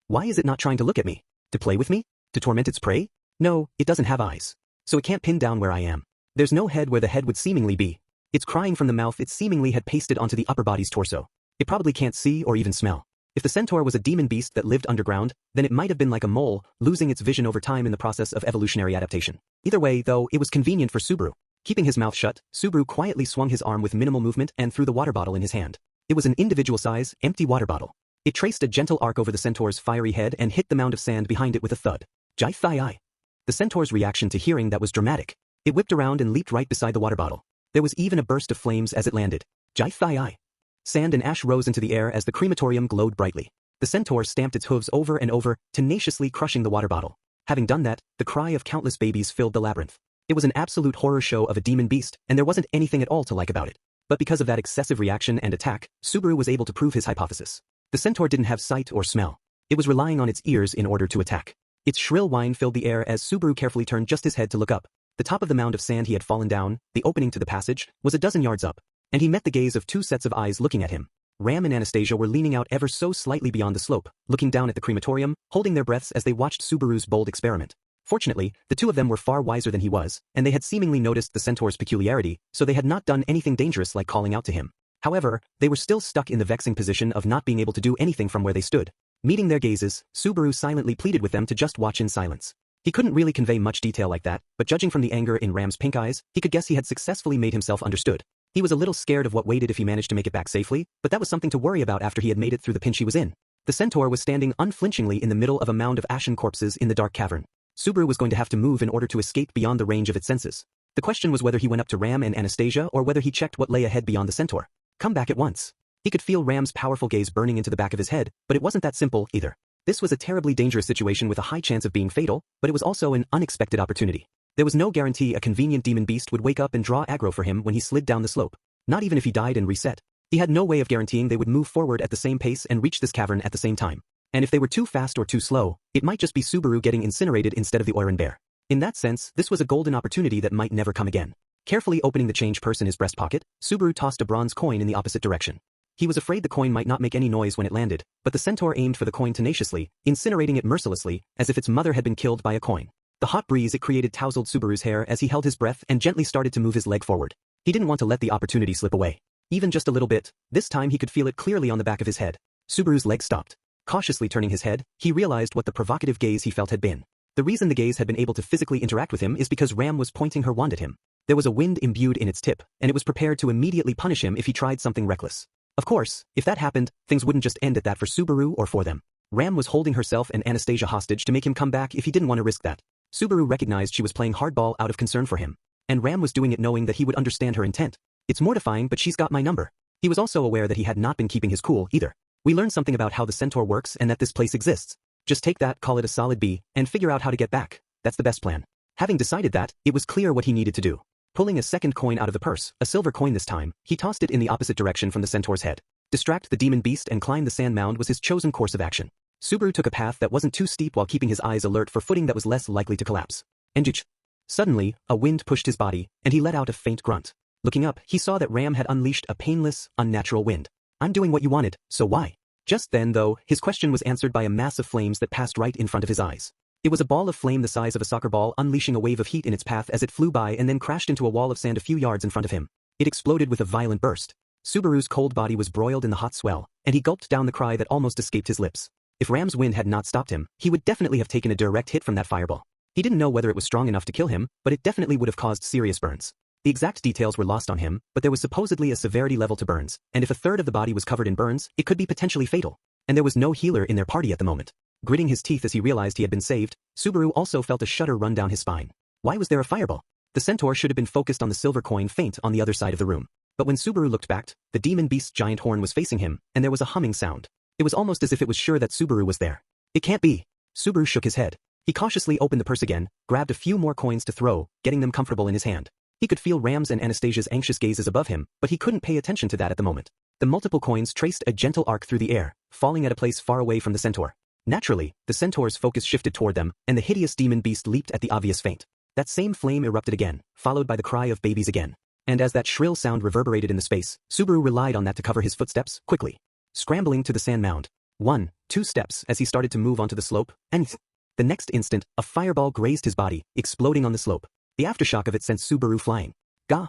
Why is it not trying to look at me? To play with me? To torment its prey? No, it doesn't have eyes. So it can't pin down where I am. There's no head where the head would seemingly be. It's crying from the mouth it seemingly had pasted onto the upper body's torso. It probably can't see or even smell. If the centaur was a demon beast that lived underground, then it might have been like a mole, losing its vision over time in the process of evolutionary adaptation. Either way, though, it was convenient for Subaru. Keeping his mouth shut, Subaru quietly swung his arm with minimal movement and threw the water bottle in his hand. It was an individual-size, empty water bottle. It traced a gentle arc over the centaur's fiery head and hit the mound of sand behind it with a thud. Jai Thai. The centaur's reaction to hearing that was dramatic. It whipped around and leaped right beside the water bottle. There was even a burst of flames as it landed. Jai Thai. Sand and ash rose into the air as the crematorium glowed brightly. The centaur stamped its hooves over and over, tenaciously crushing the water bottle. Having done that, the cry of countless babies filled the labyrinth. It was an absolute horror show of a demon beast, and there wasn't anything at all to like about it. But because of that excessive reaction and attack, Subaru was able to prove his hypothesis. The centaur didn't have sight or smell. It was relying on its ears in order to attack. Its shrill whine filled the air as Subaru carefully turned just his head to look up. The top of the mound of sand he had fallen down, the opening to the passage, was a dozen yards up, and he met the gaze of two sets of eyes looking at him. Ram and Anastasia were leaning out ever so slightly beyond the slope, looking down at the crematorium, holding their breaths as they watched Subaru's bold experiment. Fortunately, the two of them were far wiser than he was, and they had seemingly noticed the centaur's peculiarity, so they had not done anything dangerous like calling out to him. However, they were still stuck in the vexing position of not being able to do anything from where they stood. Meeting their gazes, Subaru silently pleaded with them to just watch in silence. He couldn't really convey much detail like that, but judging from the anger in Ram's pink eyes, he could guess he had successfully made himself understood. He was a little scared of what waited if he managed to make it back safely, but that was something to worry about after he had made it through the pinch he was in. The centaur was standing unflinchingly in the middle of a mound of ashen corpses in the dark cavern. Subaru was going to have to move in order to escape beyond the range of its senses. The question was whether he went up to Ram and Anastasia or whether he checked what lay ahead beyond the centaur. Come back at once. He could feel Ram's powerful gaze burning into the back of his head, but it wasn't that simple either. This was a terribly dangerous situation with a high chance of being fatal, but it was also an unexpected opportunity. There was no guarantee a convenient demon beast would wake up and draw aggro for him when he slid down the slope. Not even if he died and reset. He had no way of guaranteeing they would move forward at the same pace and reach this cavern at the same time. And if they were too fast or too slow, it might just be Subaru getting incinerated instead of the Oiran bear. In that sense, this was a golden opportunity that might never come again. Carefully opening the change purse in his breast pocket, Subaru tossed a bronze coin in the opposite direction. He was afraid the coin might not make any noise when it landed, but the centaur aimed for the coin tenaciously, incinerating it mercilessly, as if its mother had been killed by a coin. The hot breeze it created tousled Subaru's hair as he held his breath and gently started to move his leg forward. He didn't want to let the opportunity slip away. Even just a little bit, this time he could feel it clearly on the back of his head. Subaru's leg stopped. Cautiously turning his head, he realized what the provocative gaze he felt had been. The reason the gaze had been able to physically interact with him is because Ram was pointing her wand at him. There was a wind imbued in its tip, and it was prepared to immediately punish him if he tried something reckless. Of course, if that happened, things wouldn't just end at that for Subaru or for them. Ram was holding herself and Anastasia hostage to make him come back if he didn't want to risk that. Subaru recognized she was playing hardball out of concern for him. And Ram was doing it knowing that he would understand her intent. It's mortifying, but she's got my number. He was also aware that he had not been keeping his cool either. We learned something about how the centaur works and that this place exists. Just take that, call it a solid B, and figure out how to get back. That's the best plan. Having decided that, it was clear what he needed to do. Pulling a second coin out of the purse, a silver coin this time, he tossed it in the opposite direction from the centaur's head. Distract the demon beast and climb the sand mound was his chosen course of action. Subaru took a path that wasn't too steep while keeping his eyes alert for footing that was less likely to collapse. Enjuch. Suddenly, a wind pushed his body, and he let out a faint grunt. Looking up, he saw that Ram had unleashed a painless, unnatural wind. I'm doing what you wanted, so why? Just then, though, his question was answered by a mass of flames that passed right in front of his eyes. It was a ball of flame the size of a soccer ball unleashing a wave of heat in its path as it flew by and then crashed into a wall of sand a few yards in front of him. It exploded with a violent burst. Subaru's cold body was broiled in the hot swell, and he gulped down the cry that almost escaped his lips. If Ram's wind had not stopped him, he would definitely have taken a direct hit from that fireball. He didn't know whether it was strong enough to kill him, but it definitely would have caused serious burns. The exact details were lost on him, but there was supposedly a severity level to burns, and if a third of the body was covered in burns, it could be potentially fatal. And there was no healer in their party at the moment. Gritting his teeth as he realized he had been saved, Subaru also felt a shudder run down his spine. Why was there a fireball? The centaur should have been focused on the silver coin faint on the other side of the room. But when Subaru looked back, the demon beast's giant horn was facing him, and there was a humming sound. It was almost as if it was sure that Subaru was there. It can't be. Subaru shook his head. He cautiously opened the purse again, grabbed a few more coins to throw, getting them comfortable in his hand. He could feel Ram's and Anastasia's anxious gazes above him, but he couldn't pay attention to that at the moment. The multiple coins traced a gentle arc through the air, falling at a place far away from the centaur. Naturally, the centaur's focus shifted toward them, and the hideous demon beast leaped at the obvious feint. That same flame erupted again, followed by the cry of babies again. And as that shrill sound reverberated in the space, Subaru relied on that to cover his footsteps, quickly. Scrambling to the sand mound. 1, 2 steps as he started to move onto the slope, and the next instant, a fireball grazed his body, exploding on the slope. The aftershock of it sent Subaru flying. Gah!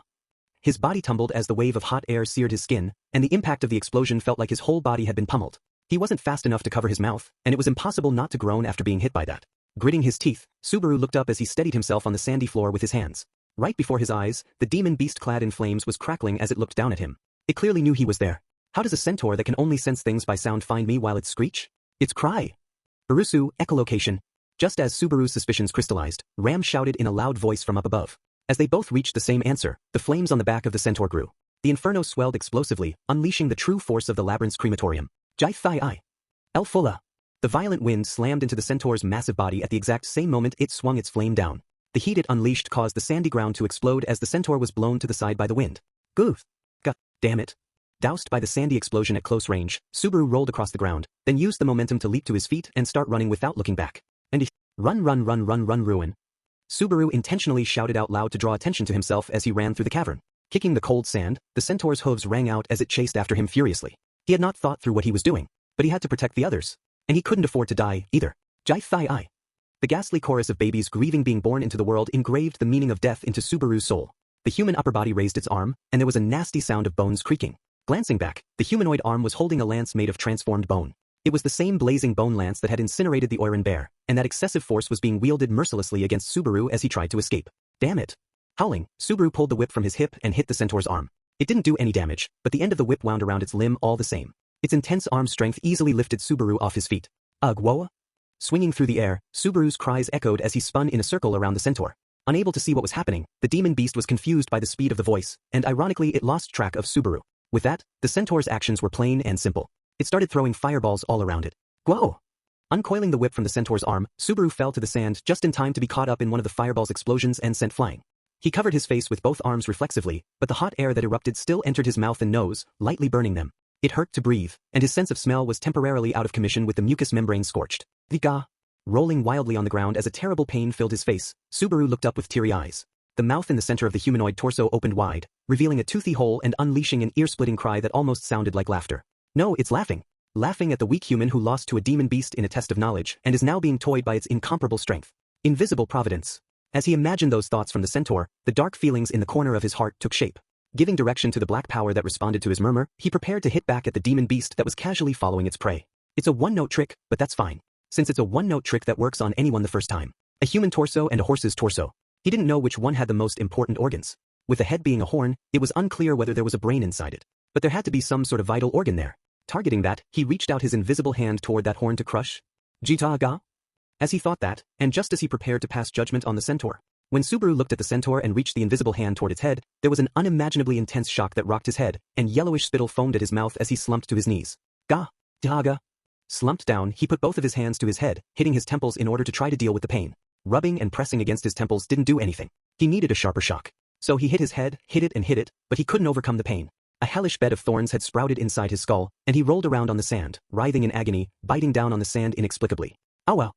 His body tumbled as the wave of hot air seared his skin, and the impact of the explosion felt like his whole body had been pummeled. He wasn't fast enough to cover his mouth, and it was impossible not to groan after being hit by that. Gritting his teeth, Subaru looked up as he steadied himself on the sandy floor with his hands. Right before his eyes, the demon beast clad in flames was crackling as it looked down at him. It clearly knew he was there. How does a centaur that can only sense things by sound find me while it screech? Its cry. Urusu, echolocation. Just as Subaru's suspicions crystallized, Ram shouted in a loud voice from up above. As they both reached the same answer, the flames on the back of the centaur grew. The inferno swelled explosively, unleashing the true force of the labyrinth's crematorium. Jai Thai I. El Fula. The violent wind slammed into the centaur's massive body at the exact same moment it swung its flame down. The heat it unleashed caused the sandy ground to explode as the centaur was blown to the side by the wind. Goof. God damn it. Doused by the sandy explosion at close range, Subaru rolled across the ground, then used the momentum to leap to his feet and start running without looking back. And he run, ruin. Subaru intentionally shouted out loud to draw attention to himself as he ran through the cavern. Kicking the cold sand, the centaur's hooves rang out as it chased after him furiously. He had not thought through what he was doing, but he had to protect the others. And he couldn't afford to die, either. Jai Thai I. The ghastly chorus of babies grieving being born into the world engraved the meaning of death into Subaru's soul. The human upper body raised its arm, and there was a nasty sound of bones creaking. Glancing back, the humanoid arm was holding a lance made of transformed bone. It was the same blazing bone lance that had incinerated the Oiran bear, and that excessive force was being wielded mercilessly against Subaru as he tried to escape. Damn it. Howling, Subaru pulled the whip from his hip and hit the centaur's arm. It didn't do any damage, but the end of the whip wound around its limb all the same. Its intense arm strength easily lifted Subaru off his feet. Ugh, whoa. Swinging through the air, Subaru's cries echoed as he spun in a circle around the centaur. Unable to see what was happening, the demon beast was confused by the speed of the voice, and ironically it lost track of Subaru. With that, the centaur's actions were plain and simple. It started throwing fireballs all around it. Whoa! Uncoiling the whip from the centaur's arm, Subaru fell to the sand just in time to be caught up in one of the fireball's explosions and sent flying. He covered his face with both arms reflexively, but the hot air that erupted still entered his mouth and nose, lightly burning them. It hurt to breathe, and his sense of smell was temporarily out of commission with the mucous membrane scorched. Vika! Rolling wildly on the ground as a terrible pain filled his face, Subaru looked up with teary eyes. The mouth in the center of the humanoid torso opened wide, revealing a toothy hole and unleashing an ear-splitting cry that almost sounded like laughter. No, it's laughing. Laughing at the weak human who lost to a demon beast in a test of knowledge and is now being toyed by its incomparable strength. Invisible providence. As he imagined those thoughts from the centaur, the dark feelings in the corner of his heart took shape. Giving direction to the black power that responded to his murmur, he prepared to hit back at the demon beast that was casually following its prey. It's a one-note trick, but that's fine. Since it's a one-note trick that works on anyone the first time. A human torso and a horse's torso. He didn't know which one had the most important organs. With the head being a horn, it was unclear whether there was a brain inside it. But there had to be some sort of vital organ there. Targeting that, he reached out his invisible hand toward that horn to crush. Jita-ga? As he thought that, and just as he prepared to pass judgment on the centaur. When Subaru looked at the centaur and reached the invisible hand toward its head, there was an unimaginably intense shock that rocked his head, and yellowish spittle foamed at his mouth as he slumped to his knees. Ga! Daga! Slumped down, he put both of his hands to his head, hitting his temples in order to try to deal with the pain. Rubbing and pressing against his temples didn't do anything. He needed a sharper shock. So he hit his head, hit it, but he couldn't overcome the pain. A hellish bed of thorns had sprouted inside his skull, and he rolled around on the sand, writhing in agony, biting down on the sand inexplicably. Ow wow,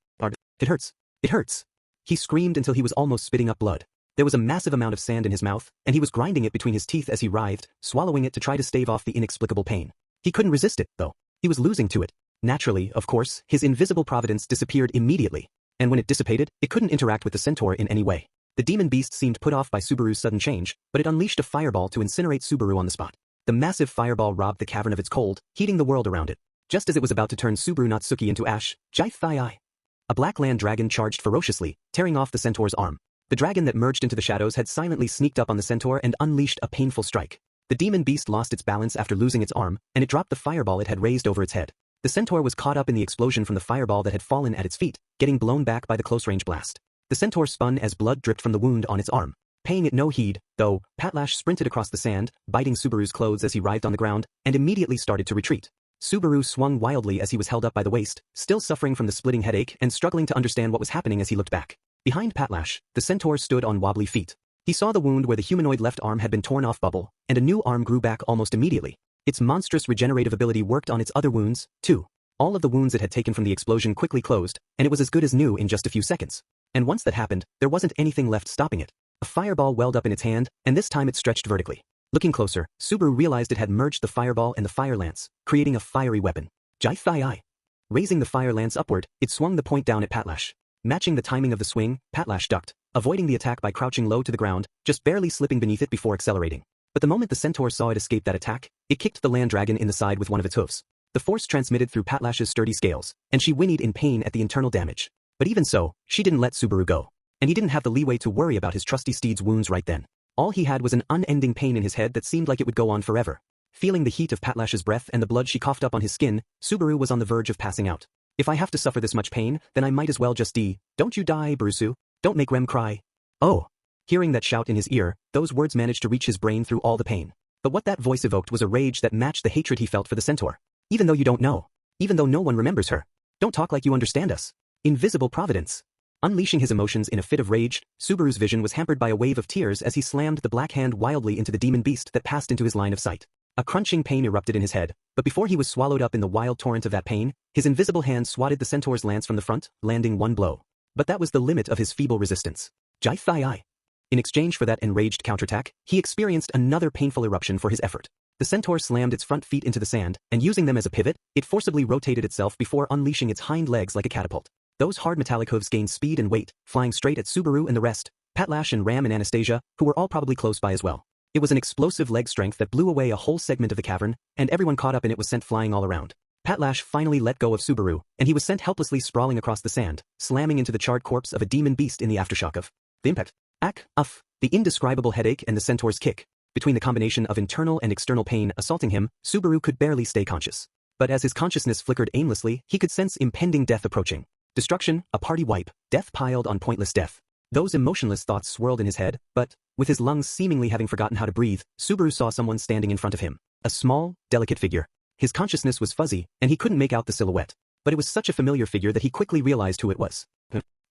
it hurts. It hurts. He screamed until he was almost spitting up blood. There was a massive amount of sand in his mouth, and he was grinding it between his teeth as he writhed, swallowing it to try to stave off the inexplicable pain. He couldn't resist it, though. He was losing to it. Naturally, of course, his invisible providence disappeared immediately, and when it dissipated, it couldn't interact with the centaur in any way. The demon beast seemed put off by Subaru's sudden change, but it unleashed a fireball to incinerate Subaru on the spot. The massive fireball robbed the cavern of its cold, heating the world around it. Just as it was about to turn Subaru Nagatsuki into ash, Jai Thai I. A black land dragon charged ferociously, tearing off the centaur's arm. The dragon that merged into the shadows had silently sneaked up on the centaur and unleashed a painful strike. The demon beast lost its balance after losing its arm, and it dropped the fireball it had raised over its head. The centaur was caught up in the explosion from the fireball that had fallen at its feet, getting blown back by the close-range blast. The centaur spun as blood dripped from the wound on its arm. Paying it no heed, though, Patlash sprinted across the sand, biting Subaru's clothes as he writhed on the ground, and immediately started to retreat. Subaru swung wildly as he was held up by the waist, still suffering from the splitting headache and struggling to understand what was happening as he looked back. Behind Patlash, the centaur stood on wobbly feet. He saw the wound where the humanoid left arm had been torn off bubble, and a new arm grew back almost immediately. Its monstrous regenerative ability worked on its other wounds, too. All of the wounds it had taken from the explosion quickly closed, and it was as good as new in just a few seconds. And once that happened, there wasn't anything left stopping it. A fireball welled up in its hand, and this time it stretched vertically. Looking closer, Subaru realized it had merged the fireball and the fire lance, creating a fiery weapon. Jai Thai I. Raising the fire lance upward, it swung the point down at Patlash. Matching the timing of the swing, Patlash ducked, avoiding the attack by crouching low to the ground, just barely slipping beneath it before accelerating. But the moment the centaur saw it escape that attack, it kicked the land dragon in the side with one of its hooves. The force transmitted through Patlash's sturdy scales, and she whinnied in pain at the internal damage. But even so, she didn't let Subaru go. And he didn't have the leeway to worry about his trusty steed's wounds right then. All he had was an unending pain in his head that seemed like it would go on forever. Feeling the heat of Patlash's breath and the blood she coughed up on his skin, Subaru was on the verge of passing out. If I have to suffer this much pain, then I might as well just die. Don't you die, Barusu. Don't make Rem cry. Oh. Hearing that shout in his ear, those words managed to reach his brain through all the pain. But what that voice evoked was a rage that matched the hatred he felt for the centaur. Even though you don't know. Even though no one remembers her. Don't talk like you understand us. Invisible Providence. Unleashing his emotions in a fit of rage, Subaru's vision was hampered by a wave of tears as he slammed the black hand wildly into the demon beast that passed into his line of sight. A crunching pain erupted in his head, but before he was swallowed up in the wild torrent of that pain, his invisible hand swatted the centaur's lance from the front, landing one blow. But that was the limit of his feeble resistance. Jai Thai. In exchange for that enraged counterattack, he experienced another painful eruption for his effort. The centaur slammed its front feet into the sand, and using them as a pivot, it forcibly rotated itself before unleashing its hind legs like a catapult. Those hard metallic hooves gained speed and weight, flying straight at Subaru and the rest, Patlash and Ram and Anastasia, who were all probably close by as well. It was an explosive leg strength that blew away a whole segment of the cavern, and everyone caught up in it was sent flying all around. Patlash finally let go of Subaru, and he was sent helplessly sprawling across the sand, slamming into the charred corpse of a demon beast in the aftershock of the impact. The indescribable headache and the centaur's kick. Between the combination of internal and external pain assaulting him, Subaru could barely stay conscious. But as his consciousness flickered aimlessly, he could sense impending death approaching. Destruction, a party wipe, death piled on pointless death. Those emotionless thoughts swirled in his head, but, with his lungs seemingly having forgotten how to breathe, Subaru saw someone standing in front of him. A small, delicate figure. His consciousness was fuzzy, and he couldn't make out the silhouette. But it was such a familiar figure that he quickly realized who it was.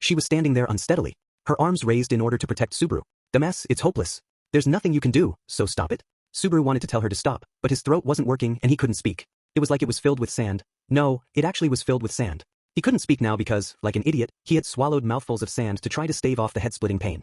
She was standing there unsteadily, her arms raised in order to protect Subaru. Dumbass, it's hopeless. There's nothing you can do, so stop it. Subaru wanted to tell her to stop, but his throat wasn't working and he couldn't speak. It was like it was filled with sand. No, it actually was filled with sand. He couldn't speak now because, like an idiot, he had swallowed mouthfuls of sand to try to stave off the head-splitting pain.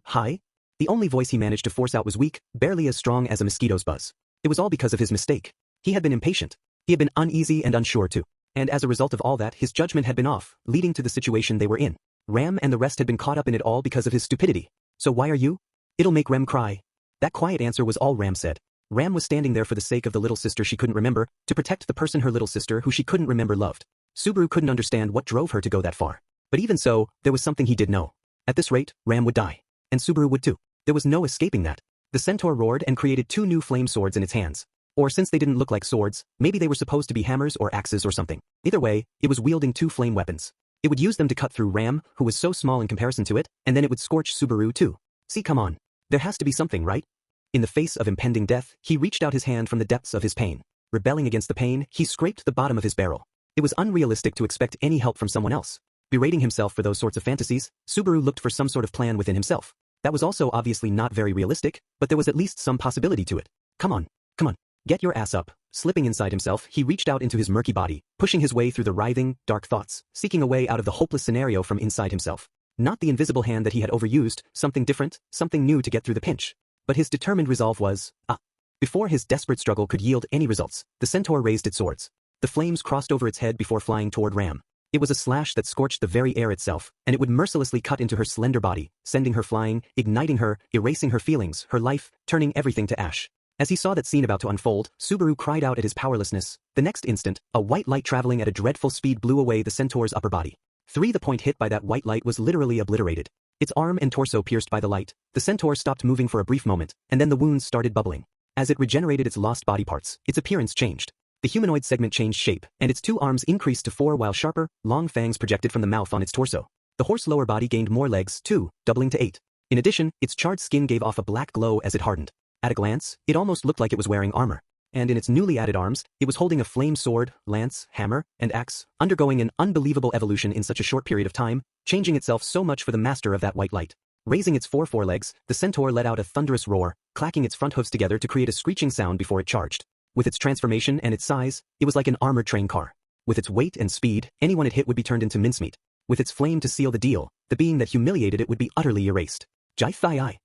Hi? The only voice he managed to force out was weak, barely as strong as a mosquito's buzz. It was all because of his mistake. He had been impatient. He had been uneasy and unsure too. And as a result of all that, his judgment had been off, leading to the situation they were in. Ram and the rest had been caught up in it all because of his stupidity. So why are you? It'll make Rem cry. That quiet answer was all Ram said. Ram was standing there for the sake of the little sister she couldn't remember, to protect the person her little sister who she couldn't remember loved. Subaru couldn't understand what drove her to go that far. But even so, there was something he did know. At this rate, Ram would die. And Subaru would too. There was no escaping that. The centaur roared and created 2 new flame swords in its hands. Or since they didn't look like swords, maybe they were supposed to be hammers or axes or something. Either way, it was wielding 2 flame weapons. It would use them to cut through Ram, who was so small in comparison to it, and then it would scorch Subaru too. See, come on. There has to be something, right? In the face of impending death, he reached out his hand from the depths of his pain. Rebelling against the pain, he scraped the bottom of his barrel. It was unrealistic to expect any help from someone else. Berating himself for those sorts of fantasies, Subaru looked for some sort of plan within himself. That was also obviously not very realistic, but there was at least some possibility to it. Come on. Get your ass up. Slipping inside himself, he reached out into his murky body, pushing his way through the writhing, dark thoughts, seeking a way out of the hopeless scenario from inside himself. Not the invisible hand that he had overused, something different, something new to get through the pinch. But his determined resolve was, Before his desperate struggle could yield any results, the centaur raised its swords. The flames crossed over its head before flying toward Ram. It was a slash that scorched the very air itself, and it would mercilessly cut into her slender body, sending her flying, igniting her, erasing her feelings, her life, turning everything to ash. As he saw that scene about to unfold, Subaru cried out at his powerlessness. The next instant, a white light traveling at a dreadful speed blew away the centaur's upper body. The point hit by that white light was literally obliterated. Its arm and torso pierced by the light, the centaur stopped moving for a brief moment, and then the wounds started bubbling. As it regenerated its lost body parts, its appearance changed. The humanoid segment changed shape, and its 2 arms increased to 4 while sharper, long fangs projected from the mouth on its torso. The horse lower body gained more legs, too, doubling to 8. In addition, its charred skin gave off a black glow as it hardened. At a glance, it almost looked like it was wearing armor. And in its newly added arms, it was holding a flame sword, lance, hammer, and axe, undergoing an unbelievable evolution in such a short period of time, changing itself so much for the master of that white light. Raising its 4 forelegs, the centaur let out a thunderous roar, clacking its front hooves together to create a screeching sound before it charged. With its transformation and its size, it was like an armored train car. With its weight and speed, anyone it hit would be turned into mincemeat. With its flame to seal the deal, the being that humiliated it would be utterly erased. Jai Thai.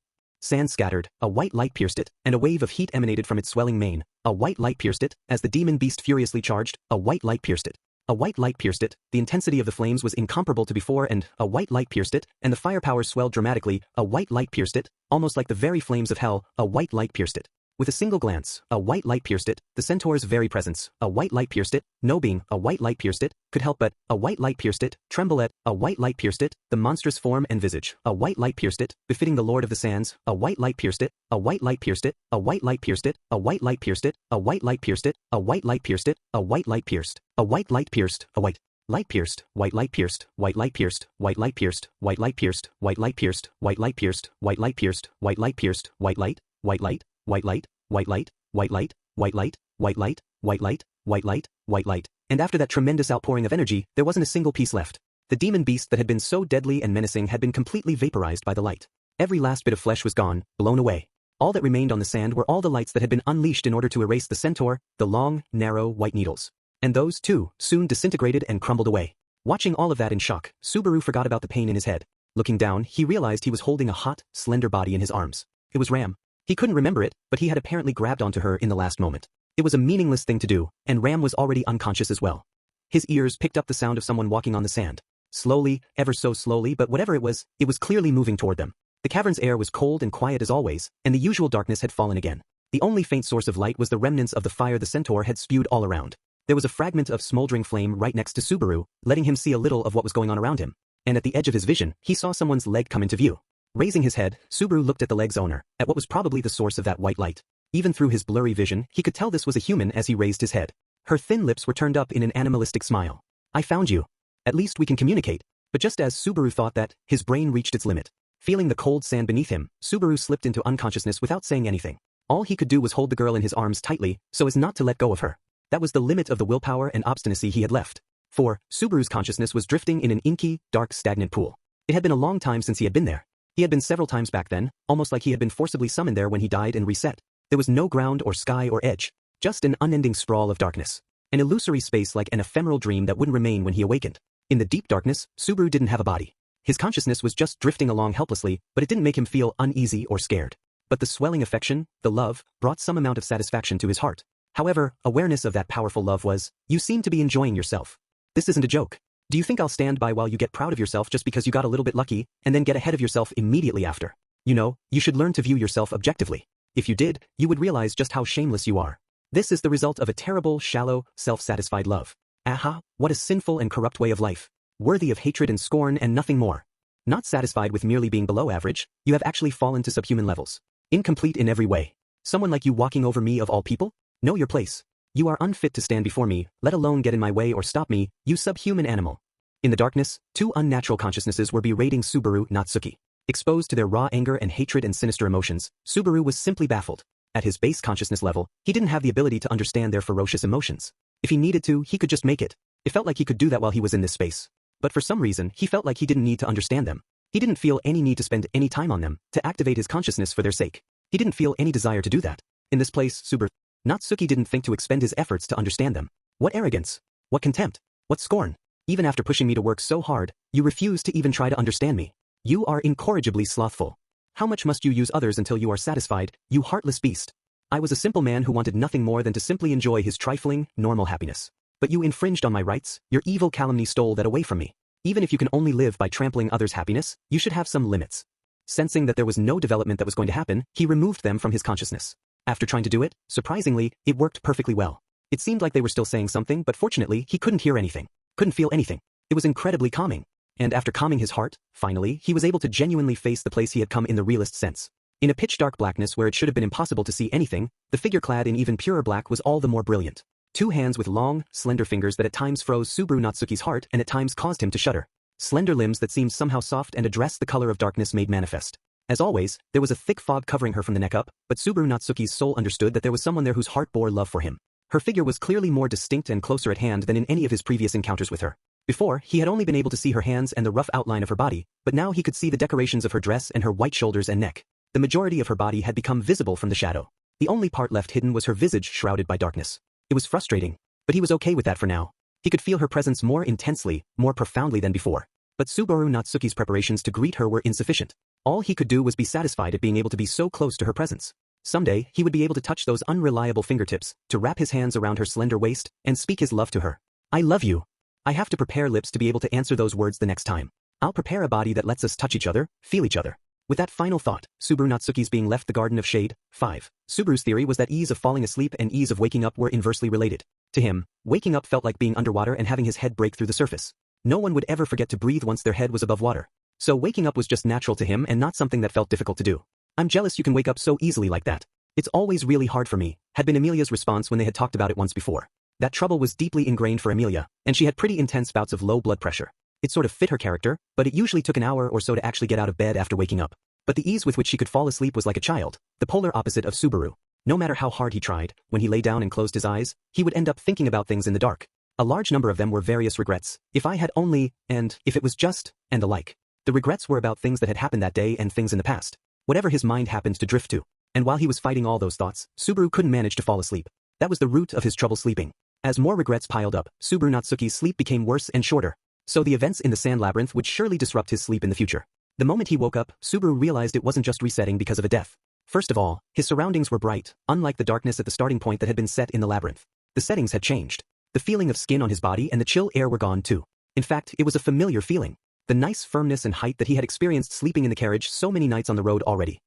Sand scattered, a white light pierced it, and a wave of heat emanated from its swelling mane. A white light pierced it, as the demon beast furiously charged, a white light pierced it. A white light pierced it, the intensity of the flames was incomparable to before and, a white light pierced it, and the firepower swelled dramatically, a white light pierced it, almost like the very flames of hell, a white light pierced it. With a single glance, a white light pierced it, the centaur's very presence, a white light pierced it, no being, a white light pierced it, could help but, a white light pierced it, tremble at, a white light pierced it, the monstrous form and visage, a white light pierced it, befitting the Lord of the Sands, a white light pierced it, a white light pierced it, a white light pierced it, a white light pierced it, a white light pierced it, a white light pierced it, a white light pierced, a white light pierced, a white light pierced, white light pierced, white light pierced, white light pierced, white light pierced, white light pierced, white light pierced, white light pierced, white light pierced, white light, white light, white light, white light, white light, white light, white light, white light, white light, white light, and after that tremendous outpouring of energy, there wasn't a single piece left. The demon beast that had been so deadly and menacing had been completely vaporized by the light. Every last bit of flesh was gone, blown away. All that remained on the sand were all the lights that had been unleashed in order to erase the centaur, the long, narrow, white needles. And those, too, soon disintegrated and crumbled away. Watching all of that in shock, Subaru forgot about the pain in his head. Looking down, he realized he was holding a hot, slender body in his arms. It was Ram. He couldn't remember it, but he had apparently grabbed onto her in the last moment. It was a meaningless thing to do, and Ram was already unconscious as well. His ears picked up the sound of someone walking on the sand. Slowly, ever so slowly, but whatever it was clearly moving toward them. The cavern's air was cold and quiet as always, and the usual darkness had fallen again. The only faint source of light was the remnants of the fire the centaur had spewed all around. There was a fragment of smoldering flame right next to Subaru, letting him see a little of what was going on around him. And at the edge of his vision, he saw someone's leg come into view. Raising his head, Subaru looked at the leg's owner, at what was probably the source of that white light. Even through his blurry vision, he could tell this was a human as he raised his head. Her thin lips were turned up in an animalistic smile. I found you. At least we can communicate. But just as Subaru thought that, his brain reached its limit. Feeling the cold sand beneath him, Subaru slipped into unconsciousness without saying anything. All he could do was hold the girl in his arms tightly, so as not to let go of her. That was the limit of the willpower and obstinacy he had left. For, Subaru's consciousness was drifting in an inky, dark, stagnant pool. It had been a long time since he had been there. He had been several times back then, almost like he had been forcibly summoned there when he died and reset. There was no ground or sky or edge, just an unending sprawl of darkness. An illusory space like an ephemeral dream that wouldn't remain when he awakened. In the deep darkness, Subaru didn't have a body. His consciousness was just drifting along helplessly, but it didn't make him feel uneasy or scared. But the swelling affection, the love, brought some amount of satisfaction to his heart. However, awareness of that powerful love was, you seem to be enjoying yourself. This isn't a joke. Do you think I'll stand by while you get proud of yourself just because you got a little bit lucky, and then get ahead of yourself immediately after? You know, you should learn to view yourself objectively. If you did, you would realize just how shameless you are. This is the result of a terrible, shallow, self-satisfied love. Aha, what a sinful and corrupt way of life. Worthy of hatred and scorn and nothing more. Not satisfied with merely being below average, you have actually fallen to subhuman levels. Incomplete in every way. Someone like you walking over me of all people? Know your place. You are unfit to stand before me, let alone get in my way or stop me, you subhuman animal. In the darkness, two unnatural consciousnesses were berating Subaru Nagatsuki. Exposed to their raw anger and hatred and sinister emotions, Subaru was simply baffled. At his base consciousness level, he didn't have the ability to understand their ferocious emotions. If he needed to, he could just make it. It felt like he could do that while he was in this space. But for some reason, he felt like he didn't need to understand them. He didn't feel any need to spend any time on them, to activate his consciousness for their sake. He didn't feel any desire to do that. In this place, Subaru Nagatsuki didn't think to expend his efforts to understand them. What arrogance! What contempt! What scorn! Even after pushing me to work so hard, you refuse to even try to understand me. You are incorrigibly slothful. How much must you use others until you are satisfied, you heartless beast? I was a simple man who wanted nothing more than to simply enjoy his trifling, normal happiness. But you infringed on my rights, your evil calumny stole that away from me. Even if you can only live by trampling others' happiness, you should have some limits. Sensing that there was no development that was going to happen, he removed them from his consciousness. After trying to do it, surprisingly, it worked perfectly well. It seemed like they were still saying something, but fortunately, he couldn't hear anything. Couldn't feel anything. It was incredibly calming. And after calming his heart, finally, he was able to genuinely face the place he had come in the realist sense. In a pitch-dark blackness where it should have been impossible to see anything, the figure clad in even purer black was all the more brilliant. Two hands with long, slender fingers that at times froze Subaru Nagatsuki's heart and at times caused him to shudder. Slender limbs that seemed somehow soft and a dress the color of darkness made manifest. As always, there was a thick fog covering her from the neck up, but Subaru Nagatsuki's soul understood that there was someone there whose heart bore love for him. Her figure was clearly more distinct and closer at hand than in any of his previous encounters with her. Before, he had only been able to see her hands and the rough outline of her body, but now he could see the decorations of her dress and her white shoulders and neck. The majority of her body had become visible from the shadow. The only part left hidden was her visage shrouded by darkness. It was frustrating, but he was okay with that for now. He could feel her presence more intensely, more profoundly than before. But Subaru Nagatsuki's preparations to greet her were insufficient. All he could do was be satisfied at being able to be so close to her presence. Someday, he would be able to touch those unreliable fingertips, to wrap his hands around her slender waist, and speak his love to her. I love you. I have to prepare lips to be able to answer those words the next time. I'll prepare a body that lets us touch each other, feel each other. With that final thought, Subaru Natsuki's being left the Garden of Shade. 5. Subaru's theory was that ease of falling asleep and ease of waking up were inversely related. To him, waking up felt like being underwater and having his head break through the surface. No one would ever forget to breathe once their head was above water. So waking up was just natural to him and not something that felt difficult to do. I'm jealous you can wake up so easily like that. It's always really hard for me, had been Amelia's response when they had talked about it once before. That trouble was deeply ingrained for Amelia, and she had pretty intense bouts of low blood pressure. It sort of fit her character, but it usually took an hour or so to actually get out of bed after waking up. But the ease with which she could fall asleep was like a child, the polar opposite of Subaru. No matter how hard he tried, when he lay down and closed his eyes, he would end up thinking about things in the dark. A large number of them were various regrets, if I had only, and if it was just, and the like. The regrets were about things that had happened that day and things in the past. Whatever his mind happened to drift to. And while he was fighting all those thoughts, Subaru couldn't manage to fall asleep. That was the root of his trouble sleeping. As more regrets piled up, Subaru Natsuki's sleep became worse and shorter. So the events in the sand labyrinth would surely disrupt his sleep in the future. The moment he woke up, Subaru realized it wasn't just resetting because of a death. First of all, his surroundings were bright, unlike the darkness at the starting point that had been set in the labyrinth. The settings had changed. The feeling of skin on his body and the chill air were gone too. In fact, it was a familiar feeling. The nice firmness and height that he had experienced sleeping in the carriage so many nights on the road already.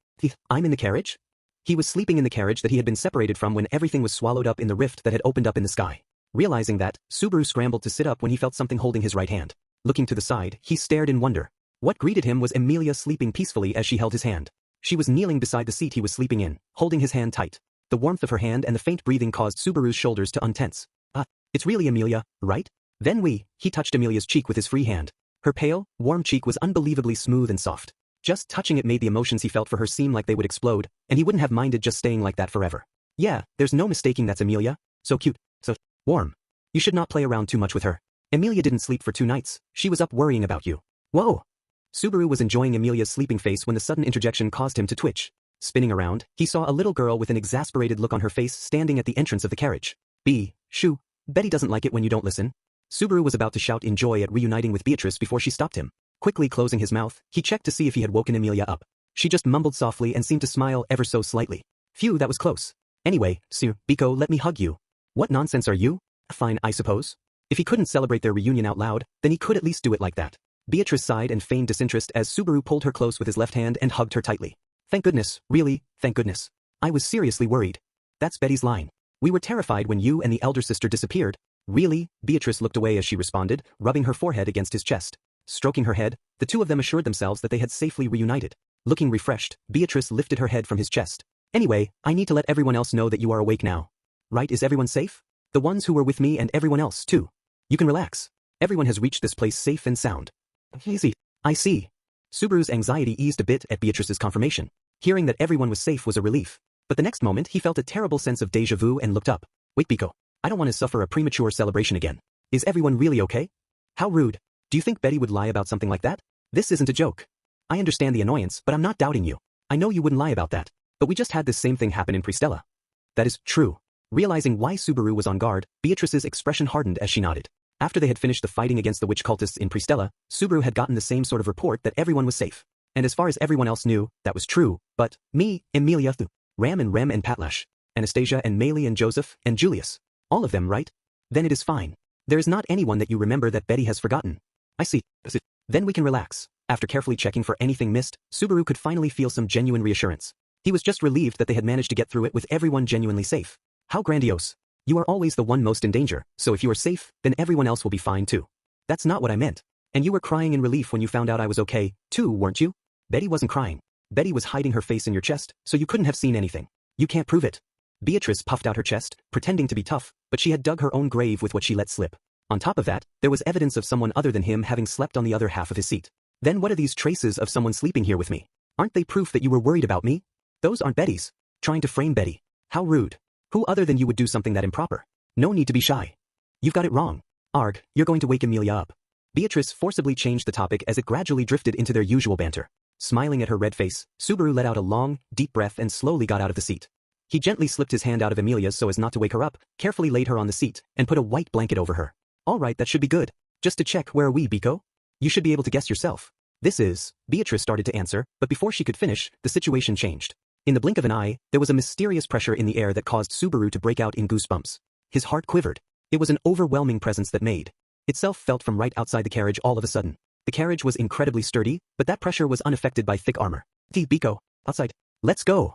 I'm in the carriage? He was sleeping in the carriage that he had been separated from when everything was swallowed up in the rift that had opened up in the sky. Realizing that, Subaru scrambled to sit up when he felt something holding his right hand. Looking to the side, he stared in wonder. What greeted him was Amelia sleeping peacefully as she held his hand. She was kneeling beside the seat he was sleeping in, holding his hand tight. The warmth of her hand and the faint breathing caused Subaru's shoulders to untense. It's really Amelia, right? Then he touched Amelia's cheek with his free hand. Her pale, warm cheek was unbelievably smooth and soft. Just touching it made the emotions he felt for her seem like they would explode, and he wouldn't have minded just staying like that forever. Yeah, there's no mistaking that's Amelia. So cute, so warm. You should not play around too much with her. Amelia didn't sleep for 2 nights. She was up worrying about you. Whoa! Subaru was enjoying Amelia's sleeping face when the sudden interjection caused him to twitch. Spinning around, he saw a little girl with an exasperated look on her face standing at the entrance of the carriage. Shoo, Betty doesn't like it when you don't listen. Subaru was about to shout in joy at reuniting with Beatrice before she stopped him. Quickly closing his mouth, he checked to see if he had woken Amelia up. She just mumbled softly and seemed to smile ever so slightly. Phew, that was close. Anyway, Biko, let me hug you. What nonsense are you? Fine, I suppose. If he couldn't celebrate their reunion out loud, then he could at least do it like that. Beatrice sighed and feigned disinterest as Subaru pulled her close with his left hand and hugged her tightly. Thank goodness, really, thank goodness. I was seriously worried. That's Betty's line. We were terrified when you and the elder sister disappeared. Really? Beatrice looked away as she responded, rubbing her forehead against his chest. Stroking her head, the two of them assured themselves that they had safely reunited. Looking refreshed, Beatrice lifted her head from his chest. Anyway, I need to let everyone else know that you are awake now. Right, is everyone safe? The ones who were with me and everyone else, too. You can relax. Everyone has reached this place safe and sound. Easy. I see. Subaru's anxiety eased a bit at Beatrice's confirmation. Hearing that everyone was safe was a relief. But the next moment he felt a terrible sense of déjà vu and looked up. Wait, Biko. I don't want to suffer a premature celebration again. Is everyone really okay? How rude. Do you think Betty would lie about something like that? This isn't a joke. I understand the annoyance, but I'm not doubting you. I know you wouldn't lie about that. But we just had this same thing happen in Pristella. That is true. Realizing why Subaru was on guard, Beatrice's expression hardened as she nodded. After they had finished the fighting against the witch cultists in Pristella, Subaru had gotten the same sort of report that everyone was safe. And as far as everyone else knew, that was true, but me, Amelia, Ram and Patlash, Anastasia and Maylie and Joseph and Julius. All of them, right? Then it is fine. There is not anyone that you remember that Betty has forgotten. I see. Then we can relax. After carefully checking for anything missed, Subaru could finally feel some genuine reassurance. He was just relieved that they had managed to get through it with everyone genuinely safe. How grandiose. You are always the one most in danger, so if you are safe, then everyone else will be fine too. That's not what I meant. And you were crying in relief when you found out I was okay, too, weren't you? Betty wasn't crying. Betty was hiding her face in your chest, so you couldn't have seen anything. You can't prove it. Beatrice puffed out her chest, pretending to be tough, but she had dug her own grave with what she let slip. On top of that, there was evidence of someone other than him having slept on the other half of his seat. Then what are these traces of someone sleeping here with me? Aren't they proof that you were worried about me? Those aren't Betty's. Trying to frame Betty. How rude. Who other than you would do something that improper? No need to be shy. You've got it wrong. Arg, you're going to wake Amelia up. Beatrice forcibly changed the topic as it gradually drifted into their usual banter. Smiling at her red face, Subaru let out a long, deep breath and slowly got out of the seat. He gently slipped his hand out of Amelia's so as not to wake her up, carefully laid her on the seat, and put a white blanket over her. All right, that should be good. Just to check, where are we, Biko? You should be able to guess yourself. This is, Beatrice started to answer, but before she could finish, the situation changed. In the blink of an eye, there was a mysterious pressure in the air that caused Subaru to break out in goosebumps. His heart quivered. It was an overwhelming presence that made itself felt from right outside the carriage all of a sudden. The carriage was incredibly sturdy, but that pressure was unaffected by thick armor. Biko, outside. Let's go.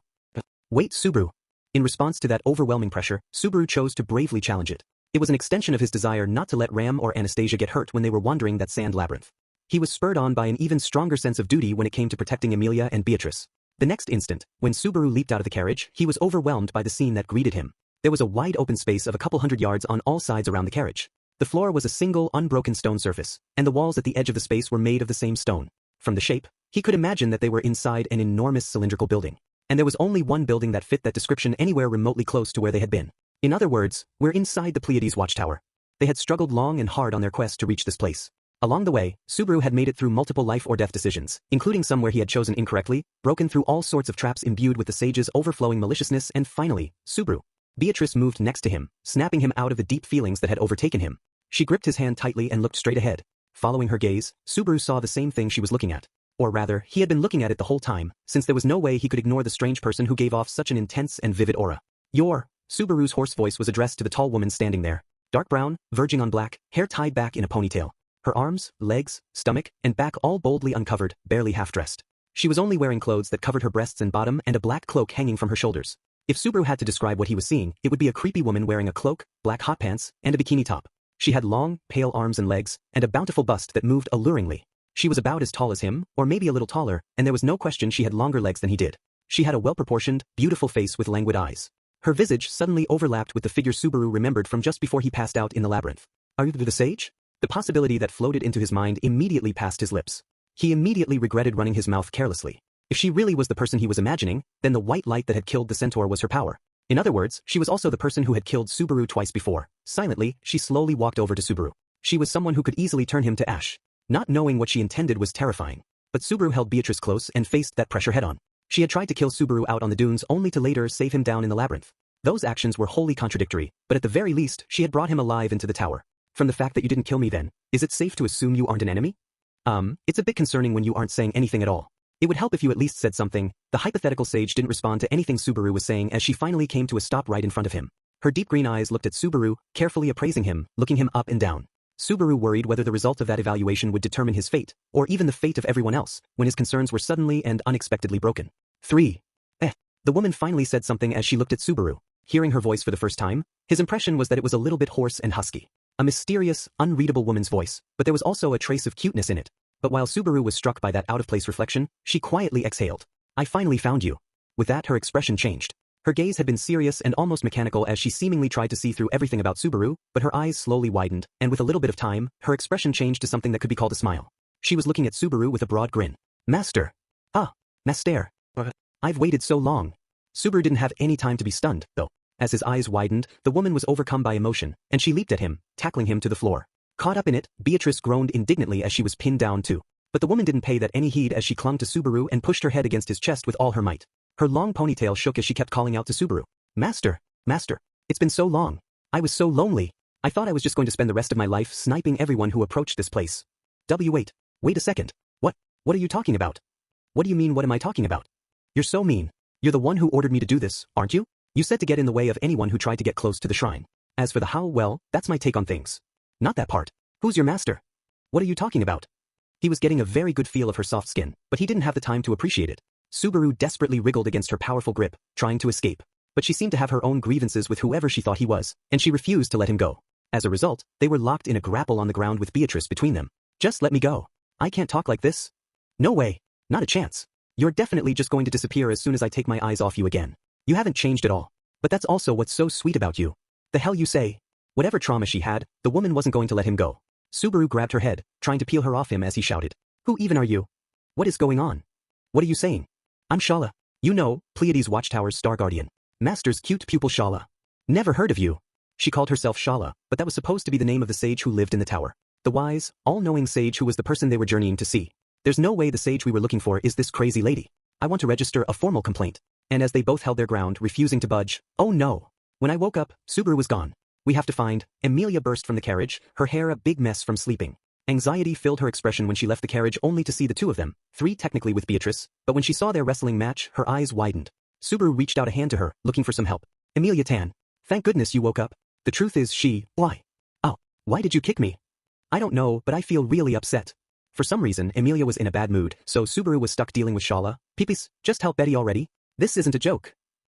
Wait, Subaru. In response to that overwhelming pressure, Subaru chose to bravely challenge it. It was an extension of his desire not to let Ram or Anastasia get hurt when they were wandering that sand labyrinth. He was spurred on by an even stronger sense of duty when it came to protecting Emilia and Beatrice. The next instant, when Subaru leaped out of the carriage, he was overwhelmed by the scene that greeted him. There was a wide open space of a couple hundred yards on all sides around the carriage. The floor was a single, unbroken stone surface, and the walls at the edge of the space were made of the same stone. From the shape, he could imagine that they were inside an enormous cylindrical building. And there was only one building that fit that description anywhere remotely close to where they had been. In other words, we're inside the Pleiades watchtower. They had struggled long and hard on their quest to reach this place. Along the way, Subaru had made it through multiple life or death decisions, including some where he had chosen incorrectly, broken through all sorts of traps imbued with the sage's overflowing maliciousness, and finally, Subaru. Beatrice moved next to him, snapping him out of the deep feelings that had overtaken him. She gripped his hand tightly and looked straight ahead. Following her gaze, Subaru saw the same thing she was looking at. Or rather, he had been looking at it the whole time, since there was no way he could ignore the strange person who gave off such an intense and vivid aura. Subaru's hoarse voice was addressed to the tall woman standing there. Dark brown, verging on black, hair tied back in a ponytail. Her arms, legs, stomach, and back all boldly uncovered, barely half-dressed. She was only wearing clothes that covered her breasts and bottom and a black cloak hanging from her shoulders. If Subaru had to describe what he was seeing, it would be a creepy woman wearing a cloak, black hot pants, and a bikini top. She had long, pale arms and legs, and a bountiful bust that moved alluringly. She was about as tall as him, or maybe a little taller, and there was no question she had longer legs than he did. She had a well-proportioned, beautiful face with languid eyes. Her visage suddenly overlapped with the figure Subaru remembered from just before he passed out in the labyrinth. Are you the sage? The possibility that floated into his mind immediately passed his lips. He immediately regretted running his mouth carelessly. If she really was the person he was imagining, then the white light that had killed the centaur was her power. In other words, she was also the person who had killed Subaru twice before. Silently, she slowly walked over to Subaru. She was someone who could easily turn him to ash. Not knowing what she intended was terrifying. But Subaru held Beatrice close and faced that pressure head-on. She had tried to kill Subaru out on the dunes only to later save him down in the labyrinth. Those actions were wholly contradictory, but at the very least, she had brought him alive into the tower. From the fact that you didn't kill me then, is it safe to assume you aren't an enemy? It's a bit concerning when you aren't saying anything at all. It would help if you at least said something. The hypothetical sage didn't respond to anything Subaru was saying as she finally came to a stop right in front of him. Her deep green eyes looked at Subaru, carefully appraising him, looking him up and down. Subaru worried whether the result of that evaluation would determine his fate, or even the fate of everyone else, when his concerns were suddenly and unexpectedly broken. 3. The woman finally said something as she looked at Subaru. Hearing her voice for the first time, his impression was that it was a little bit hoarse and husky. A mysterious, unreadable woman's voice, but there was also a trace of cuteness in it. But while Subaru was struck by that out-of-place reflection, she quietly exhaled. I finally found you. With that, her expression changed. Her gaze had been serious and almost mechanical as she seemingly tried to see through everything about Subaru, but her eyes slowly widened, and with a little bit of time, her expression changed to something that could be called a smile. She was looking at Subaru with a broad grin. Master. Master. I've waited so long. Subaru didn't have any time to be stunned, though. As his eyes widened, the woman was overcome by emotion, and she leaped at him, tackling him to the floor. Caught up in it, Beatrice groaned indignantly as she was pinned down too. But the woman didn't pay that any heed as she clung to Subaru and pushed her head against his chest with all her might. Her long ponytail shook as she kept calling out to Subaru. Master, master, it's been so long. I was so lonely. I thought I was just going to spend the rest of my life sniping everyone who approached this place. Wait a second. What are you talking about? What do you mean what am I talking about? You're so mean. You're the one who ordered me to do this, aren't you? You said to get in the way of anyone who tried to get close to the shrine. As for the how, well, that's my take on things. Not that part. Who's your master? What are you talking about? He was getting a very good feel of her soft skin, but he didn't have the time to appreciate it. Subaru desperately wriggled against her powerful grip, trying to escape. But she seemed to have her own grievances with whoever she thought he was, and she refused to let him go. As a result, they were locked in a grapple on the ground with Beatrice between them. Just let me go. I can't talk like this. No way. Not a chance. You're definitely just going to disappear as soon as I take my eyes off you again. You haven't changed at all. But that's also what's so sweet about you. The hell you say? Whatever trauma she had, the woman wasn't going to let him go. Subaru grabbed her head, trying to peel her off him as he shouted. Who even are you? What is going on? What are you saying? I'm Shala. You know, Pleiades Watchtower's star guardian. Master's cute pupil Shala. Never heard of you. She called herself Shala, but that was supposed to be the name of the sage who lived in the tower. The wise, all-knowing sage who was the person they were journeying to see. There's no way the sage we were looking for is this crazy lady. I want to register a formal complaint. And as they both held their ground, refusing to budge, oh no. When I woke up, Subaru was gone. We have to find. Emilia burst from the carriage, her hair a big mess from sleeping. Anxiety filled her expression when she left the carriage only to see the two of them, three technically with Beatrice, but when she saw their wrestling match, her eyes widened. Subaru reached out a hand to her, looking for some help. Emilia Tan. Thank goodness you woke up. The truth is why? Oh, why did you kick me? I don't know, but I feel really upset. For some reason, Emilia was in a bad mood, so Subaru was stuck dealing with Shala. Peepees, just help Betty already. This isn't a joke.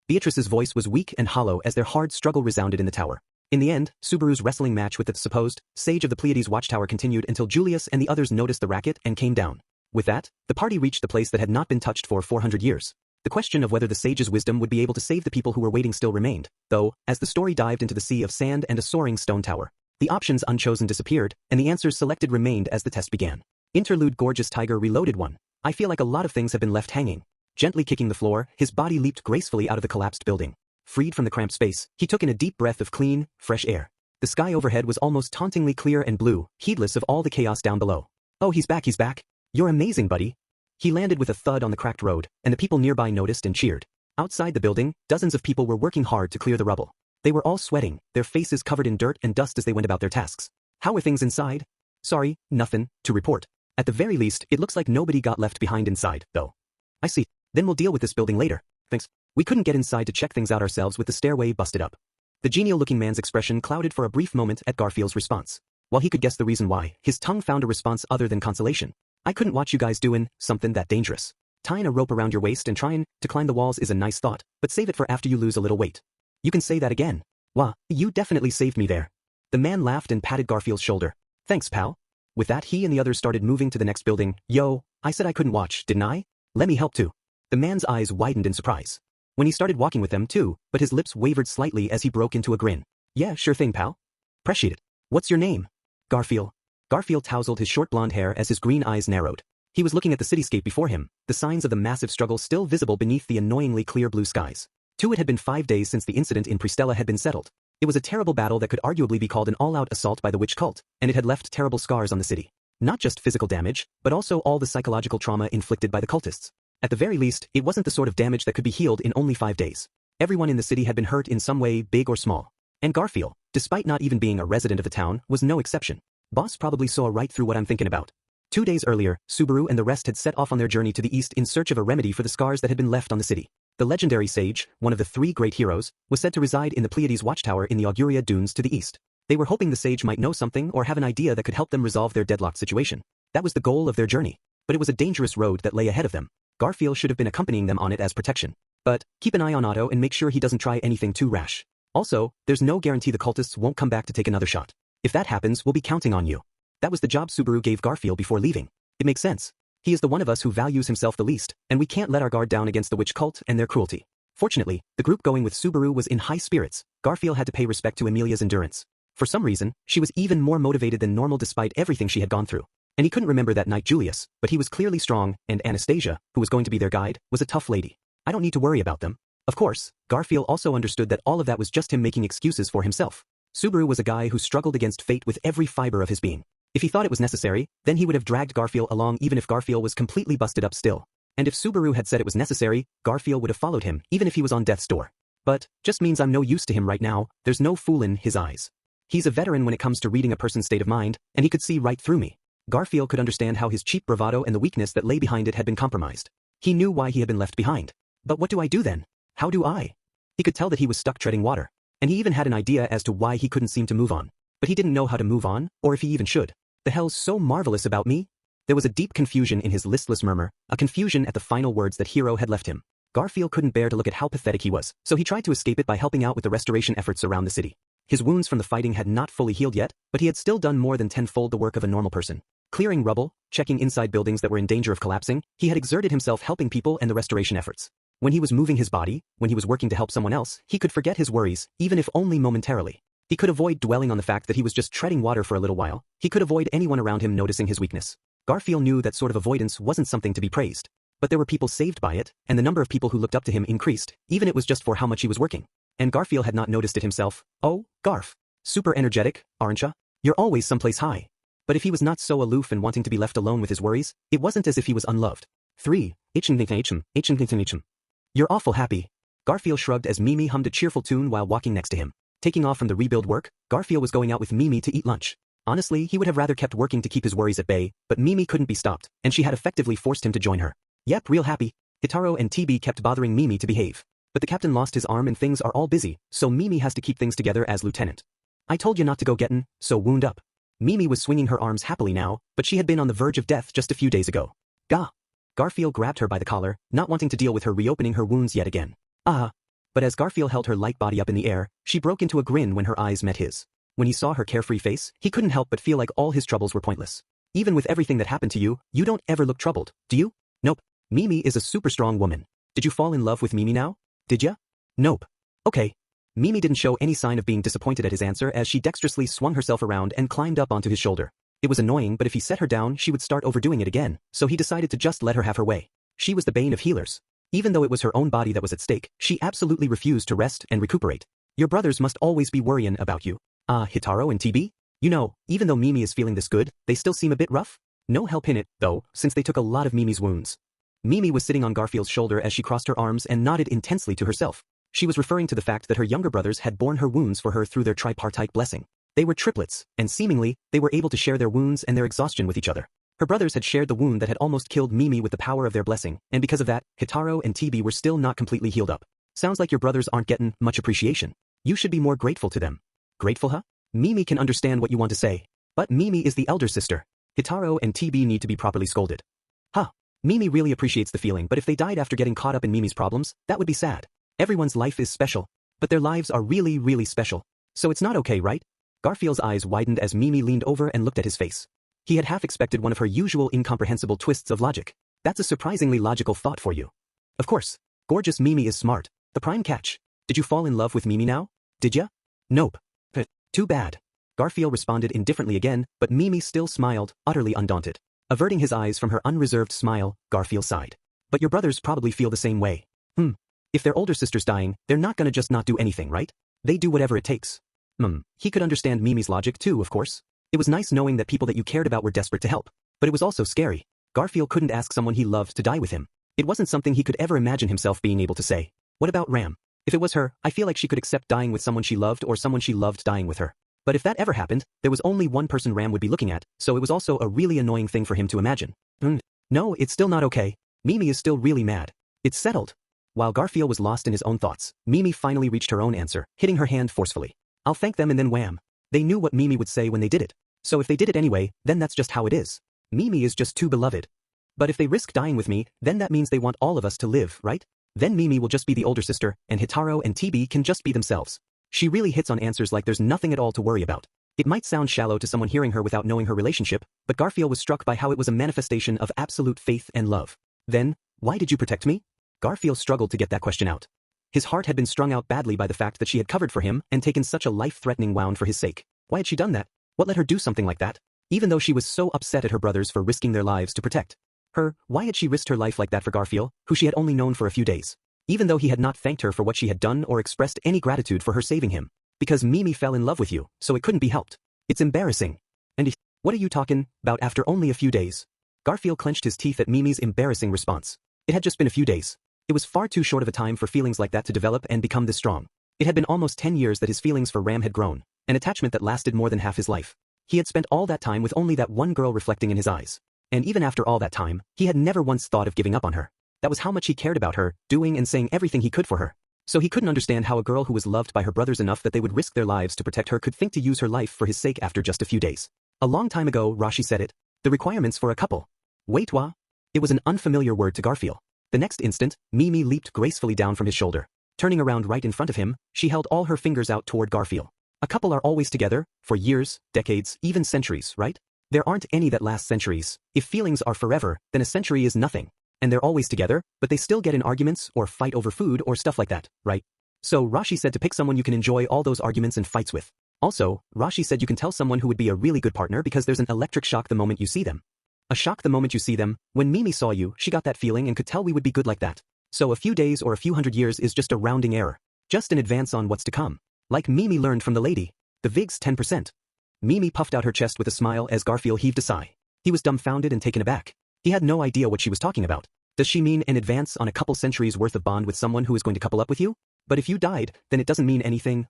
Beatrice's voice was weak and hollow as their hard struggle resounded in the tower. In the end, Subaru's wrestling match with the supposed sage of the Pleiades watchtower continued until Julius and the others noticed the racket and came down. With that, the party reached the place that had not been touched for 400 years. The question of whether the sage's wisdom would be able to save the people who were waiting still remained, though, as the story dived into the sea of sand and a soaring stone tower. The options unchosen disappeared, and the answers selected remained as the test began. Interlude. Gorgeous Tiger Reloaded 1. I feel like a lot of things have been left hanging. Gently kicking the floor, his body leaped gracefully out of the collapsed building. Freed from the cramped space, he took in a deep breath of clean, fresh air. The sky overhead was almost tauntingly clear and blue, heedless of all the chaos down below. Oh, he's back, he's back. You're amazing, buddy. He landed with a thud on the cracked road, and the people nearby noticed and cheered. Outside the building, dozens of people were working hard to clear the rubble. They were all sweating, their faces covered in dirt and dust as they went about their tasks. How are things inside? Sorry, nothing to report. At the very least, it looks like nobody got left behind inside, though. I see. Then we'll deal with this building later. Thanks. We couldn't get inside to check things out ourselves with the stairway busted up. The genial-looking man's expression clouded for a brief moment at Garfield's response. While he could guess the reason why, his tongue found a response other than consolation. I couldn't watch you guys doing something that dangerous. Tying a rope around your waist and trying to climb the walls is a nice thought, but save it for after you lose a little weight. You can say that again. Wah, you definitely saved me there. The man laughed and patted Garfield's shoulder. Thanks, pal. With that, he and the others started moving to the next building. Yo, I said I couldn't watch, didn't I? Let me help too. The man's eyes widened in surprise. When he started walking with them too, but his lips wavered slightly as he broke into a grin. Yeah, sure thing, pal. Appreciate it. What's your name? Garfield. Garfield tousled his short blonde hair as his green eyes narrowed. He was looking at the cityscape before him, the signs of the massive struggle still visible beneath the annoyingly clear blue skies. It had been 5 days since the incident in Pristella had been settled. It was a terrible battle that could arguably be called an all-out assault by the witch cult, and it had left terrible scars on the city. Not just physical damage, but also all the psychological trauma inflicted by the cultists. At the very least, it wasn't the sort of damage that could be healed in only 5 days. Everyone in the city had been hurt in some way, big or small. And Garfield, despite not even being a resident of the town, was no exception. Boss probably saw right through what I'm thinking about. 2 days earlier, Subaru and the rest had set off on their journey to the east in search of a remedy for the scars that had been left on the city. The legendary sage, one of the 3 great heroes, was said to reside in the Pleiades watchtower in the Auguria Dunes to the east. They were hoping the sage might know something or have an idea that could help them resolve their deadlocked situation. That was the goal of their journey. But it was a dangerous road that lay ahead of them. Garfield should have been accompanying them on it as protection. But keep an eye on Otto and make sure he doesn't try anything too rash. Also, there's no guarantee the cultists won't come back to take another shot. If that happens, we'll be counting on you. That was the job Subaru gave Garfield before leaving. It makes sense. He is the one of us who values himself the least, and we can't let our guard down against the witch cult and their cruelty. Fortunately, the group going with Subaru was in high spirits. Garfield had to pay respect to Emilia's endurance. For some reason, she was even more motivated than normal despite everything she had gone through. And he couldn't remember that night Julius, but he was clearly strong, and Anastasia, who was going to be their guide, was a tough lady. I don't need to worry about them. Of course, Garfield also understood that all of that was just him making excuses for himself. Subaru was a guy who struggled against fate with every fiber of his being. If he thought it was necessary, then he would have dragged Garfield along even if Garfield was completely busted up still. And if Subaru had said it was necessary, Garfield would have followed him, even if he was on death's door. But, just means I'm no use to him right now, there's no fool in his eyes. He's a veteran when it comes to reading a person's state of mind, and he could see right through me. Garfield could understand how his cheap bravado and the weakness that lay behind it had been compromised. He knew why he had been left behind. But what do I do then? How do I? He could tell that he was stuck treading water. And he even had an idea as to why he couldn't seem to move on. But he didn't know how to move on, or if he even should. The hell's so marvelous about me? There was a deep confusion in his listless murmur, a confusion at the final words that Hero had left him. Garfield couldn't bear to look at how pathetic he was, so he tried to escape it by helping out with the restoration efforts around the city. His wounds from the fighting had not fully healed yet, but he had still done more than tenfold the work of a normal person. Clearing rubble, checking inside buildings that were in danger of collapsing, he had exerted himself helping people and the restoration efforts. When he was moving his body, when he was working to help someone else, he could forget his worries, even if only momentarily. He could avoid dwelling on the fact that he was just treading water for a little while. He could avoid anyone around him noticing his weakness. Garfield knew that sort of avoidance wasn't something to be praised. But there were people saved by it, and the number of people who looked up to him increased, even if it was just for how much he was working. And Garfield had not noticed it himself. Oh, Garf. Super energetic, aren't ya? You're always someplace high. But if he was not so aloof and wanting to be left alone with his worries, it wasn't as if he was unloved. 3. You're awful happy. Garfield shrugged as Mimi hummed a cheerful tune while walking next to him. Taking off from the rebuild work, Garfield was going out with Mimi to eat lunch. Honestly, he would have rather kept working to keep his worries at bay, but Mimi couldn't be stopped, and she had effectively forced him to join her. Yep, real happy. Hitaro and TB kept bothering Mimi to behave. But the captain lost his arm and things are all busy, so Mimi has to keep things together as lieutenant. I told you not to go gettin', so wound up. Mimi was swinging her arms happily now, but she had been on the verge of death just a few days ago. Gah! Garfield grabbed her by the collar, not wanting to deal with her reopening her wounds yet again. Ah! But as Garfield held her light body up in the air, she broke into a grin when her eyes met his. When he saw her carefree face, he couldn't help but feel like all his troubles were pointless. Even with everything that happened to you, you don't ever look troubled, do you? Nope. Mimi is a super strong woman. Did you fall in love with Mimi now? Did ya? Nope. Okay. Mimi didn't show any sign of being disappointed at his answer as she dexterously swung herself around and climbed up onto his shoulder. It was annoying, but if he set her down she would start overdoing it again, so he decided to just let her have her way. She was the bane of healers. Even though it was her own body that was at stake, she absolutely refused to rest and recuperate. Your brothers must always be worrying about you. Hitaro and TB? You know, even though Mimi is feeling this good, they still seem a bit rough? No help in it, though, since they took a lot of Mimi's wounds. Mimi was sitting on Garfield's shoulder as she crossed her arms and nodded intensely to herself. She was referring to the fact that her younger brothers had borne her wounds for her through their tripartite blessing. They were triplets, and seemingly, they were able to share their wounds and their exhaustion with each other. Her brothers had shared the wound that had almost killed Mimi with the power of their blessing, and because of that, Hitaro and TB were still not completely healed up. Sounds like your brothers aren't getting much appreciation. You should be more grateful to them. Grateful, huh? Mimi can understand what you want to say. But Mimi is the elder sister. Hitaro and TB need to be properly scolded. Huh. Mimi really appreciates the feeling, but if they died after getting caught up in Mimi's problems, that would be sad. Everyone's life is special, but their lives are really, really special. So it's not okay, right? Garfield's eyes widened as Mimi leaned over and looked at his face. He had half expected one of her usual incomprehensible twists of logic. That's a surprisingly logical thought for you. Of course. Gorgeous Mimi is smart. The prime catch. Did you fall in love with Mimi now? Did ya? Nope. Too bad. Garfield responded indifferently again, but Mimi still smiled, utterly undaunted. Averting his eyes from her unreserved smile, Garfield sighed. But your brothers probably feel the same way. If their older sister's dying, they're not gonna just not do anything, right? They do whatever it takes. He could understand Mimi's logic too, of course. It was nice knowing that people that you cared about were desperate to help. But it was also scary. Garfield couldn't ask someone he loved to die with him. It wasn't something he could ever imagine himself being able to say. What about Ram? If it was her, I feel like she could accept dying with someone she loved or someone she loved dying with her. But if that ever happened, there was only one person Ram would be looking at, so it was also a really annoying thing for him to imagine. No, it's still not okay. Mimi is still really mad. It's settled. While Garfield was lost in his own thoughts, Mimi finally reached her own answer, hitting her hand forcefully. I'll thank them and then wham. They knew what Mimi would say when they did it. So if they did it anyway, then that's just how it is. Mimi is just too beloved. But if they risk dying with me, then that means they want all of us to live, right? Then Mimi will just be the older sister, and Hitaro and TB can just be themselves. She really hits on answers like there's nothing at all to worry about. It might sound shallow to someone hearing her without knowing her relationship, but Garfield was struck by how it was a manifestation of absolute faith and love. Then, why did you protect me? Garfield struggled to get that question out. His heart had been strung out badly by the fact that she had covered for him and taken such a life-threatening wound for his sake. Why had she done that? What let her do something like that? Even though she was so upset at her brothers for risking their lives to protect her, why had she risked her life like that for Garfield, who she had only known for a few days? Even though he had not thanked her for what she had done or expressed any gratitude for her saving him. Because Mimi fell in love with you, so it couldn't be helped. It's embarrassing. And what are you talking about after only a few days? Garfield clenched his teeth at Mimi's embarrassing response. It had just been a few days. It was far too short of a time for feelings like that to develop and become this strong. It had been almost 10 years that his feelings for Ram had grown, an attachment that lasted more than half his life. He had spent all that time with only that one girl reflecting in his eyes. And even after all that time, he had never once thought of giving up on her. That was how much he cared about her, doing and saying everything he could for her. So he couldn't understand how a girl who was loved by her brothers enough that they would risk their lives to protect her could think to use her life for his sake after just a few days. A long time ago, Rashi said it. The requirements for a couple. Wait, what? It was an unfamiliar word to Garfield. The next instant, Mimi leaped gracefully down from his shoulder. Turning around right in front of him, she held all her fingers out toward Garfield. A couple are always together, for years, decades, even centuries, right? There aren't any that last centuries. If feelings are forever, then a century is nothing. And they're always together, but they still get in arguments or fight over food or stuff like that, right? So Rashi said to pick someone you can enjoy all those arguments and fights with. Also, Rashi said you can tell someone who would be a really good partner because there's an electric shock the moment you see them. A shock the moment you see them. When Mimi saw you, she got that feeling and could tell we would be good like that. So a few days or a few hundred years is just a rounding error. Just an advance on what's to come. Like Mimi learned from the lady. The VIG's 10%. Mimi puffed out her chest with a smile as Garfield heaved a sigh. He was dumbfounded and taken aback. He had no idea what she was talking about. Does she mean an advance on a couple centuries worth of bond with someone who is going to couple up with you? But if you died, then it doesn't mean anything,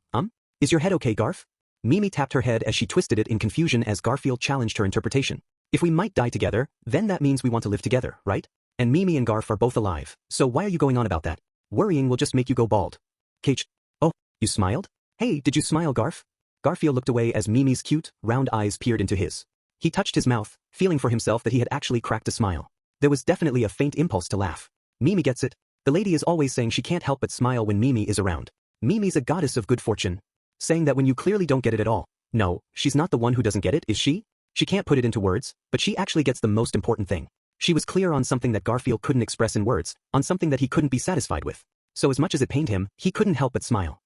Is your head okay, Garf? Mimi tapped her head as she twisted it in confusion as Garfield challenged her interpretation. If we might die together, then that means we want to live together, right? And Mimi and Garf are both alive, so why are you going on about that? Worrying will just make you go bald. Kate. Oh, you smiled? Hey, did you smile, Garf? Garfield looked away as Mimi's cute, round eyes peered into his. He touched his mouth, feeling for himself that he had actually cracked a smile. There was definitely a faint impulse to laugh. Mimi gets it. The lady is always saying she can't help but smile when Mimi is around. Mimi's a goddess of good fortune. Saying that when you clearly don't get it at all. No, she's not the one who doesn't get it, is she? She can't put it into words, but she actually gets the most important thing. She was clear on something that Garfield couldn't express in words, on something that he couldn't be satisfied with. So as much as it pained him, he couldn't help but smile.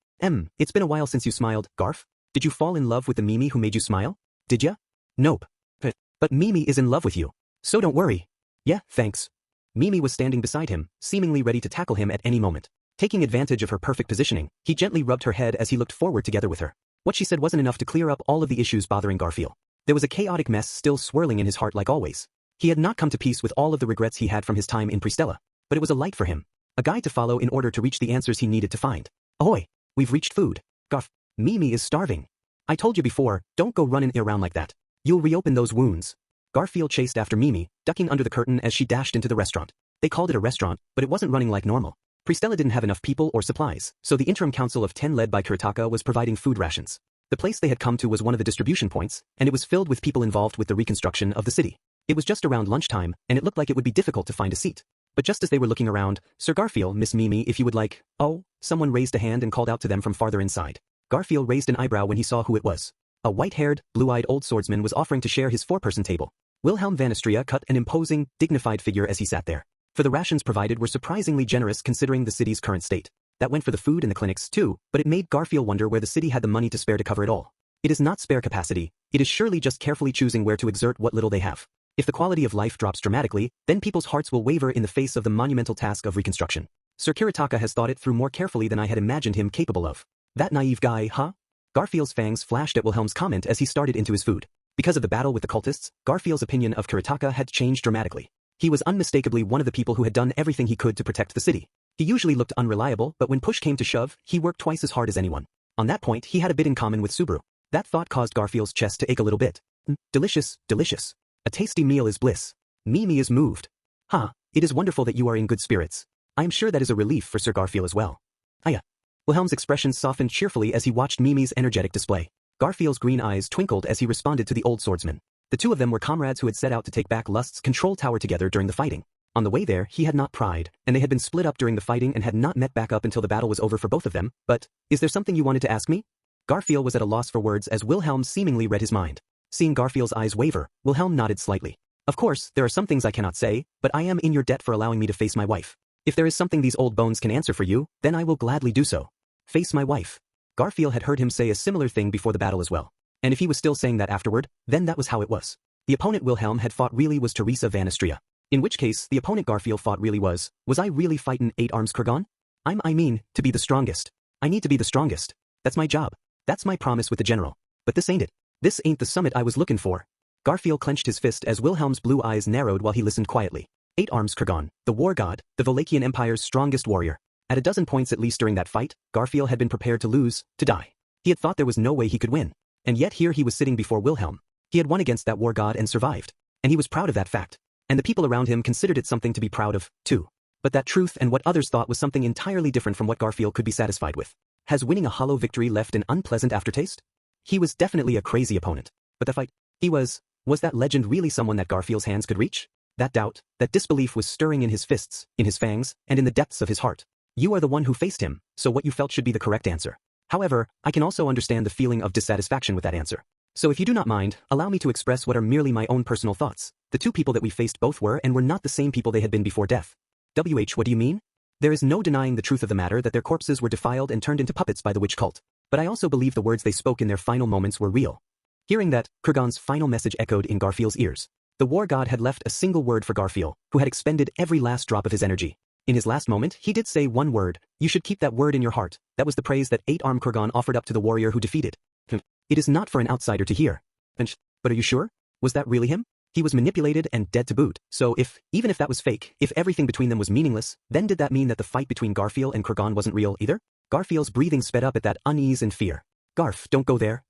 It's been a while since you smiled, Garf. Did you fall in love with the Mimi who made you smile? Did ya? Nope. But Mimi is in love with you. So don't worry. Yeah, thanks. Mimi was standing beside him, seemingly ready to tackle him at any moment. Taking advantage of her perfect positioning, he gently rubbed her head as he looked forward together with her. What she said wasn't enough to clear up all of the issues bothering Garfield. There was a chaotic mess still swirling in his heart like always. He had not come to peace with all of the regrets he had from his time in Pristella, but it was a light for him. A guide to follow in order to reach the answers he needed to find. Ahoy! We've reached food. Garf. Mimi is starving. I told you before, don't go running around like that. You'll reopen those wounds. Garfield chased after Mimi, ducking under the curtain as she dashed into the restaurant. They called it a restaurant, but it wasn't running like normal. Pristella didn't have enough people or supplies, so the interim council of 10 led by Kuretaka was providing food rations. The place they had come to was one of the distribution points, and it was filled with people involved with the reconstruction of the city. It was just around lunchtime, and it looked like it would be difficult to find a seat. But just as they were looking around, Sir Garfield, Miss Mimi, if you would like, oh, someone raised a hand and called out to them from farther inside. Garfield raised an eyebrow when he saw who it was. A white-haired, blue-eyed old swordsman was offering to share his four-person table. Wilhelm van Astria cut an imposing, dignified figure as he sat there. For the rations provided were surprisingly generous considering the city's current state. That went for the food and the clinics too, but it made Garfield wonder where the city had the money to spare to cover it all. It is not spare capacity, it is surely just carefully choosing where to exert what little they have. If the quality of life drops dramatically, then people's hearts will waver in the face of the monumental task of reconstruction. Sir Kuretaka has thought it through more carefully than I had imagined him capable of. That naive guy, huh? Garfield's fangs flashed at Wilhelm's comment as he started into his food. Because of the battle with the cultists, Garfield's opinion of Kuretaka had changed dramatically. He was unmistakably one of the people who had done everything he could to protect the city. He usually looked unreliable, but when push came to shove, he worked twice as hard as anyone. On that point, he had a bit in common with Subaru. That thought caused Garfield's chest to ache a little bit. Delicious, delicious. A tasty meal is bliss. Mimi is moved. It is wonderful that you are in good spirits. I am sure that is a relief for Sir Garfield as well. Aya. Wilhelm's expression softened cheerfully as he watched Mimi's energetic display. Garfield's green eyes twinkled as he responded to the old swordsman. The two of them were comrades who had set out to take back Lust's control tower together during the fighting. On the way there, he had not pried, and they had been split up during the fighting and had not met back up until the battle was over for both of them, but, is there something you wanted to ask me? Garfield was at a loss for words as Wilhelm seemingly read his mind. Seeing Garfield's eyes waver, Wilhelm nodded slightly. Of course, there are some things I cannot say, but I am in your debt for allowing me to face my wife. If there is something these old bones can answer for you, then I will gladly do so. Face my wife. Garfield had heard him say a similar thing before the battle as well. And if he was still saying that afterward, then that was how it was. The opponent Wilhelm had fought really was Teresa van Astria. In which case, the opponent Garfield fought really was I really fightin' 8 arms Kurgan? I mean, to be the strongest. I need to be the strongest. That's my job. That's my promise with the general. But this ain't it. This ain't the summit I was looking for. Garfield clenched his fist as Wilhelm's blue eyes narrowed while he listened quietly. 8 arms Kurgan, the war god, the Valachian Empire's strongest warrior. At a dozen points at least during that fight, Garfield had been prepared to lose, to die. He had thought there was no way he could win. And yet here he was sitting before Wilhelm. He had won against that war god and survived. And he was proud of that fact. And the people around him considered it something to be proud of, too. But that truth and what others thought was something entirely different from what Garfield could be satisfied with. Has winning a hollow victory left an unpleasant aftertaste? He was definitely a crazy opponent. But the fight, was that legend really someone that Garfield's hands could reach? That doubt, that disbelief was stirring in his fists, in his fangs, and in the depths of his heart. You are the one who faced him, so what you felt should be the correct answer. However, I can also understand the feeling of dissatisfaction with that answer. So if you do not mind, allow me to express what are merely my own personal thoughts. The two people that we faced both were and were not the same people they had been before death. What do you mean? There is no denying the truth of the matter that their corpses were defiled and turned into puppets by the witch cult. But I also believe the words they spoke in their final moments were real. Hearing that, Kurgan's final message echoed in Garfield's ears. The war god had left a single word for Garfield, who had expended every last drop of his energy. In his last moment, he did say one word. You should keep that word in your heart. That was the praise that 8-armed Kurgan offered up to the warrior who defeated. It is not for an outsider to hear. But are you sure? Was that really him? He was manipulated and dead to boot. So even if that was fake, if everything between them was meaningless, then did that mean that the fight between Garfield and Kurgan wasn't real either? Garfield's breathing sped up at that unease and fear. Garf, don't go there.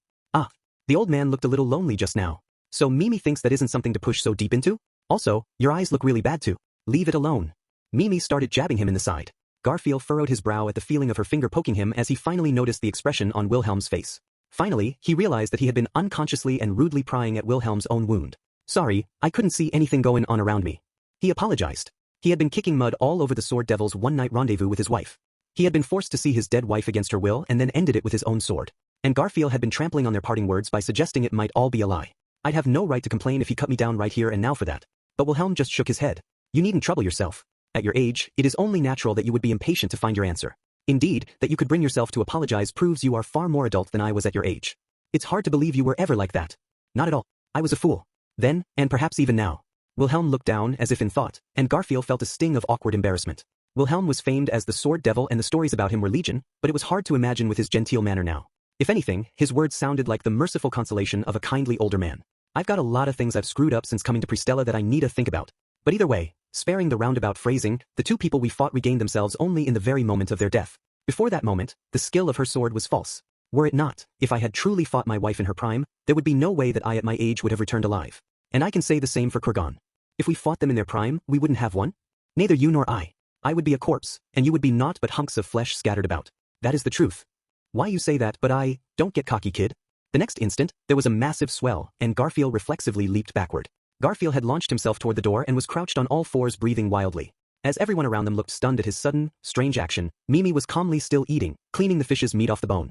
The old man looked a little lonely just now. So Mimi thinks that isn't something to push so deep into? Also, your eyes look really bad too. Leave it alone. Mimi started jabbing him in the side. Garfield furrowed his brow at the feeling of her finger poking him as he finally noticed the expression on Wilhelm's face. Finally, he realized that he had been unconsciously and rudely prying at Wilhelm's own wound. Sorry, I couldn't see anything going on around me. He apologized. He had been kicking mud all over the Sword Devil's one-night rendezvous with his wife. He had been forced to see his dead wife against her will and then ended it with his own sword. And Garfield had been trampling on their parting words by suggesting it might all be a lie. I'd have no right to complain if he cut me down right here and now for that. But Wilhelm just shook his head. You needn't trouble yourself. At your age, it is only natural that you would be impatient to find your answer. Indeed, that you could bring yourself to apologize proves you are far more adult than I was at your age. It's hard to believe you were ever like that. Not at all. I was a fool. Then, and perhaps even now. Wilhelm looked down as if in thought, and Garfield felt a sting of awkward embarrassment. Wilhelm was famed as the Sword Devil and the stories about him were legion, but it was hard to imagine with his genteel manner now. If anything, his words sounded like the merciful consolation of a kindly older man. I've got a lot of things I've screwed up since coming to Pristella that I need to think about. But either way, sparing the roundabout phrasing, the two people we fought regained themselves only in the very moment of their death. Before that moment, the skill of her sword was false. Were it not, if I had truly fought my wife in her prime, there would be no way that I at my age would have returned alive. And I can say the same for Kurgan. If we fought them in their prime, we wouldn't have won. Neither you nor I. I would be a corpse, and you would be naught but hunks of flesh scattered about. That is the truth. Why you say that, but don't get cocky, kid. The next instant, there was a massive swell, and Garfield reflexively leaped backward. Garfield had launched himself toward the door and was crouched on all fours breathing wildly. As everyone around them looked stunned at his sudden, strange action, Mimi was calmly still eating, cleaning the fish's meat off the bone.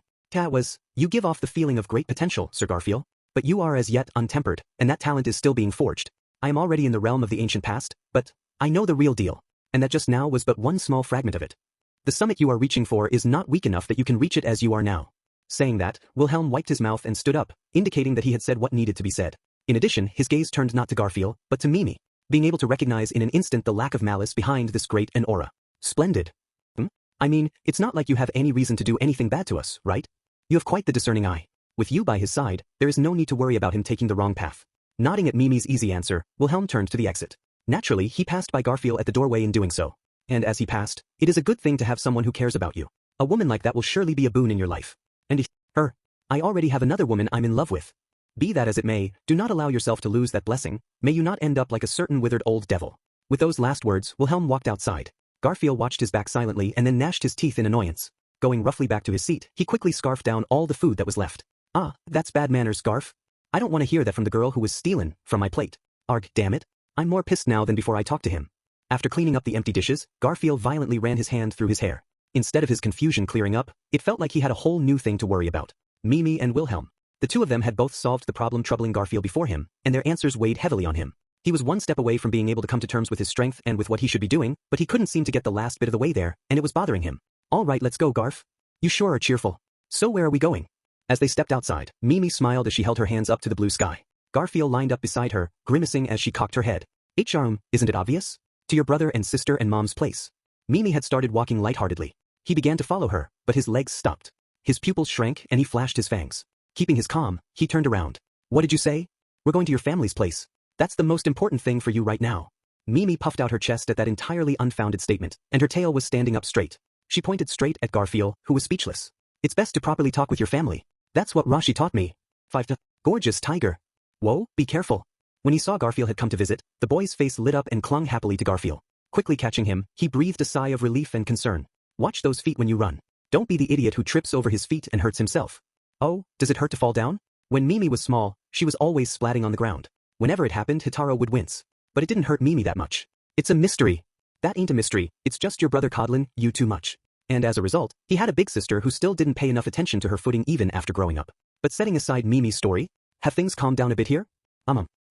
You give off the feeling of great potential, Sir Garfield. But you are as yet untempered, and that talent is still being forged. I am already in the realm of the ancient past, but I know the real deal, and that just now was but one small fragment of it. The summit you are reaching for is not weak enough that you can reach it as you are now. Saying that, Wilhelm wiped his mouth and stood up, indicating that he had said what needed to be said. In addition, his gaze turned not to Garfield, but to Mimi, being able to recognize in an instant the lack of malice behind this great an aura. Splendid. I mean, it's not like you have any reason to do anything bad to us, right? You have quite the discerning eye. With you by his side, there is no need to worry about him taking the wrong path. Nodding at Mimi's easy answer, Wilhelm turned to the exit. Naturally, he passed by Garfield at the doorway in doing so. And as he passed, it is a good thing to have someone who cares about you. A woman like that will surely be a boon in your life. And I already have another woman I'm in love with. Be that as it may, do not allow yourself to lose that blessing. May you not end up like a certain withered old devil. With those last words, Wilhelm walked outside. Garfield watched his back silently and then gnashed his teeth in annoyance. Going roughly back to his seat, he quickly scarfed down all the food that was left. That's bad manners, Garf. I don't want to hear that from the girl who was stealing from my plate. Arg, damn it. I'm more pissed now than before I talked to him. After cleaning up the empty dishes, Garfield violently ran his hand through his hair. Instead of his confusion clearing up, it felt like he had a whole new thing to worry about. Mimi and Wilhelm. The two of them had both solved the problem troubling Garfield before him, and their answers weighed heavily on him. He was one step away from being able to come to terms with his strength and with what he should be doing, but he couldn't seem to get the last bit of the way there, and it was bothering him. All right, let's go, Garf. You sure are cheerful. So where are we going? As they stepped outside, Mimi smiled as she held her hands up to the blue sky. Garfield lined up beside her, grimacing as she cocked her head. Isn't it obvious? To your brother and sister and mom's place. Mimi had started walking lightheartedly. He began to follow her, but his legs stopped. His pupils shrank and he flashed his fangs. Keeping his calm, he turned around. What did you say? We're going to your family's place. That's the most important thing for you right now. Mimi puffed out her chest at that entirely unfounded statement, and her tail was standing up straight. She pointed straight at Garfield, who was speechless. It's best to properly talk with your family. That's what Rashi taught me. 5 to gorgeous tiger. Whoa, be careful. When he saw Garfield had come to visit, the boy's face lit up and clung happily to Garfield. Quickly catching him, he breathed a sigh of relief and concern. Watch those feet when you run. Don't be the idiot who trips over his feet and hurts himself. Oh, does it hurt to fall down? When Mimi was small, she was always splatting on the ground. Whenever it happened, Hitaro would wince. But it didn't hurt Mimi that much. It's a mystery. That ain't a mystery, it's just your brother Codlin, you too much. And as a result, he had a big sister who still didn't pay enough attention to her footing even after growing up. But setting aside Mimi's story, have things calmed down a bit here?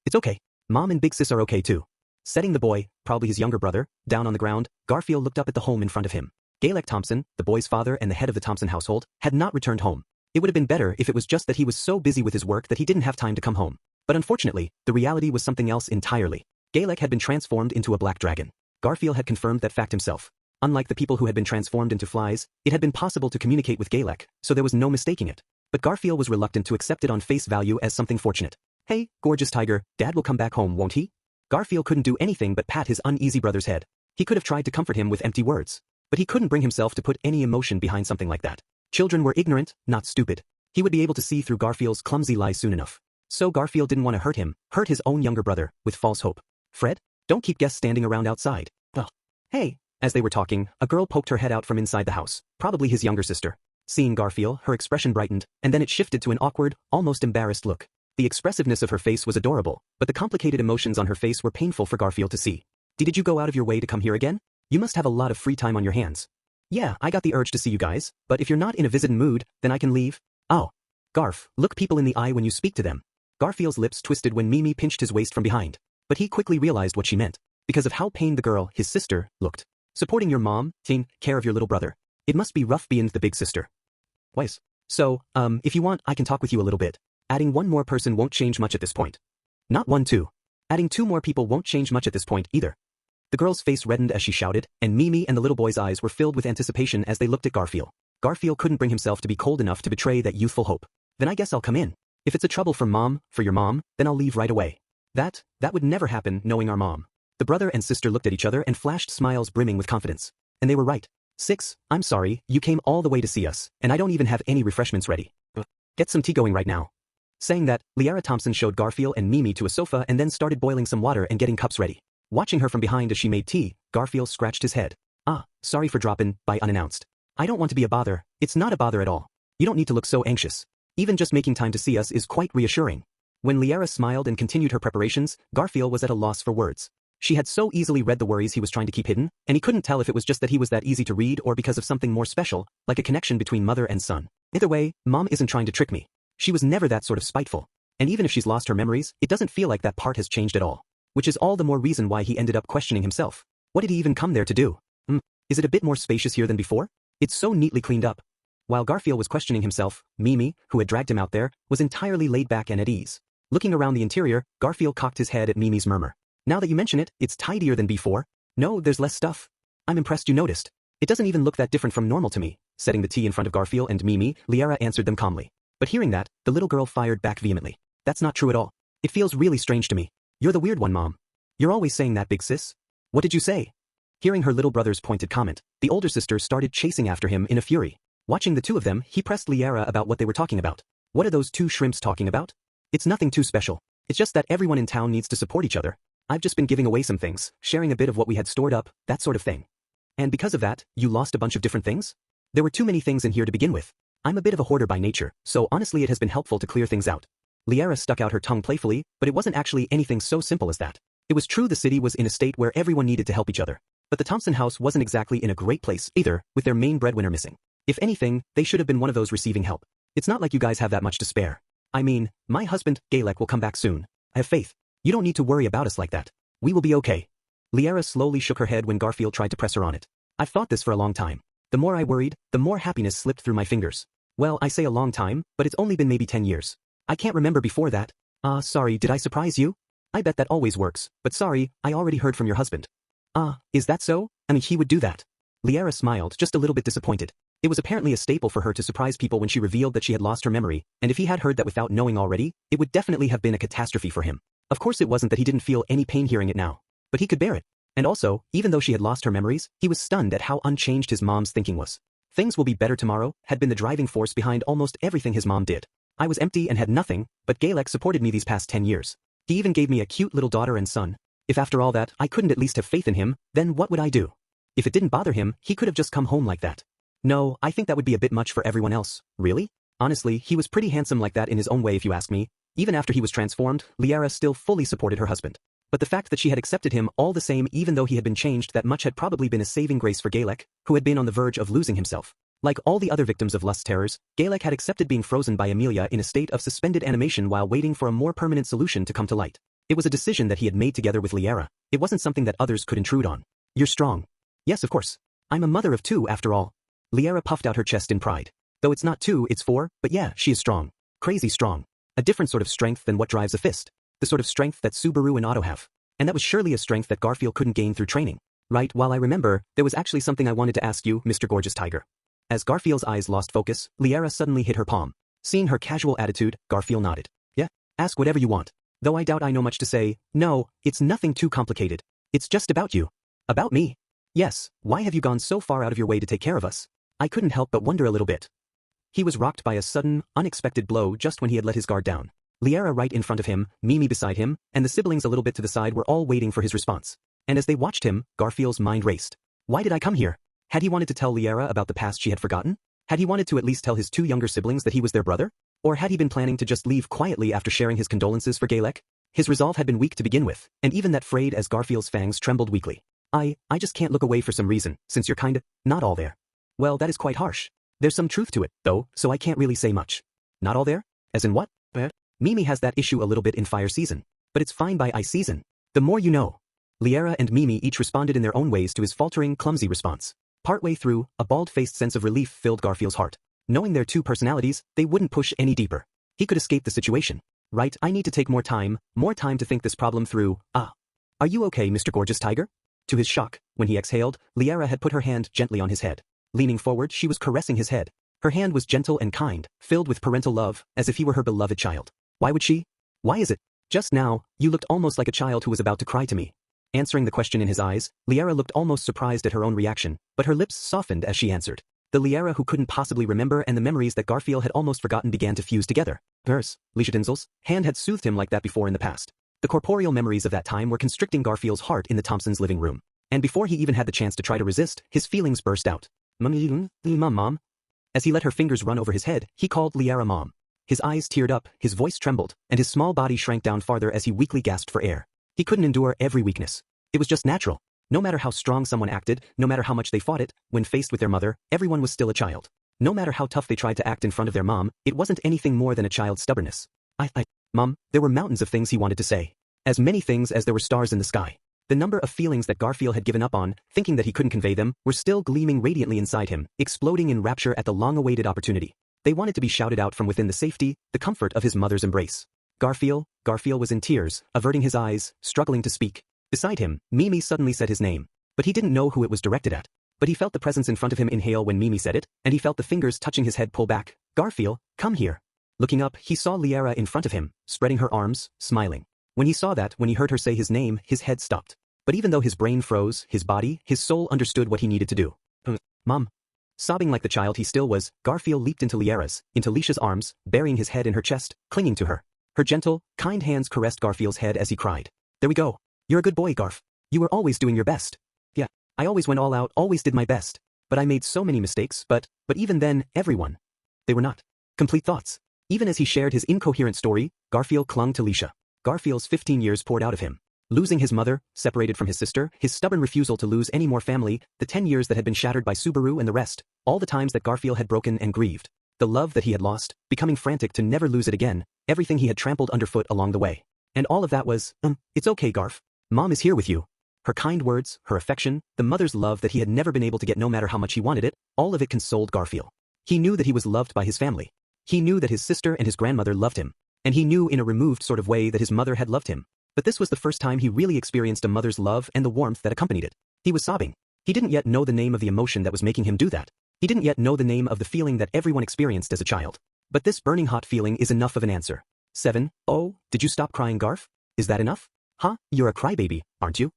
It's okay. Mom and big sis are okay too. Setting the boy, probably his younger brother, down on the ground, Garfield looked up at the home in front of him. Galek Thompson, the boy's father and the head of the Thompson household, had not returned home. It would have been better if it was just that he was so busy with his work that he didn't have time to come home. But unfortunately, the reality was something else entirely. Galek had been transformed into a black dragon. Garfield had confirmed that fact himself. Unlike the people who had been transformed into flies, it had been possible to communicate with Galek, so there was no mistaking it. But Garfield was reluctant to accept it on face value as something fortunate. Hey, gorgeous tiger, Dad will come back home, won't he? Garfield couldn't do anything but pat his uneasy brother's head. He could have tried to comfort him with empty words. But he couldn't bring himself to put any emotion behind something like that. Children were ignorant, not stupid. He would be able to see through Garfield's clumsy lies soon enough. So Garfield didn't want to hurt his own younger brother, with false hope. Fred, don't keep guests standing around outside. Ugh. Hey. As they were talking, a girl poked her head out from inside the house, probably his younger sister. Seeing Garfield, her expression brightened, and then it shifted to an awkward, almost embarrassed look. The expressiveness of her face was adorable, but the complicated emotions on her face were painful for Garfield to see. Did you go out of your way to come here again? You must have a lot of free time on your hands. Yeah, I got the urge to see you guys, but if you're not in a visiting mood, then I can leave. Oh. Garf, look people in the eye when you speak to them. Garfield's lips twisted when Mimi pinched his waist from behind, but he quickly realized what she meant, because of how pained the girl, his sister, looked. Supporting your mom, taking care of your little brother. It must be rough being the big sister. Wise. So, if you want, I can talk with you a little bit. Adding one more person won't change much at this point. Not 1, 2. Adding 2 more people won't change much at this point either. The girl's face reddened as she shouted, and Mimi and the little boy's eyes were filled with anticipation as they looked at Garfield. Garfield couldn't bring himself to be cold enough to betray that youthful hope. Then I guess I'll come in. If it's a trouble for your mom, then I'll leave right away. That would never happen knowing our mom. The brother and sister looked at each other and flashed smiles brimming with confidence. And they were right. 6, I'm sorry, you came all the way to see us, and I don't even have any refreshments ready. Get some tea going right now. Saying that, Liara Thompson showed Garfield and Mimi to a sofa and then started boiling some water and getting cups ready. Watching her from behind as she made tea, Garfield scratched his head. Sorry for dropping by unannounced. I don't want to be a bother, it's not a bother at all. You don't need to look so anxious. Even just making time to see us is quite reassuring. When Liara smiled and continued her preparations, Garfield was at a loss for words. She had so easily read the worries he was trying to keep hidden, and he couldn't tell if it was just that he was that easy to read or because of something more special, like a connection between mother and son. Either way, Mom isn't trying to trick me. She was never that sort of spiteful. And even if she's lost her memories, it doesn't feel like that part has changed at all. Which is all the more reason why he ended up questioning himself. What did he even come there to do? Is it a bit more spacious here than before? It's so neatly cleaned up. While Garfield was questioning himself, Mimi, who had dragged him out there, was entirely laid back and at ease. Looking around the interior, Garfield cocked his head at Mimi's murmur. Now that you mention it, it's tidier than before. No, there's less stuff. I'm impressed you noticed. It doesn't even look that different from normal to me. Setting the tea in front of Garfield and Mimi, Liara answered them calmly. But hearing that, the little girl fired back vehemently. That's not true at all. It feels really strange to me. You're the weird one, Mom. You're always saying that, big sis. What did you say? Hearing her little brother's pointed comment, the older sister started chasing after him in a fury. Watching the two of them, he pressed Liara about what they were talking about. What are those 2 shrimps talking about? It's nothing too special. It's just that everyone in town needs to support each other. I've just been giving away some things, sharing a bit of what we had stored up, that sort of thing. And because of that, you lost a bunch of different things? There were too many things in here to begin with. I'm a bit of a hoarder by nature, so honestly it has been helpful to clear things out. Liara stuck out her tongue playfully, but it wasn't actually anything so simple as that. It was true the city was in a state where everyone needed to help each other. But the Thompson house wasn't exactly in a great place either, with their main breadwinner missing. If anything, they should have been one of those receiving help. It's not like you guys have that much to spare. I mean, my husband, Galek, will come back soon. I have faith. You don't need to worry about us like that. We will be okay. Liara slowly shook her head when Garfield tried to press her on it. I've thought this for a long time. The more I worried, the more happiness slipped through my fingers. Well, I say a long time, but it's only been maybe 10 years. I can't remember before that. Sorry, did I surprise you? I bet that always works, but sorry, I already heard from your husband. Is that so? I mean, he would do that. Liara smiled, just a little bit disappointed. It was apparently a staple for her to surprise people when she revealed that she had lost her memory, and if he had heard that without knowing already, it would definitely have been a catastrophe for him. Of course it wasn't that he didn't feel any pain hearing it now, but he could bear it. And also, even though she had lost her memories, he was stunned at how unchanged his mom's thinking was. Things will be better tomorrow had been the driving force behind almost everything his mom did. I was empty and had nothing, but Galek supported me these past 10 years. He even gave me a cute little daughter and son. If after all that I couldn't at least have faith in him, then what would I do? If it didn't bother him, he could have just come home like that. No, I think that would be a bit much for everyone else. Really? Honestly, he was pretty handsome like that in his own way if you ask me. Even after he was transformed, Liara still fully supported her husband. But the fact that she had accepted him all the same even though he had been changed that much had probably been a saving grace for Galek, who had been on the verge of losing himself. Like all the other victims of lust terrors, Galek had accepted being frozen by Amelia in a state of suspended animation while waiting for a more permanent solution to come to light. It was a decision that he had made together with Liara. It wasn't something that others could intrude on. You're strong. Yes, of course. I'm a mother of 2 after all. Liara puffed out her chest in pride. Though it's not 2, it's 4, but yeah, she is strong. Crazy strong. A different sort of strength than what drives a fist. The sort of strength that Subaru and Otto have. And that was surely a strength that Garfield couldn't gain through training. Right, while I remember, there was actually something I wanted to ask you, Mr. Gorgeous Tiger. As Garfield's eyes lost focus, Liara suddenly hit her palm. Seeing her casual attitude, Garfield nodded. Yeah, ask whatever you want. Though I doubt I know much to say. No, it's nothing too complicated. It's just about you. About me? Yes, why have you gone so far out of your way to take care of us? I couldn't help but wonder a little bit. He was rocked by a sudden, unexpected blow just when he had let his guard down. Liara right in front of him, Mimi beside him, and the siblings a little bit to the side were all waiting for his response. And as they watched him, Garfield's mind raced. Why did I come here? Had he wanted to tell Liara about the past she had forgotten? Had he wanted to at least tell his two younger siblings that he was their brother? Or had he been planning to just leave quietly after sharing his condolences for Galek? His resolve had been weak to begin with, and even that frayed as Garfield's fangs trembled weakly. I just can't look away for some reason, since you're kinda not all there. Well, that is quite harsh. There's some truth to it, though, so I can't really say much. Not all there? As in what? Mimi has that issue a little bit in fire season. But it's fine by ice season. The more you know. Liera and Mimi each responded in their own ways to his faltering, clumsy response. Partway through, a bald-faced sense of relief filled Garfield's heart. Knowing their two personalities, they wouldn't push any deeper. He could escape the situation. Right, I need to take more time to think this problem through. Are you okay, Mr. Gorgeous Tiger? To his shock, when he exhaled, Liera had put her hand gently on his head. Leaning forward, she was caressing his head. Her hand was gentle and kind, filled with parental love, as if he were her beloved child. Why would she? Why is it? Just now, you looked almost like a child who was about to cry to me. Answering the question in his eyes, Liera looked almost surprised at her own reaction, but her lips softened as she answered. The Liera who couldn't possibly remember and the memories that Garfield had almost forgotten began to fuse together. Hers, Liesha hand had soothed him like that before in the past. The corporeal memories of that time were constricting Garfield's heart in the Thompsons' living room. And before he even had the chance to try to resist, his feelings burst out. Mom. As he let her fingers run over his head, he called Liera Mom. His eyes teared up, his voice trembled, and his small body shrank down farther as he weakly gasped for air. He couldn't endure every weakness. It was just natural. No matter how strong someone acted, no matter how much they fought it, when faced with their mother, everyone was still a child. No matter how tough they tried to act in front of their mom, it wasn't anything more than a child's stubbornness. Mom, there were mountains of things he wanted to say. As many things as there were stars in the sky. The number of feelings that Garfield had given up on, thinking that he couldn't convey them, were still gleaming radiantly inside him, exploding in rapture at the long-awaited opportunity. They wanted to be shouted out from within the safety, the comfort of his mother's embrace. Garfield was in tears, averting his eyes, struggling to speak. Beside him, Mimi suddenly said his name. But he didn't know who it was directed at. But he felt the presence in front of him inhale when Mimi said it, and he felt the fingers touching his head pull back. Garfield, come here. Looking up, he saw Liera in front of him, spreading her arms, smiling. When he heard her say his name, his head stopped. But even though his brain froze, his body, his soul understood what he needed to do. Mom. Sobbing like the child he still was, Garfield leaped into Liesha's arms, burying his head in her chest, clinging to her. Her gentle, kind hands caressed Garfield's head as he cried. There we go. You're a good boy, Garf. You were always doing your best. Yeah, I always went all out, always did my best. But I made so many mistakes, but even then, everyone. They were not complete thoughts. Even as he shared his incoherent story, Garfield clung to Liesha. Garfield's 15 years poured out of him. Losing his mother, separated from his sister, his stubborn refusal to lose any more family, the 10 years that had been shattered by Subaru and the rest, all the times that Garfield had broken and grieved. The love that he had lost, becoming frantic to never lose it again, everything he had trampled underfoot along the way. And all of that was, it's okay, Garf. Mom is here with you. Her kind words, her affection, the mother's love that he had never been able to get no matter how much he wanted it, all of it consoled Garfield. He knew that he was loved by his family. He knew that his sister and his grandmother loved him. And he knew in a removed sort of way that his mother had loved him. But this was the first time he really experienced a mother's love and the warmth that accompanied it. He was sobbing. He didn't yet know the name of the emotion that was making him do that. He didn't yet know the name of the feeling that everyone experienced as a child. But this burning hot feeling is enough of an answer. 7. Oh, did you stop crying, Garf? Is that enough? Huh, you're a crybaby, aren't you?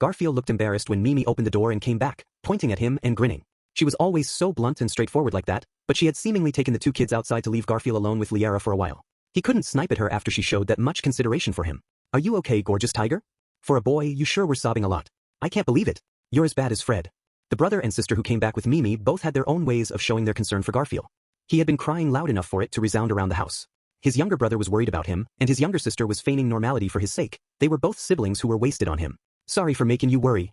Garfield looked embarrassed when Mimi opened the door and came back, pointing at him and grinning. She was always so blunt and straightforward like that, but she had seemingly taken the two kids outside to leave Garfield alone with Liera for a while. He couldn't snipe at her after she showed that much consideration for him. Are you okay, gorgeous tiger? For a boy, you sure were sobbing a lot. I can't believe it. You're as bad as Fred. The brother and sister who came back with Mimi both had their own ways of showing their concern for Garfield. He had been crying loud enough for it to resound around the house. His younger brother was worried about him, and his younger sister was feigning normality for his sake. They were both siblings who were wasted on him. Sorry for making you worry.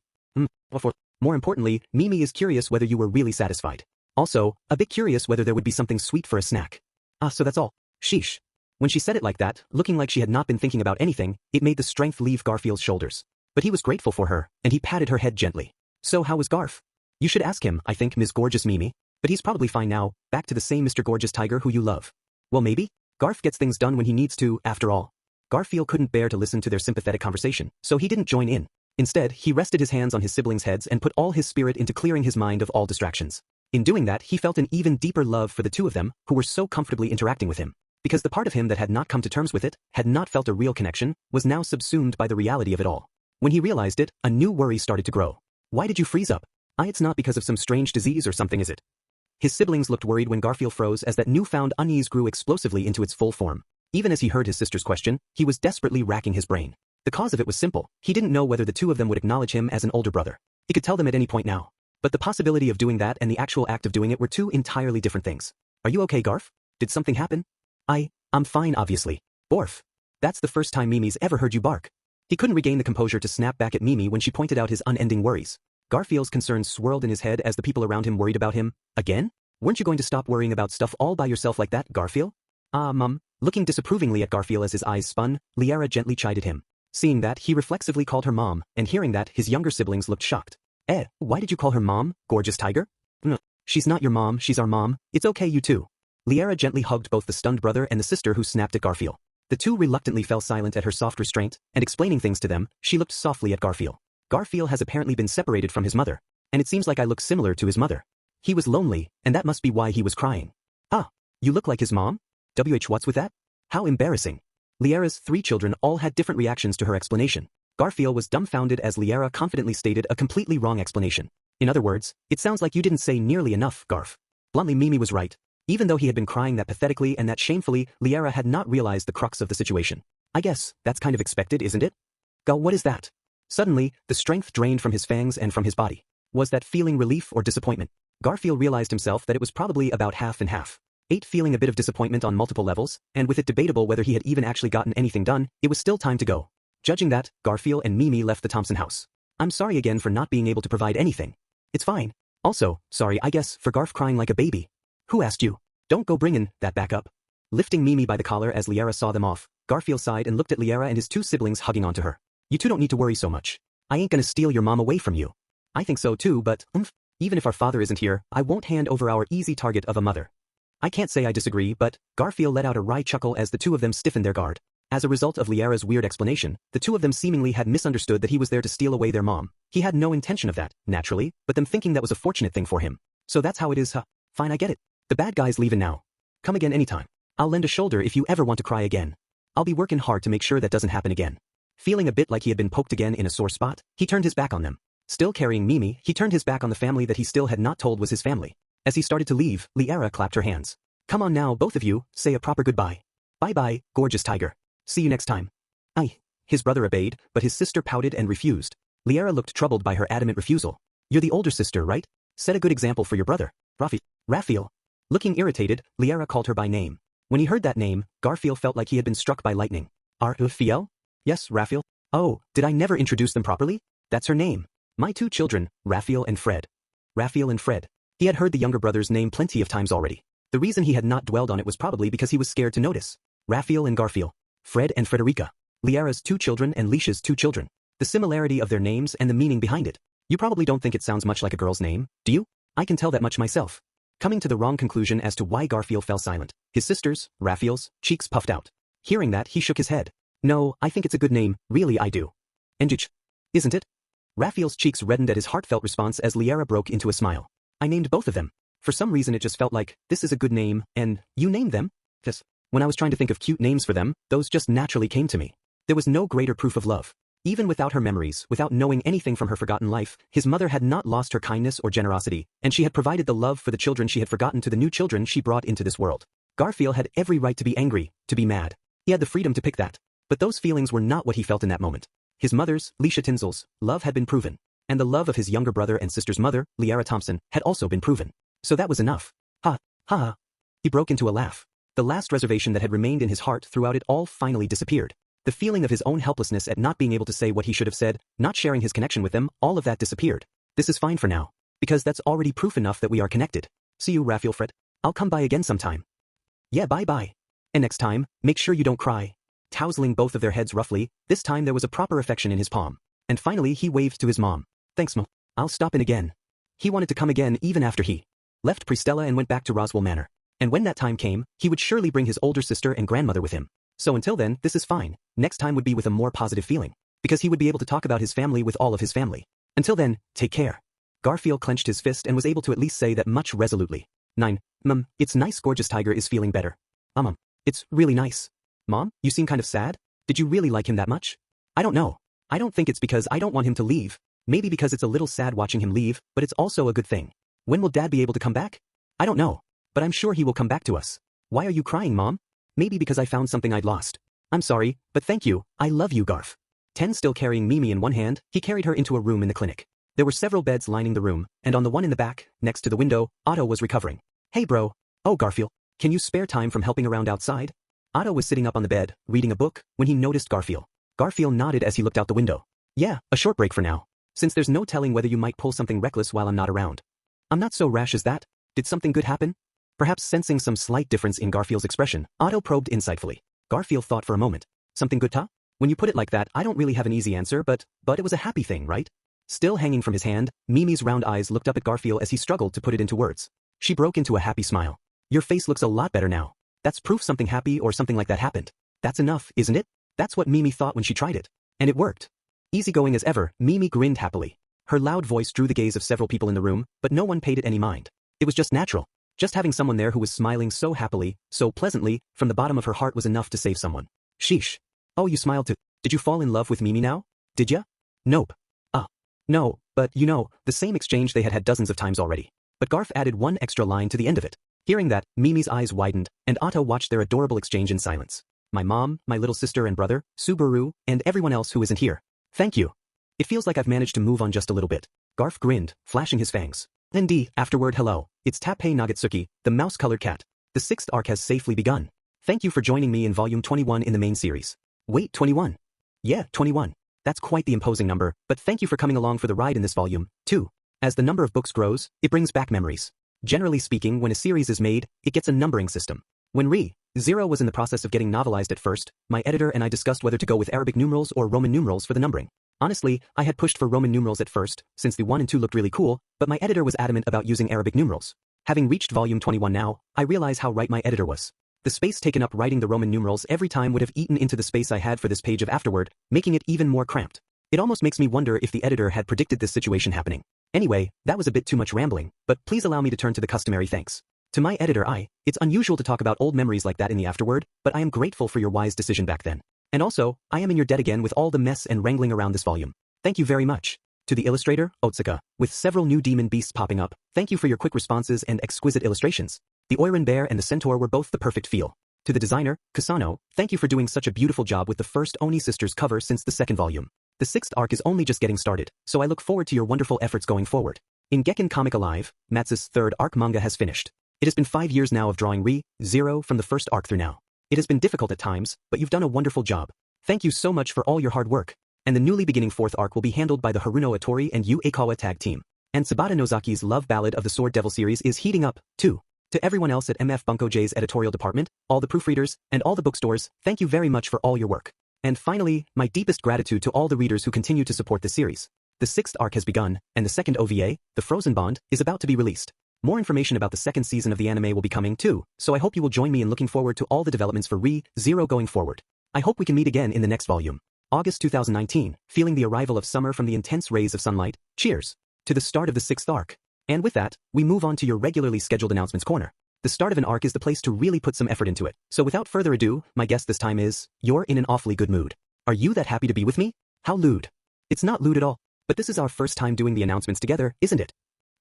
More importantly, Mimi is curious whether you were really satisfied. Also, a bit curious whether there would be something sweet for a snack. So that's all. Sheesh. When she said it like that, looking like she had not been thinking about anything, it made the strength leave Garfield's shoulders. But he was grateful for her, and he patted her head gently. So how was Garf? You should ask him, I think, Ms. Gorgeous Mimi. But he's probably fine now, back to the same Mr. Gorgeous Tiger who you love. Well, maybe. Garf gets things done when he needs to, after all. Garfield couldn't bear to listen to their sympathetic conversation, so he didn't join in. Instead, he rested his hands on his siblings' heads and put all his spirit into clearing his mind of all distractions. In doing that, he felt an even deeper love for the two of them, who were so comfortably interacting with him. Because the part of him that had not come to terms with it, had not felt a real connection, was now subsumed by the reality of it all. When he realized it, a new worry started to grow. Why did you freeze up? It's not because of some strange disease or something, is it? His siblings looked worried when Garfield froze as that newfound unease grew explosively into its full form. Even as he heard his sister's question, he was desperately racking his brain. The cause of it was simple. He didn't know whether the two of them would acknowledge him as an older brother. He could tell them at any point now. But the possibility of doing that and the actual act of doing it were two entirely different things. Are you okay, Garf? Did something happen? I'm fine, obviously. Borf. That's the first time Mimi's ever heard you bark. He couldn't regain the composure to snap back at Mimi when she pointed out his unending worries. Garfield's concerns swirled in his head as the people around him worried about him. Again? Weren't you going to stop worrying about stuff all by yourself like that, Garfield? Mum. Looking disapprovingly at Garfield as his eyes spun, Liara gently chided him. Seeing that, he reflexively called her mom, and hearing that, his younger siblings looked shocked. Why did you call her mom, gorgeous tiger? No, she's not your mom, she's our mom. It's okay, you two. Liara gently hugged both the stunned brother and the sister who snapped at Garfield. The two reluctantly fell silent at her soft restraint, and explaining things to them, she looked softly at Garfield. Garfield has apparently been separated from his mother, and it seems like I look similar to his mother. He was lonely, and that must be why he was crying. You look like his mom? What's with that? How embarrassing. Liara's 3 children all had different reactions to her explanation. Garfield was dumbfounded as Liara confidently stated a completely wrong explanation. In other words, it sounds like you didn't say nearly enough, Garf. Bluntly, Mimi was right. Even though he had been crying that pathetically and that shamefully, Liara had not realized the crux of the situation. I guess, that's kind of expected, isn't it? What is that? Suddenly, the strength drained from his fangs and from his body. Was that feeling relief or disappointment? Garfield realized himself that it was probably about half and half. Feeling a bit of disappointment on multiple levels, and with it debatable whether he had even actually gotten anything done, it was still time to go. Judging that, Garfield and Mimi left the Thompson house. I'm sorry again for not being able to provide anything. It's fine. Also, sorry I guess, for Garf crying like a baby. Who asked you? Don't go bringin' that back up. Lifting Mimi by the collar as Liara saw them off, Garfield sighed and looked at Liara and his 2 siblings hugging onto her. You two don't need to worry so much. I ain't gonna steal your mom away from you. I think so too, but, even if our father isn't here, I won't hand over our easy target of a mother. I can't say I disagree, but, Garfield let out a wry chuckle as the 2 of them stiffened their guard. As a result of Liara's weird explanation, the 2 of them seemingly had misunderstood that he was there to steal away their mom. He had no intention of that, naturally, but them thinking that was a fortunate thing for him. So that's how it is, huh? Fine, I get it. The bad guy's leaving now. Come again anytime. I'll lend a shoulder if you ever want to cry again. I'll be working hard to make sure that doesn't happen again. Feeling a bit like he had been poked again in a sore spot, he turned his back on them. Still carrying Mimi, he turned his back on the family that he still had not told was his family. As he started to leave, Liara clapped her hands. Come on now, both of you, say a proper goodbye. Bye-bye, gorgeous tiger. See you next time. His brother obeyed, but his sister pouted and refused. Liara looked troubled by her adamant refusal. You're the older sister, right? Set a good example for your brother. Raphael. Looking irritated, Liara called her by name. When he heard that name, Garfield felt like he had been struck by lightning. Raphael? Yes, Raphael. Oh, did I never introduce them properly? That's her name. My 2 children, Raphael and Fred. Raphael and Fred. He had heard the younger brother's name plenty of times already. The reason he had not dwelled on it was probably because he was scared to notice. Raphael and Garfield. Fred and Frederica. Liara's 2 children and Leisha's 2 children. The similarity of their names and the meaning behind it. You probably don't think it sounds much like a girl's name, do you? I can tell that much myself. Coming to the wrong conclusion as to why Garfield fell silent. His sister's, Raphael's, cheeks puffed out. Hearing that, he shook his head. No, I think it's a good name, really I do. Enjich. Isn't it? Raphael's cheeks reddened at his heartfelt response as Liara broke into a smile. I named both of them. For some reason it just felt like, this is a good name, and, you named them? Yes. When I was trying to think of cute names for them, those just naturally came to me. There was no greater proof of love. Even without her memories, without knowing anything from her forgotten life, his mother had not lost her kindness or generosity, and she had provided the love for the children she had forgotten to the new children she brought into this world. Garfield had every right to be angry, to be mad. He had the freedom to pick that. But those feelings were not what he felt in that moment. His mother's, Leisha Tinsel's, love had been proven. And the love of his younger brother and sister's mother, Liara Thompson, had also been proven. So that was enough. Ha, ha, ha. He broke into a laugh. The last reservation that had remained in his heart throughout it all finally disappeared. The feeling of his own helplessness at not being able to say what he should have said, not sharing his connection with them, all of that disappeared. This is fine for now. Because that's already proof enough that we are connected. See you, Raphael Fred. I'll come by again sometime. Yeah, bye-bye. And next time, make sure you don't cry. Tousling both of their heads roughly, this time there was a proper affection in his palm. And finally he waved to his mom. Thanks, Ma. I'll stop in again. He wanted to come again even after he left Pristella and went back to Roswell Manor. And when that time came, he would surely bring his older sister and grandmother with him. So until then, this is fine. Next time would be with a more positive feeling. Because he would be able to talk about his family with all of his family. Until then, take care. Garfield clenched his fist and was able to at least say that much resolutely. 9. Mom, it's nice gorgeous tiger is feeling better. Mom, it's really nice. Mom, you seem kind of sad? Did you really like him that much? I don't know. I don't think it's because I don't want him to leave. Maybe because it's a little sad watching him leave, but it's also a good thing. When will Dad be able to come back? I don't know. But I'm sure he will come back to us. Why are you crying, Mom? Maybe because I found something I'd lost. I'm sorry, but thank you, I love you, Garf. 10 still carrying Mimi in one hand, he carried her into a room in the clinic. There were several beds lining the room, and on the one in the back, next to the window, Otto was recovering. Hey bro. Oh Garfield. Can you spare time from helping around outside? Otto was sitting up on the bed, reading a book, when he noticed Garfield. Garfield nodded as he looked out the window. Yeah, a short break for now. Since there's no telling whether you might pull something reckless while I'm not around. I'm not so rash as that. Did something good happen? Perhaps sensing some slight difference in Garfield's expression, Otto probed insightfully. Garfield thought for a moment. Something good, ta? When you put it like that, I don't really have an easy answer, but it was a happy thing, right? Still hanging from his hand, Mimi's round eyes looked up at Garfield as he struggled to put it into words. She broke into a happy smile. Your face looks a lot better now. That's proof something happy or something like that happened. That's enough, isn't it? That's what Mimi thought when she tried it. And it worked. Easygoing as ever, Mimi grinned happily. Her loud voice drew the gaze of several people in the room, but no one paid it any mind. It was just natural. Just having someone there who was smiling so happily, so pleasantly, from the bottom of her heart was enough to save someone. Sheesh. Oh, you smiled too. Did you fall in love with Mimi now? Did ya? Nope. No, but you know, the same exchange they had had dozens of times already. But Garf added one extra line to the end of it. Hearing that, Mimi's eyes widened, and Otto watched their adorable exchange in silence. My mom, my little sister and brother, Subaru, and everyone else who isn't here. Thank you. It feels like I've managed to move on just a little bit. Garf grinned, flashing his fangs. Indeed, afterward hello, it's Tappei Nagatsuki, the mouse-colored cat. The 6th arc has safely begun. Thank you for joining me in volume 21 in the main series. Wait, 21? Yeah, 21. That's quite the imposing number, but thank you for coming along for the ride in this volume, too. As the number of books grows, it brings back memories. Generally speaking, when a series is made, it gets a numbering system. When Re:0 was in the process of getting novelized at first, my editor and I discussed whether to go with Arabic numerals or Roman numerals for the numbering. Honestly, I had pushed for Roman numerals at first, since the 1 and 2 looked really cool, but my editor was adamant about using Arabic numerals. Having reached volume 21 now, I realize how right my editor was. The space taken up writing the Roman numerals every time would have eaten into the space I had for this page of afterward, making it even more cramped. It almost makes me wonder if the editor had predicted this situation happening. Anyway, that was a bit too much rambling, but please allow me to turn to the customary thanks. To my editor it's unusual to talk about old memories like that in the afterword, but I am grateful for your wise decision back then. And also, I am in your debt again with all the mess and wrangling around this volume. Thank you very much. To the illustrator, Otsuka, with several new demon beasts popping up, thank you for your quick responses and exquisite illustrations. The Oiran bear and the centaur were both the perfect feel. To the designer, Kusano, thank you for doing such a beautiful job with the first Oni Sisters cover since the 2nd volume. The 6th arc is only just getting started, so I look forward to your wonderful efforts going forward. In Gekkan Comic Alive, Matsu's 3rd arc manga has finished. It has been 5 years now of drawing Re:0 from the 1st arc through now. It has been difficult at times, but you've done a wonderful job. Thank you so much for all your hard work. And the newly beginning 4th arc will be handled by the Haruno Atori and Yu Aikawa tag team. And Sabata Nozaki's Love Ballad of the Sword Devil series is heating up, too. To everyone else at MF Bunko J's editorial department, all the proofreaders, and all the bookstores, thank you very much for all your work. And finally, my deepest gratitude to all the readers who continue to support the series. The 6th arc has begun, and the 2nd OVA, The Frozen Bond, is about to be released. More information about the 2nd season of the anime will be coming too, so I hope you will join me in looking forward to all the developments for Re:0 going forward. I hope we can meet again in the next volume. August 2019, feeling the arrival of summer from the intense rays of sunlight, cheers to the start of the 6th arc. And with that, we move on to your regularly scheduled announcements corner. The start of an arc is the place to really put some effort into it. So without further ado, my guest this time is, you're in an awfully good mood. Are you that happy to be with me? How lewd. It's not lewd at all, but this is our first time doing the announcements together, isn't it?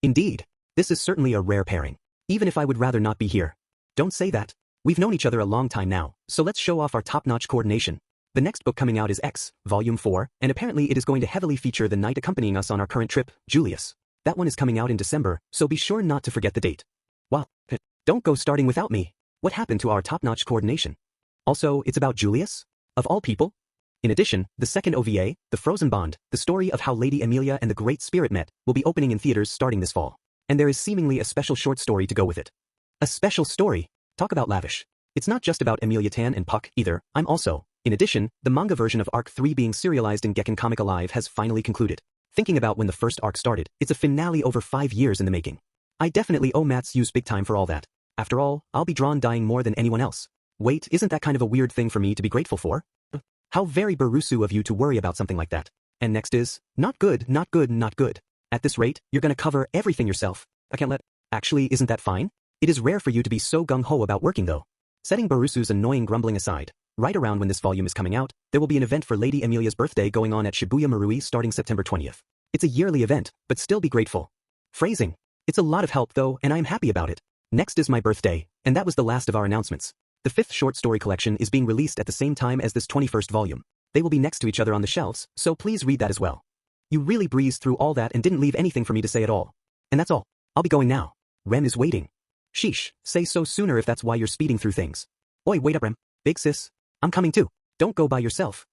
Indeed. This is certainly a rare pairing. Even if I would rather not be here. Don't say that. We've known each other a long time now, so let's show off our top-notch coordination. The next book coming out is X, Volume 4, and apparently it is going to heavily feature the knight accompanying us on our current trip, Julius. That one is coming out in December, so be sure not to forget the date. Wow. Don't go starting without me. What happened to our top-notch coordination? Also, it's about Julius? Of all people? In addition, the 2nd OVA, The Frozen Bond, the story of how Lady Amelia and the Great Spirit met, will be opening in theaters starting this fall. And there is seemingly a special short story to go with it. A special story? Talk about lavish. It's not just about Amelia Tan and Puck either, I'm also. In addition, the manga version of Arc 3 being serialized in Gekkan Comic Alive has finally concluded. Thinking about when the first arc started, it's a finale over 5 years in the making. I definitely owe Matsu's big time for all that. After all, I'll be drawn dying more than anyone else. Wait, isn't that kind of a weird thing for me to be grateful for? How very Barusu of you to worry about something like that. And next is, not good, not good, not good. At this rate, you're gonna cover everything yourself. I can't let. Actually, isn't that fine? It is rare for you to be so gung-ho about working though. Setting Barusu's annoying grumbling aside, right around when this volume is coming out, there will be an event for Lady Amelia's birthday going on at Shibuya Marui starting September 20th. It's a yearly event, but still be grateful. Phrasing. It's a lot of help though, and I'm happy about it. Next is my birthday, and that was the last of our announcements. The 5th short story collection is being released at the same time as this 21st volume. They will be next to each other on the shelves, so please read that as well. You really breezed through all that and didn't leave anything for me to say at all. And that's all. I'll be going now. Rem is waiting. Sheesh, say so sooner if that's why you're speeding through things. Oi, wait up, Rem. Big sis. I'm coming too. Don't go by yourself.